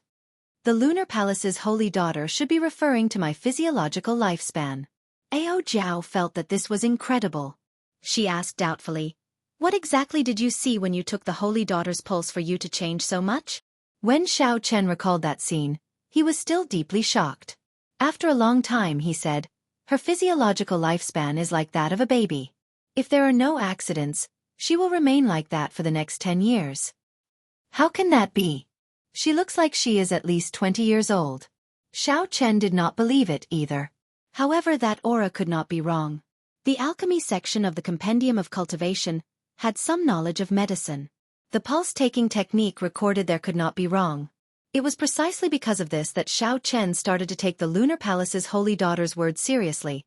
The lunar palace's holy daughter should be referring to my physiological lifespan." Ao Jiao felt that this was incredible. She asked doubtfully, "What exactly did you see when you took the holy daughter's pulse for you to change so much?" When Xiao Chen recalled that scene, he was still deeply shocked. After a long time he said, "Her physiological lifespan is like that of a baby. If there are no accidents, she will remain like that for the next 10 years. How can that be? She looks like she is at least 20 years old." Xiao Chen did not believe it either. However, that aura could not be wrong. The alchemy section of the Compendium of Cultivation had some knowledge of medicine. The pulse-taking technique recorded there could not be wrong. It was precisely because of this that Xiao Chen started to take the lunar palace's holy daughter's words seriously,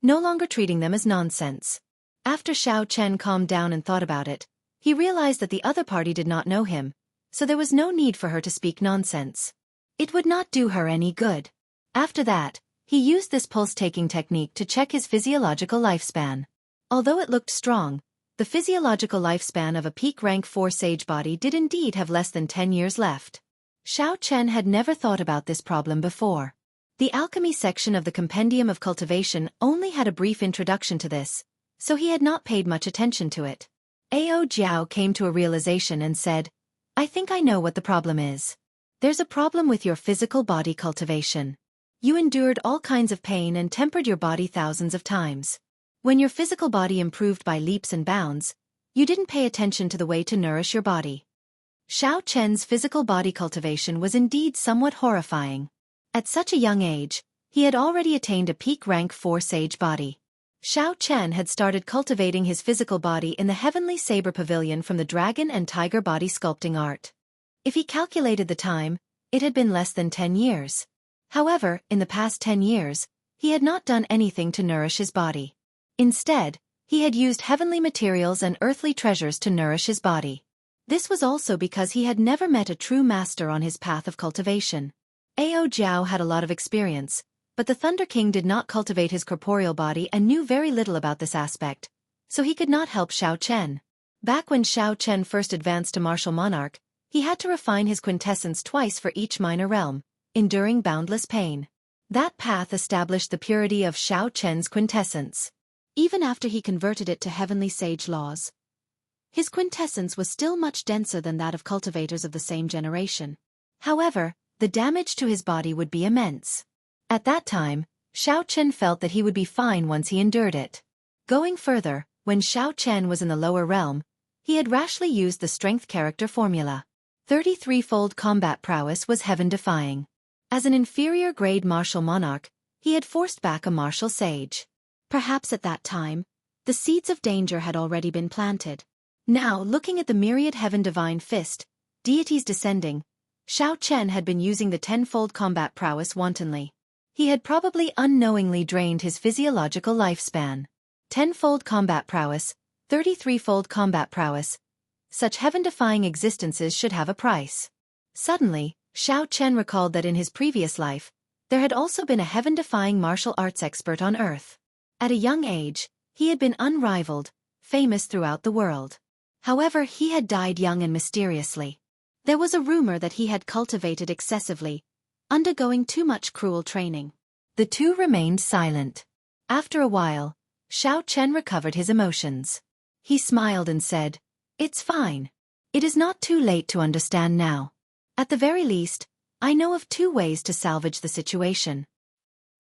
no longer treating them as nonsense. After Xiao Chen calmed down and thought about it, he realized that the other party did not know him, so there was no need for her to speak nonsense. It would not do her any good. After that, he used this pulse-taking technique to check his physiological lifespan. Although it looked strong, the physiological lifespan of a peak rank 4 sage body did indeed have less than 10 years left. Xiao Chen had never thought about this problem before. The alchemy section of the Compendium of Cultivation only had a brief introduction to this, so he had not paid much attention to it. Ao Jiao came to a realization and said, "I think I know what the problem is. There's a problem with your physical body cultivation. You endured all kinds of pain and tempered your body thousands of times. When your physical body improved by leaps and bounds, you didn't pay attention to the way to nourish your body." Xiao Chen's physical body cultivation was indeed somewhat horrifying. At such a young age, he had already attained a peak rank 4 sage body. Xiao Chen had started cultivating his physical body in the Heavenly Saber Pavilion from the dragon and tiger body sculpting art. If he calculated the time, it had been less than 10 years. However, in the past 10 years, he had not done anything to nourish his body. Instead, he had used heavenly materials and earthly treasures to nourish his body. This was also because he had never met a true master on his path of cultivation. Ao Jiao had a lot of experience, but the Thunder King did not cultivate his corporeal body and knew very little about this aspect, so he could not help Xiao Chen. Back when Xiao Chen first advanced to Martial Monarch, he had to refine his quintessence twice for each minor realm, enduring boundless pain. That path established the purity of Xiao Chen's quintessence. Even after he converted it to heavenly sage laws, his quintessence was still much denser than that of cultivators of the same generation. However, the damage to his body would be immense. At that time, Xiao Chen felt that he would be fine once he endured it. Going further, when Xiao Chen was in the lower realm, he had rashly used the strength character formula. 33-fold combat prowess was heaven-defying. As an inferior grade martial monarch, he had forced back a martial sage. Perhaps at that time, the seeds of danger had already been planted. Now, looking at the myriad heaven-divine fist, deities descending, Xiao Chen had been using the 10-fold combat prowess wantonly. He had probably unknowingly drained his physiological lifespan. 10-fold combat prowess, 33-fold combat prowess. Such heaven-defying existences should have a price. Suddenly, Xiao Chen recalled that in his previous life, There had also been a heaven-defying martial arts expert on Earth. At a young age, he had been unrivaled, famous throughout the world. However, he had died young and mysteriously. There was a rumor that he had cultivated excessively, undergoing too much cruel training. The two remained silent. After a while, Xiao Chen recovered his emotions. He smiled and said, "It's fine. It is not too late to understand now. At the very least, I know of 2 ways to salvage the situation."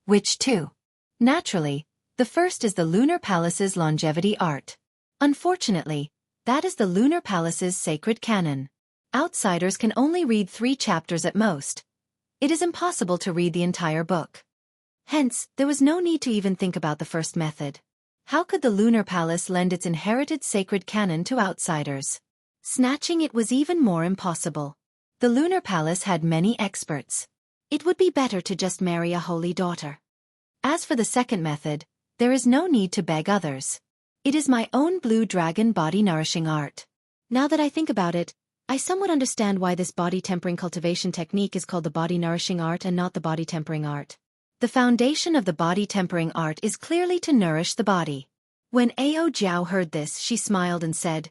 "Which 2? "Naturally, the first is the Lunar Palace's longevity art. Unfortunately, that is the Lunar Palace's sacred canon. Outsiders can only read 3 chapters at most. It is impossible to read the entire book. Hence, there was no need to even think about the first method. How could the Lunar Palace lend its inherited sacred canon to outsiders? Snatching it was even more impossible. The Lunar Palace had many experts. It would be better to just marry a holy daughter. As for the second method, there is no need to beg others. It is my own blue dragon body-nourishing art. Now that I think about it, I somewhat understand why this body-tempering cultivation technique is called the body-nourishing art and not the body-tempering art. The foundation of the body-tempering art is clearly to nourish the body." When Ao Jiao heard this, she smiled and said,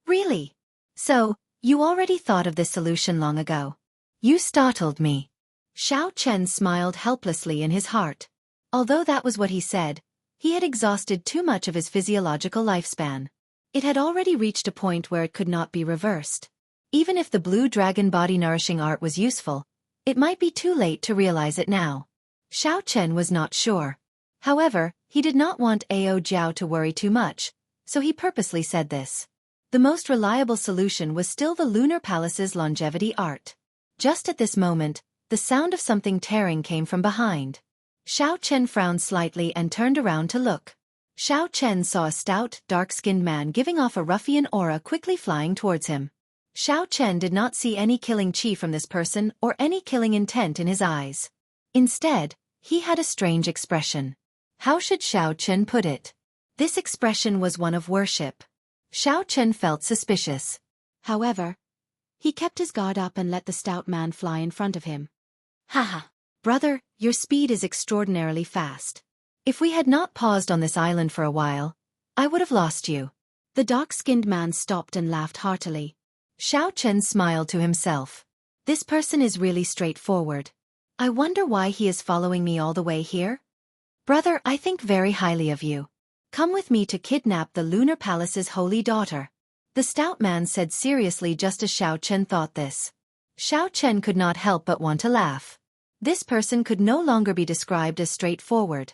"Really? So, you already thought of this solution long ago. You startled me." Xiao Chen smiled helplessly in his heart. Although that was what he said, he had exhausted too much of his physiological lifespan. It had already reached a point where it could not be reversed. Even if the blue dragon body-nourishing art was useful, it might be too late to realize it now. Xiao Chen was not sure. However, he did not want Ao Jiao to worry too much, so he purposely said this. The most reliable solution was still the Lunar Palace's longevity art. Just at this moment, the sound of something tearing came from behind. Xiao Chen frowned slightly and turned around to look. Xiao Chen saw a stout, dark-skinned man giving off a ruffian aura quickly flying towards him. Xiao Chen did not see any killing chi from this person or any killing intent in his eyes. Instead, he had a strange expression. How should Xiao Chen put it? This expression was one of worship. Xiao Chen felt suspicious. However, he kept his guard up and let the stout man fly in front of him. "Haha, brother, your speed is extraordinarily fast. If we had not paused on this island for a while, I would have lost you." The dark-skinned man stopped and laughed heartily. Xiao Chen smiled to himself. This person is really straightforward. I wonder why he is following me all the way here? Brother, I think very highly of you. Come with me to kidnap the Lunar Palace's holy daughter. The stout man said seriously just as Xiao Chen thought this. Xiao Chen could not help but want to laugh. This person could no longer be described as straightforward.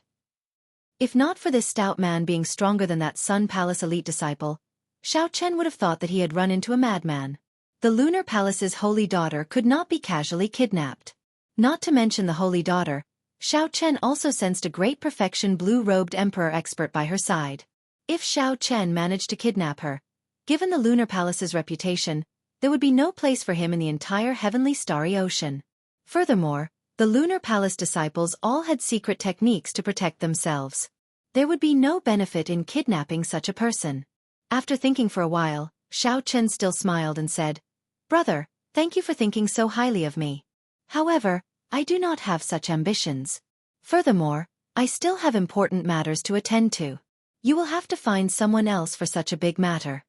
If not for this stout man being stronger than that Sun Palace elite disciple, Xiao Chen would have thought that he had run into a madman. The Lunar Palace's holy daughter could not be casually kidnapped. Not to mention the holy daughter, Xiao Chen also sensed a great perfection blue-robed emperor expert by her side. If Xiao Chen managed to kidnap her, given the Lunar Palace's reputation, there would be no place for him in the entire heavenly starry ocean. Furthermore, the Lunar Palace disciples all had secret techniques to protect themselves. There would be no benefit in kidnapping such a person. After thinking for a while, Xiao Chen still smiled and said, "Brother, thank you for thinking so highly of me. However, I do not have such ambitions. Furthermore, I still have important matters to attend to. You will have to find someone else for such a big matter."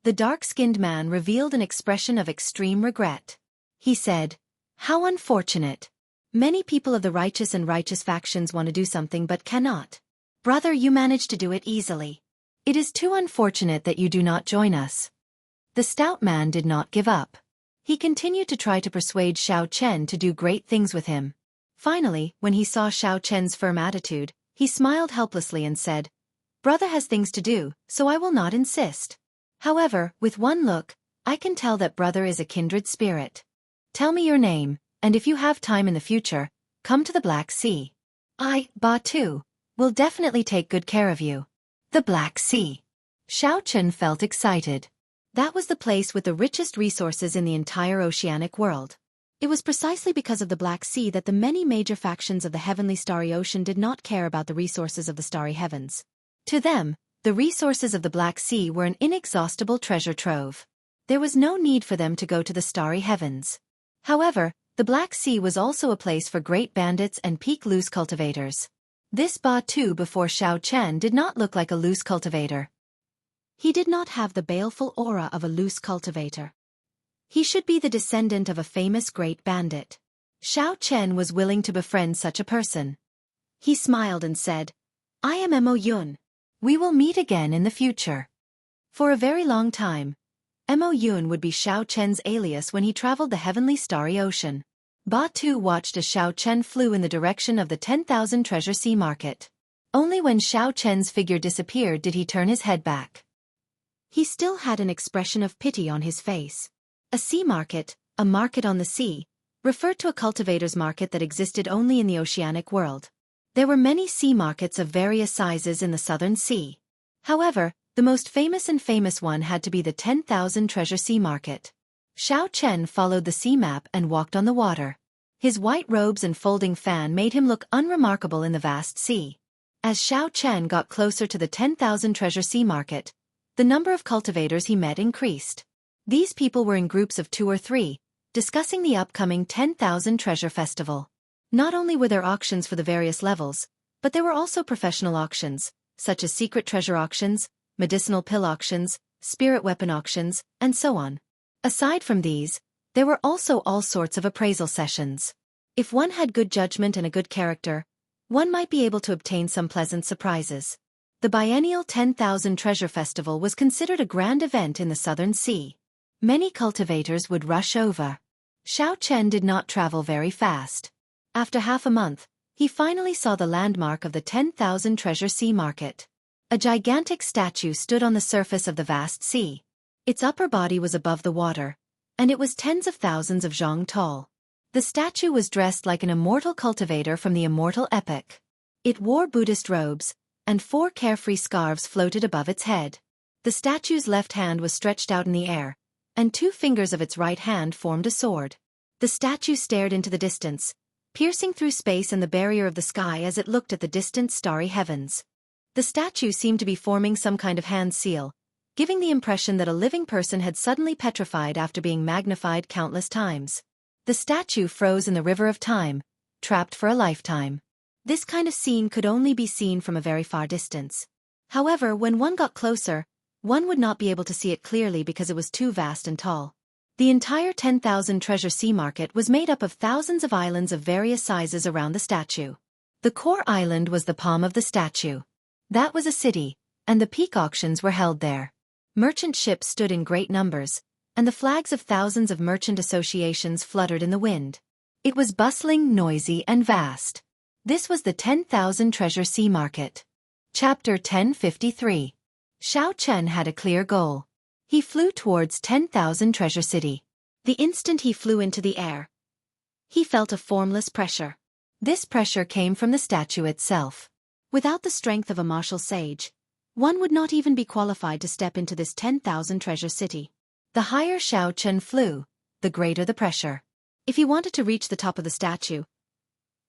The dark-skinned man revealed an expression of extreme regret. He said, "How unfortunate. Many people of the righteous and righteous factions want to do something but cannot. Brother, you managed to do it easily. It is too unfortunate that you do not join us." The stout man did not give up. He continued to try to persuade Xiao Chen to do great things with him. Finally, when he saw Xiao Chen's firm attitude, he smiled helplessly and said, "Brother has things to do, so I will not insist. However, with one look, I can tell that brother is a kindred spirit. Tell me your name, and if you have time in the future, come to the Black Sea. I, Batu, will definitely take good care of you." The Black Sea. Xiao Chen felt excited. That was the place with the richest resources in the entire oceanic world. It was precisely because of the Black Sea that the many major factions of the heavenly starry ocean did not care about the resources of the starry heavens. To them, the resources of the Black Sea were an inexhaustible treasure trove. There was no need for them to go to the starry heavens. However, The Black Sea was also a place for great bandits and peak loose cultivators. This Batu before Xiao Chen did not look like a loose cultivator. He did not have the baleful aura of a loose cultivator. He should be the descendant of a famous great bandit. Xiao Chen was willing to befriend such a person. He smiled and said, "I am Mo Yun. We will meet again in the future." For a very long time, Mo Yun would be Xiao Chen's alias when he traveled the heavenly starry ocean. Batu watched as Xiao Chen flew in the direction of the 10,000 treasure sea market. Only when Xiao Chen's figure disappeared did he turn his head back. He still had an expression of pity on his face. A sea market, a market on the sea, referred to a cultivator's market that existed only in the oceanic world. There were many sea markets of various sizes in the southern sea. However, the most famous one had to be the 10,000 treasure sea market. Xiao Chen followed the sea map and walked on the water. His white robes and folding fan made him look unremarkable in the vast sea. As Xiao Chen got closer to the 10,000 treasure sea market, the number of cultivators he met increased. These people were in groups of 2 or 3, discussing the upcoming 10,000 treasure festival. Not only were there auctions for the various levels, but there were also professional auctions, such as secret treasure auctions, medicinal pill auctions, spirit weapon auctions, and so on. Aside from these, there were also all sorts of appraisal sessions. If one had good judgment and a good character, one might be able to obtain some pleasant surprises. The biennial 10,000 Treasure Festival was considered a grand event in the Southern Sea. Many cultivators would rush over. Xiao Chen did not travel very fast. After half a month, he finally saw the landmark of the 10,000 Treasure Sea Market. A gigantic statue stood on the surface of the vast sea. Its upper body was above the water, and it was tens of thousands of zhang tall. The statue was dressed like an immortal cultivator from the Immortal epic. It wore Buddhist robes, and 4 carefree scarves floated above its head. The statue's left hand was stretched out in the air, and 2 fingers of its right hand formed a sword. The statue stared into the distance, piercing through space and the barrier of the sky as it looked at the distant starry heavens. The statue seemed to be forming some kind of hand seal, giving the impression that a living person had suddenly petrified after being magnified countless times. The statue froze in the river of time, trapped for a lifetime. This kind of scene could only be seen from a very far distance. However, when one got closer, one would not be able to see it clearly because it was too vast and tall. The entire 10,000 Treasure Sea Market was made up of thousands of islands of various sizes around the statue. The core island was the palm of the statue. That was a city, and the peak auctions were held there. Merchant ships stood in great numbers, and the flags of thousands of merchant associations fluttered in the wind. It was bustling, noisy, and vast. This was the 10,000 Treasure Sea Market. Chapter 1053. Xiao Chen had a clear goal. He flew towards 10,000 Treasure City. The instant he flew into the air, he felt a formless pressure. This pressure came from the statue itself. Without the strength of a martial sage, one would not even be qualified to step into this 10,000 Treasure City. The higher Xiao Chen flew, the greater the pressure. If he wanted to reach the top of the statue,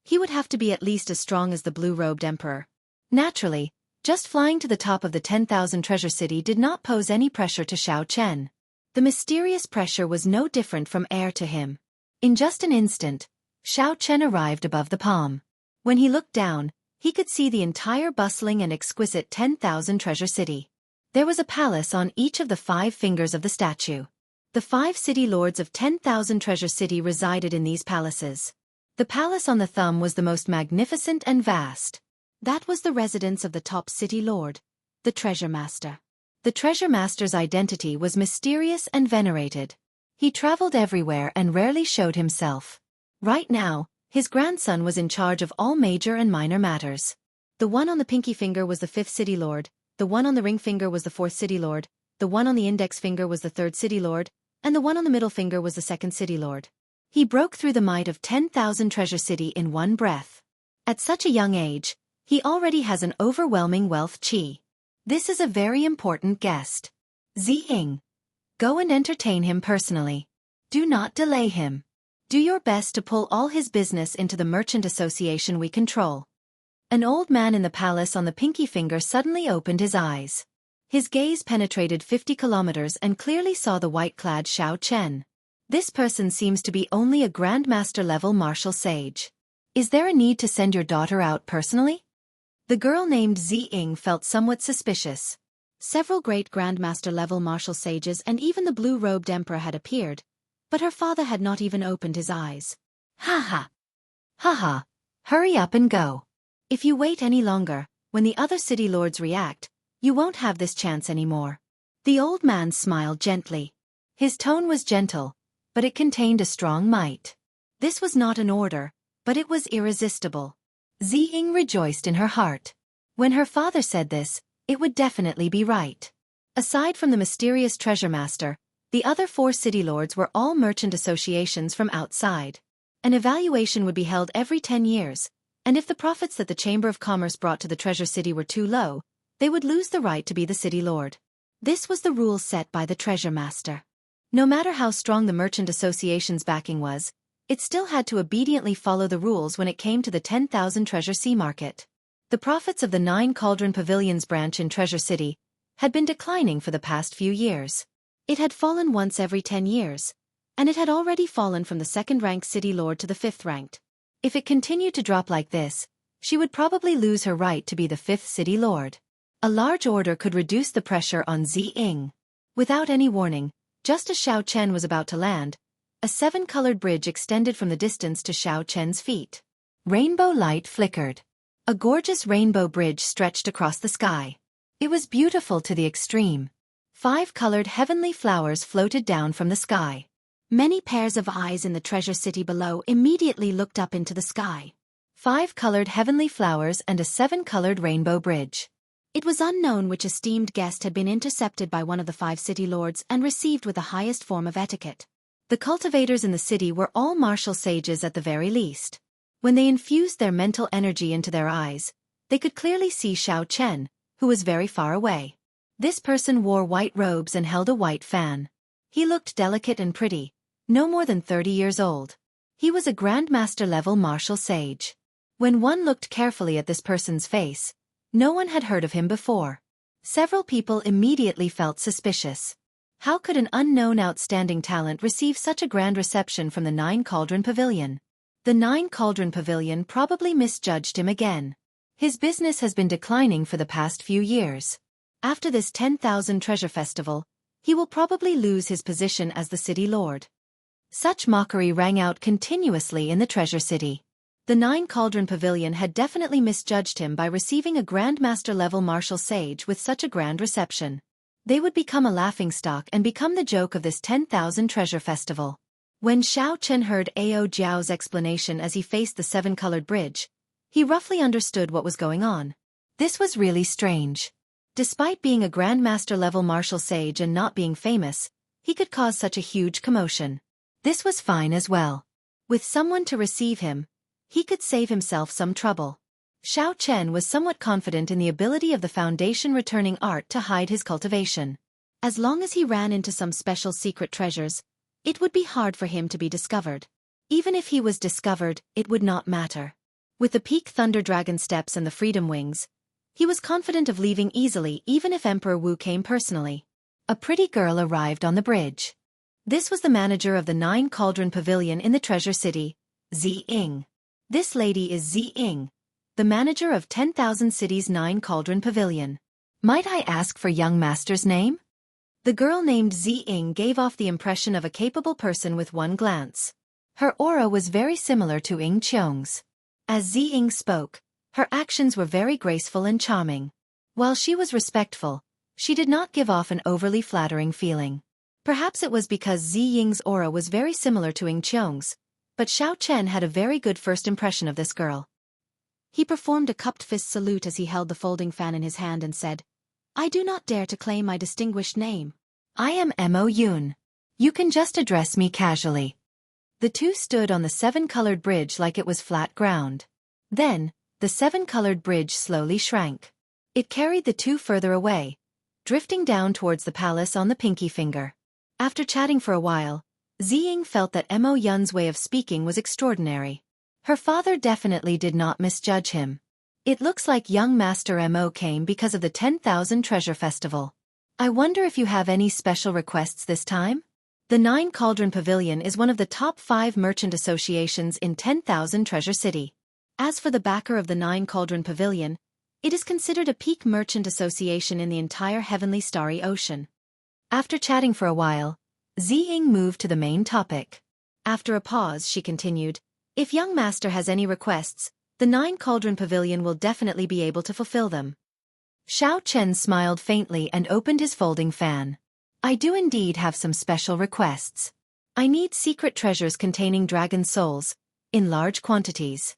he would have to be at least as strong as the blue-robed emperor. Naturally, just flying to the top of the 10,000 Treasure City did not pose any pressure to Xiao Chen. The mysterious pressure was no different from air to him. In just an instant, Xiao Chen arrived above the palm. When he looked down, he could see the entire bustling and exquisite 10,000 Treasure City. There was a palace on each of the 5 fingers of the statue. The 5 city lords of 10,000 Treasure City resided in these palaces. The palace on the thumb was the most magnificent and vast. That was the residence of the top city lord, the Treasure Master. The Treasure Master's identity was mysterious and venerated. He traveled everywhere and rarely showed himself. Right now, his grandson was in charge of all major and minor matters. The one on the pinky finger was the 5th city lord, the one on the ring finger was the 4th city lord, the one on the index finger was the 3rd city lord, and the one on the middle finger was the 2nd city lord. He broke through the might of 10,000 Treasure City in one breath. At such a young age, he already has an overwhelming wealth qi. This is a very important guest. Ziying. Go and entertain him personally. Do not delay him. Do your best to pull all his business into the merchant association we control. An old man in the palace on the pinky finger suddenly opened his eyes. His gaze penetrated 50 kilometers and clearly saw the white-clad Xiao Chen. This person seems to be only a Grandmaster-level martial sage. Is there a need to send your daughter out personally? The girl named Ziying felt somewhat suspicious. Several great Grandmaster-level martial sages and even the blue-robed emperor had appeared, but her father had not even opened his eyes. Ha ha! Ha ha! Hurry up and go. If you wait any longer, when the other city lords react, you won't have this chance anymore. The old man smiled gently. His tone was gentle, but it contained a strong might. This was not an order, but it was irresistible. Ziying rejoiced in her heart. When her father said this, it would definitely be right. Aside from the mysterious treasure master, the other 4 city lords were all merchant associations from outside. An evaluation would be held every 10 years, and if the profits that the Chamber of Commerce brought to the treasure city were too low, they would lose the right to be the city lord. This was the rule set by the treasure master. No matter how strong the merchant association's backing was, it still had to obediently follow the rules when it came to the 10,000 treasure sea market. The profits of the 9 Cauldron Pavilions branch in Treasure City had been declining for the past few years. It had fallen once every 10 years, and it had already fallen from the 2nd-ranked city lord to the 5th-ranked. If it continued to drop like this, she would probably lose her right to be the 5th city lord. A large order could reduce the pressure on Ziying. Without any warning, just as Xiao Chen was about to land, a 7-colored bridge extended from the distance to Xiao Chen's feet. Rainbow light flickered. A gorgeous rainbow bridge stretched across the sky. It was beautiful to the extreme. 5-colored heavenly flowers floated down from the sky. Many pairs of eyes in the treasure city below immediately looked up into the sky. 5-colored heavenly flowers and a 7-colored rainbow bridge. It was unknown which esteemed guest had been intercepted by one of the 5 city lords and received with the highest form of etiquette. The cultivators in the city were all martial sages at the very least. When they infused their mental energy into their eyes, they could clearly see Xiao Chen, who was very far away. This person wore white robes and held a white fan. He looked delicate and pretty, no more than 30 years old. He was a Grandmaster-level martial sage. When one looked carefully at this person's face, no one had heard of him before. Several people immediately felt suspicious. How could an unknown outstanding talent receive such a grand reception from the 9 Cauldron Pavilion? The 9 Cauldron Pavilion probably misjudged him again. His business has been declining for the past few years. After this 10,000 treasure festival, he will probably lose his position as the city lord. Such mockery rang out continuously in the treasure city. The 9 Cauldron Pavilion had definitely misjudged him by receiving a Grandmaster-level martial sage with such a grand reception. They would become a laughingstock and become the joke of this 10,000 treasure festival. When Xiao Chen heard Ao Jiao's explanation as he faced the 7-colored bridge, he roughly understood what was going on. This was really strange. Despite being a Grandmaster-level martial sage and not being famous, he could cause such a huge commotion. This was fine as well. With someone to receive him, he could save himself some trouble. Xiao Chen was somewhat confident in the ability of the Foundation returning art to hide his cultivation. As long as he ran into some special secret treasures, it would be hard for him to be discovered. Even if he was discovered, it would not matter. With the Peak Thunder Dragon steps and the Freedom Wings, he was confident of leaving easily even if Emperor Wu came personally. A pretty girl arrived on the bridge. This was the manager of the 9 Cauldron Pavilion in the Treasure City, Ziying. This lady is Ziying, the manager of 10,000 City's 9 Cauldron Pavilion. Might I ask for young master's name? The girl named Ziying gave off the impression of a capable person with one glance. Her aura was very similar to Ying Qiong's. As Ziying spoke, her actions were very graceful and charming. While she was respectful, she did not give off an overly flattering feeling. Perhaps it was because Ziying's aura was very similar to Ying Qiong's, but Xiao Chen had a very good first impression of this girl. He performed a cupped fist salute as he held the folding fan in his hand and said, "I do not dare to claim my distinguished name. I am Mo Yun. You can just address me casually." The two stood on the 7-colored bridge like it was flat ground. Then, the 7-colored bridge slowly shrank. It carried the two further away, drifting down towards the palace on the pinky finger. After chatting for a while, Ziying felt that Mo Yun's way of speaking was extraordinary. Her father definitely did not misjudge him. It looks like young Master Mo came because of the 10,000 Treasure Festival. I wonder if you have any special requests this time? The Nine Cauldron Pavilion is one of the top 5 merchant associations in 10,000 Treasure City. As for the backer of the Nine Cauldron Pavilion, it is considered a peak merchant association in the entire Heavenly Starry Ocean. After chatting for a while, Ziying moved to the main topic. After a pause, she continued, "If young master has any requests, the Nine Cauldron Pavilion will definitely be able to fulfill them." Xiao Chen smiled faintly and opened his folding fan. "I do indeed have some special requests. I need secret treasures containing dragon souls, in large quantities."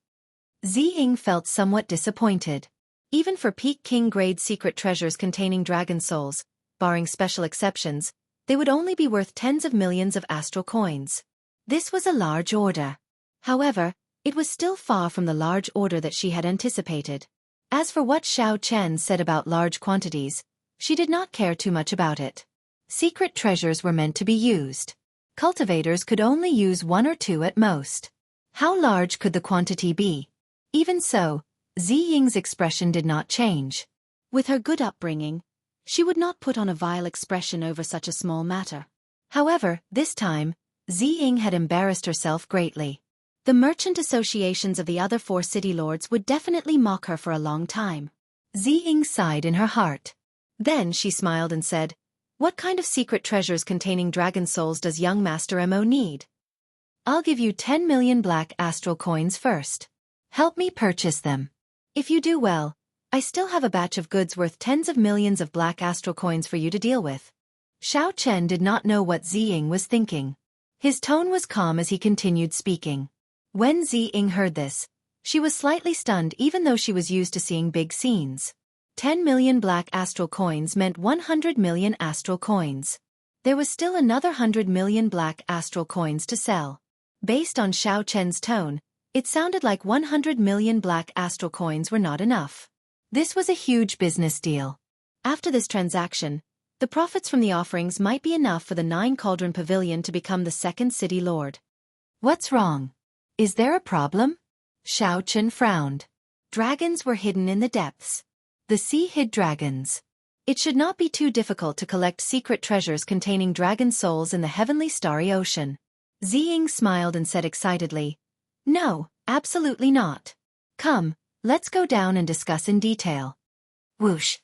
Ziying felt somewhat disappointed. Even for peak king-grade secret treasures containing dragon souls, barring special exceptions, they would only be worth tens of millions of astral coins. This was a large order. However, it was still far from the large order that she had anticipated. As for what Xiao Chen said about large quantities, she did not care too much about it. Secret treasures were meant to be used. Cultivators could only use 1 or 2 at most. How large could the quantity be? Even so, Ziying's expression did not change. With her good upbringing, she would not put on a vile expression over such a small matter. However, this time, Ziying had embarrassed herself greatly. The merchant associations of the other 4 city lords would definitely mock her for a long time. Ziying sighed in her heart. Then she smiled and said, "What kind of secret treasures containing dragon souls does young Master Mo need? I'll give you 10 million black astral coins first. Help me purchase them. If you do well, I still have a batch of goods worth tens of millions of black astral coins for you to deal with." Xiao Chen did not know what Ziying was thinking. His tone was calm as he continued speaking. When Ziying heard this, she was slightly stunned even though she was used to seeing big scenes. 10 million black astral coins meant 100 million astral coins. There was still another 100 million black astral coins to sell. Based on Xiao Chen's tone, it sounded like 100 million black astral coins were not enough. This was a huge business deal. After this transaction, the profits from the offerings might be enough for the Nine Cauldron Pavilion to become the second city lord. "What's wrong? Is there a problem?" Xiao Chen frowned. Dragons were hidden in the depths. The sea hid dragons. It should not be too difficult to collect secret treasures containing dragon souls in the Heavenly Starry Ocean. Ziying smiled and said excitedly, "No, absolutely not. Come, let's go down and discuss in detail." Whoosh!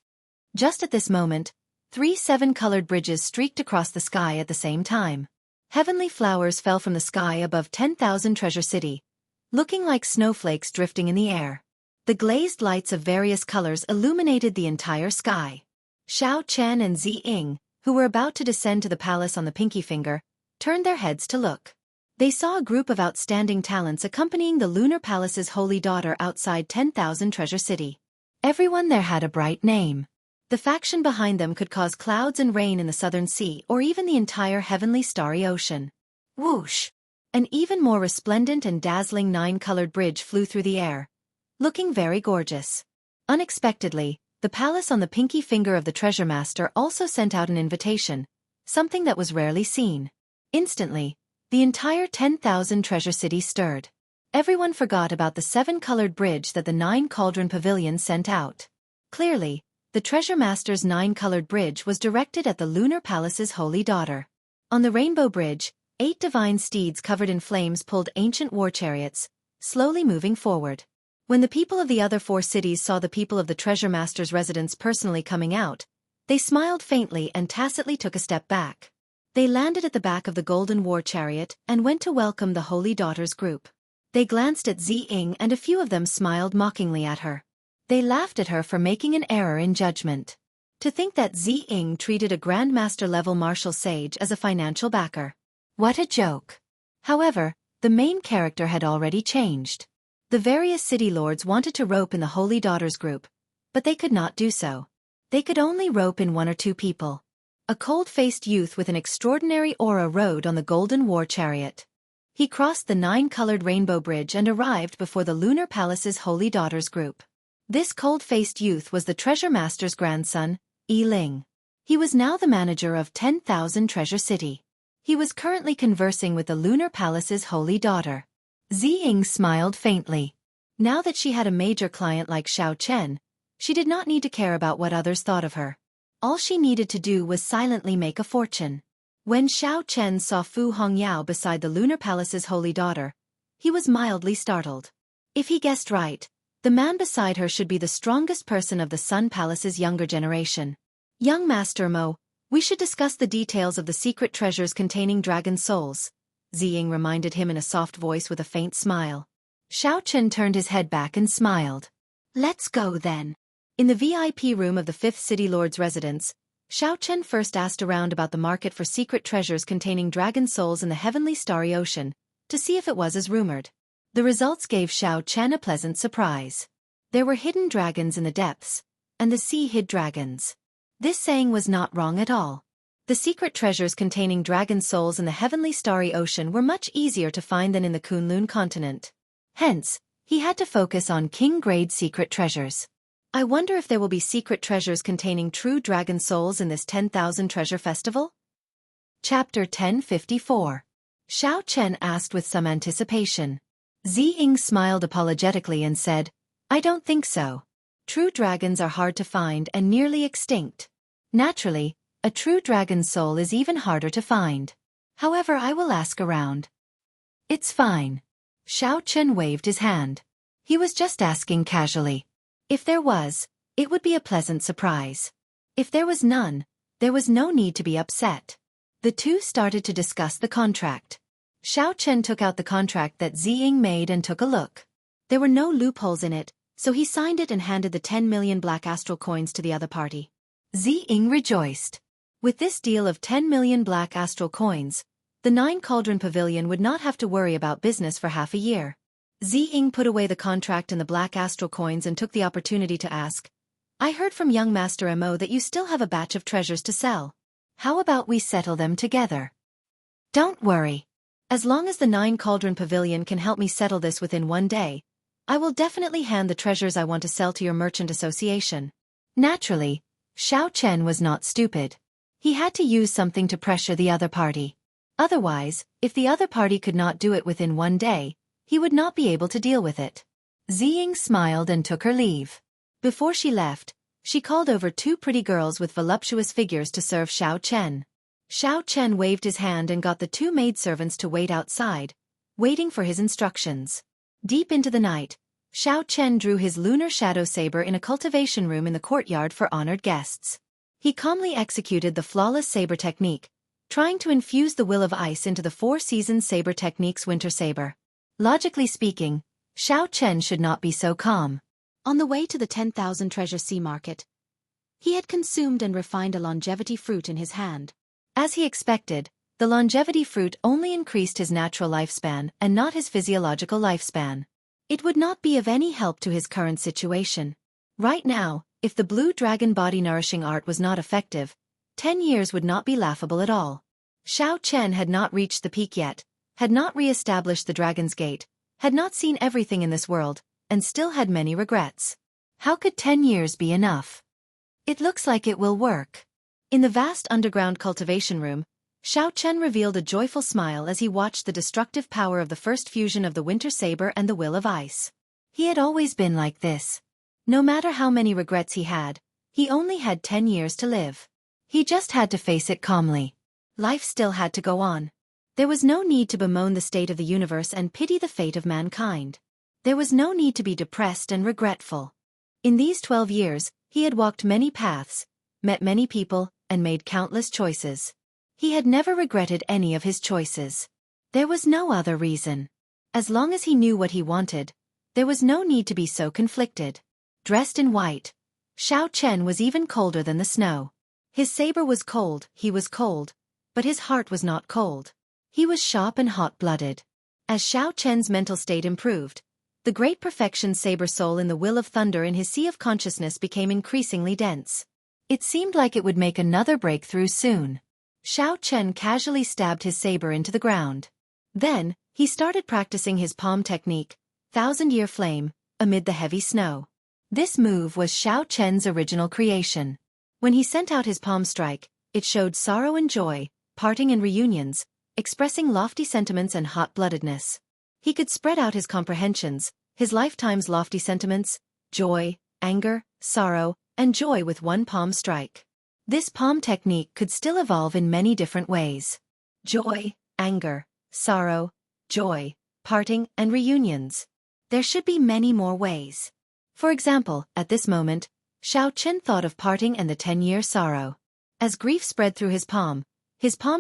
Just at this moment, 3 7-colored bridges streaked across the sky at the same time. Heavenly flowers fell from the sky above 10,000 Treasure City, looking like snowflakes drifting in the air. The glazed lights of various colors illuminated the entire sky. Xiao Chen and Ziying, who were about to descend to the palace on the pinky finger, turned their heads to look. They saw a group of outstanding talents accompanying the Lunar Palace's holy daughter outside 10,000 Treasure City. Everyone there had a bright name. The faction behind them could cause clouds and rain in the Southern Sea or even the entire Heavenly Starry Ocean. Whoosh! An even more resplendent and dazzling 9-colored bridge flew through the air, looking very gorgeous. Unexpectedly, the palace on the pinky finger of the Treasure Master also sent out an invitation, something that was rarely seen. Instantly, the entire 10,000 Treasure City stirred. Everyone forgot about the 7-colored bridge that the 9 Cauldron Pavilion sent out. Clearly, the Treasure Master's 9-colored bridge was directed at the Lunar Palace's holy daughter. On the Rainbow Bridge, 8 divine steeds covered in flames pulled ancient war chariots, slowly moving forward. When the people of the other 4 cities saw the people of the Treasure Master's residence personally coming out, they smiled faintly and tacitly took a step back. They landed at the back of the golden war chariot and went to welcome the holy daughter's group. They glanced at Ziying and a few of them smiled mockingly at her. They laughed at her for making an error in judgment. To think that Ziying treated a Grandmaster-level martial sage as a financial backer. What a joke. However, the main character had already changed. The various city lords wanted to rope in the holy daughter's group, but they could not do so. They could only rope in 1 or 2 people. A cold-faced youth with an extraordinary aura rode on the golden war chariot. He crossed the 9-colored rainbow bridge and arrived before the Lunar Palace's holy daughter's group. This cold-faced youth was the Treasure Master's grandson, Yi Ling. He was now the manager of 10,000 Treasure City. He was currently conversing with the Lunar Palace's holy daughter. Ziying smiled faintly. Now that she had a major client like Xiao Chen, she did not need to care about what others thought of her. All she needed to do was silently make a fortune. When Xiao Chen saw Fu Hongyao beside the Lunar Palace's holy daughter, he was mildly startled. If he guessed right, the man beside her should be the strongest person of the Sun Palace's younger generation. Young Master Mo, we should discuss the details of the secret treasures containing dragon souls, Ziying reminded him in a soft voice with a faint smile. Xiao Chen turned his head back and smiled. Let's go then. In the VIP room of the 5th City Lord's residence, Xiao Chen first asked around about the market for secret treasures containing dragon souls in the heavenly starry ocean, to see if it was as rumored. The results gave Xiao Chen a pleasant surprise. There were hidden dragons in the depths, and the sea hid dragons. This saying was not wrong at all. The secret treasures containing dragon souls in the heavenly starry ocean were much easier to find than in the Kunlun continent. Hence, he had to focus on king-grade secret treasures. I wonder if there will be secret treasures containing true dragon souls in this 10,000 treasure festival? Chapter 1054. Xiao Chen asked with some anticipation. Ziying smiled apologetically and said, I don't think so. True dragons are hard to find and nearly extinct. Naturally, a true dragon soul is even harder to find. However, I will ask around. It's fine. Xiao Chen waved his hand. He was just asking casually. If there was, it would be a pleasant surprise. If there was none, there was no need to be upset. The two started to discuss the contract. Xiao Chen took out the contract that Ziying made and took a look. There were no loopholes in it, so he signed it and handed the 10 million black astral coins to the other party. Ziying rejoiced. With this deal of 10 million black astral coins, the 9 Cauldron Pavilion would not have to worry about business for half a year. Ziying put away the contract and the black astral coins and took the opportunity to ask, I heard from young Master Mo that you still have a batch of treasures to sell. How about we settle them together? Don't worry. As long as the 9 Cauldron Pavilion can help me settle this within one day, I will definitely hand the treasures I want to sell to your merchant association. Naturally, Xiao Chen was not stupid. He had to use something to pressure the other party. Otherwise, if the other party could not do it within one day, he would not be able to deal with it. Ziying smiled and took her leave. Before she left, she called over 2 pretty girls with voluptuous figures to serve Xiao Chen. Xiao Chen waved his hand and got the 2 maidservants to wait outside, waiting for his instructions. Deep into the night, Xiao Chen drew his lunar shadow saber in a cultivation room in the courtyard for honored guests. He calmly executed the flawless saber technique, trying to infuse the will of ice into the 4-season saber technique's winter saber. Logically speaking, Xiao Chen should not be so calm. On the way to the 10,000 treasure sea market, he had consumed and refined a longevity fruit in his hand. As he expected, the longevity fruit only increased his natural lifespan and not his physiological lifespan. It would not be of any help to his current situation. Right now, if the blue dragon body nourishing art was not effective, 10 years would not be laughable at all. Xiao Chen had not reached the peak yet, had not re-established the Dragon's Gate, had not seen everything in this world, and still had many regrets. How could 10 years be enough? It looks like it will work. In the vast underground cultivation room, Xiao Chen revealed a joyful smile as he watched the destructive power of the first fusion of the winter saber and the will of ice. He had always been like this. No matter how many regrets he only had 10 years to live. He just had to face it calmly. Life still had to go on. There was no need to bemoan the state of the universe and pity the fate of mankind. There was no need to be depressed and regretful. In these 12 years, he had walked many paths, met many people, and made countless choices. He had never regretted any of his choices. There was no other reason. As long as he knew what he wanted, there was no need to be so conflicted. Dressed in white, Xiao Chen was even colder than the snow. His saber was cold, he was cold, but his heart was not cold. He was sharp and hot-blooded. As Xiao Chen's mental state improved, the great perfection saber soul in the will of thunder in his sea of consciousness became increasingly dense. It seemed like it would make another breakthrough soon. Xiao Chen casually stabbed his saber into the ground. Then, he started practicing his palm technique, 1,000-year flame, amid the heavy snow. This move was Xiao Chen's original creation. When he sent out his palm strike, it showed sorrow and joy, parting and reunions, expressing lofty sentiments and hot-bloodedness. He could spread out his comprehensions, his lifetime's lofty sentiments, joy, anger, sorrow, and joy with one palm strike. This palm technique could still evolve in many different ways. Joy, anger, sorrow, joy, parting, and reunions. There should be many more ways. For example, at this moment, Xiao Chen thought of parting and the 10-year sorrow. As grief spread through his palm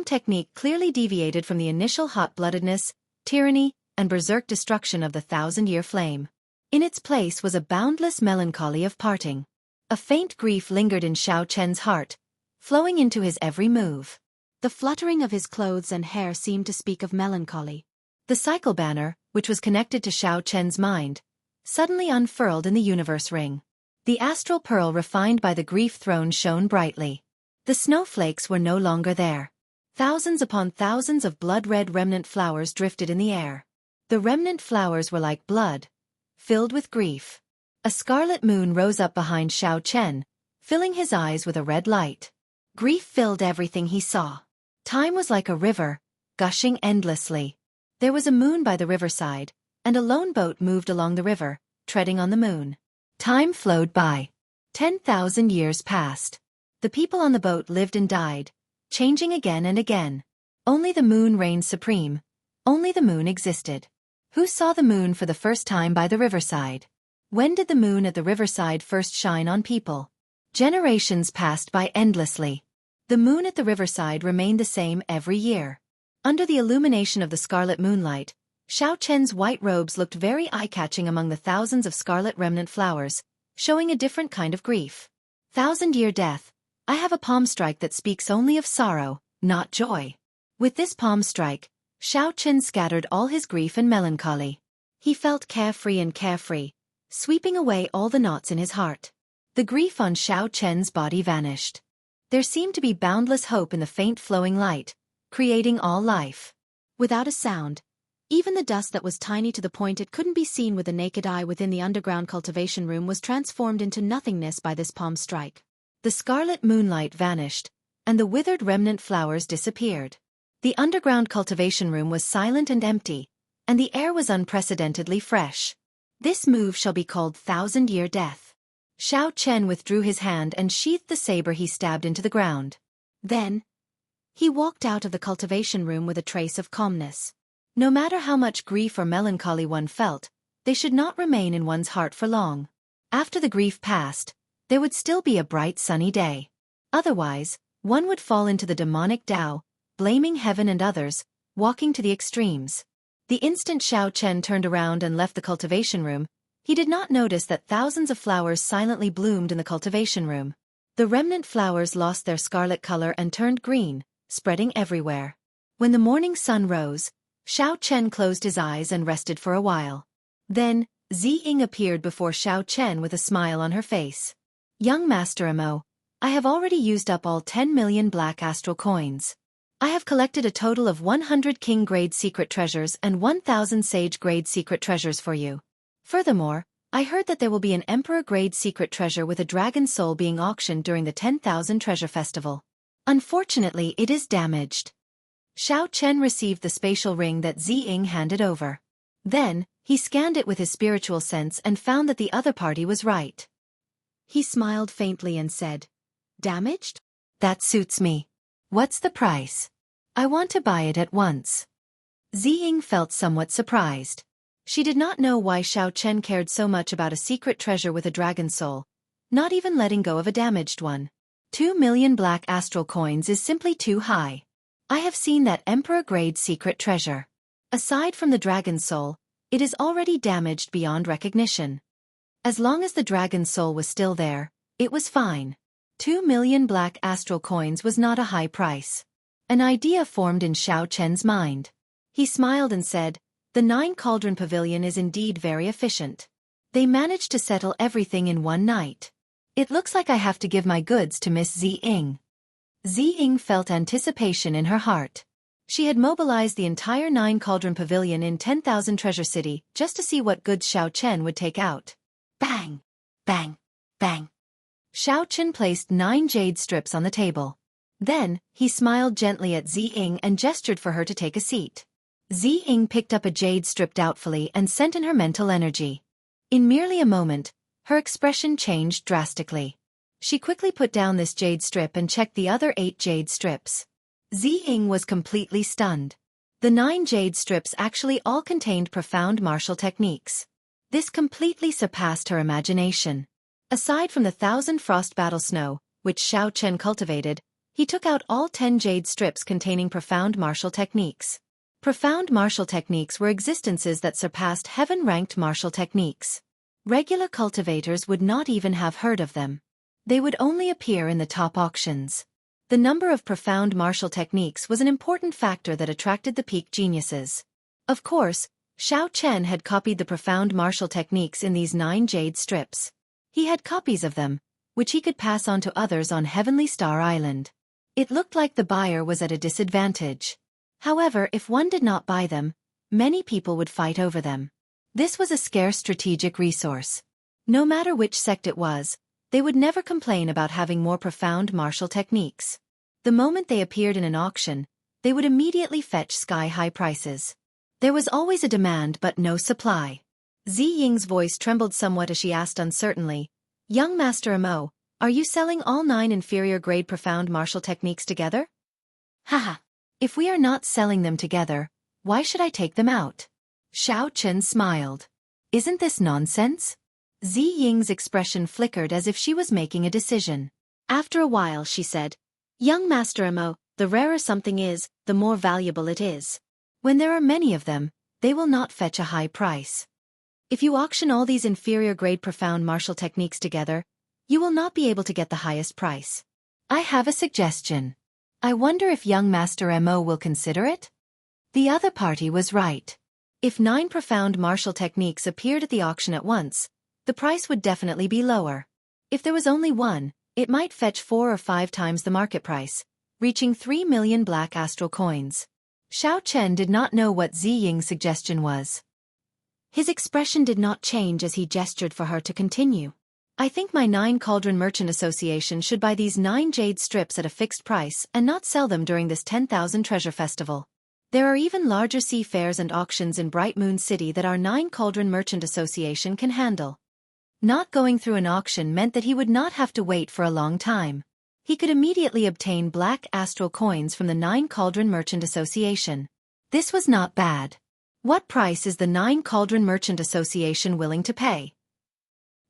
technique clearly deviated from the initial hot-bloodedness, tyranny, and berserk destruction of the 1,000-year flame. In its place was a boundless melancholy of parting. A faint grief lingered in Xiao Chen's heart, flowing into his every move. The fluttering of his clothes and hair seemed to speak of melancholy. The cycle banner, which was connected to Xiao Chen's mind, suddenly unfurled in the universe ring. The astral pearl refined by the grief throne shone brightly. The snowflakes were no longer there. Thousands upon thousands of blood-red remnant flowers drifted in the air. The remnant flowers were like blood, filled with grief. A scarlet moon rose up behind Xiao Chen, filling his eyes with a red light. Grief filled everything he saw. Time was like a river, gushing endlessly. There was a moon by the riverside, and a lone boat moved along the river, treading on the moon. Time flowed by. 10,000 years passed. The people on the boat lived and died, changing again and again. Only the moon reigned supreme. Only the moon existed. Who saw the moon for the first time by the riverside? When did the moon at the riverside first shine on people? Generations passed by endlessly. The moon at the riverside remained the same every year. Under the illumination of the scarlet moonlight, Xiao Chen's white robes looked very eye-catching among the thousands of scarlet remnant flowers, showing a different kind of grief. 1,000-year death. I have a palm strike that speaks only of sorrow, not joy. With this palm strike, Xiao Chen scattered all his grief and melancholy. He felt carefree, sweeping away all the knots in his heart. The grief on Xiao Chen's body vanished. There seemed to be boundless hope in the faint flowing light, creating all life. Without a sound, even the dust that was tiny to the point it couldn't be seen with the naked eye within the underground cultivation room was transformed into nothingness by this palm strike. The scarlet moonlight vanished, and the withered remnant flowers disappeared. The underground cultivation room was silent and empty, and the air was unprecedentedly fresh. This move shall be called 1,000-year death. Xiao Chen withdrew his hand and sheathed the saber he stabbed into the ground. Then, he walked out of the cultivation room with a trace of calmness. No matter how much grief or melancholy one felt, they should not remain in one's heart for long. After the grief passed, there would still be a bright sunny day. Otherwise, one would fall into the demonic Tao, blaming heaven and others, walking to the extremes. The instant Xiao Chen turned around and left the cultivation room, he did not notice that thousands of flowers silently bloomed in the cultivation room. The remnant flowers lost their scarlet color and turned green, spreading everywhere. When the morning sun rose, Xiao Chen closed his eyes and rested for a while. Then, Ziying appeared before Xiao Chen with a smile on her face. Young Master Imo, I have already used up all 10 million black astral coins. I have collected a total of 100 king-grade secret treasures and 1,000 sage-grade secret treasures for you. Furthermore, I heard that there will be an emperor-grade secret treasure with a dragon soul being auctioned during the 10,000 Treasure Festival. Unfortunately, it is damaged. Xiao Chen received the spatial ring that Ziying handed over. Then, he scanned it with his spiritual sense and found that the other party was right. He smiled faintly and said, "Damaged? That suits me. What's the price? I want to buy it at once." Ziying felt somewhat surprised. She did not know why Xiao Chen cared so much about a secret treasure with a dragon soul, not even letting go of a damaged one. 2 million black astral coins is simply too high. I have seen that emperor-grade secret treasure. Aside from the dragon soul, it is already damaged beyond recognition. As long as the dragon soul was still there, it was fine. 2 million black astral coins was not a high price. An idea formed in Xiao Chen's mind. He smiled and said, "The 9 Cauldron Pavilion is indeed very efficient. They managed to settle everything in one night. It looks like I have to give my goods to Miss Ziying." Ziying felt anticipation in her heart. She had mobilized the entire 9 Cauldron Pavilion in 10,000 Treasure City just to see what goods Xiao Chen would take out. Bang! Bang! Bang! Xiao Chen placed 9 jade strips on the table. Then, he smiled gently at Ziying and gestured for her to take a seat. Ziying picked up a jade strip doubtfully and sent in her mental energy. In merely a moment, her expression changed drastically. She quickly put down this jade strip and checked the other 8 jade strips. Ziying was completely stunned. The 9 jade strips actually all contained profound martial techniques. This completely surpassed her imagination. Aside from the 1,000 frost battle snow, which Xiao Chen cultivated, he took out all 10 jade strips containing profound martial techniques. Profound martial techniques were existences that surpassed heaven-ranked martial techniques. Regular cultivators would not even have heard of them. They would only appear in the top auctions. The number of profound martial techniques was an important factor that attracted the peak geniuses. Of course, Xiao Chen had copied the profound martial techniques in these 9 jade strips. He had copies of them, which he could pass on to others on Heavenly Star Island. It looked like the buyer was at a disadvantage. However, if one did not buy them, many people would fight over them. This was a scarce strategic resource. No matter which sect it was, they would never complain about having more profound martial techniques. The moment they appeared in an auction, they would immediately fetch sky-high prices. There was always a demand but no supply. Ziying's voice trembled somewhat as she asked uncertainly, "Young Master Mo, are you selling all 9 inferior-grade profound martial techniques together?" "Haha. If we are not selling them together, why should I take them out?" Xiao Chen smiled. "Isn't this nonsense?" Ziying's expression flickered as if she was making a decision. After a while she said, "Young Master Mo, the rarer something is, the more valuable it is. When there are many of them, they will not fetch a high price. If you auction all these inferior-grade profound martial techniques together, you will not be able to get the highest price. I have a suggestion. I wonder if young Master Mo will consider it?" The other party was right. If 9 profound martial techniques appeared at the auction at once, the price would definitely be lower. If there was only one, it might fetch 4 or 5 times the market price, reaching 3 million black astral coins. Xiao Chen did not know what Ziying's suggestion was. His expression did not change as he gestured for her to continue. "I think my 9 Cauldron Merchant Association should buy these 9 jade strips at a fixed price and not sell them during this 10,000 treasure festival. There are even larger sea fairs and auctions in Bright Moon City that our 9 Cauldron Merchant Association can handle." Not going through an auction meant that he would not have to wait for a long time. He could immediately obtain black astral coins from the 9 Cauldron Merchant Association. This was not bad. What price is the 9 Cauldron Merchant Association willing to pay?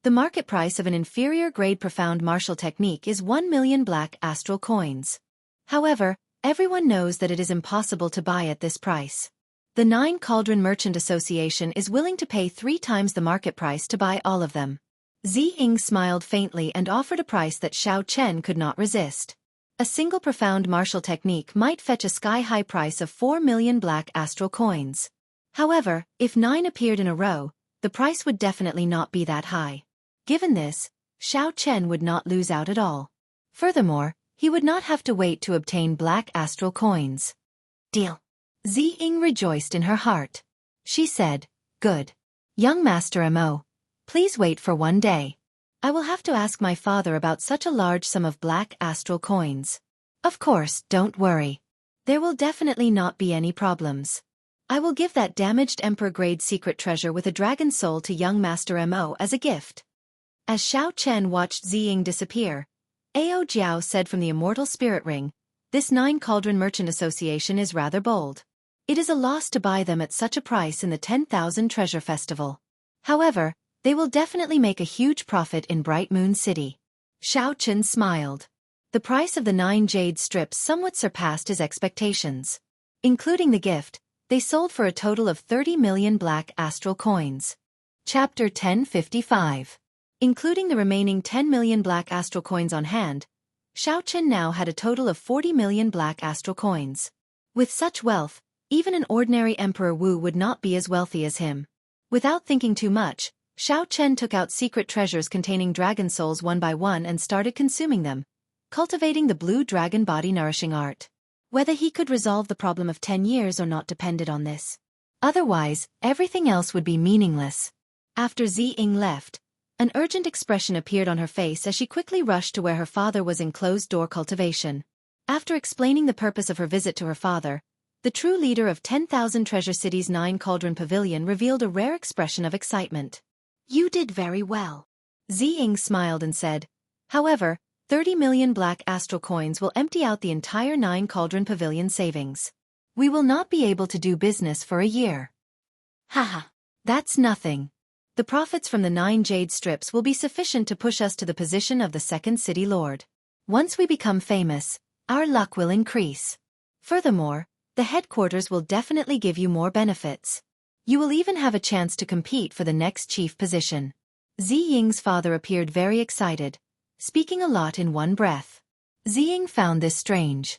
The market price of an inferior-grade profound martial technique is 1 million black astral coins. However, everyone knows that it is impossible to buy at this price. The 9 Cauldron Merchant Association is willing to pay 3 times the market price to buy all of them. Ziying smiled faintly and offered a price that Xiao Chen could not resist. A single profound martial technique might fetch a sky-high price of 4 million black astral coins. However, if 9 appeared in a row, the price would definitely not be that high. Given this, Xiao Chen would not lose out at all. Furthermore, he would not have to wait to obtain black astral coins. Deal. Ziying rejoiced in her heart. She said, "Good. Young Master Mo, please wait for one day. I will have to ask my father about such a large sum of black astral coins. Of course, don't worry. There will definitely not be any problems. I will give that damaged Emperor-grade secret treasure with a dragon soul to young Master Mo as a gift." As Xiao Chen watched Ziying disappear, Ao Jiao said from the Immortal Spirit Ring, "This 9 Cauldron Merchant Association is rather bold. It is a loss to buy them at such a price in the 10,000 Treasure Festival. However, they will definitely make a huge profit in Bright Moon City." Xiao Chen smiled. The price of the 9 jade strips somewhat surpassed his expectations. Including the gift, they sold for a total of 30 million black astral coins. Chapter 1055. Including the remaining 10 million black astral coins on hand, Xiao Chen now had a total of 40 million black astral coins. With such wealth, even an ordinary Emperor Wu would not be as wealthy as him. Without thinking too much, Xiao Chen took out secret treasures containing dragon souls one by one and started consuming them, cultivating the blue dragon body nourishing art. Whether he could resolve the problem of 10 years or not depended on this. Otherwise, everything else would be meaningless. After Ziying left, an urgent expression appeared on her face as she quickly rushed to where her father was in closed-door cultivation. After explaining the purpose of her visit to her father, the true leader of 10,000 Treasure City's 9 Cauldron Pavilion revealed a rare expression of excitement. "You did very well." Ziying smiled and said, "However, 30 million black astral coins will empty out the entire 9 Cauldron Pavilion savings. We will not be able to do business for a year. Haha. That's nothing. The profits from the 9 jade strips will be sufficient to push us to the position of the second city lord. Once we become famous, our luck will increase. Furthermore, the headquarters will definitely give you more benefits. You will even have a chance to compete for the next chief position. Ziying's father appeared very excited, speaking a lot in one breath. Ziying found this strange.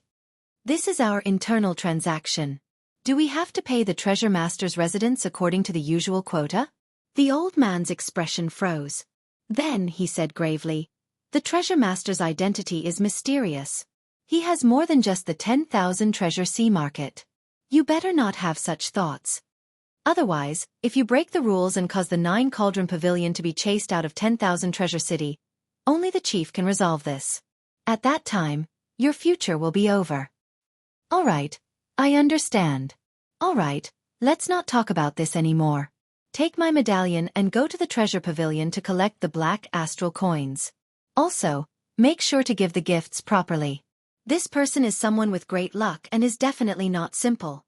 This is our internal transaction. Do we have to pay the treasure master's residence according to the usual quota? The old man's expression froze. Then, he said gravely, the treasure master's identity is mysterious. He has more than just the 10,000 treasure sea market. You better not have such thoughts. Otherwise, if you break the rules and cause the 9 Cauldron Pavilion to be chased out of 10,000 Treasure City, only the chief can resolve this. At that time, your future will be over. Alright, I understand. Alright, let's not talk about this anymore. Take my medallion and go to the Treasure Pavilion to collect the black astral coins. Also, make sure to give the gifts properly. This person is someone with great luck and is definitely not simple.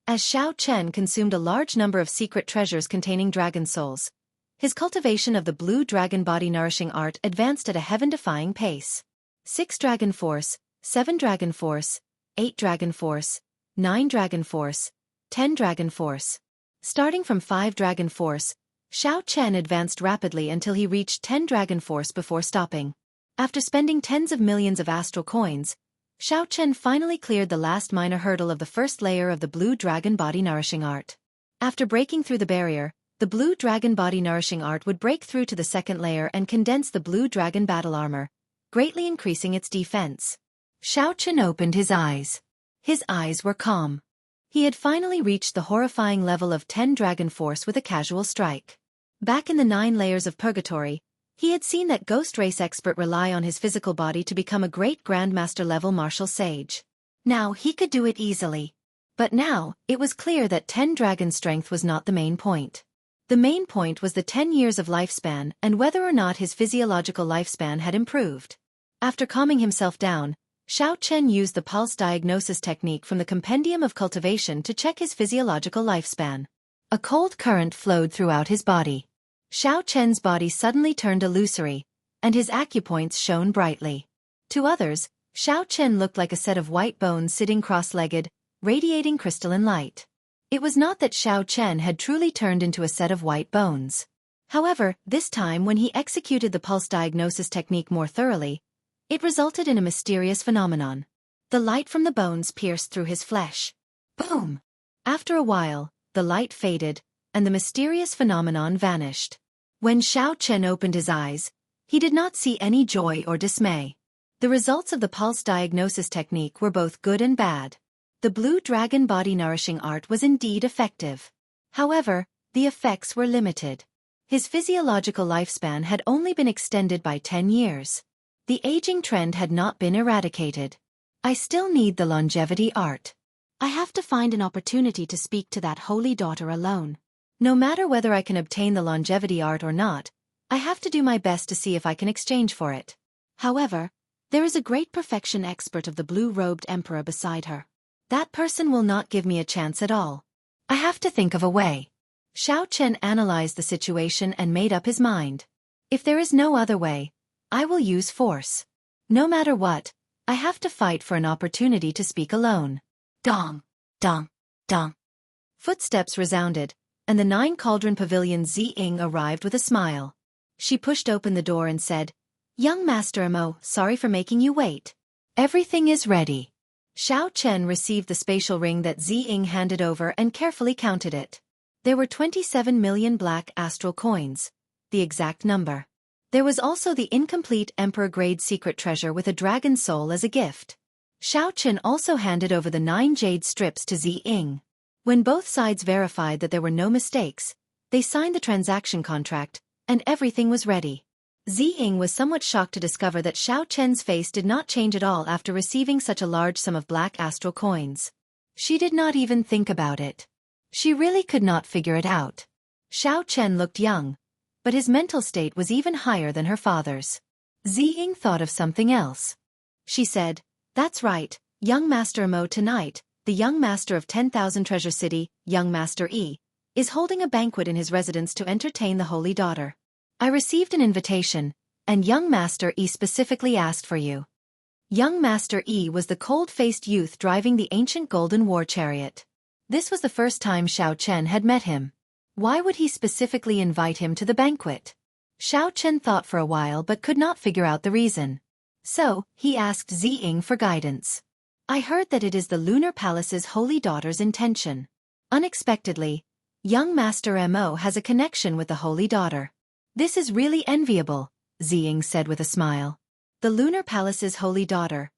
As Xiao Chen consumed a large number of secret treasures containing dragon souls, his cultivation of the blue dragon body nourishing art advanced at a heaven-defying pace. 6 Dragon Force, 7 Dragon Force, 8 Dragon Force, 9 Dragon Force, 10 Dragon Force. Starting from 5 Dragon Force, Xiao Chen advanced rapidly until he reached 10 Dragon Force before stopping. After spending tens of millions of astral coins, Xiao Chen finally cleared the last minor hurdle of the first layer of the blue dragon body nourishing art. After breaking through the barrier, the blue dragon body nourishing art would break through to the second layer and condense the blue dragon battle armor, greatly increasing its defense. Xiao Chen opened his eyes. His eyes were calm. He had finally reached the horrifying level of 10 Dragon Force with a casual strike. Back in the 9 layers of purgatory, he had seen that ghost race expert rely on his physical body to become a great grandmaster level martial sage. Now he could do it easily. But now, it was clear that 10 dragon strength was not the main point. The main point was the 10 years of lifespan and whether or not his physiological lifespan had improved. After calming himself down, Xiao Chen used the pulse diagnosis technique from the Compendium of Cultivation to check his physiological lifespan. A cold current flowed throughout his body. Xiao Chen's body suddenly turned illusory, and his acupoints shone brightly. To others, Xiao Chen looked like a set of white bones sitting cross-legged, radiating crystalline light. It was not that Xiao Chen had truly turned into a set of white bones. However, this time when he executed the pulse diagnosis technique more thoroughly, it resulted in a mysterious phenomenon. The light from the bones pierced through his flesh. Boom! After a while, the light faded, and the mysterious phenomenon vanished. When Xiao Chen opened his eyes, he did not see any joy or dismay. The results of the pulse diagnosis technique were both good and bad. The blue dragon body nourishing art was indeed effective. However, the effects were limited. His physiological lifespan had only been extended by 10 years. The aging trend had not been eradicated. I still need the longevity art. I have to find an opportunity to speak to that holy daughter alone. No matter whether I can obtain the longevity art or not, I have to do my best to see if I can exchange for it. However, there is a great perfection expert of the blue-robed emperor beside her. That person will not give me a chance at all. I have to think of a way. Xiao Chen analyzed the situation and made up his mind. If there is no other way, I will use force. No matter what, I have to fight for an opportunity to speak alone. Dong, dong, dong. Footsteps resounded, and the 9 Cauldron Pavilion Ziying arrived with a smile. She pushed open the door and said, "Young Master Mo, sorry for making you wait. Everything is ready." Xiao Chen received the spatial ring that Ziying handed over and carefully counted it. There were 27 million black astral coins, the exact number. There was also the incomplete Emperor-grade secret treasure with a dragon soul as a gift. Xiao Chen also handed over the 9 jade strips to Ziying. When both sides verified that there were no mistakes, they signed the transaction contract, and everything was ready. Ziying was somewhat shocked to discover that Xiao Chen's face did not change at all after receiving such a large sum of black astral coins. She did not even think about it. She really could not figure it out. Xiao Chen looked young, but his mental state was even higher than her father's. Ziying thought of something else. She said, "That's right, young Master Mo tonight, the young master of 10,000 Treasure City, young Master E, is holding a banquet in his residence to entertain the Holy Daughter. I received an invitation, and young Master E specifically asked for you." Young Master E was the cold-faced youth driving the ancient golden war chariot. This was the first time Xiao Chen had met him. Why would he specifically invite him to the banquet? Xiao Chen thought for a while but could not figure out the reason. So, he asked Ziying for guidance. "I heard that it is the Lunar Palace's Holy Daughter's intention." Unexpectedly, young Master Mo has a connection with the Holy Daughter. "This is really enviable," Ziying said with a smile. "The Lunar Palace's Holy Daughter.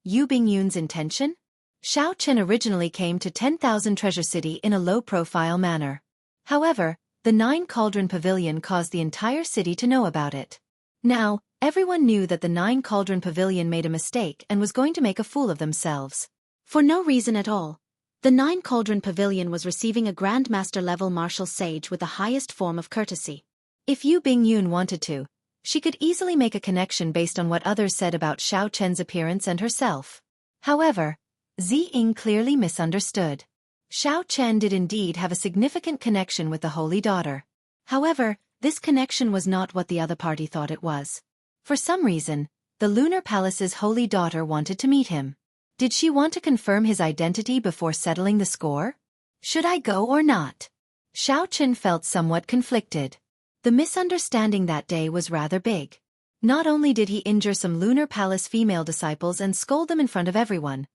Yu Bingyun's intention?" Xiao Chen originally came to 10,000 Treasure City in a low-profile manner. However, the 9 Cauldron Pavilion caused the entire city to know about it. Now, everyone knew that the 9 Cauldron Pavilion made a mistake and was going to make a fool of themselves. For no reason at all. The 9 Cauldron Pavilion was receiving a Grandmaster-level martial sage with the highest form of courtesy. If Yu Bingyun wanted to, she could easily make a connection based on what others said about Xiao Chen's appearance and herself. However, Ziying clearly misunderstood. Xiao Chen did indeed have a significant connection with the Holy Daughter. However, this connection was not what the other party thought it was. For some reason, the Lunar Palace's Holy Daughter wanted to meet him. Did she want to confirm his identity before settling the score? Should I go or not? Xiao Chen felt somewhat conflicted. The misunderstanding that day was rather big. Not only did he injure some Lunar Palace female disciples and scold them in front of everyone,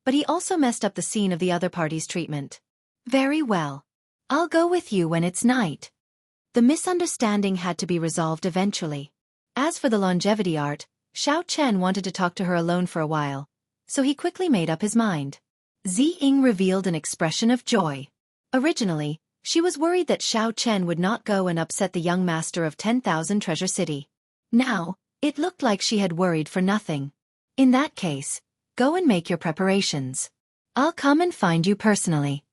but he also messed up the scene of the other party's treatment. "Very well. I'll go with you when it's night." The misunderstanding had to be resolved eventually. As for the longevity art, Xiao Chen wanted to talk to her alone for a while, so he quickly made up his mind. Ziying revealed an expression of joy. Originally, she was worried that Xiao Chen would not go and upset the young master of 10,000 Treasure City. Now, it looked like she had worried for nothing. "In that case, go and make your preparations. I'll come and find you personally."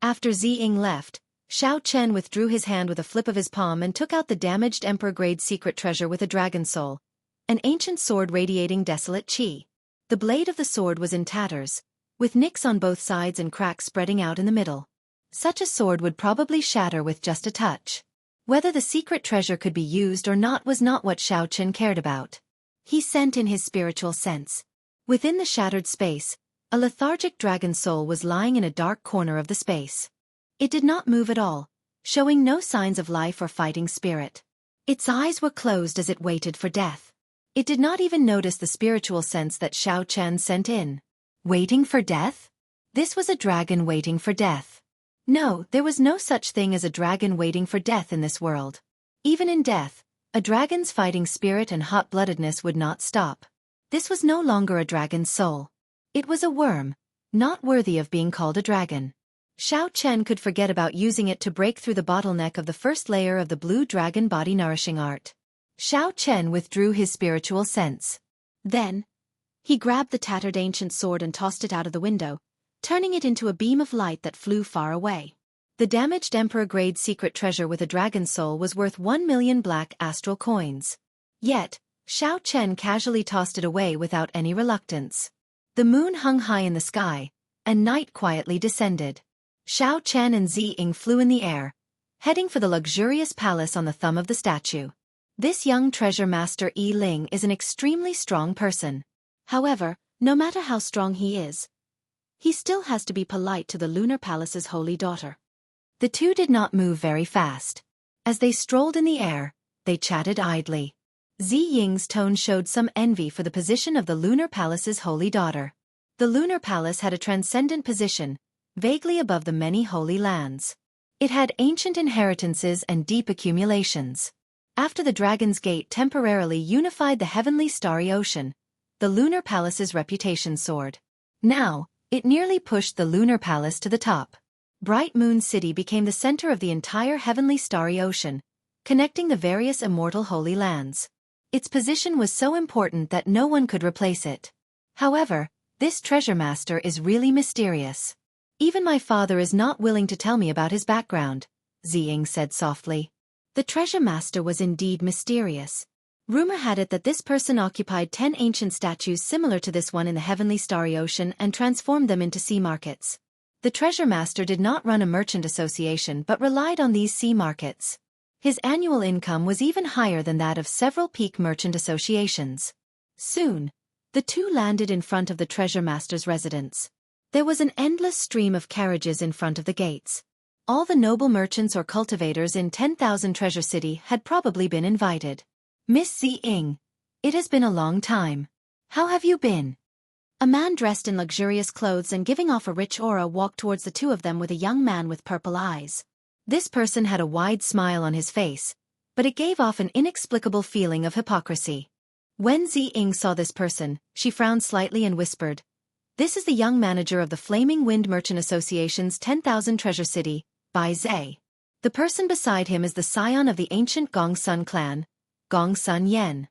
After Ziying left, Xiao Chen withdrew his hand with a flip of his palm and took out the damaged Emperor-grade secret treasure with a dragon soul, an ancient sword radiating desolate qi. The blade of the sword was in tatters, with nicks on both sides and cracks spreading out in the middle. Such a sword would probably shatter with just a touch. Whether the secret treasure could be used or not was not what Xiao Chen cared about. He sent in his spiritual sense. Within the shattered space, a lethargic dragon soul was lying in a dark corner of the space. It did not move at all, showing no signs of life or fighting spirit. Its eyes were closed as it waited for death. It did not even notice the spiritual sense that Xiao Chen sent in. Waiting for death? This was a dragon waiting for death. No, there was no such thing as a dragon waiting for death in this world. Even in death, a dragon's fighting spirit and hot-bloodedness would not stop. This was no longer a dragon's soul. It was a worm, not worthy of being called a dragon. Xiao Chen could forget about using it to break through the bottleneck of the first layer of the blue dragon body nourishing art. Xiao Chen withdrew his spiritual sense. Then, he grabbed the tattered ancient sword and tossed it out of the window, turning it into a beam of light that flew far away. The damaged Emperor-grade secret treasure with a dragon soul was worth 1 million black astral coins. Yet, Xiao Chen casually tossed it away without any reluctance. The moon hung high in the sky, and night quietly descended. Xiao Chen and Ziying flew in the air, heading for the luxurious palace on the thumb of the statue. This young treasure master Yi Ling is an extremely strong person. However, no matter how strong he is, he still has to be polite to the Lunar Palace's Holy Daughter. The two did not move very fast. As they strolled in the air, they chatted idly. Ziying's tone showed some envy for the position of the Lunar Palace's Holy Daughter. The Lunar Palace had a transcendent position, vaguely above the many holy lands. It had ancient inheritances and deep accumulations. After the Dragon's Gate temporarily unified the heavenly starry ocean, the Lunar Palace's reputation soared. Now, it nearly pushed the Lunar Palace to the top. Bright Moon City became the center of the entire heavenly starry ocean, connecting the various immortal holy lands. Its position was so important that no one could replace it. However, this treasure master is really mysterious. Even my father is not willing to tell me about his background, Ziying said softly. The treasure master was indeed mysterious. Rumor had it that this person occupied 10 ancient statues similar to this one in the heavenly starry ocean and transformed them into sea markets. The treasure master did not run a merchant association but relied on these sea markets. His annual income was even higher than that of several peak merchant associations. Soon, the two landed in front of the treasure master's residence. There was an endless stream of carriages in front of the gates. All the noble merchants or cultivators in 10,000 Treasure City had probably been invited. Miss Ziying, it has been a long time. How have you been? A man dressed in luxurious clothes and giving off a rich aura walked towards the two of them with a young man with purple eyes. This person had a wide smile on his face, but it gave off an inexplicable feeling of hypocrisy. When Ziying saw this person, she frowned slightly and whispered, "This is the young manager of the Flaming Wind Merchant Association's 10,000 Treasure City, Bai Zhe." The person beside him is the scion of the ancient Gong Sun clan, Gong Sun Yen.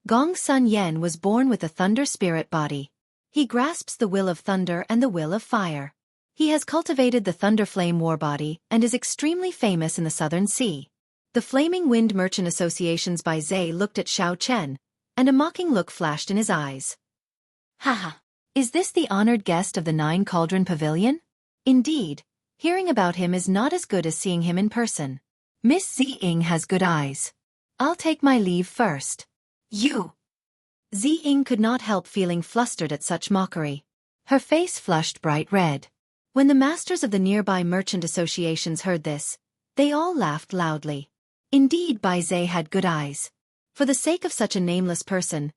Gong Sun Yen was born with a thunder spirit body. He grasps the will of thunder and the will of fire. He has cultivated the Thunder Flame war body and is extremely famous in the Southern Sea. The Flaming Wind Merchant Association's Bai Zhe looked at Xiao Chen, and a mocking look flashed in his eyes. Haha, is this the honored guest of the Nine Cauldron Pavilion? Indeed, hearing about him is not as good as seeing him in person. Miss Ziying has good eyes. I'll take my leave first. You! Ziying could not help feeling flustered at such mockery. Her face flushed bright red. When the masters of the nearby merchant associations heard this, they all laughed loudly. Indeed, Bai Zhe had good eyes. For the sake of such a nameless person,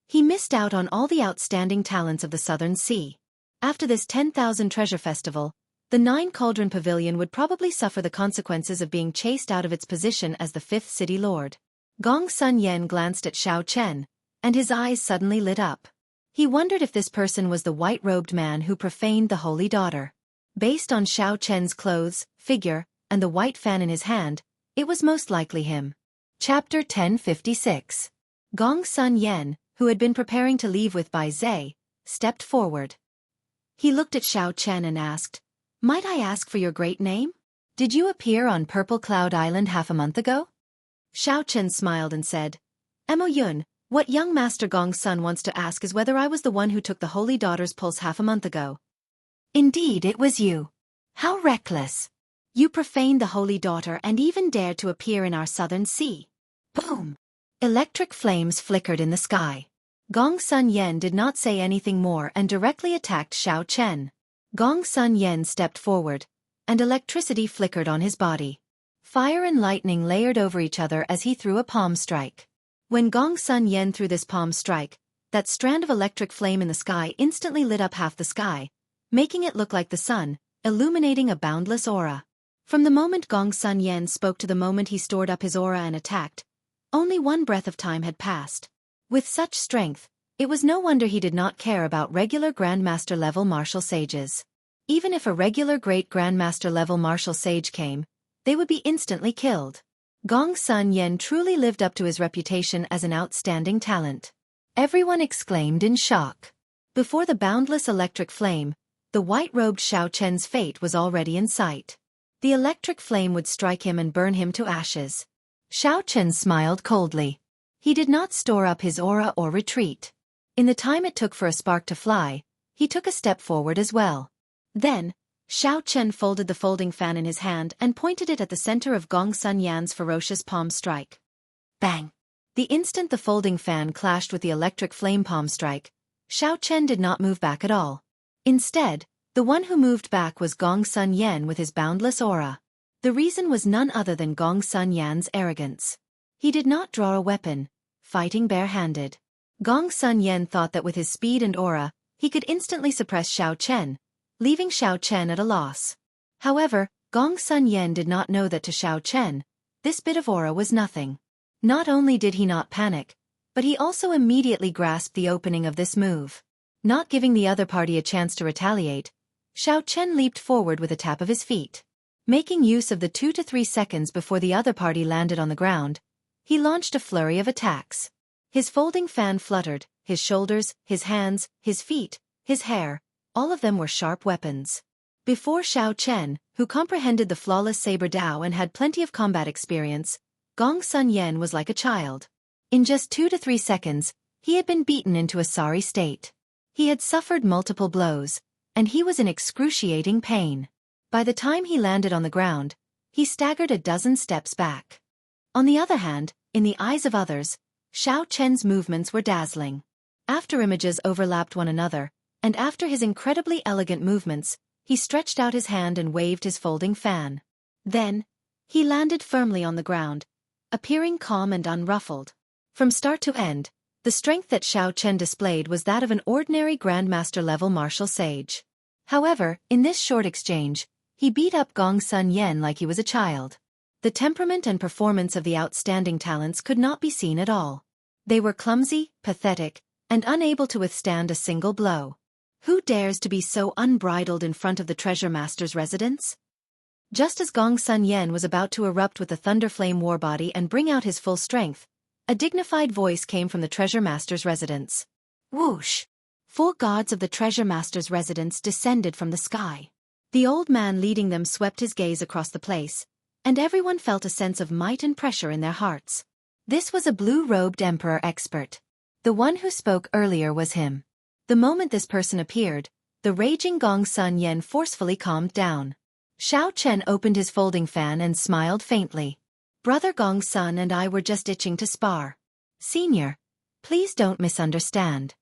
he missed out on all the outstanding talents of the Southern Sea. After this 10,000 treasure festival, the Nine Cauldron Pavilion would probably suffer the consequences of being chased out of its position as the fifth city lord. Gong Sun Yen glanced at Xiao Chen, and his eyes suddenly lit up. He wondered if this person was the white-robed man who profaned the Holy Daughter. Based on Xiao Chen's clothes, figure, and the white fan in his hand, it was most likely him. Chapter 1056. Gong Sun Yen, who had been preparing to leave with Bai Zhe, stepped forward. He looked at Xiao Chen and asked, "Might I ask for your great name? Did you appear on Purple Cloud Island half a month ago?" Xiao Chen smiled and said, "Mo Yun, what young Master Gong Sun wants to ask is whether I was the one who took the Holy Daughter's pulse half a month ago." "Indeed it was you. How reckless. You profaned the Holy Daughter and even dared to appear in our Southern Sea." Boom! Electric flames flickered in the sky. Gong Sun Yen did not say anything more and directly attacked Xiao Chen. Gong Sun Yen stepped forward, and electricity flickered on his body. Fire and lightning layered over each other as he threw a palm strike. When Gong Sun Yen threw this palm strike, that strand of electric flame in the sky instantly lit up half the sky, making it look like the sun, illuminating a boundless aura. From the moment Gong Sun Yen spoke to the moment he stored up his aura and attacked, only one breath of time had passed. With such strength, it was no wonder he did not care about regular Grandmaster-level martial sages. Even if a regular Great Grandmaster-level martial sage came, they would be instantly killed. Gong Sun Yen truly lived up to his reputation as an outstanding talent. Everyone exclaimed in shock. Before the boundless electric flame, the white-robed Xiao Chen's fate was already in sight. The electric flame would strike him and burn him to ashes. Xiao Chen smiled coldly. He did not store up his aura or retreat. In the time it took for a spark to fly, he took a step forward as well. Then, Xiao Chen folded the folding fan in his hand and pointed it at the center of Gong Sun Yan's ferocious palm strike. Bang! The instant the folding fan clashed with the electric flame palm strike, Xiao Chen did not move back at all. Instead, the one who moved back was Gong Sun Yen with his boundless aura. The reason was none other than Gong Sun Yan's arrogance. He did not draw a weapon, fighting bare-handed. Gong Sun Yen thought that with his speed and aura, he could instantly suppress Xiao Chen, leaving Xiao Chen at a loss. However, Gong Sun Yen did not know that to Xiao Chen, this bit of aura was nothing. Not only did he not panic, but he also immediately grasped the opening of this move. Not giving the other party a chance to retaliate, Xiao Chen leaped forward with a tap of his feet. Making use of the 2 to 3 seconds before the other party landed on the ground, he launched a flurry of attacks. His folding fan fluttered, his shoulders, his hands, his feet, his hair, all of them were sharp weapons. Before Xiao Chen, who comprehended the flawless saber Dao and had plenty of combat experience, Gong Sun Yen was like a child. In just 2 to 3 seconds, he had been beaten into a sorry state. He had suffered multiple blows, and he was in excruciating pain. By the time he landed on the ground, he staggered a dozen steps back. On the other hand, in the eyes of others, Xiao Chen's movements were dazzling. After images overlapped one another, and after his incredibly elegant movements, he stretched out his hand and waved his folding fan. Then, he landed firmly on the ground, appearing calm and unruffled. From start to end, the strength that Xiao Chen displayed was that of an ordinary Grandmaster-level martial sage. However, in this short exchange, he beat up Gong Sun Yen like he was a child. The temperament and performance of the outstanding talents could not be seen at all. They were clumsy, pathetic, and unable to withstand a single blow. Who dares to be so unbridled in front of the Treasure Master's residence? Just as Gong Sun Yen was about to erupt with the Thunderflame Warbody and bring out his full strength, a dignified voice came from the Treasure Master's residence. Whoosh! 4 gods of the Treasure Master's residence descended from the sky. The old man leading them swept his gaze across the place, and everyone felt a sense of might and pressure in their hearts. This was a blue-robed emperor expert. The one who spoke earlier was him. The moment this person appeared, the raging Gong Sun Yen forcefully calmed down. Xiao Chen opened his folding fan and smiled faintly. Brother Gong Sun and I were just itching to spar. Senior, please don't misunderstand.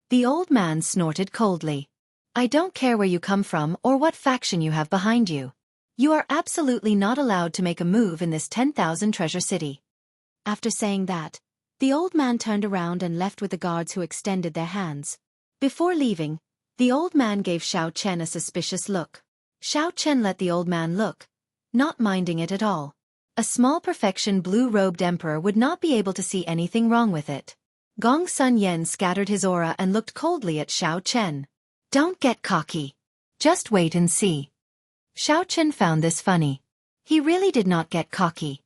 The old man snorted coldly. I don't care where you come from or what faction you have behind you. You are absolutely not allowed to make a move in this 10,000 treasure city. After saying that, the old man turned around and left with the guards who extended their hands. Before leaving, the old man gave Xiao Chen a suspicious look. Xiao Chen let the old man look, not minding it at all. A small perfection blue-robed emperor would not be able to see anything wrong with it. Gong Sun Yen scattered his aura and looked coldly at Xiao Chen. Don't get cocky. Just wait and see. Xiao Chen found this funny. He really did not get cocky.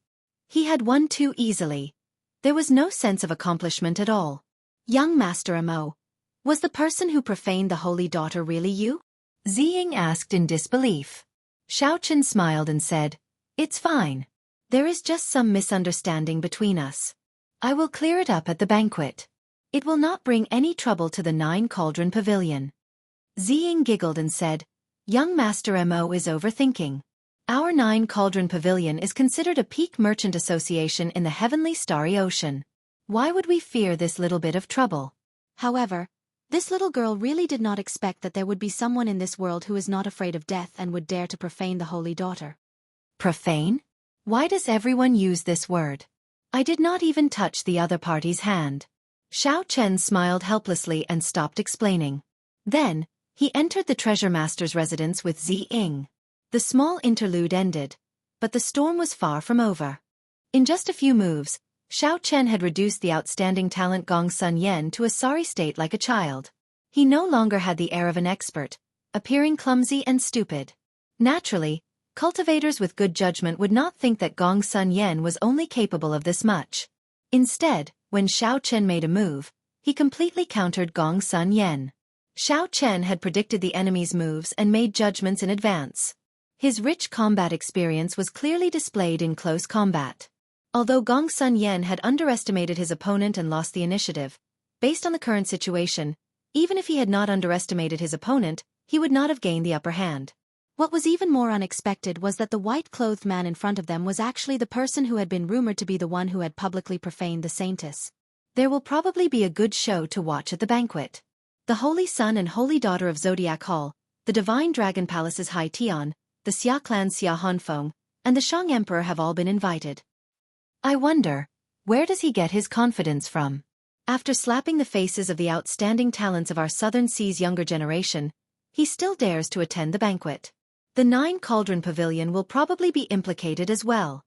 He had won too easily. There was no sense of accomplishment at all. Young Master Mo, was the person who profaned the holy daughter really you? Ziying asked in disbelief. Xiao Chen smiled and said, It's fine. There is just some misunderstanding between us. I will clear it up at the banquet. It will not bring any trouble to the 9 Cauldron Pavilion. Ziying giggled and said, Young Master Mo is overthinking. Our 9 Cauldron Pavilion is considered a peak merchant association in the heavenly starry ocean. Why would we fear this little bit of trouble? However, this little girl really did not expect that there would be someone in this world who is not afraid of death and would dare to profane the holy daughter. Profane? Why does everyone use this word? I did not even touch the other party's hand. Xiao Chen smiled helplessly and stopped explaining. Then, he entered the Treasure Master's residence with Ziying. The small interlude ended, but the storm was far from over. In just a few moves, Xiao Chen had reduced the outstanding talent Gong Sun Yen to a sorry state like a child. He no longer had the air of an expert, appearing clumsy and stupid. Naturally, cultivators with good judgment would not think that Gong Sun Yen was only capable of this much. Instead, when Xiao Chen made a move, he completely countered Gong Sun Yen. Xiao Chen had predicted the enemy's moves and made judgments in advance. His rich combat experience was clearly displayed in close combat. Although Gong Sun Yen had underestimated his opponent and lost the initiative, based on the current situation, even if he had not underestimated his opponent, he would not have gained the upper hand. What was even more unexpected was that the white-clothed man in front of them was actually the person who had been rumored to be the one who had publicly profaned the saintess. There will probably be a good show to watch at the banquet. The Holy Son and Holy Daughter of Zodiac Hall, the Divine Dragon Palace's Hai Tian, the Xia Clan's Xia Hanfeng, and the Shang Emperor have all been invited. I wonder, where does he get his confidence from? After slapping the faces of the outstanding talents of our Southern Sea's younger generation, he still dares to attend the banquet. The 9 Cauldron Pavilion will probably be implicated as well.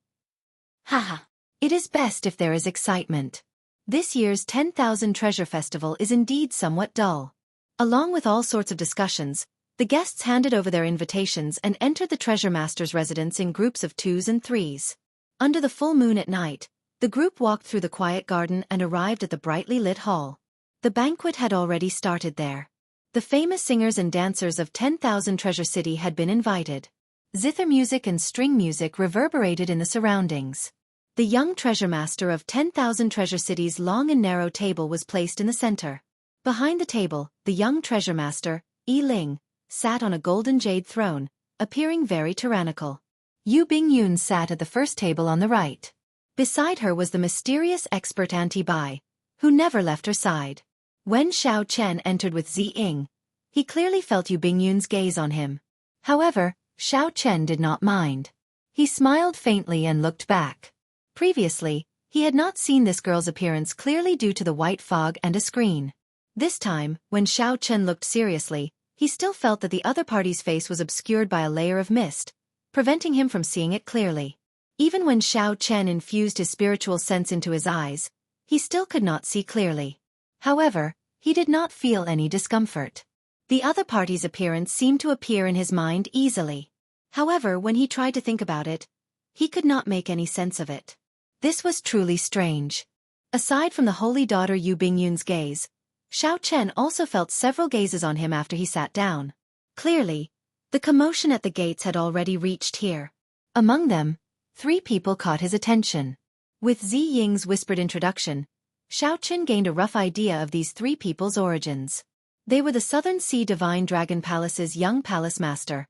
Haha. It is best if there is excitement. This year's 10,000 Treasure Festival is indeed somewhat dull. Along with all sorts of discussions, the guests handed over their invitations and entered the Treasure Master's residence in groups of 2s and 3s. Under the full moon at night, the group walked through the quiet garden and arrived at the brightly lit hall. The banquet had already started there. The famous singers and dancers of 10,000 Treasure City had been invited. Zither music and string music reverberated in the surroundings. The young treasure master of 10,000 treasure cities' long and narrow table was placed in the center. Behind the table, the young treasure master, Yi Ling, sat on a golden jade throne, appearing very tyrannical. Yu Bingyun sat at the first table on the right. Beside her was the mysterious expert Auntie Bai, who never left her side. When Xiao Chen entered with Zi Ying, he clearly felt Yu Bingyun's gaze on him. However, Xiao Chen did not mind. He smiled faintly and looked back. Previously, he had not seen this girl's appearance clearly due to the white fog and a screen. This time, when Xiao Chen looked seriously, he still felt that the other party's face was obscured by a layer of mist, preventing him from seeing it clearly. Even when Xiao Chen infused his spiritual sense into his eyes, he still could not see clearly. However, he did not feel any discomfort. The other party's appearance seemed to appear in his mind easily. However, when he tried to think about it, he could not make any sense of it. This was truly strange. Aside from the holy daughter Yu Bingyun's gaze, Xiao Chen also felt several gazes on him after he sat down. Clearly, the commotion at the gates had already reached here. Among them, 3 people caught his attention. With Zi Ying's whispered introduction, Xiao Chen gained a rough idea of these 3 people's origins. They were the Southern Sea Divine Dragon Palace's young palace master,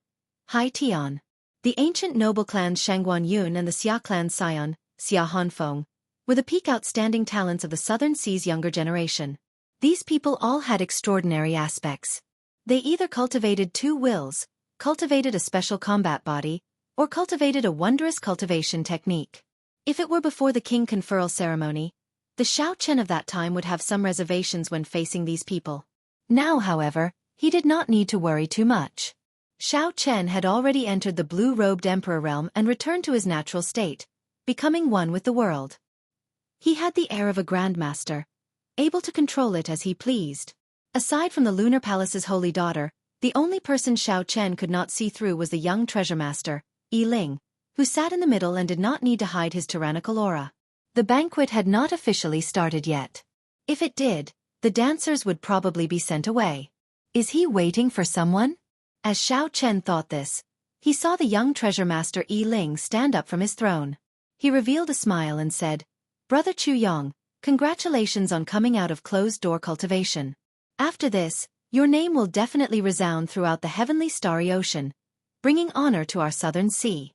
Hai Tian, the ancient noble clans Shangguan Yun and the Xia clan Sion, Xia Hanfeng, were the peak outstanding talents of the Southern Sea's younger generation. These people all had extraordinary aspects. They either cultivated 2 wills, cultivated a special combat body, or cultivated a wondrous cultivation technique. If it were before the king conferral ceremony, the Xiao Chen of that time would have some reservations when facing these people. Now, however, he did not need to worry too much. Xiao Chen had already entered the blue-robed emperor realm and returned to his natural state, becoming one with the world. He had the air of a grandmaster, able to control it as he pleased. Aside from the Lunar Palace's holy daughter, the only person Xiao Chen could not see through was the young treasure master, Yi Ling, who sat in the middle and did not need to hide his tyrannical aura. The banquet had not officially started yet. If it did, the dancers would probably be sent away. Is he waiting for someone? As Xiao Chen thought this, he saw the young treasure master Yi Ling stand up from his throne. He revealed a smile and said, "Brother Chu Yong, congratulations on coming out of closed-door cultivation. After this, your name will definitely resound throughout the heavenly starry ocean, bringing honor to our southern sea."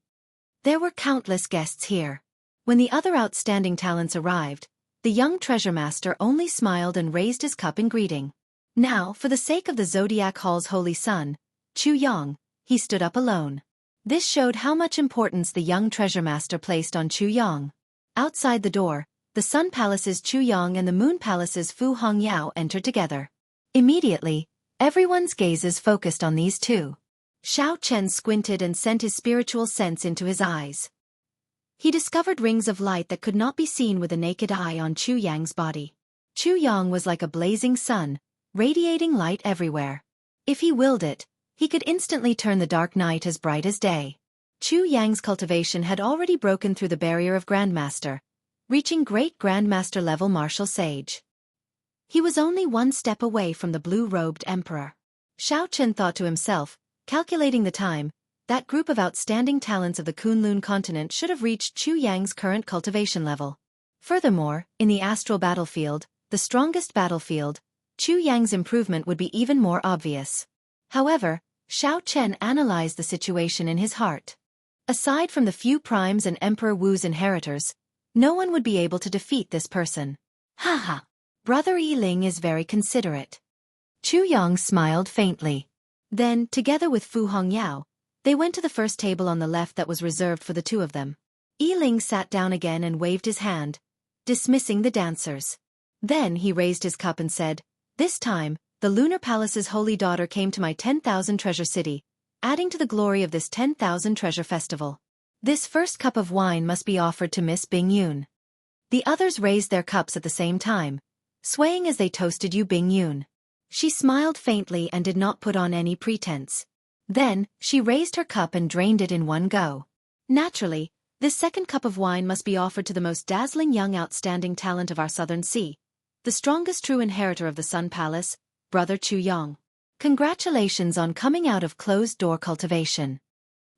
There were countless guests here. When the other outstanding talents arrived, the young treasure master only smiled and raised his cup in greeting. Now, for the sake of the Zodiac Hall's holy son, Chu Yong, he stood up alone. This showed how much importance the young treasure master placed on Chu Yong. Outside the door, the Sun Palace's Chu Yong and the Moon Palace's Fu Hongyao entered together. Immediately, everyone's gazes focused on these 2. Xiao Chen squinted and sent his spiritual sense into his eyes. He discovered rings of light that could not be seen with the naked eye on Chu Yang's body. Chu Yang was like a blazing sun, radiating light everywhere. If he willed it, he could instantly turn the dark night as bright as day. Chu Yang's cultivation had already broken through the barrier of Grandmaster, reaching Great Grandmaster level martial sage. He was only 1 step away from the blue-robed emperor. Xiao Chen thought to himself, calculating the time, that group of outstanding talents of the Kunlun continent should have reached Chu Yang's current cultivation level. Furthermore, in the astral battlefield, the strongest battlefield, Chu Yang's improvement would be even more obvious. However, Xiao Chen analyzed the situation in his heart. Aside from the few primes and Emperor Wu's inheritors, no one would be able to defeat this person. Haha, Brother Yi Ling is very considerate. Chu Yang smiled faintly. Then, together with Fu Hongyao, they went to the first table on the left that was reserved for the 2 of them. Yi Ling sat down again and waved his hand, dismissing the dancers. Then he raised his cup and said, "This time, the Lunar Palace's holy daughter came to my 10,000 treasure city, adding to the glory of this 10,000 treasure festival. This first cup of wine must be offered to Miss Bingyun." The others raised their cups at the same time, swaying as they toasted Yu Bingyun. She smiled faintly and did not put on any pretense. Then, she raised her cup and drained it in one go. Naturally, this second cup of wine must be offered to the most dazzling young outstanding talent of our southern sea, the strongest true inheritor of the Sun Palace, Brother Chu Yong. Congratulations on coming out of closed-door cultivation.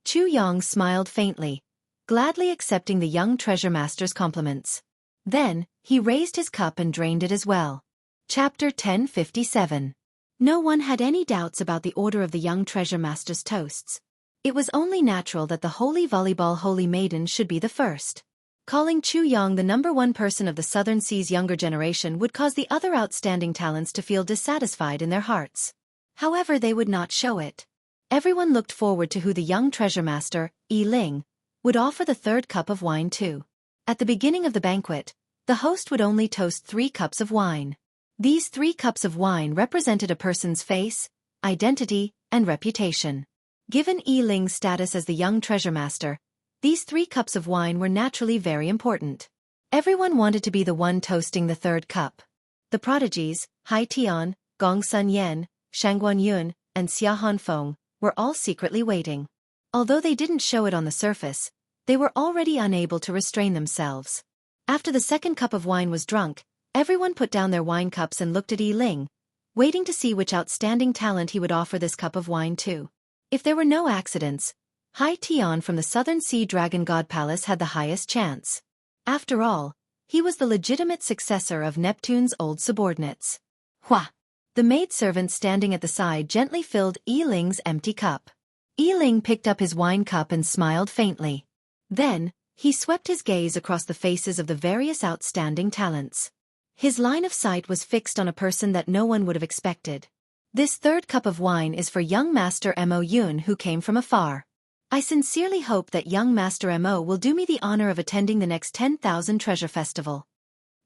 Chu Yong smiled faintly, gladly accepting the young treasure master's compliments. Then, he raised his cup and drained it as well. Chapter 1057. No one had any doubts about the order of the young treasure master's toasts. It was only natural that the holy volleyball holy maiden should be the first. Calling Chu Yong the #1 person of the Southern Sea's younger generation would cause the other outstanding talents to feel dissatisfied in their hearts. However, they would not show it. Everyone looked forward to who the young treasure master, Yi Ling, would offer the third cup of wine to. At the beginning of the banquet, the host would only toast 3 cups of wine. These 3 cups of wine represented a person's face, identity, and reputation. Given Yi Ling's status as the young treasure master, these 3 cups of wine were naturally very important. Everyone wanted to be the one toasting the third cup. The prodigies, Hai Tian, Gong Sun Yen, Shangguan Yun, and Xia Hanfeng, were all secretly waiting. Although they didn't show it on the surface, they were already unable to restrain themselves. After the second cup of wine was drunk, everyone put down their wine cups and looked at Yi Ling, waiting to see which outstanding talent he would offer this cup of wine to. If there were no accidents, Hai Tian from the Southern Sea Dragon God Palace had the highest chance. After all, he was the legitimate successor of Neptune's old subordinates. Hua! The maidservant standing at the side gently filled Yi Ling's empty cup. Yi Ling picked up his wine cup and smiled faintly. Then, he swept his gaze across the faces of the various outstanding talents. His line of sight was fixed on a person that no one would have expected. This third cup of wine is for young Master Mo Yun, who came from afar. I sincerely hope that young Master Mo will do me the honor of attending the next 10,000 Treasure Festival.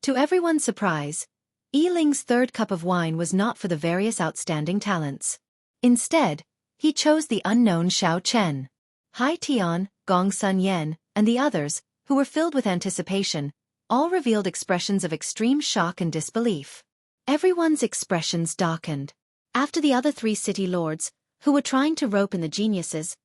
To everyone's surprise, Yi Ling's third cup of wine was not for the various outstanding talents. Instead, he chose the unknown Xiao Chen. Hai Tian, Gong Sun Yen, and the others, who were filled with anticipation, all revealed expressions of extreme shock and disbelief. Everyone's expressions darkened. After the other 3 city lords, who were trying to rope in the geniuses,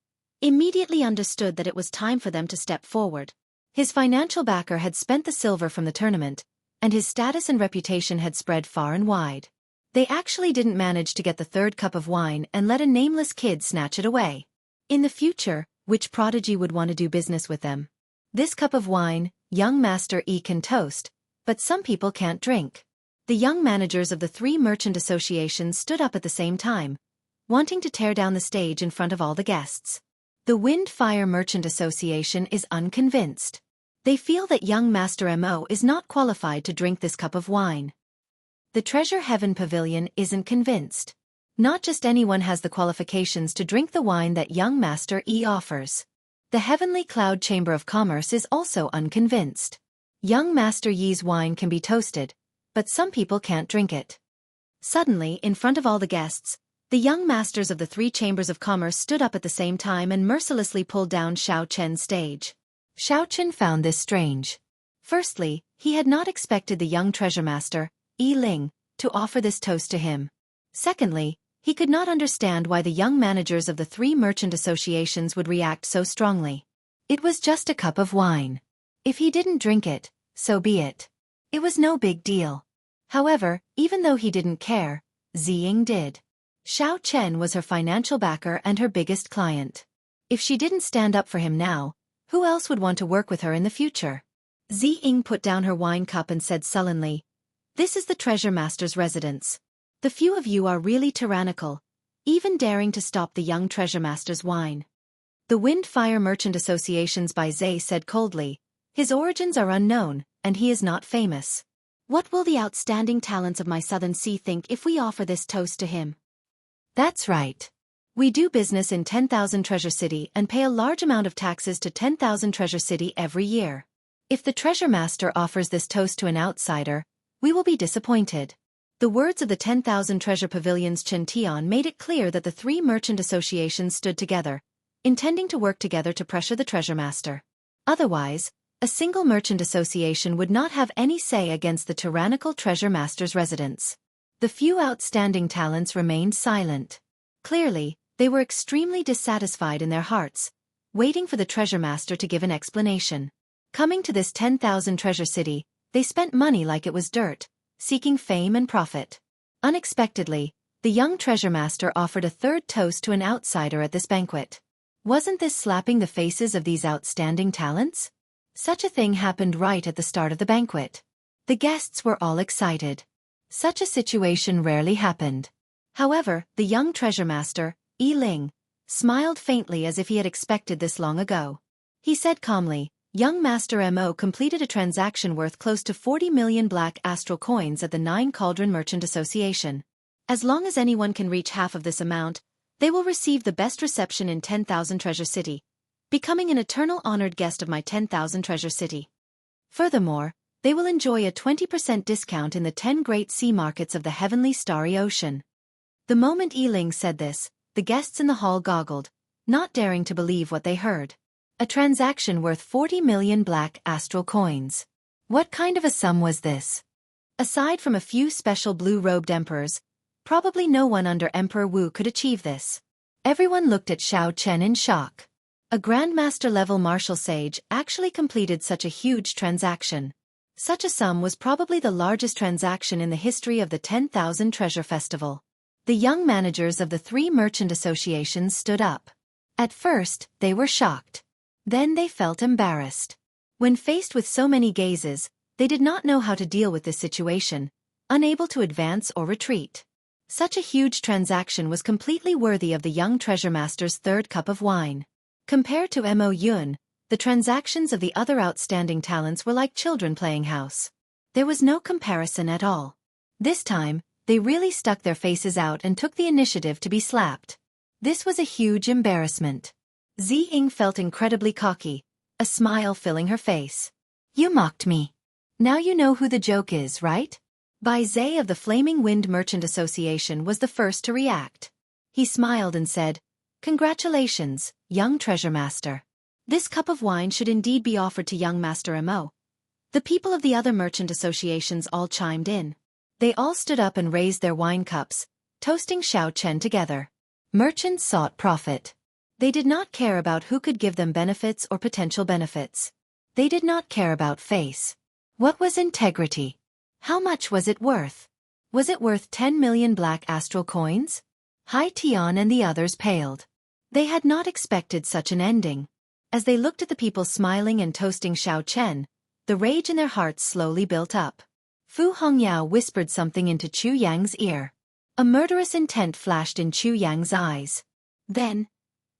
immediately understood that it was time for them to step forward. His financial backer had spent the silver from the tournament, and his status and reputation had spread far and wide. They actually didn't manage to get the third cup of wine and let a nameless kid snatch it away. In the future, which prodigy would want to do business with them? This cup of wine, young Master Yi can toast, but some people can't drink. The young managers of the 3 merchant associations stood up at the same time, wanting to tear down the stage in front of all the guests. The Wind Fire Merchant Association is unconvinced. They feel that young Master Mo is not qualified to drink this cup of wine. The Treasure Heaven Pavilion isn't convinced. Not just anyone has the qualifications to drink the wine that young Master Yi offers. The Heavenly Cloud Chamber of Commerce is also unconvinced. Young Master Yi's wine can be toasted, but some people can't drink it. Suddenly, in front of all the guests, the young masters of the 3 chambers of commerce stood up at the same time and mercilessly pulled down Xiao Chen's stage. Xiao Chen found this strange. Firstly, he had not expected the young treasure master, Yi Ling, to offer this toast to him. Secondly, he could not understand why the young managers of the 3 merchant associations would react so strongly. It was just a cup of wine. If he didn't drink it, so be it. It was no big deal. However, even though he didn't care, Ziying did. Xiao Chen was her financial backer and her biggest client. If she didn't stand up for him now, who else would want to work with her in the future? Ziying put down her wine cup and said sullenly, "This is the treasure master's residence. The few of you are really tyrannical, even daring to stop the young treasure master's wine." The Wind Fire Merchant Association's Bai Zhe said coldly, "His origins are unknown, and he is not famous. What will the outstanding talents of my Southern Sea think if we offer this toast to him?" "That's right. We do business in 10,000 Treasure City and pay a large amount of taxes to 10,000 Treasure City every year. If the treasure master offers this toast to an outsider, we will be disappointed." The words of the 10,000 Treasure Pavilion's Chen Tian made it clear that the 3 merchant associations stood together, intending to work together to pressure the treasure master. Otherwise, a single merchant association would not have any say against the tyrannical treasure master's residence. The few outstanding talents remained silent. Clearly, they were extremely dissatisfied in their hearts, waiting for the treasure master to give an explanation. Coming to this 10,000 Treasure City, they spent money like it was dirt, seeking fame and profit. Unexpectedly, the young treasure master offered a third toast to an outsider at this banquet. Wasn't this slapping the faces of these outstanding talents? Such a thing happened right at the start of the banquet. The guests were all excited. Such a situation rarely happened. However, the young treasure master, Yi Ling, smiled faintly as if he had expected this long ago. He said calmly, "Young Master Mo completed a transaction worth close to 40 million black astral coins at the Nine Cauldron Merchant Association. As long as anyone can reach half of this amount, they will receive the best reception in 10,000 Treasure City, becoming an eternal honored guest of my 10,000 Treasure City. Furthermore, they will enjoy a 20% discount in the 10 great sea markets of the heavenly starry ocean." The moment Yi Ling said this, the guests in the hall goggled, not daring to believe what they heard. A transaction worth 40 million black astral coins. What kind of a sum was this? Aside from a few special blue-robed emperors, probably no one under Emperor Wu could achieve this. Everyone looked at Xiao Chen in shock. A Grandmaster-level martial sage actually completed such a huge transaction. Such a sum was probably the largest transaction in the history of the 10,000 Treasure Festival. The young managers of the 3 merchant associations stood up. At first, they were shocked. Then they felt embarrassed. When faced with so many gazes, they did not know how to deal with this situation, unable to advance or retreat. Such a huge transaction was completely worthy of the young treasure master's third cup of wine. Compared to Mo Yun, the transactions of the other outstanding talents were like children playing house. There was no comparison at all. This time, they really stuck their faces out and took the initiative to be slapped. This was a huge embarrassment. Zi Ying felt incredibly cocky, a smile filling her face. "You mocked me. Now you know who the joke is, right?" Bai Zhe of the Flaming Wind Merchant Association was the first to react. He smiled and said, "Congratulations, young treasure master. This cup of wine should indeed be offered to young Master Mo." The people of the other merchant associations all chimed in. They all stood up and raised their wine cups, toasting Xiao Chen together. Merchants sought profit. They did not care about who could give them benefits or potential benefits. They did not care about face. What was integrity? How much was it worth? Was it worth 10 million black astral coins? Hai Tian and the others paled. They had not expected such an ending. As they looked at the people smiling and toasting Xiao Chen, the rage in their hearts slowly built up. Fu Hongyao whispered something into Chu Yang's ear. A murderous intent flashed in Chu Yang's eyes. Then,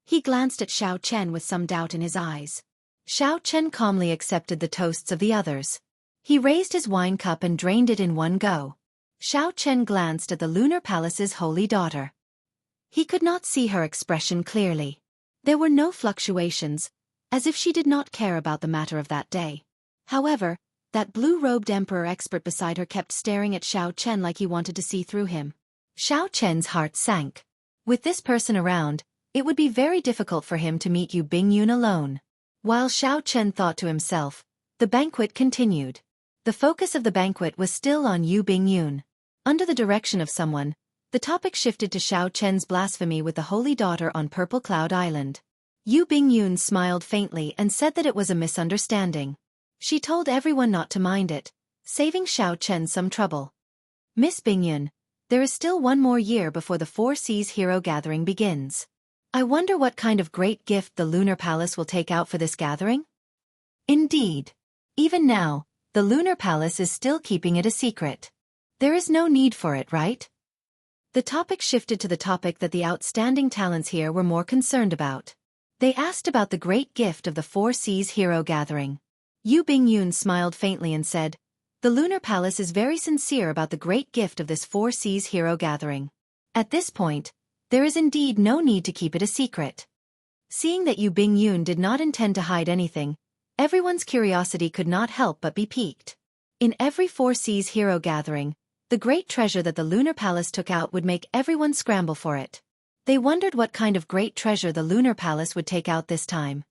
he glanced at Xiao Chen with some doubt in his eyes. Xiao Chen calmly accepted the toasts of the others. He raised his wine cup and drained it in one go. Xiao Chen glanced at the Lunar Palace's holy daughter. He could not see her expression clearly. There were no fluctuations, as if she did not care about the matter of that day. However, that blue-robed emperor expert beside her kept staring at Xiao Chen like he wanted to see through him. Xiao Chen's heart sank. With this person around, it would be very difficult for him to meet Yu Bingyun alone. While Xiao Chen thought to himself, the banquet continued. The focus of the banquet was still on Yu Bingyun. Under the direction of someone, the topic shifted to Xiao Chen's blasphemy with the Holy Daughter on Purple Cloud Island. Yu Bingyun smiled faintly and said that it was a misunderstanding. She told everyone not to mind it, saving Xiao Chen some trouble. "Miss Bingyun, there is still one more year before the Four Seas Hero Gathering begins. I wonder what kind of great gift the Lunar Palace will take out for this gathering?" Indeed. Even now, the Lunar Palace is still keeping it a secret. There is no need for it, right? The topic shifted to the topic that the outstanding talents here were more concerned about. They asked about the great gift of the Four Seas Hero Gathering. Yu Bingyun smiled faintly and said, "The Lunar Palace is very sincere about the great gift of this Four Seas Hero Gathering. At this point, there is indeed no need to keep it a secret." Seeing that Yu Bingyun did not intend to hide anything, everyone's curiosity could not help but be piqued. In every Four Seas Hero Gathering, the great treasure that the Lunar Palace took out would make everyone scramble for it. They wondered what kind of great treasure the Lunar Palace would take out this time.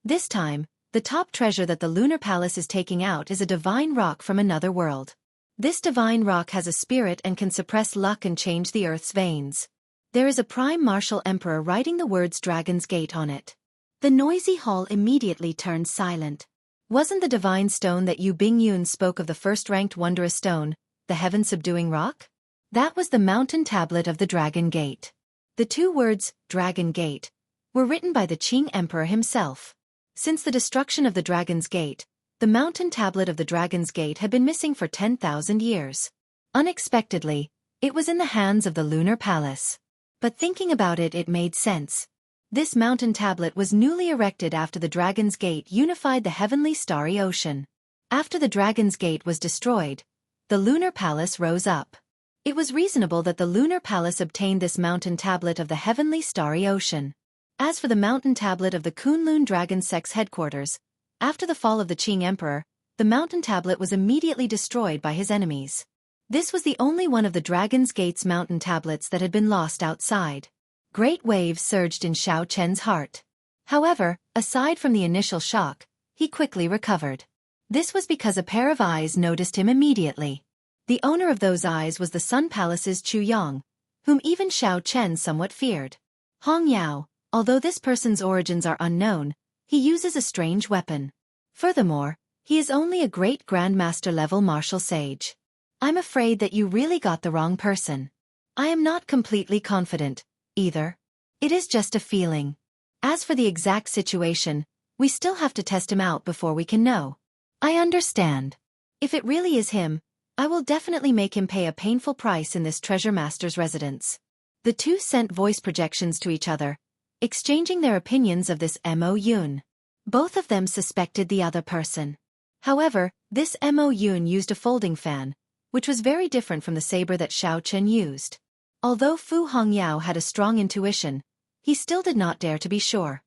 This time, the top treasure that the Lunar Palace is taking out is a divine rock from another world. This divine rock has a spirit and can suppress luck and change the earth's veins. There is a prime martial emperor writing the words Dragon's Gate on it. The noisy hall immediately turned silent. Wasn't the divine stone that Yu Bingyun spoke of the first-ranked wondrous stone, the heaven-subduing rock? That was the mountain tablet of the Dragon Gate. The two words, Dragon Gate, were written by the Qing Emperor himself. Since the destruction of the Dragon's Gate, the mountain tablet of the Dragon's Gate had been missing for 10,000 years. Unexpectedly, it was in the hands of the Lunar Palace. But thinking about it, it made sense. This mountain tablet was newly erected after the Dragon's Gate unified the heavenly starry ocean. After the Dragon's Gate was destroyed, the Lunar Palace rose up. It was reasonable that the Lunar Palace obtained this mountain tablet of the heavenly starry ocean. As for the mountain tablet of the Kunlun Dragon Sect's headquarters, after the fall of the Qing Emperor, the mountain tablet was immediately destroyed by his enemies. This was the only one of the Dragon's Gate's mountain tablets that had been lost outside. Great waves surged in Xiao Chen's heart. However, aside from the initial shock, he quickly recovered. This was because a pair of eyes noticed him immediately. The owner of those eyes was the Sun Palace's Chu Yang, whom even Xiao Chen somewhat feared. Hong Yao, although this person's origins are unknown, he uses a strange weapon. Furthermore, he is only a great grandmaster-level martial sage. I'm afraid that you really got the wrong person. I am not completely confident, either. It is just a feeling. As for the exact situation, we still have to test him out before we can know. I understand. If it really is him, I will definitely make him pay a painful price in this treasure master's residence. The two sent voice projections to each other, exchanging their opinions of this Mo Yun. Both of them suspected the other person. However, this Mo Yun used a folding fan, which was very different from the saber that Xiao Chen used. Although Fu Hongyao had a strong intuition, he still did not dare to be sure.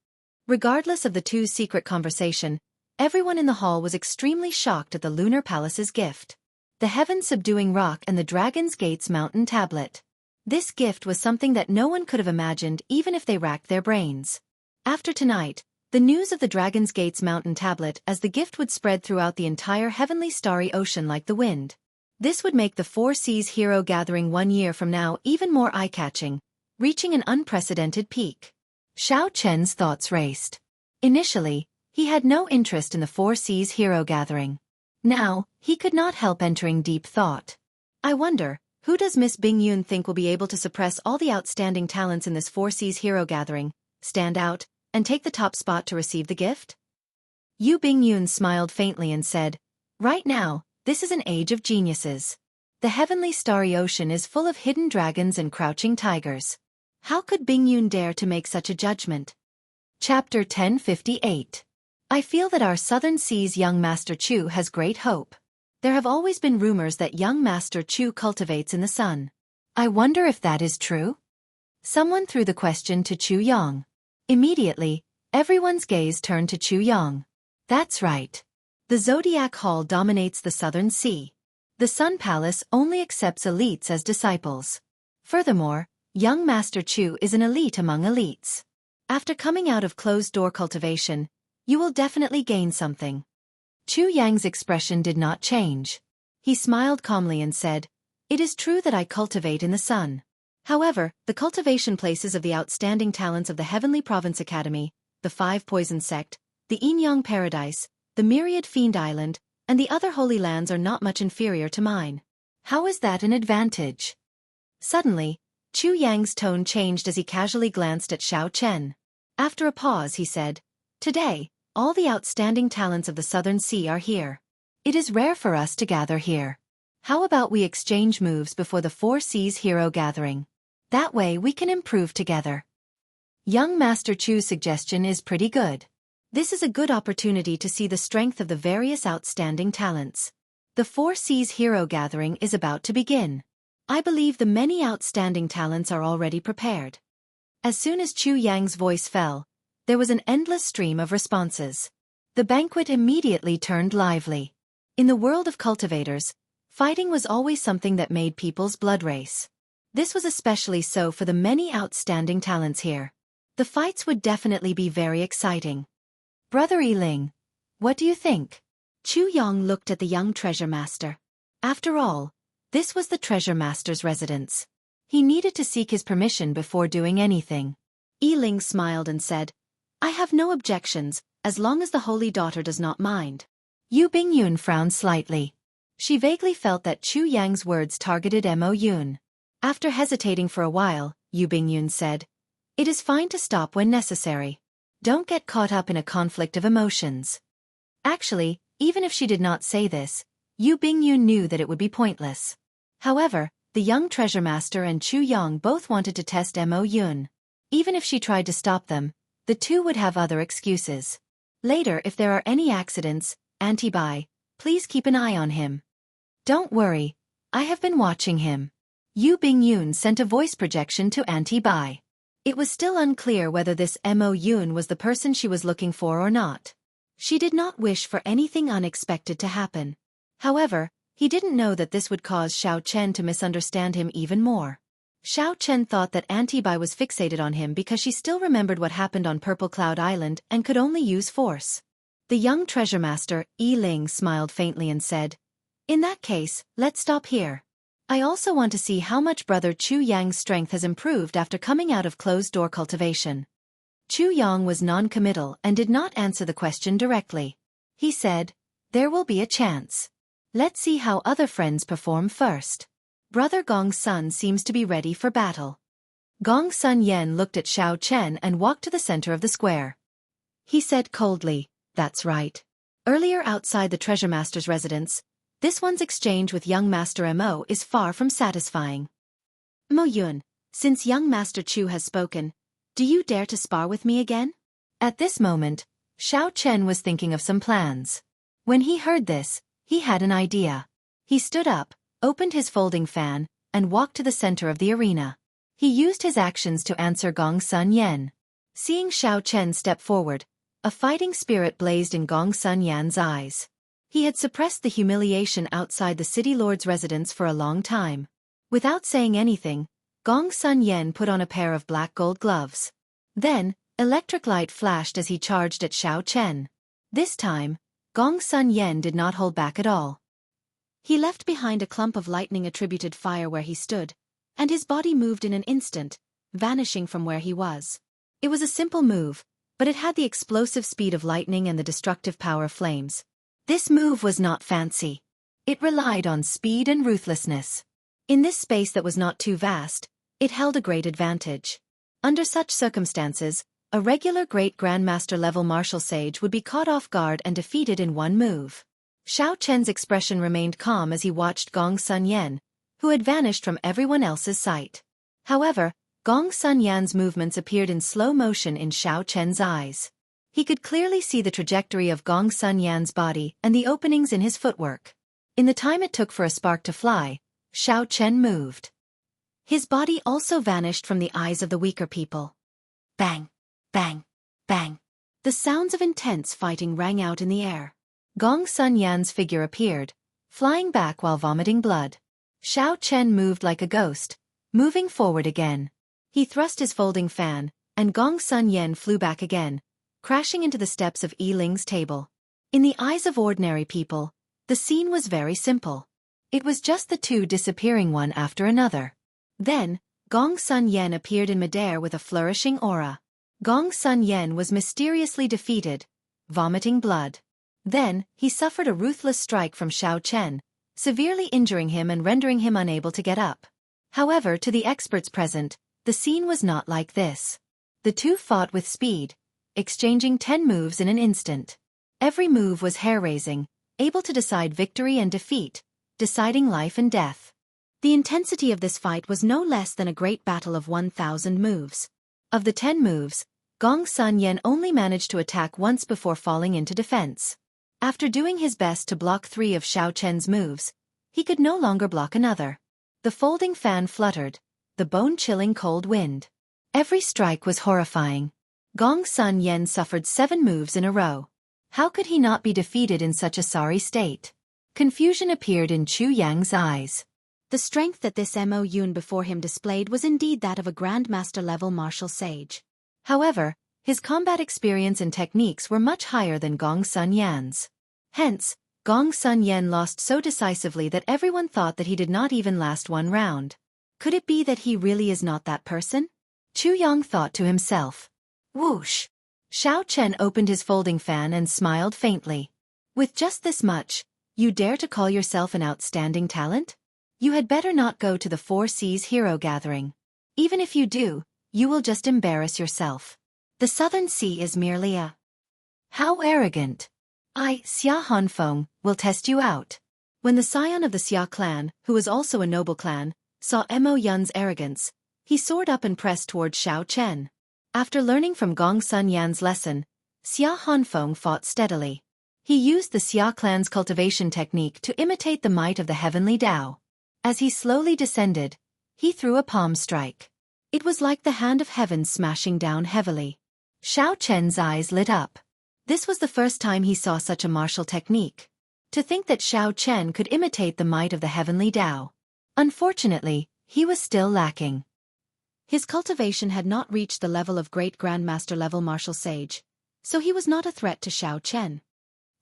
Regardless of the two's secret conversation, everyone in the hall was extremely shocked at the Lunar Palace's gift. The heaven-subduing rock and the Dragon's Gate's mountain tablet. This gift was something that no one could have imagined even if they racked their brains. After tonight, the news of the Dragon's Gate's mountain tablet as the gift would spread throughout the entire heavenly starry ocean like the wind. This would make the Four Seas Hero Gathering 1 year from now even more eye-catching, reaching an unprecedented peak. Xiao Chen's thoughts raced. Initially, he had no interest in the Four Seas Hero Gathering. Now, he could not help entering deep thought. I wonder, who does Miss Bingyun think will be able to suppress all the outstanding talents in this Four Seas Hero Gathering, stand out, and take the top spot to receive the gift? Yu Bingyun smiled faintly and said, "Right now, this is an age of geniuses. The heavenly starry ocean is full of hidden dragons and crouching tigers. How could Bingyun dare to make such a judgment?" Chapter 1058. I feel that our Southern Sea's young Master Chu has great hope. There have always been rumors that young Master Chu cultivates in the sun. I wonder if that is true? Someone threw the question to Chu Yang. Immediately, everyone's gaze turned to Chu Yang. That's right. The Zodiac Hall dominates the Southern Sea. The Sun Palace only accepts elites as disciples. Furthermore, young Master Chu is an elite among elites. After coming out of closed-door cultivation, you will definitely gain something. Chu Yang's expression did not change. He smiled calmly and said, "It is true that I cultivate in the sun. However, the cultivation places of the outstanding talents of the Heavenly Province Academy, the Five Poison Sect, the Yin Yang Paradise, the Myriad Fiend Island, and the other holy lands are not much inferior to mine. How is that an advantage?" Suddenly, Chu Yang's tone changed as he casually glanced at Xiao Chen. After a pause he said, "Today, all the outstanding talents of the Southern Sea are here. It is rare for us to gather here. How about we exchange moves before the Four Seas Hero Gathering? That way we can improve together." Young Master Chu's suggestion is pretty good. This is a good opportunity to see the strength of the various outstanding talents. The Four Seas Hero Gathering is about to begin. I believe the many outstanding talents are already prepared. As soon as Chu Yang's voice fell, there was an endless stream of responses. The banquet immediately turned lively. In the world of cultivators, fighting was always something that made people's blood race. This was especially so for the many outstanding talents here. The fights would definitely be very exciting. "Brother Yiling, what do you think?" Chu Yang looked at the young treasure master. After all, this was the treasure master's residence. He needed to seek his permission before doing anything. Yiling smiled and said, "I have no objections, as long as the holy daughter does not mind." Yu Bingyun frowned slightly. She vaguely felt that Chu Yang's words targeted Mo Yun. After hesitating for a while, Yu Bingyun said, It is fine to stop when necessary. Don't get caught up in a conflict of emotions. Actually, even if she did not say this, Yu Bingyun knew that it would be pointless. However, the young treasure master and Chu Yong both wanted to test Mo Yun. Even if she tried to stop them, the two would have other excuses. Later, if there are any accidents, Auntie Bai, please keep an eye on him. Don't worry, I have been watching him. Yu Bingyun sent a voice projection to Auntie Bai. It was still unclear whether this Mo Yun was the person she was looking for or not. She did not wish for anything unexpected to happen. However, he didn't know that this would cause Xiao Chen to misunderstand him even more. Xiao Chen thought that Auntie Bai was fixated on him because she still remembered what happened on Purple Cloud Island and could only use force. The young treasure master, Yi Ling, smiled faintly and said, "In that case, let's stop here. I also want to see how much Brother Chu Yang's strength has improved after coming out of closed-door cultivation." Chu Yang was non-committal and did not answer the question directly. He said, "There will be a chance. Let's see how other friends perform first. Brother Gong's son seems to be ready for battle." Gong Sun Yen looked at Xiao Chen and walked to the center of the square. He said coldly, "That's right. Earlier outside the treasure master's residence, this one's exchange with young Master Mo is far from satisfying. Mo Yun, since young Master Chu has spoken, do you dare to spar with me again?" At this moment, Xiao Chen was thinking of some plans. When he heard this, he had an idea. He stood up, opened his folding fan, and walked to the center of the arena. He used his actions to answer Gong Sun Yen. Seeing Xiao Chen step forward, a fighting spirit blazed in Gong Sun Yan's eyes. He had suppressed the humiliation outside the city lord's residence for a long time. Without saying anything, Gong Sun Yen put on a pair of black gold gloves. Then, electric light flashed as he charged at Xiao Chen. This time, Gong Sun Yen did not hold back at all. He left behind a clump of lightning-attributed fire where he stood, and his body moved in an instant, vanishing from where he was. It was a simple move, but it had the explosive speed of lightning and the destructive power of flames. This move was not fancy. It relied on speed and ruthlessness. In this space that was not too vast, it held a great advantage. Under such circumstances, a regular great grandmaster level martial sage would be caught off guard and defeated in one move. Xiao Chen's expression remained calm as he watched Gong Sun Yen, who had vanished from everyone else's sight. However, Gong Sun Yan's movements appeared in slow motion in Xiao Chen's eyes. He could clearly see the trajectory of Gong Sun Yan's body and the openings in his footwork. In the time it took for a spark to fly, Xiao Chen moved. His body also vanished from the eyes of the weaker people. Bang! Bang! Bang! The sounds of intense fighting rang out in the air. Gong Sun Yan's figure appeared, flying back while vomiting blood. Xiao Chen moved like a ghost, moving forward again. He thrust his folding fan, and Gong Sun Yen flew back again, crashing into the steps of Yi Ling's table. In the eyes of ordinary people, the scene was very simple. It was just the two disappearing one after another. Then, Gong Sun Yen appeared in midair with a flourishing aura. Gong Sun Yen was mysteriously defeated, vomiting blood. Then, he suffered a ruthless strike from Xiao Chen, severely injuring him and rendering him unable to get up. However, to the experts present, the scene was not like this. The two fought with speed, exchanging 10 moves in an instant. Every move was hair-raising, able to decide victory and defeat, deciding life and death. The intensity of this fight was no less than a great battle of 1,000 moves. Of the 10 moves, Gong Sun Yen only managed to attack once before falling into defense. After doing his best to block 3 of Xiao Chen's moves, he could no longer block another. The folding fan fluttered, the bone-chilling cold wind. Every strike was horrifying. Gong Sun Yen suffered 7 moves in a row. How could he not be defeated in such a sorry state? Confusion appeared in Chu Yang's eyes. The strength that this Mo Yun before him displayed was indeed that of a grandmaster-level martial sage. However, his combat experience and techniques were much higher than Gong Sun Yan's. Hence, Gong Sun Yen lost so decisively that everyone thought that he did not even last one round. Could it be that he really is not that person? Chu Yang thought to himself. Whoosh! Xiao Chen opened his folding fan and smiled faintly. With just this much, you dare to call yourself an outstanding talent? You had better not go to the 4 Seas Hero Gathering. Even if you do, You will just embarrass yourself. The Southern Sea is merely a... How arrogant! Xia Hanfeng, will test you out. When the scion of the Xia clan, who was also a noble clan, saw Mo Yun's arrogance, he soared up and pressed toward Xiao Chen. After learning from Gong Sun Yan's lesson, Xia Hanfeng fought steadily. He used the Xia clan's cultivation technique to imitate the might of the heavenly Tao. As he slowly descended, he threw a palm strike. It was like the hand of heaven smashing down heavily. Xiao Chen's eyes lit up. This was the first time he saw such a martial technique. To think that Xiao Chen could imitate the might of the heavenly Tao. Unfortunately, he was still lacking. His cultivation had not reached the level of great grandmaster level martial sage, so he was not a threat to Xiao Chen.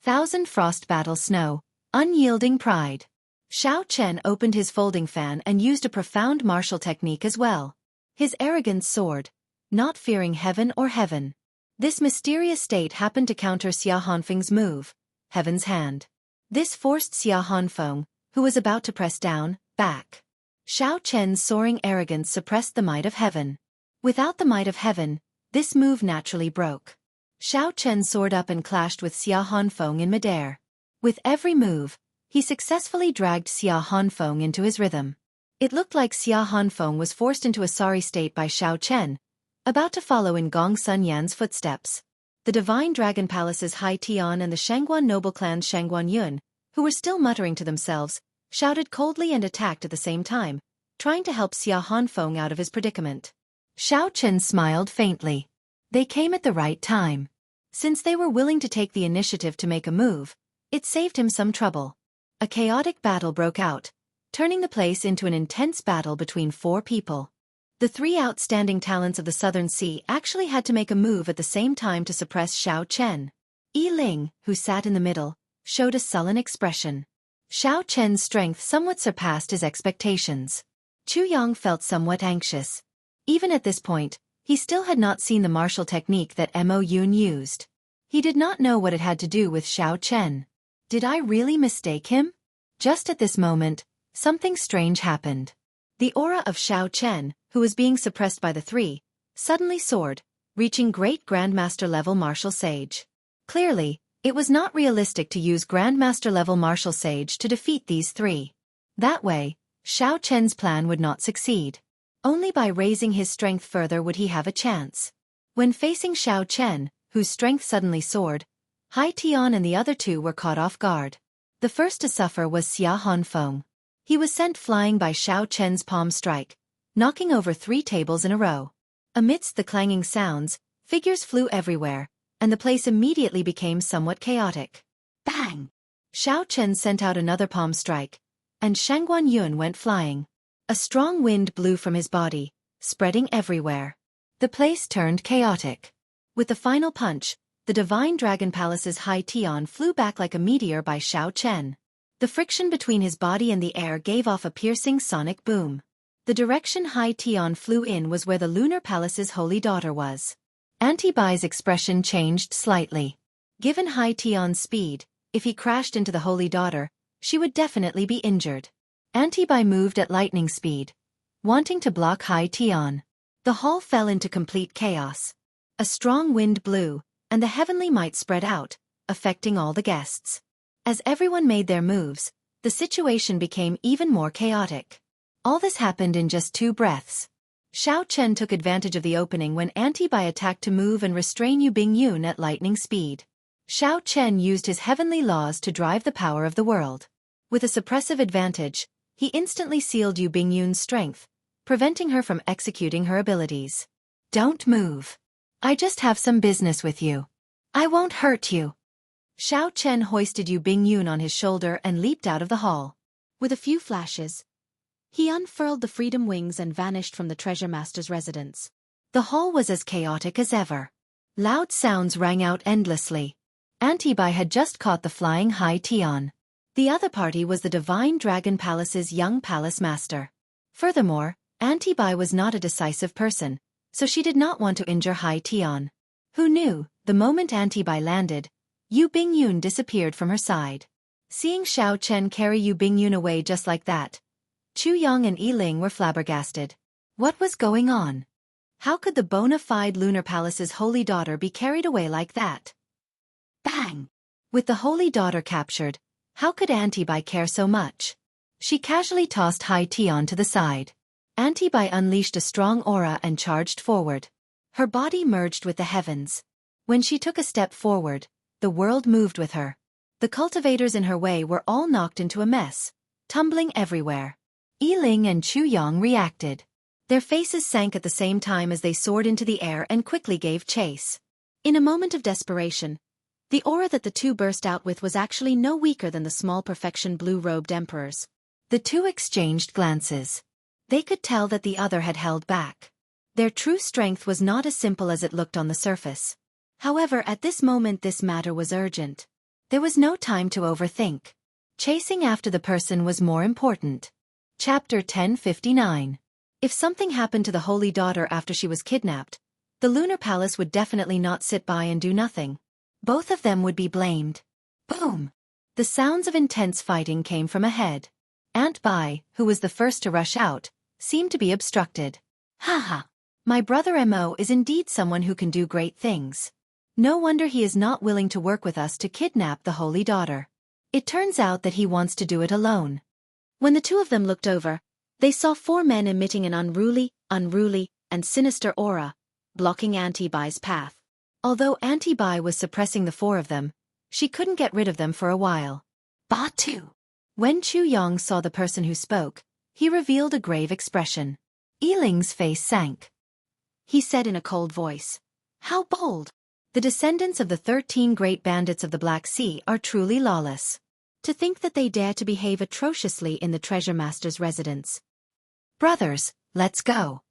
Thousand Frost Battle Snow, Unyielding Pride. Xiao Chen opened his folding fan and used a profound martial technique as well. His arrogance soared, not fearing heaven or heaven. This mysterious state happened to counter Xia Hanfeng's move, Heaven's Hand. This forced Xia Hanfeng, who was about to press down, back. Xiao Chen's soaring arrogance suppressed the might of heaven. Without the might of heaven, this move naturally broke. Xiao Chen soared up and clashed with Xia Hanfeng in midair. With every move, he successfully dragged Xia Hanfeng into his rhythm. It looked like Xia Hanfeng was forced into a sorry state by Xiao Chen, about to follow in Gong Sun Yan's footsteps. The Divine Dragon Palace's Hai Tian and the Shangguan noble clan's Shangguan Yun, who were still muttering to themselves, shouted coldly and attacked at the same time, trying to help Xia Hanfeng out of his predicament. Xiao Chen smiled faintly. They came at the right time. Since they were willing to take the initiative to make a move, it saved him some trouble. A chaotic battle broke out, turning the place into an intense battle between four people. The three outstanding talents of the Southern Sea actually had to make a move at the same time to suppress Xiao Chen. Yi Ling, who sat in the middle, showed a sullen expression. Xiao Chen's strength somewhat surpassed his expectations. Chu Yang felt somewhat anxious. Even at this point, he still had not seen the martial technique that Mo Yun used. He did not know what it had to do with Xiao Chen. Did I really mistake him? Just at this moment, something strange happened. The aura of Xiao Chen, who was being suppressed by the three, suddenly soared, reaching great grandmaster-level martial sage. Clearly, it was not realistic to use grandmaster-level martial sage to defeat these three. That way, Xiao Chen's plan would not succeed. Only by raising his strength further would he have a chance. When facing Xiao Chen, whose strength suddenly soared, Hai Tian and the other two were caught off guard. The first to suffer was Xia Hanfeng. He was sent flying by Xiao Chen's palm strike, knocking over 3 tables in a row. Amidst the clanging sounds, figures flew everywhere, and the place immediately became somewhat chaotic. Bang! Xiao Chen sent out another palm strike, and Shangguan Yun went flying. A strong wind blew from his body, spreading everywhere. The place turned chaotic. With the final punch, the Divine Dragon Palace's Hai Tian flew back like a meteor by Xiao Chen. The friction between his body and the air gave off a piercing sonic boom. The direction Hai Tian flew in was where the Lunar Palace's holy daughter was. Auntie Bai's expression changed slightly. Given Hai Tian's speed, if he crashed into the holy daughter, she would definitely be injured. Auntie Bai moved at lightning speed, wanting to block Hai Tian. The hall fell into complete chaos. A strong wind blew, and the heavenly might spread out, affecting all the guests. As everyone made their moves, the situation became even more chaotic. All this happened in just 2 breaths. Xiao Chen took advantage of the opening when Auntie Bai attacked to move and restrain Yu Bingyun at lightning speed. Xiao Chen used his heavenly laws to drive the power of the world. With a suppressive advantage, he instantly sealed Yu Bingyun's strength, preventing her from executing her abilities. Don't move. I just have some business with you. I won't hurt you. Xiao Chen hoisted Yu Bingyun on his shoulder and leaped out of the hall. With a few flashes, he unfurled the freedom wings and vanished from the treasure master's residence. The hall was as chaotic as ever. Loud sounds rang out endlessly. Auntie Bai had just caught the flying Hai Tian. The other party was the Divine Dragon Palace's young palace master. Furthermore, Auntie Bai was not a decisive person, so she did not want to injure Hai Tian. Who knew, the moment Auntie Bai landed, Yu Bingyun disappeared from her side. Seeing Xiao Chen carry Yu Bingyun away just like that, Chu Yang and Yi Ling were flabbergasted. What was going on? How could the bona fide lunar palace's holy daughter be carried away like that? Bang! With the holy daughter captured, how could Auntie Bai care so much? She casually tossed Hai Tian to the side. Auntie Bai unleashed a strong aura and charged forward. Her body merged with the heavens. When she took a step forward, the world moved with her. The cultivators in her way were all knocked into a mess, tumbling everywhere. Yiling and Chu Yang reacted. Their faces sank at the same time as they soared into the air and quickly gave chase. In a moment of desperation, the aura that the two burst out with was actually no weaker than the small perfection blue-robed emperors. The two exchanged glances. They could tell that the other had held back. Their true strength was not as simple as it looked on the surface. However, at this moment this matter was urgent. There was no time to overthink. Chasing after the person was more important. Chapter 1059. If something happened to the Holy Daughter after she was kidnapped, the Lunar Palace would definitely not sit by and do nothing. Both of them would be blamed. Boom! The sounds of intense fighting came from ahead. Aunt Bai, who was the first to rush out, seemed to be obstructed. Haha! My brother Mo is indeed someone who can do great things. No wonder he is not willing to work with us to kidnap the Holy Daughter. It turns out that he wants to do it alone. When the two of them looked over, they saw four men emitting an unruly, and sinister aura, blocking Auntie Bai's path. Although Auntie Bai was suppressing the four of them, she couldn't get rid of them for a while. Batu! When Chu Yang saw the person who spoke, he revealed a grave expression. Yiling's face sank. He said in a cold voice, "How bold! The descendants of the 13 great bandits of the Black Sea are truly lawless. To think that they dare to behave atrociously in the Treasure Master's residence. Brothers, let's go."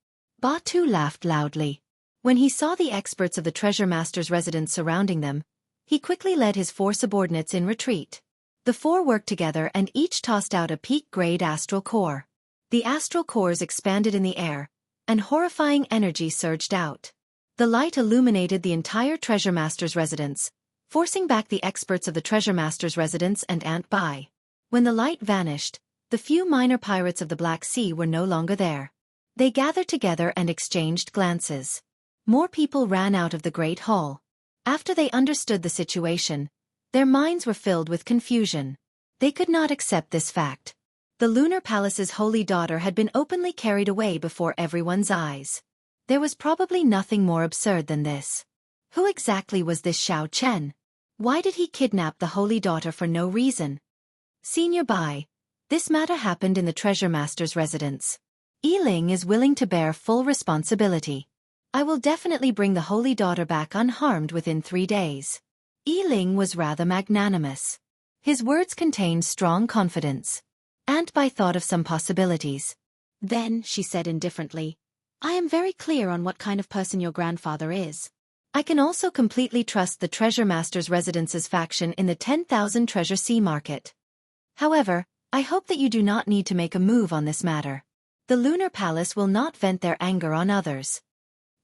Batu laughed loudly. When he saw the experts of the Treasure Master's residence surrounding them, he quickly led his four subordinates in retreat. The four worked together and each tossed out a peak-grade astral core. The astral cores expanded in the air, and horrifying energy surged out. The light illuminated the entire Treasure Master's residence, forcing back the experts of the Treasure Master's residence and Aunt Bai. When the light vanished, the few minor pirates of the Black Sea were no longer there. They gathered together and exchanged glances. More people ran out of the Great Hall. After they understood the situation, their minds were filled with confusion. They could not accept this fact. The Lunar Palace's holy daughter had been openly carried away before everyone's eyes. There was probably nothing more absurd than this. Who exactly was this Xiao Chen? Why did he kidnap the holy daughter for no reason? Senior Bai, this matter happened in the Treasure Master's residence. Yiling is willing to bear full responsibility. I will definitely bring the holy daughter back unharmed within 3 days. Yiling was rather magnanimous. His words contained strong confidence. Aunt Bai thought of some possibilities. Then, she said indifferently, I am very clear on what kind of person your grandfather is. I can also completely trust the Treasure Master's residence's faction in the 10,000 Treasure Sea market. However, I hope that you do not need to make a move on this matter. The Lunar Palace will not vent their anger on others.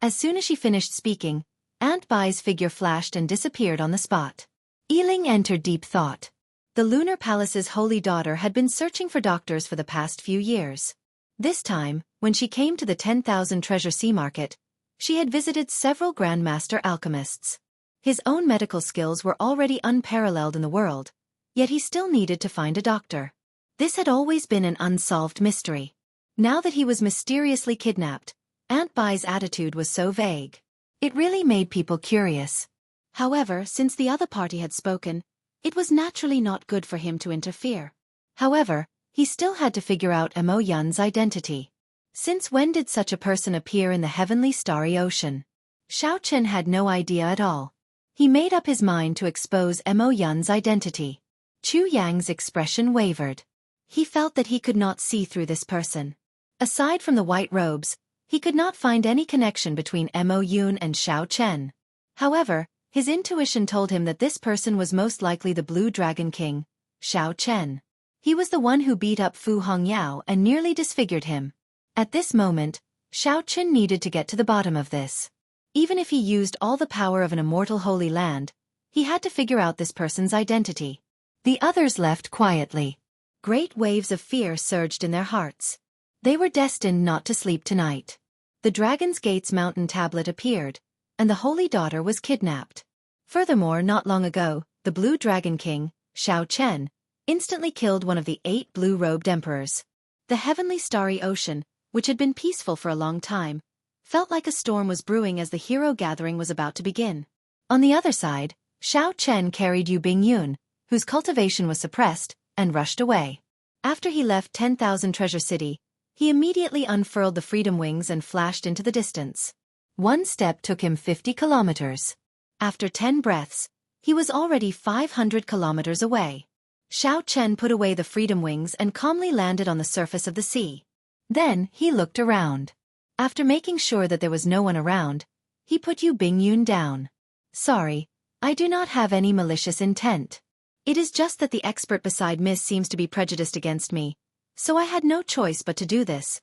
As soon as she finished speaking, Aunt Bai's figure flashed and disappeared on the spot. Yiling entered deep thought. The Lunar Palace's holy daughter had been searching for doctors for the past few years. This time, when she came to the 10,000 Treasure Sea market, she had visited several Grandmaster alchemists. His own medical skills were already unparalleled in the world, yet he still needed to find a doctor. This had always been an unsolved mystery. Now that he was mysteriously kidnapped, Aunt Bai's attitude was so vague. It really made people curious. However, since the other party had spoken, it was naturally not good for him to interfere. However, he still had to figure out Mo Yun's identity. Since when did such a person appear in the heavenly starry ocean? Xiao Chen had no idea at all. He made up his mind to expose Mo Yun's identity. Chu Yang's expression wavered. He felt that he could not see through this person. Aside from the white robes, he could not find any connection between Mo Yun and Xiao Chen. However, his intuition told him that this person was most likely the Blue Dragon King, Xiao Chen. He was the one who beat up Fu Hongyao and nearly disfigured him. At this moment, Xiao Chen needed to get to the bottom of this. Even if he used all the power of an immortal holy land, he had to figure out this person's identity. The others left quietly. Great waves of fear surged in their hearts. They were destined not to sleep tonight. The the Dragon's Gates mountain tablet appeared, and the Holy Daughter was kidnapped. Furthermore, not long ago, the Blue Dragon King, Xianxia, instantly killed one of the 8 blue-robed emperors. The heavenly starry ocean, which had been peaceful for a long time, felt like a storm was brewing as the hero gathering was about to begin. On the other side, Xianxia carried Yu Bingyun, whose cultivation was suppressed, and rushed away. After he left 10,000 Treasure City, he immediately unfurled the freedom wings and flashed into the distance. One step took him 50 kilometers. After 10 breaths, he was already 500 kilometers away. Xianxia put away the freedom wings and calmly landed on the surface of the sea. Then, he looked around. After making sure that there was no one around, he put Yu Bingyun down. Sorry, I do not have any malicious intent. It is just that the expert beside Miss seems to be prejudiced against me, so I had no choice but to do this.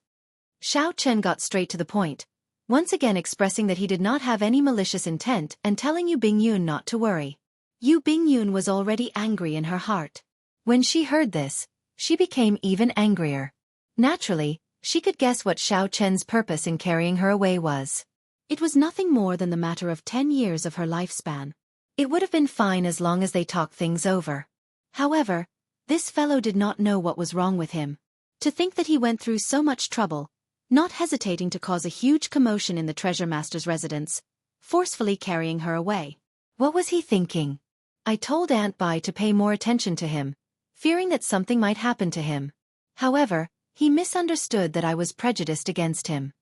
Xianxia got straight to the point, once again expressing that he did not have any malicious intent and telling Yu Bingyun not to worry. Yu Bingyun was already angry in her heart. When she heard this, she became even angrier. Naturally, she could guess what Xianxia's purpose in carrying her away was. It was nothing more than the matter of 10 years of her lifespan. It would have been fine as long as they talked things over. However, this fellow did not know what was wrong with him. To think that he went through so much trouble, not hesitating to cause a huge commotion in the treasure master's residence, forcefully carrying her away. What was he thinking? I told Aunt Bai to pay more attention to him, fearing that something might happen to him. However, he misunderstood that I was prejudiced against him.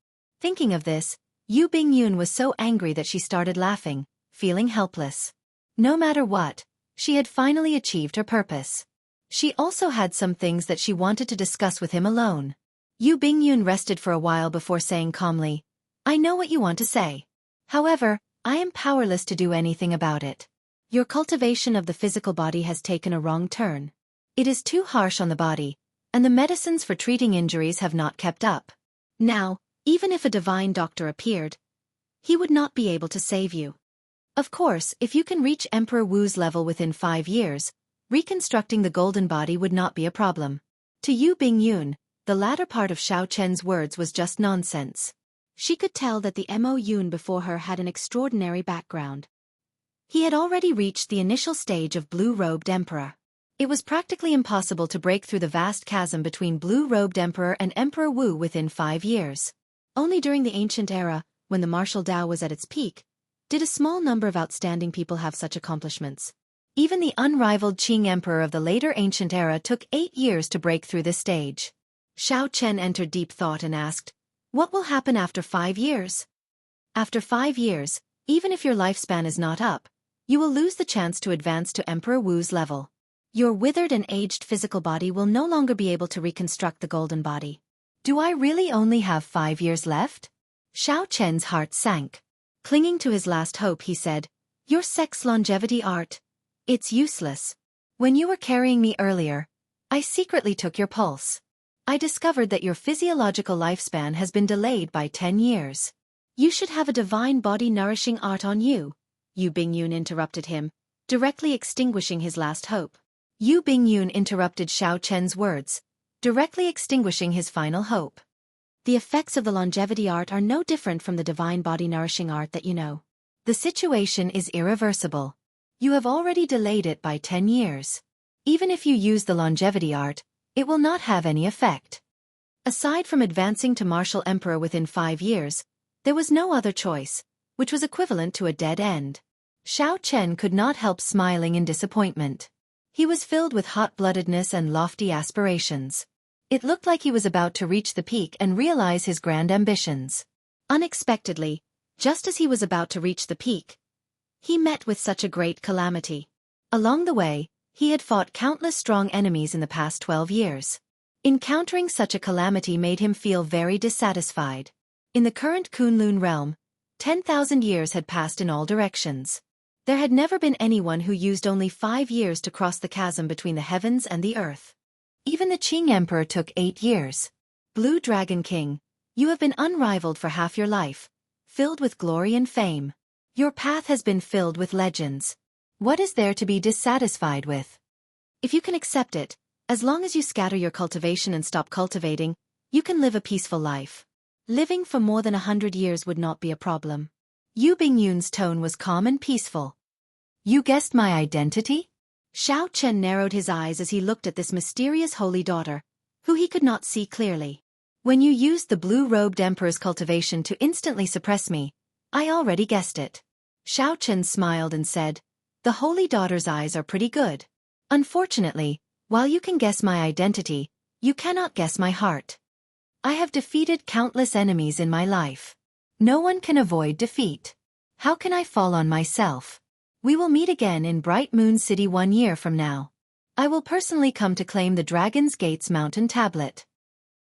Thinking of this, Yu Bingyun was so angry that she started laughing, feeling helpless. No matter what, she had finally achieved her purpose. She also had some things that she wanted to discuss with him alone. Yu Bingyun rested for a while before saying calmly, I know what you want to say. However, I am powerless to do anything about it. Your cultivation of the physical body has taken a wrong turn. It is too harsh on the body, and the medicines for treating injuries have not kept up. Now, even if a divine doctor appeared, he would not be able to save you. Of course, if you can reach Emperor Wu's level within 5 years, reconstructing the golden body would not be a problem. To Yu Bingyun, the latter part of Xianxia's words was just nonsense. She could tell that the Mo Yun before her had an extraordinary background. He had already reached the initial stage of blue-robed emperor. It was practically impossible to break through the vast chasm between blue-robed emperor and Emperor Wu within 5 years. Only during the ancient era, when the martial Tao was at its peak, did a small number of outstanding people have such accomplishments. Even the unrivaled Qing emperor of the later ancient era took 8 years to break through this stage. Xianxia entered deep thought and asked, what will happen after 5 years? After 5 years, even if your lifespan is not up, you will lose the chance to advance to Emperor Wu's level. Your withered and aged physical body will no longer be able to reconstruct the golden body. Do I really only have 5 years left? Xianxia's heart sank. Clinging to his last hope, he said, your sex longevity art. It's useless. When you were carrying me earlier, I secretly took your pulse. I discovered that your physiological lifespan has been delayed by 10 years. You should have a divine body nourishing art on you. Yu Bingyun interrupted him, directly extinguishing his last hope. Yu Bingyun interrupted Xianxia's words, directly extinguishing his final hope. The effects of the longevity art are no different from the divine body nourishing art that you know. The situation is irreversible. You have already delayed it by 10 years. Even if you use the longevity art, it will not have any effect. Aside from advancing to martial emperor within 5 years, there was no other choice, which was equivalent to a dead end. Xianxia could not help smiling in disappointment. He was filled with hot-bloodedness and lofty aspirations. It looked like he was about to reach the peak and realize his grand ambitions. Unexpectedly, just as he was about to reach the peak, he met with such a great calamity. Along the way, he had fought countless strong enemies in the past 12 years. Encountering such a calamity made him feel very dissatisfied. In the current Kunlun realm, 10,000 years had passed in all directions. There had never been anyone who used only 5 years to cross the chasm between the heavens and the earth. Even the Qing Emperor took 8 years. Blue Dragon King, you have been unrivaled for half your life, filled with glory and fame. Your path has been filled with legends. What is there to be dissatisfied with? If you can accept it, as long as you scatter your cultivation and stop cultivating, you can live a peaceful life. Living for more than 100 years would not be a problem. Yu Bingyun's tone was calm and peaceful. You guessed my identity? Xiao Chen narrowed his eyes as he looked at this mysterious holy daughter, who he could not see clearly. When you used the blue-robed emperor's cultivation to instantly suppress me, I already guessed it. Xiao Chen smiled and said, the holy daughter's eyes are pretty good. Unfortunately, while you can guess my identity, you cannot guess my heart. I have defeated countless enemies in my life. No one can avoid defeat. How can I fall on myself? We will meet again in Bright Moon City 1 year from now. I will personally come to claim the Dragon's Gate's mountain tablet.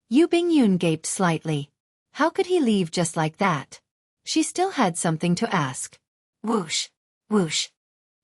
Yu Bingyun gaped slightly. How could he leave just like that? She still had something to ask. Whoosh! Whoosh!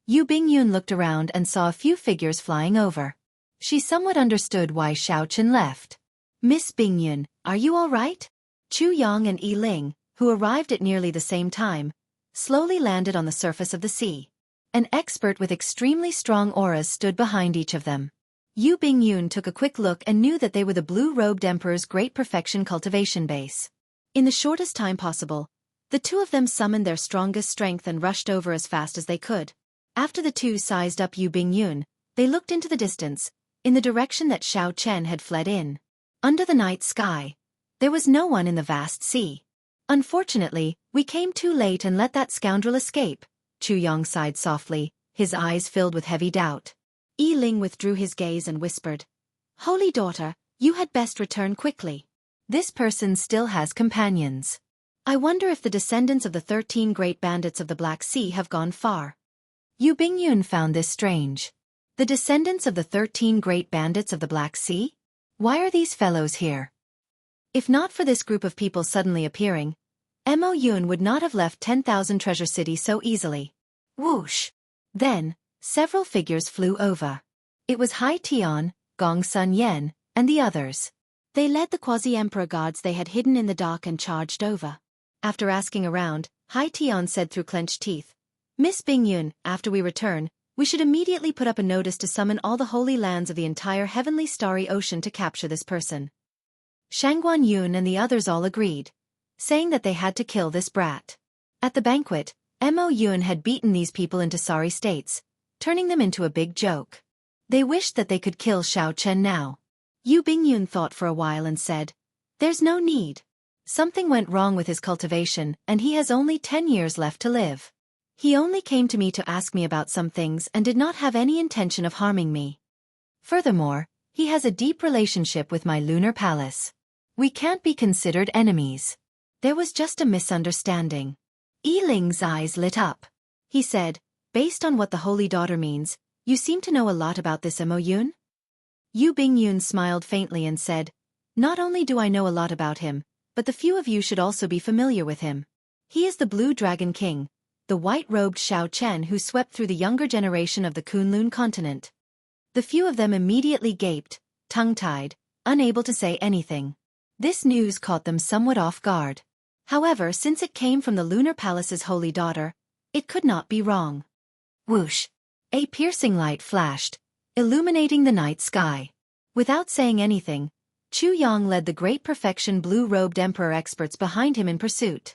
Yu Bingyun looked around and saw a few figures flying over. She somewhat understood why Xiao Chen left. Miss Bingyun, are you all right? Chu Yang and Yi Ling, who arrived at nearly the same time, slowly landed on the surface of the sea. An expert with extremely strong auras stood behind each of them. Yu Bingyun took a quick look and knew that they were the blue-robed emperor's great perfection cultivation base. In the shortest time possible, the two of them summoned their strongest strength and rushed over as fast as they could. After the two sized up Yu Bingyun, they looked into the distance, in the direction that Xiao Chen had fled in. Under the night sky, there was no one in the vast sea. Unfortunately, we came too late and let that scoundrel escape. Chu Yang sighed softly, his eyes filled with heavy doubt. Yi Ling withdrew his gaze and whispered, Holy daughter, you had best return quickly. This person still has companions. I wonder if the descendants of the 13 great bandits of the Black Sea have gone far. Yu Bingyun found this strange. The descendants of the 13 great bandits of the Black Sea? Why are these fellows here? If not for this group of people suddenly appearing, Mo Yun would not have left 10,000 Treasure City so easily. Whoosh! Then, several figures flew over. It was Hai Tian, Gong Sun Yen, and the others. They led the quasi-emperor guards they had hidden in the dark and charged over. After asking around, Hai Tian said through clenched teeth, Miss Bingyun, after we return, we should immediately put up a notice to summon all the holy lands of the entire heavenly starry ocean to capture this person. Shangguan Yun and the others all agreed, saying that they had to kill this brat. At the banquet, Mo Yun had beaten these people into sorry states, turning them into a big joke. They wished that they could kill Xiao Chen now. Yu Bingyun thought for a while and said, There's no need. Something went wrong with his cultivation and he has only 10 years left to live. He only came to me to ask me about some things and did not have any intention of harming me. Furthermore, he has a deep relationship with my lunar palace. We can't be considered enemies. There was just a misunderstanding. Yi Ling's eyes lit up. He said, based on what the Holy Daughter means, you seem to know a lot about this Mo Yun? Yu Bingyun smiled faintly and said, Not only do I know a lot about him, but the few of you should also be familiar with him. He is the Blue Dragon King, the white-robed Xiao Chen who swept through the younger generation of the Kunlun continent. The few of them immediately gaped, tongue-tied, unable to say anything. This news caught them somewhat off guard. However, since it came from the Lunar Palace's holy daughter, it could not be wrong. Whoosh! A piercing light flashed, illuminating the night sky. Without saying anything, Chu Yang led the great perfection blue-robed emperor experts behind him in pursuit.